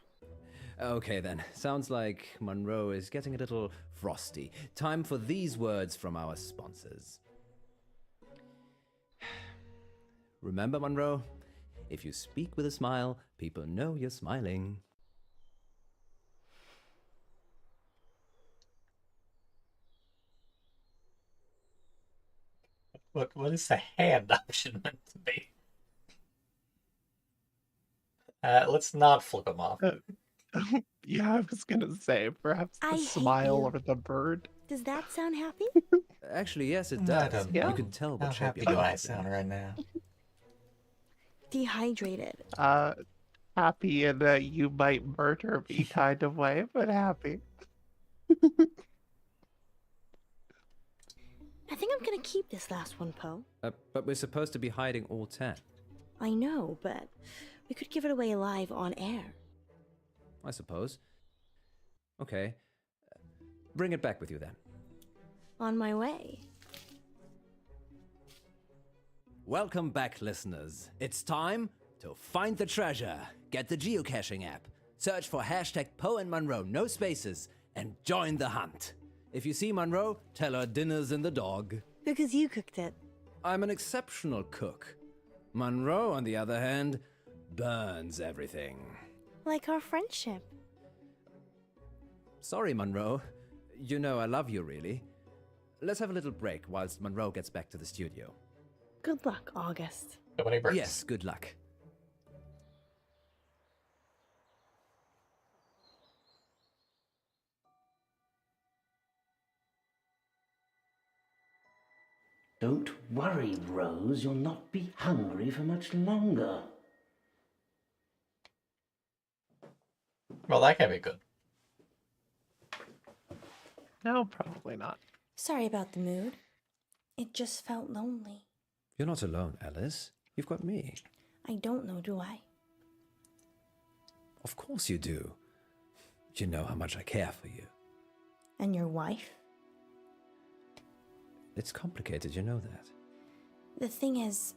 S14: Okay then, sounds like Munro is getting a little frosty. Time for these words from our sponsors. Remember, Munro, if you speak with a smile, people know you're smiling.
S4: What is the hand option meant to be? Let's not flip them off.
S1: Yeah, I was gonna say, perhaps the smile or the bird.
S13: Does that sound happy?
S14: Actually, yes, it
S4: I
S14: does.
S4: don't-
S14: You can tell what
S4: How
S14: shape
S4: happy
S14: your
S4: do I
S14: mouth is in.
S4: sound right now?
S13: Dehydrated.
S1: Happy in a you might murder me kind of way, but happy.
S13: I think I'm gonna keep this last one, Poe.
S14: But we're supposed to be hiding all 10.
S13: I know, but we could give it away live on air.
S14: I suppose. Okay. Bring it back with you then.
S13: On my way.
S14: Welcome back, listeners. It's time to find the treasure, get the geocaching app, search for hashtag Poe and Munro, no spaces, and join the hunt. If you see Munro, tell her dinner's in the dog.
S13: Because you cooked it.
S14: I'm an exceptional cook. Munro, on the other hand, burns everything.
S13: Like our friendship.
S14: Sorry, Munro. You know I love you, really. Let's have a little break whilst Munro gets back to the studio.
S13: Good luck, August.
S14: Yes, good luck.
S12: Don't worry, Rose. You'll not be hungry for much longer.
S4: Well, that can be good.
S1: No, probably not.
S13: Sorry about the mood. It just felt lonely.
S14: You're not alone, Alice. You've got me.
S13: I don't know, do I?
S14: Of course you do. You know how much I care for you.
S13: And your wife?
S14: It's complicated, you know that.
S13: The thing is,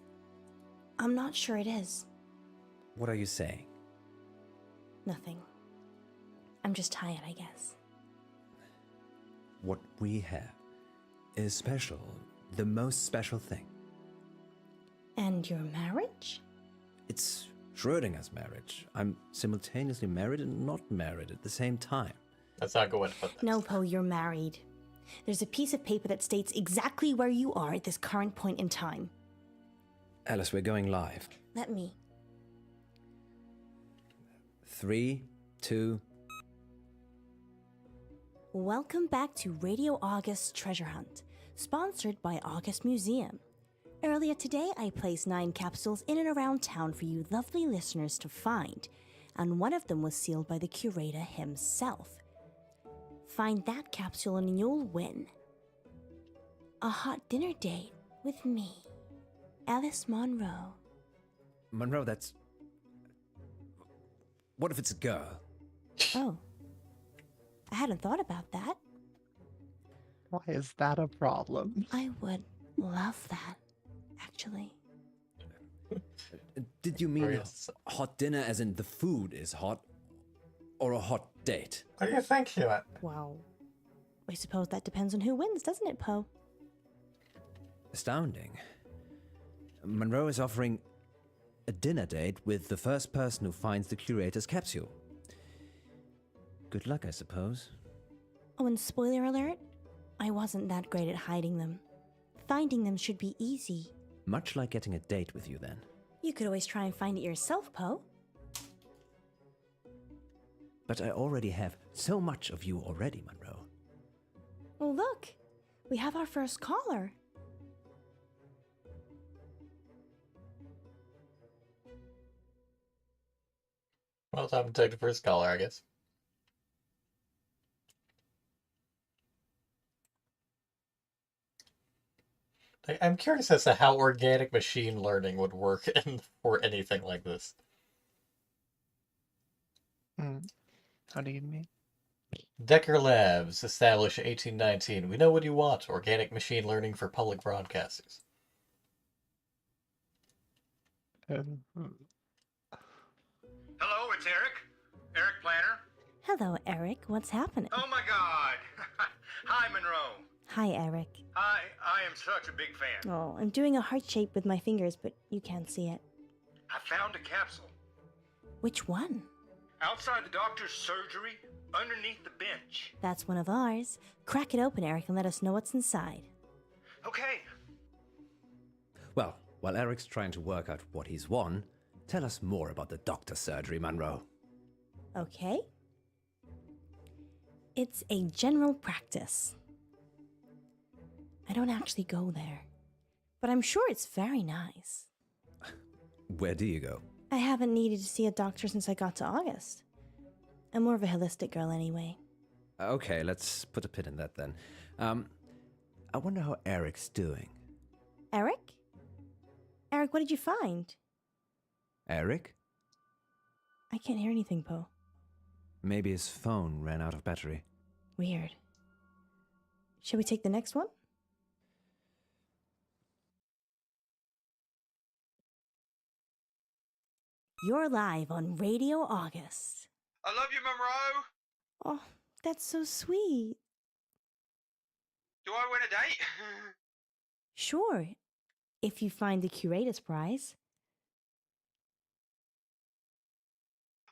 S13: I'm not sure it is.
S14: What are you saying?
S13: Nothing. I'm just tired, I guess.
S14: What we have is special, the most special thing.
S13: And your marriage?
S14: It's Schrödinger's marriage. I'm simultaneously married and not married at the same time.
S4: That's not going to put that.
S13: No, Poe, you're married. There's a piece of paper that states exactly where you are at this current point in time.
S14: Alice, we're going live.
S13: Let me.
S14: 3, 2...
S13: Welcome back to Radio August's Treasure Hunt, sponsored by August Museum. Earlier today, I placed 9 capsules in and around town for you lovely listeners to find, and one of them was sealed by the curator himself. Find that capsule and you'll win. A hot dinner date with me, Alice Munro.
S14: Munro, that's... What if it's a girl?
S13: Oh. I hadn't thought about that.
S1: Why is that a problem?
S13: I would love that, actually.
S14: Did you mean hot dinner as in the food is hot, or a hot date?
S4: What do you think, Hewitt?
S13: Well, I suppose that depends on who wins, doesn't it, Poe?
S14: Astounding. Munro is offering a dinner date with the first person who finds the curator's capsule. Good luck, I suppose.
S13: Oh, and spoiler alert, I wasn't that great at hiding them. Finding them should be easy.
S14: Much like getting a date with you, then.
S13: You could always try and find it yourself, Poe.
S14: But I already have so much of you already, Munro.
S13: Well, look, we have our first caller.
S4: Well, time to take the first caller, I guess. I'm curious as to how organic machine learning would work for anything like this.
S1: How do you mean?
S4: Decker Labs, established 1819. We know what you want. Organic machine learning for public broadcasters.
S21: Hello, it's Eric. Eric Planner.
S13: Hello, Eric. What's happening?
S21: Oh my god. Hi, Munro.
S13: Hi, Eric.
S21: Hi, I am such a big fan.
S13: Oh, I'm doing a heart shape with my fingers, but you can't see it.
S21: I found a capsule.
S13: Which one?
S21: Outside the doctor's surgery, underneath the bench.
S13: That's one of ours. Crack it open, Eric, and let us know what's inside.
S21: Okay.
S14: Well, while Eric's trying to work out what he's won, tell us more about the doctor's surgery, Munro.
S13: Okay. It's a general practice. I don't actually go there, but I'm sure it's very nice.
S14: Where do you go?
S13: I haven't needed to see a doctor since I got to August. I'm more of a holistic girl anyway.
S14: Okay, let's put a pin in that then. I wonder how Eric's doing.
S13: Eric? Eric, what did you find?
S14: Eric?
S13: I can't hear anything, Poe.
S14: Maybe his phone ran out of battery.
S13: Weird. Shall we take the next one? You're live on Radio August.
S21: I love you, Munro.
S13: Oh, that's so sweet.
S21: Do I win a date?
S13: Sure, if you find the Curator's Prize.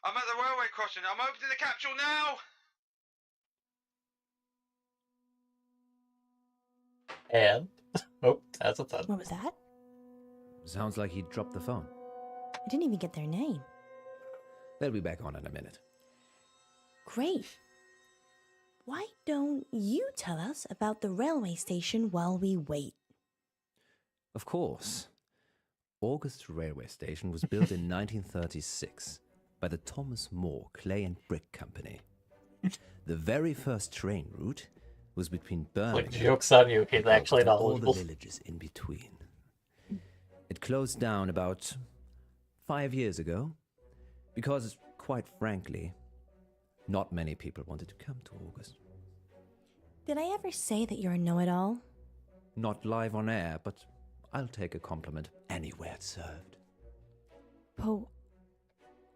S21: I'm at the railway crossing. I'm opening the capsule now.
S4: And? Oh, that's a thud.
S13: What was that?
S14: Sounds like he dropped the phone.
S13: I didn't even get their name.
S14: They'll be back on in a minute.
S13: Great. Why don't you tell us about the railway station while we wait?
S14: Of course. August Railway Station was built in 1936 by the Thomas More Clay and Brick Company. The very first train route was between Birmingham...
S4: Like, joke's on you, he's actually
S14: and all
S4: knowledgeable.
S14: the villages in between. It closed down about 5 years ago because, quite frankly, not many people wanted to come to August.
S13: Did I ever say that you're a know-it-all?
S14: Not live on air, but I'll take a compliment anywhere it's served.
S13: Poe,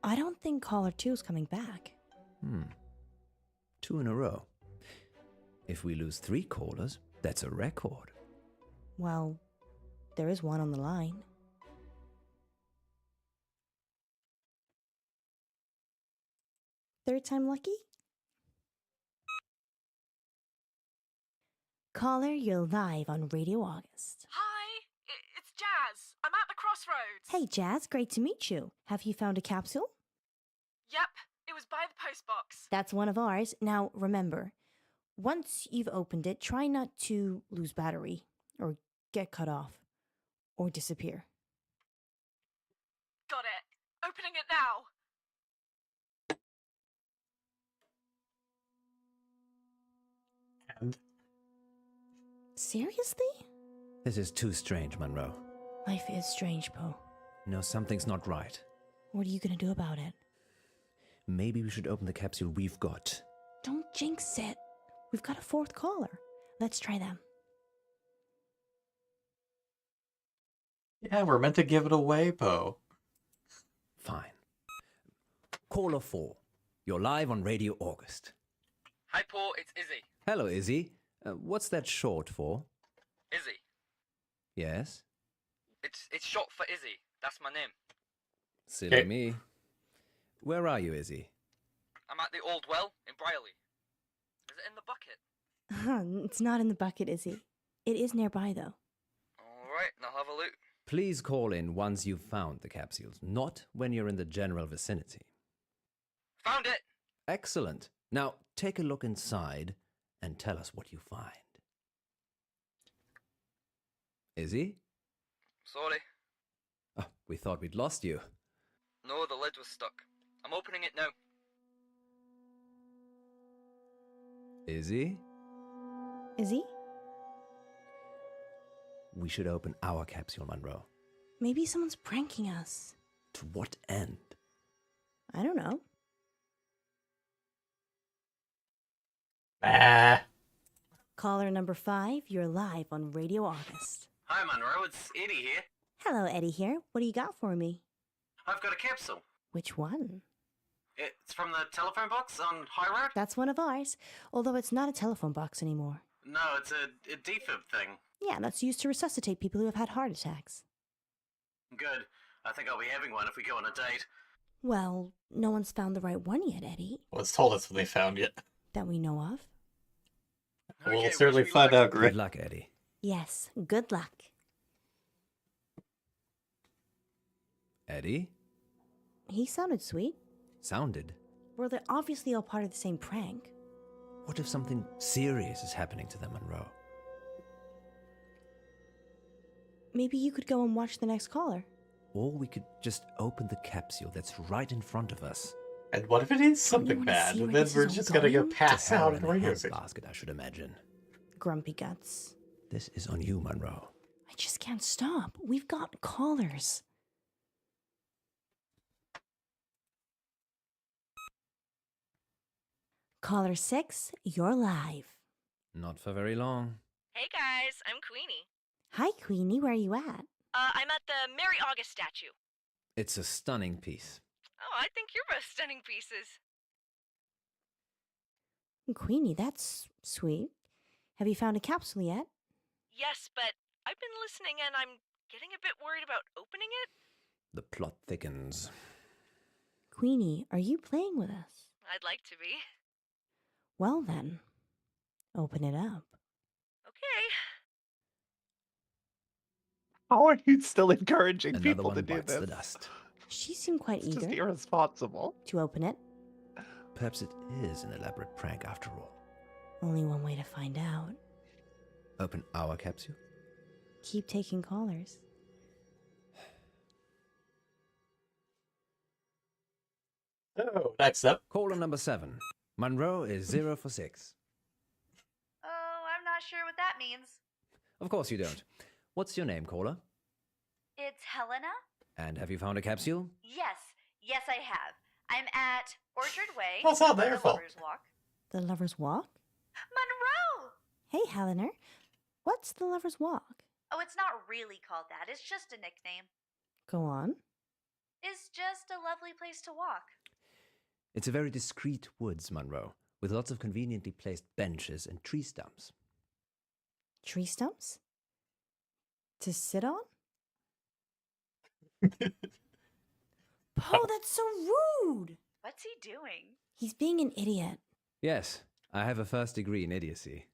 S13: I don't think caller 2 is coming back.
S14: 2 in a row. If we lose 3 callers, that's a record.
S13: Well, there is one on the line. Third time lucky? Caller, you're live on Radio August.
S9: Hi, it's Jazz. I'm at the crossroads.
S13: Hey, Jazz, great to meet you. Have you found a capsule?
S9: Yep, it was by the postbox.
S13: That's one of ours. Now, remember, once you've opened it, try not to lose battery, or get cut off, or disappear.
S9: Got it. Opening it now.
S4: And?
S13: Seriously?
S14: This is too strange, Munro.
S13: Life is strange, Poe.
S14: No, something's not right.
S13: What are you gonna do about it?
S14: Maybe we should open the capsule we've got.
S13: Don't jinx it. We've got a 4th caller. Let's try them.
S4: Yeah, we're meant to give it away, Poe.
S14: Fine. Caller 4. You're live on Radio August.
S18: Hi, Paul. It's Izzy.
S14: Hello, Izzy. What's that short for?
S18: Izzy.
S14: Yes?
S18: It's short for Izzy. That's my name.
S14: Silly me. Where are you, Izzy?
S18: I'm at the Old Well in Brierley. Is it in the bucket?
S13: It's not in the bucket, Izzy. It is nearby, though.
S18: Alright, I'll have a look.
S14: Please call in once you've found the capsules, not when you're in the general vicinity.
S18: Found it!
S14: Excellent. Now, take a look inside and tell us what you find. Izzy?
S18: Sorry.
S14: Oh, we thought we'd lost you.
S18: No, the lid was stuck. I'm opening it now.
S14: Izzy?
S13: Izzy?
S14: we should open our capsule, Munro.
S13: Maybe someone's pranking us.
S14: To what end?
S13: I don't know. Caller number 5, you're live on Radio August.
S3: Hi, Munro. It's Eddie here.
S13: Hello, Eddie here. What do you got for me?
S3: I've got a capsule.
S13: Which one?
S3: It's from the telephone box on High Road.
S13: That's one of ours, although it's not a telephone box anymore.
S3: No, it's a defib thing.
S13: Yeah, that's used to resuscitate people who have had heart attacks.
S3: Good. I think I'll be having one if we go on a date.
S13: Well, no one's found the right one yet, Eddie.
S4: Well, it's told us what they found yet.
S13: That we know of.
S4: We'll certainly find out,
S14: Good luck, Eddie.
S13: Yes, good luck.
S14: Eddie?
S13: He sounded sweet.
S14: Sounded?
S13: Well, they're obviously all part of the same prank.
S14: What if something serious is happening to them, Munro?
S13: Maybe you could go and watch the next caller.
S14: Or we could just open the capsule that's right in front of us.
S4: And what if it is something bad? And then we're just gonna go pass out and radio it.
S14: Basket, I should imagine.
S13: Grumpy guts.
S14: This is on you, Munro.
S13: I just can't stop. We've got callers. Caller 6, you're live.
S14: Not for very long.
S9: Hey guys, I'm Queenie.
S13: Hi, Queenie. Where are you at?
S9: I'm at the Mary August statue.
S14: It's a stunning piece.
S9: Oh, I think you're both stunning pieces.
S13: Queenie, that's sweet. Have you found a capsule yet?
S9: Yes, but I've been listening and I'm getting a bit worried about opening it.
S14: The plot thickens.
S13: Queenie, are you playing with us?
S9: I'd like to be.
S13: Well then, open it up.
S9: Okay.
S1: How are you still encouraging
S14: Another
S1: people
S14: one
S1: to do
S14: bites
S1: this?
S14: the dust.
S13: She seemed quite
S1: It's
S13: eager.
S1: just irresponsible.
S13: To open it.
S14: Perhaps it is an elaborate prank after all.
S13: Only one way to find out.
S14: Open our capsule?
S13: Keep taking callers.
S4: Oh, next up.
S14: Caller number 7. Munro is 0 for 6.
S5: Oh, I'm not sure what that means.
S14: Of course you don't. What's your name, caller?
S5: It's Helena?
S14: And have you found a capsule?
S5: Yes, I have. I'm at Orchard Way.
S4: That's not their
S5: the
S4: fault.
S5: Lovers Walk.
S13: The Lover's Walk?
S5: Munro!
S13: Hey, Helena. What's the Lover's Walk?
S5: Oh, it's not really called that. It's just a nickname.
S13: Go on.
S5: It's just a lovely place to walk.
S14: It's a very discreet woods, Munro, with lots of conveniently placed benches and tree stumps.
S13: Tree stumps? To sit on? Poe, that's so rude!
S5: What's he doing?
S13: He's being an idiot.
S14: Yes, I have a first degree in idiocy.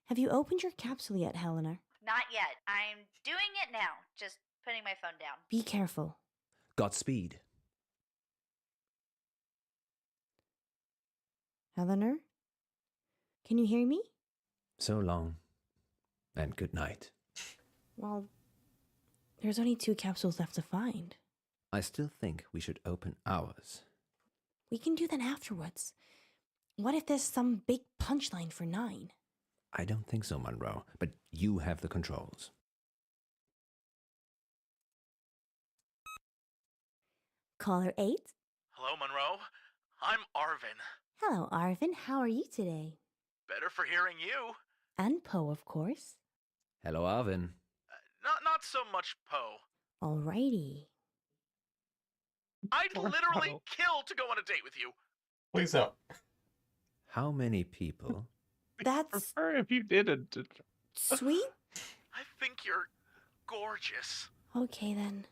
S13: Have you opened your capsule yet, Helena?
S5: Not yet. I'm doing it now. Just putting my phone down.
S13: Be careful.
S14: Godspeed.
S13: Helena? Can you hear me?
S14: So long, and good night.
S13: Well, there's only 2 capsules left to find.
S14: I still think we should open ours.
S13: We can do that afterwards. What if there's some big punchline for 9?
S14: I don't think so, Munro, but you have the controls.
S13: Caller 8.
S6: Hello, Munro. I'm Arvin.
S13: Hello, Arvin. How are you today?
S6: Better for hearing you.
S13: And Poe, of course.
S14: Hello, Arvin.
S6: Not so much Poe.
S13: Alrighty.
S6: I'd literally kill to go on a date with you.
S4: Please don't.
S14: How many people?
S13: That's
S1: prefer if you didn't.
S13: Sweet?
S6: I think you're gorgeous.
S13: Okay, then.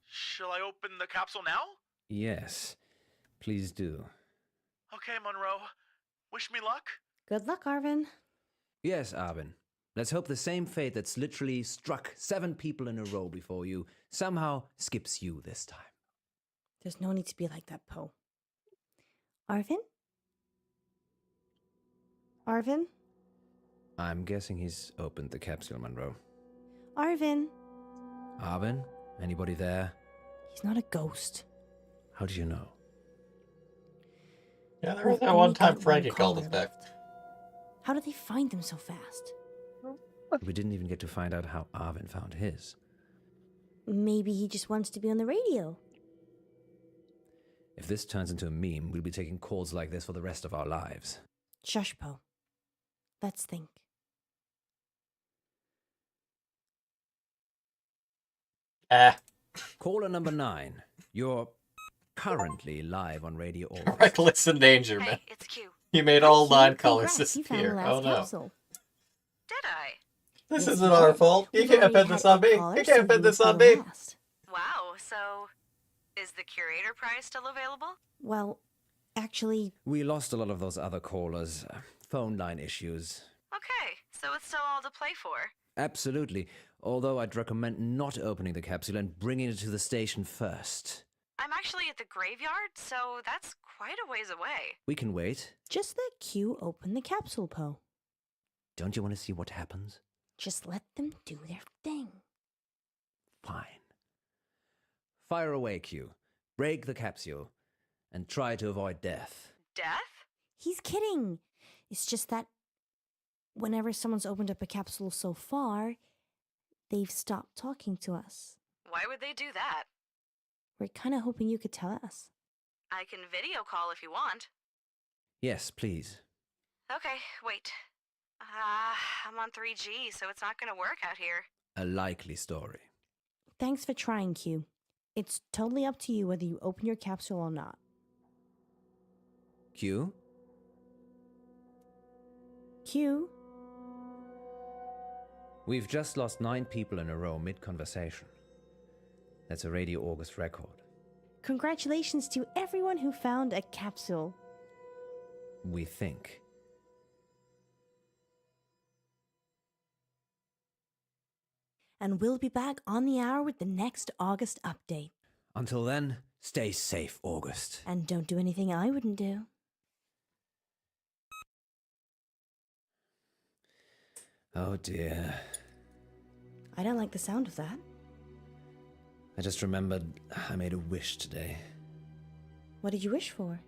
S6: Shall I open the capsule now?
S14: Yes, please do.
S6: Okay, Munro. Wish me luck.
S13: Good luck, Arvin.
S14: Yes, Arvin. Let's hope the same fate that's literally struck 7 people in a row before you somehow skips you this time.
S13: There's no need to be like that, Poe. Arvin? Arvin?
S14: I'm guessing he's opened the capsule, Munro.
S13: Arvin?
S14: Arvin? Anybody there?
S13: He's not a ghost.
S14: How do you know?
S4: Yeah, there was that one time Frankie called us back.
S13: How did they find them so fast?
S14: We didn't even get to find out how Arvin found his.
S13: Maybe he just wants to be on the radio.
S14: If this turns into a meme, we'll be taking calls like this for the rest of our lives.
S13: Shush, Poe. Let's think.
S14: Caller number 9. You're currently live on Radio August.
S4: Reckless endangerment.
S9: Hey, it's Q.
S4: You made all
S13: Q,
S4: 9 callers
S13: congrats, you found the
S4: disappear.
S13: last
S4: Oh no.
S13: capsule.
S9: Did I?
S4: This
S13: Yes,
S4: isn't
S13: you
S4: our
S13: did.
S4: fault. You
S13: We've
S4: can't
S13: already
S4: pin this
S13: had
S4: on me.
S13: 8 callers,
S4: You
S13: so
S4: can't pin
S13: you
S4: this
S13: must
S4: on
S13: be the
S4: me.
S13: last.
S9: Wow, so is the curator prize still available?
S13: Well, actually,
S14: We lost a lot of those other callers. Phone line issues.
S9: Okay, so it's still all to play for.
S14: Absolutely. Although I'd recommend not opening the capsule and bringing it to the station first.
S9: I'm actually at the graveyard, so that's quite a ways away.
S14: We can wait.
S13: just let Q open the capsule, Poe.
S14: Don't you want to see what happens?
S13: Just let them do their thing.
S14: Fine. Fire away, Q. Break the capsule. And try to avoid death.
S9: Death?
S13: He's kidding. It's just that whenever someone's opened up a capsule so far, they've stopped talking to us.
S9: Why would they do that?
S13: We're kind of hoping you could tell us.
S9: I can video call if you want.
S14: Yes, please.
S9: Okay, wait. I'm on 3G, so it's not gonna work out here.
S14: A likely story.
S13: Thanks for trying, Q. It's totally up to you whether you open your capsule or not.
S14: Q?
S13: Q?
S14: We've just lost 9 people in a row mid-conversation. That's a Radio August record.
S13: Congratulations to everyone who found a capsule.
S14: We think.
S13: And we'll be back on the hour with the next August update.
S14: Until then, stay safe, August.
S13: And don't do anything I wouldn't do.
S14: Oh dear.
S13: I don't like the sound of that.
S14: I just remembered I made a wish today.
S13: What did you wish for?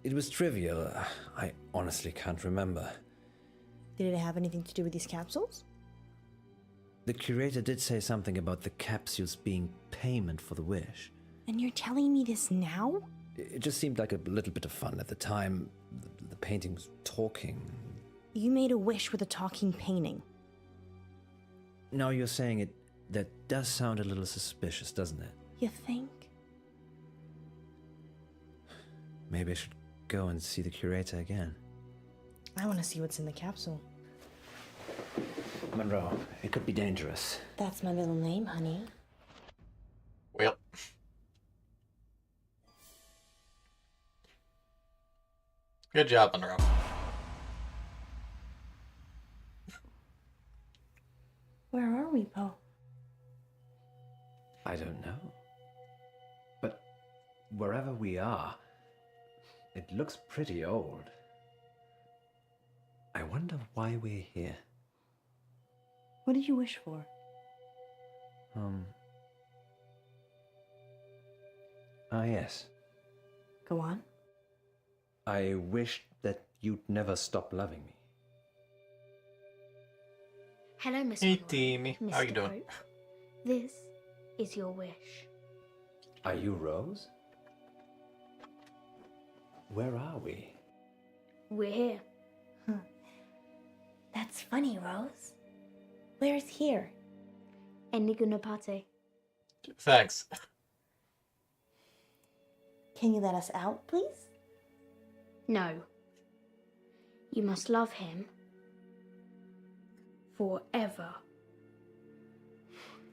S14: It was trivial. I honestly can't remember.
S13: Did it have anything to do with these capsules?
S14: The curator did say something about the capsules being payment for the wish.
S13: And you're telling me this now?
S14: It just seemed like a little bit of fun at the time. The painting was talking.
S13: You made a wish with a talking painting.
S14: Now you're saying it, that does sound a little suspicious, doesn't it?
S13: You think?
S14: Maybe I should go and see the curator again.
S13: I want to see what's in the capsule.
S14: Munro, it could be dangerous.
S13: That's my middle name, honey.
S4: Well. Good job, Munro.
S16: Where are we, Poe?
S14: I don't know. But wherever we are, it looks pretty old. I wonder why we're here.
S16: What did you wish for?
S14: Yes.
S16: Go on.
S14: I wished that you'd never stop loving me.
S7: Hello, Miss
S4: Hey,
S7: Monroe.
S4: Timmy. How you
S7: Mr.
S4: doing?
S7: Pope. This is your wish.
S14: Are you Rose? Where are we?
S7: We're here.
S13: That's funny, Rose. Where's here?
S7: Eniguna Pate.
S4: Thanks.
S13: Can you let us out, please?
S7: No. You must love him forever.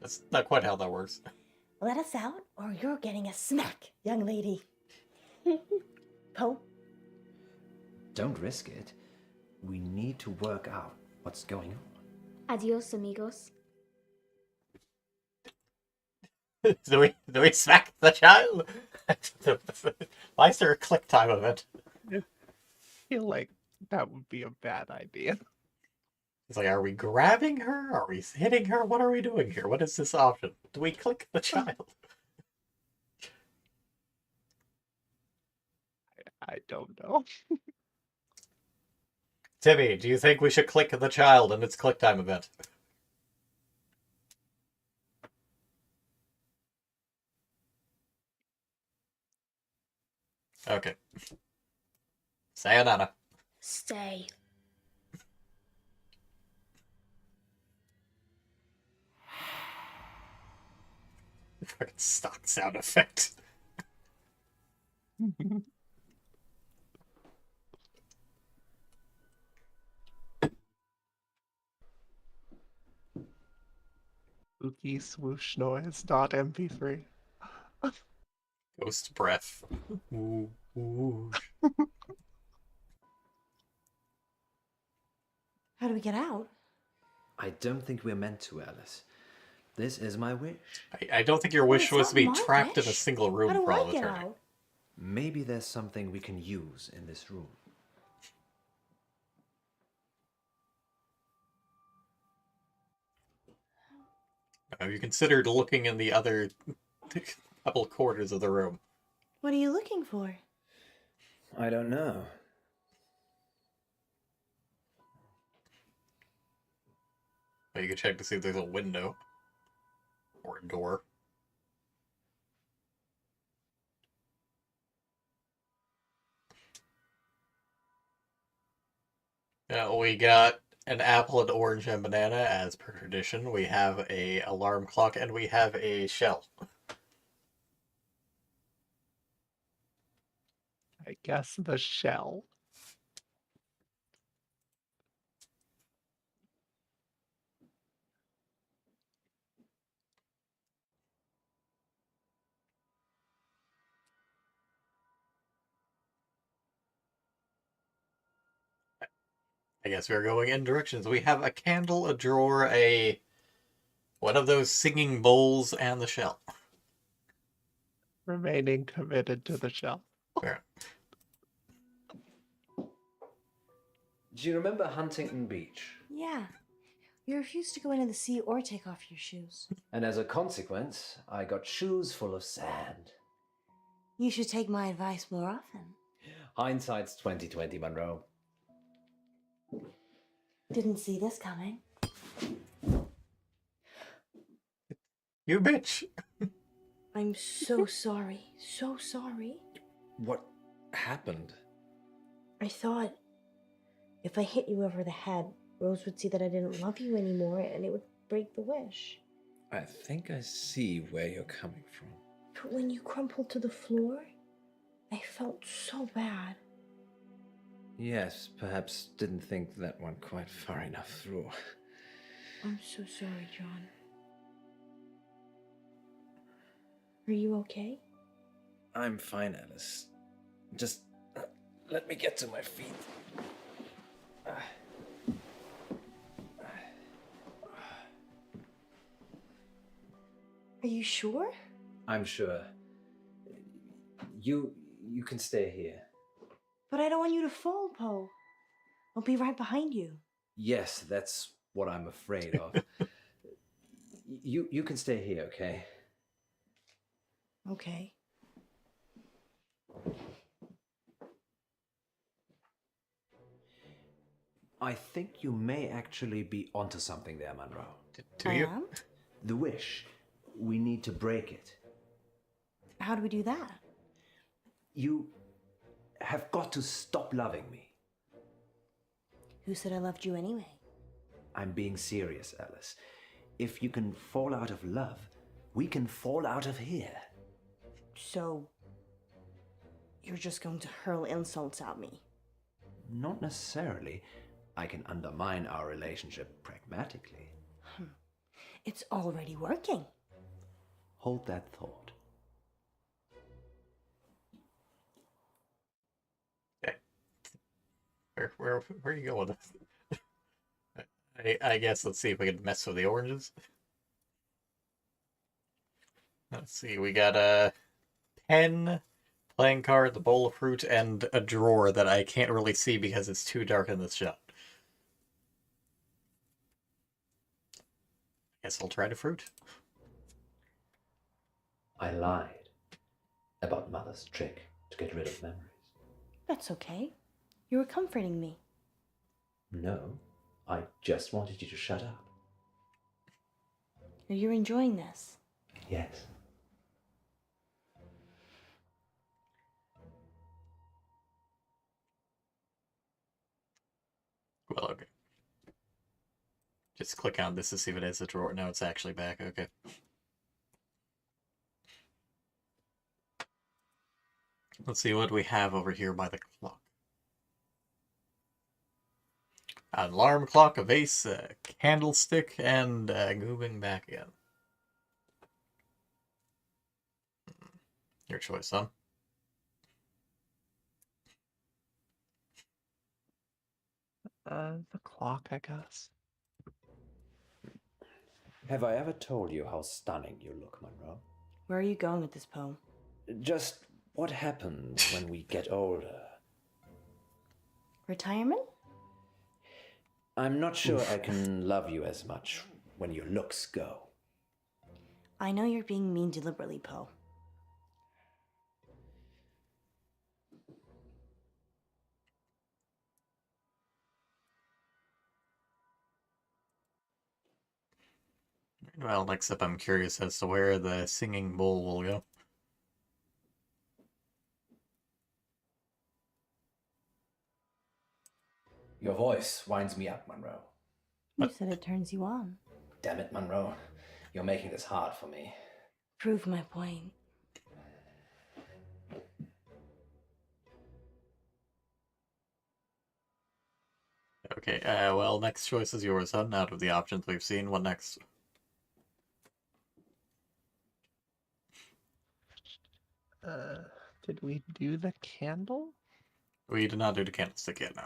S4: That's not quite how that works.
S13: Let us out, or you're getting a smack, young lady. Poe?
S14: Don't risk it. We need to work out what's going on.
S7: Adios, amigos.
S4: do we smack the child? Why is there a click time of it?
S1: I feel like that would be a bad idea.
S4: It's like, are we grabbing her? Are we hitting her? What are we doing here? What is this option? Do we click the child?
S1: I don't know.
S4: Timmy, do you think we should click the child in its click time event? Okay. Sayonara.
S20: Stay.
S4: Fucking stock sound effect.
S1: Spooky swoosh noise, not MP3.
S4: Ghost breath. Ooh, ooh.
S16: How do we get out?
S17: I don't think we're meant to, Alice. This is my wish.
S4: I don't think your wish
S16: it's
S4: was to
S16: not
S4: be
S16: my
S4: trapped in a
S16: wish.
S4: single room
S16: How do
S4: for all
S16: I get
S4: eternity.
S16: out?
S17: Maybe there's something we can use in this room.
S4: Have you considered looking in the other couple quarters of the room?
S16: What are you looking for?
S17: I don't know.
S4: Well, you can check to see if there's a window. Or a door. We got an apple, an orange, and banana, as per tradition. We have a alarm clock, and we have a shell.
S1: I guess the shell.
S4: I guess we're going in directions. We have a candle, a drawer, one of those singing bowls, and the shell.
S1: Remaining committed to the shell.
S4: Yeah.
S17: Do you remember Huntington Beach?
S16: Yeah. You refused to go into the sea or take off your shoes.
S17: And as a consequence, I got shoes full of sand.
S16: You should take my advice more often.
S17: Hindsight's 20/20, Munro.
S16: Didn't see this coming.
S4: You bitch!
S16: I'm so sorry. So sorry.
S17: What happened?
S16: I thought if I hit you over the head, Rose would see that I didn't love you anymore and it would break the wish.
S17: I think I see where you're coming from.
S16: But when you crumpled to the floor, I felt so bad.
S17: Yes, perhaps didn't think that went quite far enough through.
S16: I'm so sorry, John. Are you okay?
S17: I'm fine, Alice. Just let me get to my feet.
S16: Are you sure?
S17: I'm sure. You can stay here.
S16: But I don't want you to fall, Poe. I'll be right behind you.
S17: Yes, that's what I'm afraid of. You can stay here, okay?
S16: Okay.
S17: I think you may actually be onto something there, Munro.
S4: Do you?
S16: am?
S17: The wish. We need to break it.
S16: How do we do that?
S17: You have got to stop loving me.
S16: Who said I loved you anyway?
S17: I'm being serious, Alice. If you can fall out of love, we can fall out of here.
S16: So, you're just going to hurl insults at me?
S17: Not necessarily. I can undermine our relationship pragmatically.
S16: It's already working.
S17: Hold that thought.
S4: Okay. Where are you going with this? I guess let's see if we can mess with the oranges. Let's see, we got a pen, playing card, the bowl of fruit, and a drawer that I can't really see because it's too dark in this shot. Guess I'll try the fruit.
S17: I lied about Mother's trick to get rid of memories.
S16: That's okay. You were comforting me.
S17: No, I just wanted you to shut up.
S16: Are you enjoying this?
S17: Yes.
S4: Well, okay. Just click on this to see if it is a drawer. No, it's actually back. Okay. Let's see what we have over here by the clock. An alarm clock, a vase, a candlestick, and moving back again. Your choice, son.
S1: The clock, I guess.
S17: Have I ever told you how stunning you look, Munro?
S16: Where are you going with this poem?
S17: Just what happens when we get older.
S16: Retirement?
S17: I'm not sure I can love you as much when your looks go.
S16: I know you're being mean deliberately, Poe.
S4: Well, next up, I'm curious as to where the singing bowl will go.
S22: Your voice winds me up, Munro.
S16: You said it turns you on.
S22: Damn it, Munro. You're making this hard for me.
S16: Prove my point.
S4: Okay, well, next choice is yours, son. Out of the options we've seen, what next?
S1: Did we do the candle?
S4: We did not do the candlestick yet, no.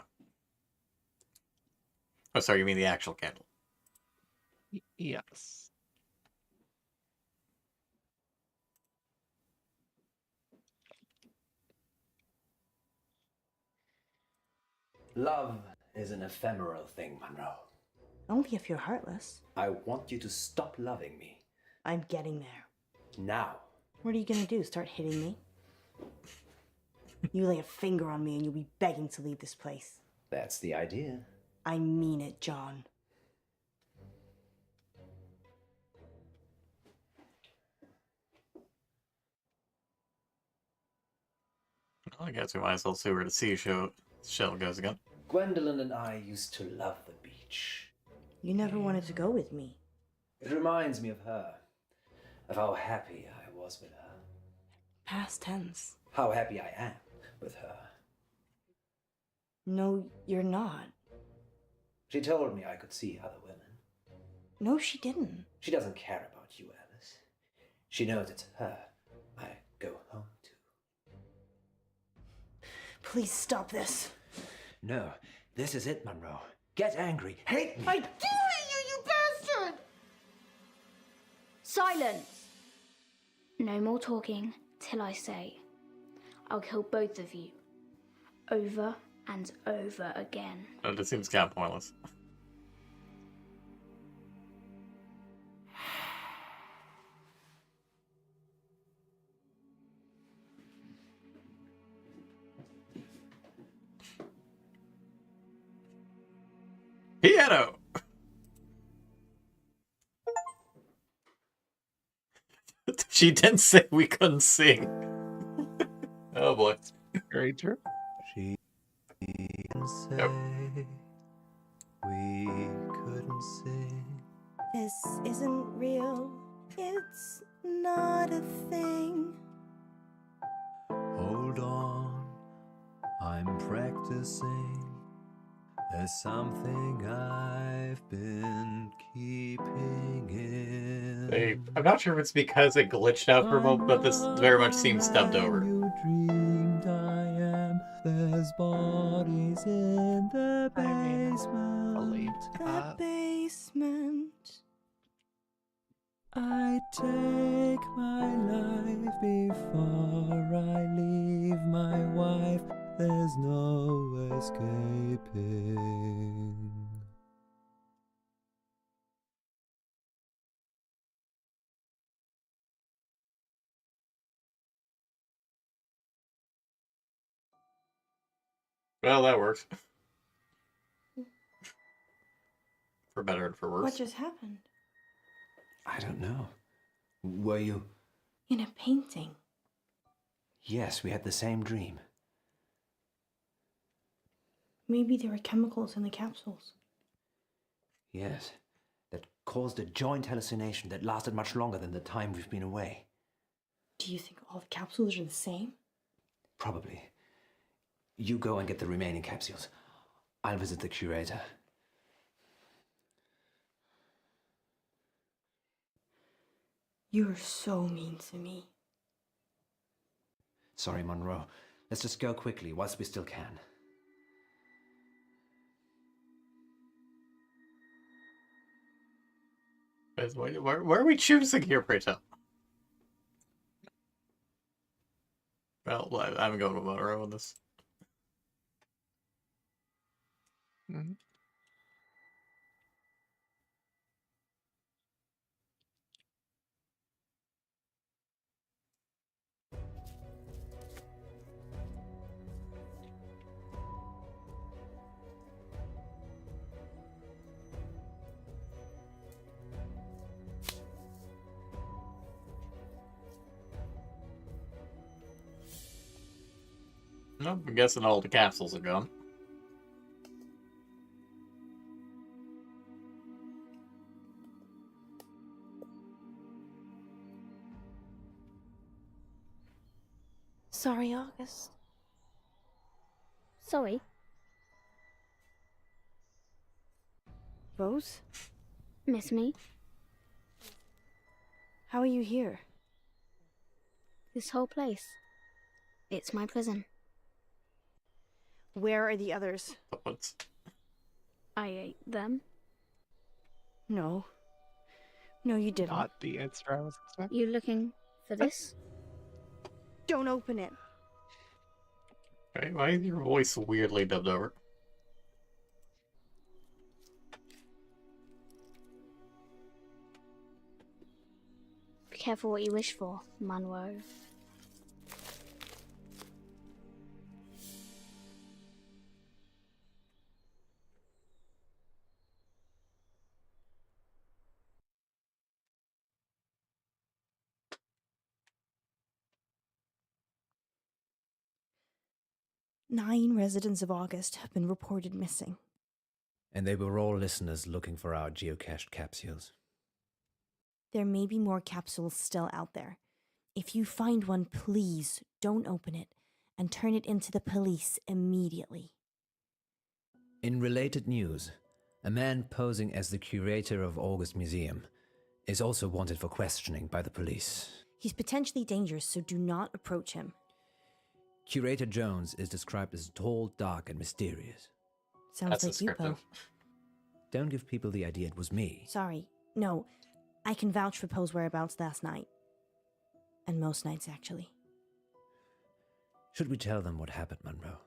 S4: Oh, sorry, you mean the actual candle?
S1: Yes.
S22: Love is an ephemeral thing, Munro.
S16: Only if you're heartless.
S22: I want you to stop loving me.
S16: I'm getting there.
S22: Now.
S16: What are you gonna do? Start hitting me? You lay a finger on me and you'll be begging to leave this place.
S17: That's the idea.
S16: I mean it, John.
S4: Well, I guess we might as well see where the seashell goes again.
S22: Gwendolyn and I used to love the beach.
S16: You never wanted to go with me.
S22: It reminds me of her. Of how happy I was with her.
S16: Past tense.
S22: How happy I am with her.
S16: No, you're not.
S22: She told me I could see other women.
S16: No, she didn't.
S22: She doesn't care about you, Alice. She knows it's her I go home to.
S16: Please stop this.
S17: No, this is it, Munro. Get angry. Hate me.
S7: I do hate you, you bastard!
S8: Silence! No more talking till I say. I'll kill both of you. Over and over again.
S4: Oh, this seems kind of pointless. Piano! She didn't say we couldn't sing. Oh boy.
S1: Very true.
S17: She can say we couldn't sing.
S13: This isn't real. It's not a thing.
S14: Hold on, I'm practicing. There's something I've been keeping in.
S4: Hey, I'm not sure if it's because it glitched out for a moment, but this very much seems stubbed over.
S14: You dreamed I am. There's bodies in the basement.
S13: The basement.
S14: I take my life before I leave my wife. There's no escaping.
S4: Well, that works. for better and for worse.
S16: What just happened?
S17: I don't know. Were you?
S16: In a painting.
S17: Yes, we had the same dream.
S16: Maybe there were chemicals in the capsules.
S17: Yes, that caused a joint hallucination that lasted much longer than the time we've been away.
S16: Do you think all the capsules are the same?
S17: Probably. You go and get the remaining capsules. I'll visit the curator.
S16: You're so mean to me.
S17: Sorry, Munro. Let's just go quickly whilst we still can.
S4: Where are we choosing here, pray tell? Well, I'm going with Munro on this. Mm-hmm. Nope, I'm guessing all the capsules are gone.
S8: Sorry, August. Sorry.
S16: Rose?
S8: Miss me?
S16: How are you here?
S8: This whole place. It's my prison.
S16: Where are the others?
S8: I ate them.
S16: No. No, you didn't.
S1: Not the answer I was expecting.
S8: You looking for this?
S16: Don't open it.
S4: Right, why is your voice weirdly dubbed over?
S8: Be careful what you wish for, Munro.
S13: Nine residents of August have been reported missing.
S17: And they were all listeners looking for our geocached capsules.
S13: There may be more capsules still out there. If you find one, please don't open it and turn it into the police immediately.
S14: In related news, a man posing as the curator of August Museum is also wanted for questioning by the police.
S13: He's potentially dangerous, so do not approach him.
S14: Curator Jones is described as tall, dark, and mysterious.
S13: Sounds like you, Poe.
S14: Don't give people the idea it was me.
S13: Sorry. No, I can vouch for Poe's whereabouts last night. And most nights, actually.
S14: Should we tell them what happened, Munro?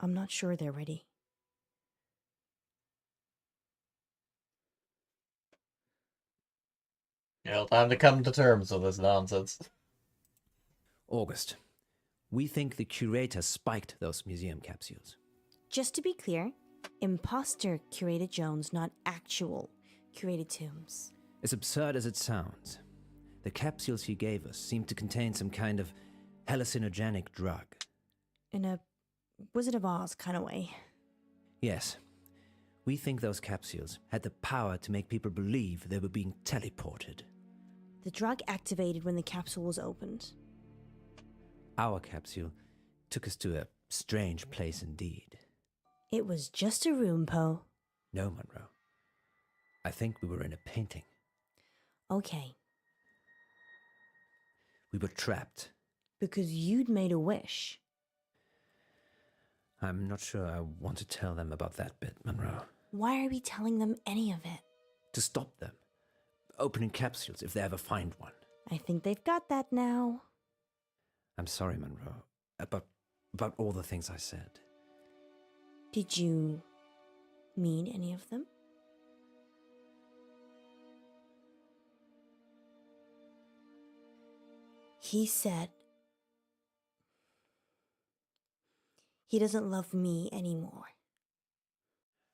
S13: I'm not sure they're ready.
S4: Yeah, time to come to terms with this nonsense.
S14: August, we think the curator spiked those museum capsules.
S13: Just to be clear, imposter curated Jones, not actual curated Tombs.
S14: As absurd as it sounds, the capsules he gave us seemed to contain some kind of hallucinogenic drug.
S13: In a Wizard of Oz kind of way.
S14: Yes. We think those capsules had the power to make people believe they were being teleported.
S13: The drug activated when the capsule was opened.
S14: Our capsule took us to a strange place indeed.
S13: It was just a room, Poe.
S14: No, Munro. I think we were in a painting.
S13: Okay.
S14: We were trapped.
S13: Because you'd made a wish.
S14: I'm not sure I want to tell them about that bit, Munro.
S13: Why are we telling them any of it?
S14: To stop them. Opening capsules if they ever find one.
S13: I think they've got that now.
S14: I'm sorry, Munro, about all the things I said.
S13: Did you mean any of them? He said he doesn't love me anymore.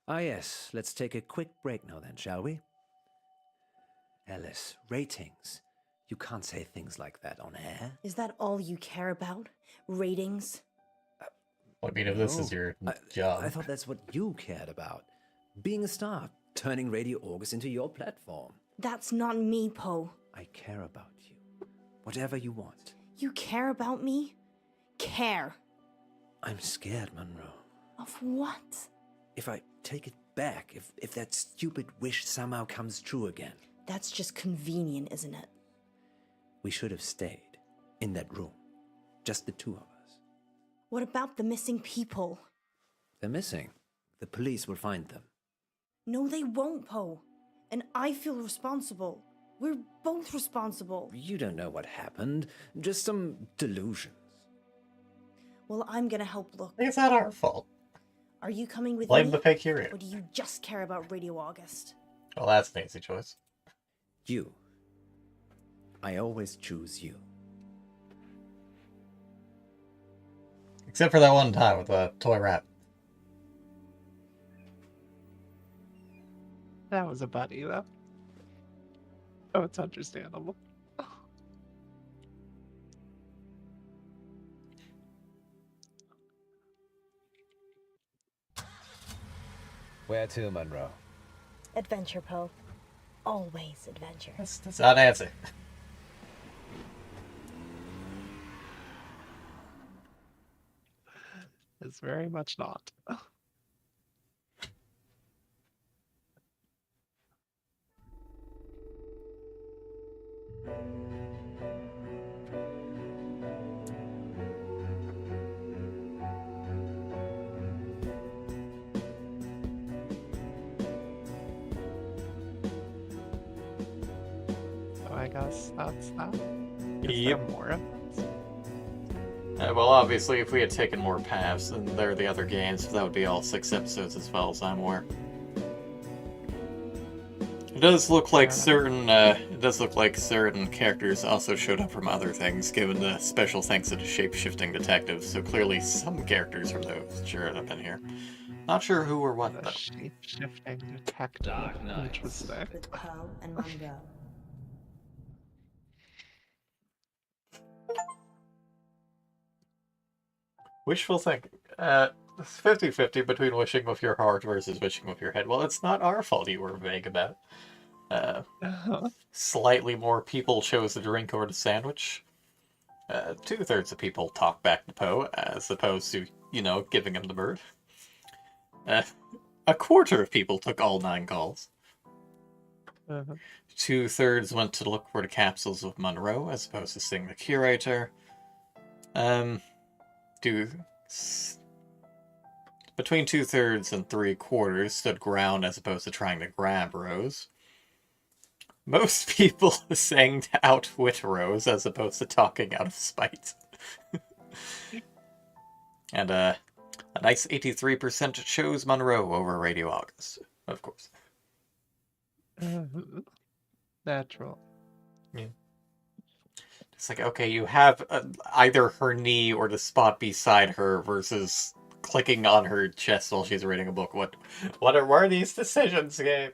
S14: Ah, yes, let's take a quick break now then, shall we? Ellis, ratings. You can't say things like that on air.
S13: Is that all you care about? Ratings?
S4: I mean, if this is your job.
S14: I thought that's what you cared about. Being a star, turning Radio August into your platform.
S13: That's not me, Poe.
S14: I care about you. Whatever you want.
S13: You care about me? Care.
S14: I'm scared, Munro.
S13: Of what?
S14: If I take it back, if that stupid wish somehow comes true again.
S13: That's just convenient, isn't it?
S14: We should have stayed in that room. Just the two of us.
S13: What about the missing people?
S14: They're missing. The police will find them.
S13: No, they won't, Poe. And I feel responsible. We're both responsible.
S14: You don't know what happened. Just some delusions.
S13: Well, I'm gonna help look.
S4: It's not our fault.
S13: Are you coming with
S4: Blame
S13: me?
S4: the fake hero.
S13: Or do you just care about Radio August?
S4: Well, that's an easy choice.
S14: You. I always choose you.
S4: Except for that one time with the toy rat.
S1: That was a buddy, though. Oh, it's understandable.
S17: Where to, Munro?
S13: Adventure, Poe. Always adventure.
S4: That's not an answer.
S1: It's very much not. So I guess that's that. Is there more of this?
S4: Well, obviously, if we had taken more paths, then there are the other games, that would be all 6 episodes as well as I'm aware. It does look like certain characters also showed up from other things, given the special thanks to the shape-shifting detectives. So clearly, some characters from those showed up in here. Not sure who or what though.
S1: Shape-shifting detective. Interesting.
S16: With Poe and Munro.
S4: Wishful thinking. It's 50-50 between wishing with your heart versus wishing with your head. Well, it's not our fault you were vague about. Slightly more people chose the drink or the sandwich. 2/3 of people talk back to Poe, as opposed to, giving him the bird. 1/4 of people took all 9 calls. 2/3 went to look for the capsules of Munro, as opposed to seeing the curator. Between 2/3 and 3/4 stood ground as opposed to trying to grab Rose. Most people sang to outwit Rose as opposed to talking out of spite. And a nice 83% chose Munro over Radio August, of course.
S1: Natural.
S4: Yeah. It's like, okay, you have either her knee or the spot beside her versus clicking on her chest while she's reading a book. What are these decisions, Gabe?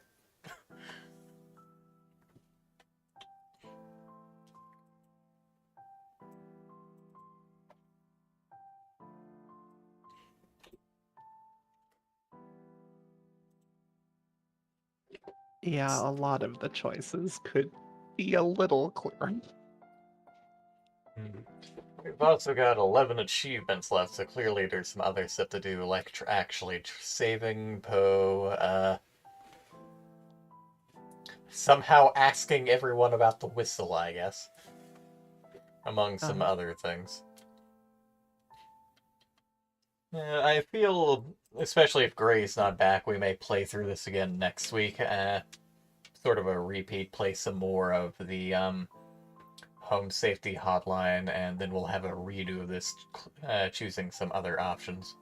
S1: Yeah, a lot of the choices could be a little clearer.
S4: We've also got 11 achievements left, so clearly there's some other stuff to do, like actually saving Poe, somehow asking everyone about the whistle, I guess, among some other things. I feel, especially if Gray's not back, we may play through this again next week, sort of a repeat, play some more of the, home safety hotline, and then we'll have a redo of this, choosing some other options.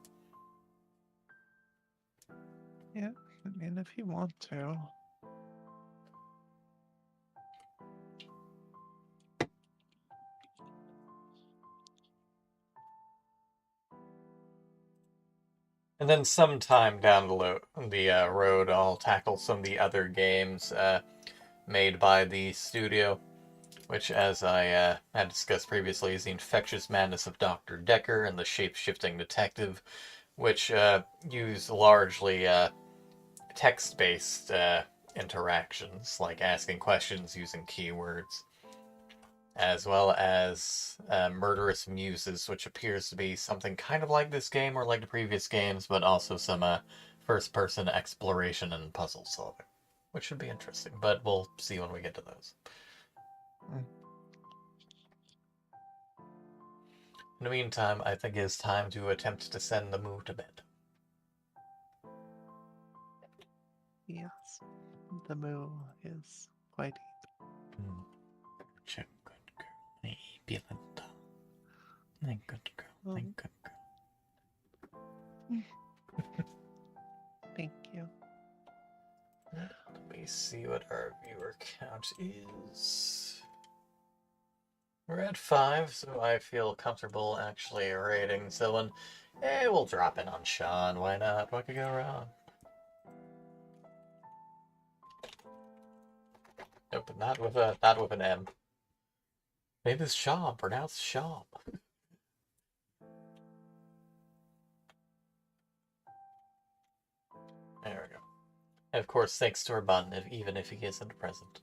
S1: Yeah, I mean, if you want to.
S4: And then sometime down the road, I'll tackle some of the other games made by the studio, which, as I had discussed previously, is The Infectious Madness of Dr. Decker and The Shape-Shifting Detective, which use largely text-based interactions, like asking questions using keywords, as well as Murderous Muses, which appears to be something kind of like this game or like the previous games, but also some first-person exploration and puzzle solving, which should be interesting, but we'll see when we get to those. In the meantime, I think it's time to attempt to send the Moo to bed.
S1: Yes, the Moo is quite deep.
S4: Check, good girl. Hey, Belinda. My good girl. My good girl.
S1: Thank you.
S4: Let me see what our viewer count is. We're at 5, so I feel comfortable actually rating Zillin. Hey, we'll drop in on Sean. Why not? What could go wrong? Nope, not with an M. Maybe it's Shaw, pronounced Shaw. There we go. And of course, thanks to our button, even if he isn't present.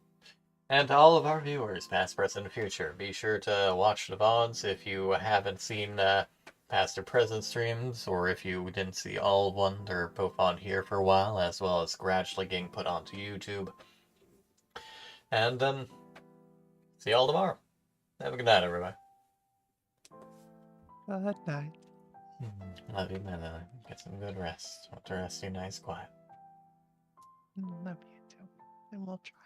S4: And to all of our viewers, past, present, and future, be sure to watch the VODs if you haven't seen past or present streams, or if you didn't see all of one, they're both on here for a while, as well as gradually getting put onto YouTube. And see you all tomorrow. Have a good night, everybody.
S1: Good night.
S4: Love you, man. Get some good rest. Hope the rest of your night's quiet.
S1: Love you too. And we'll try.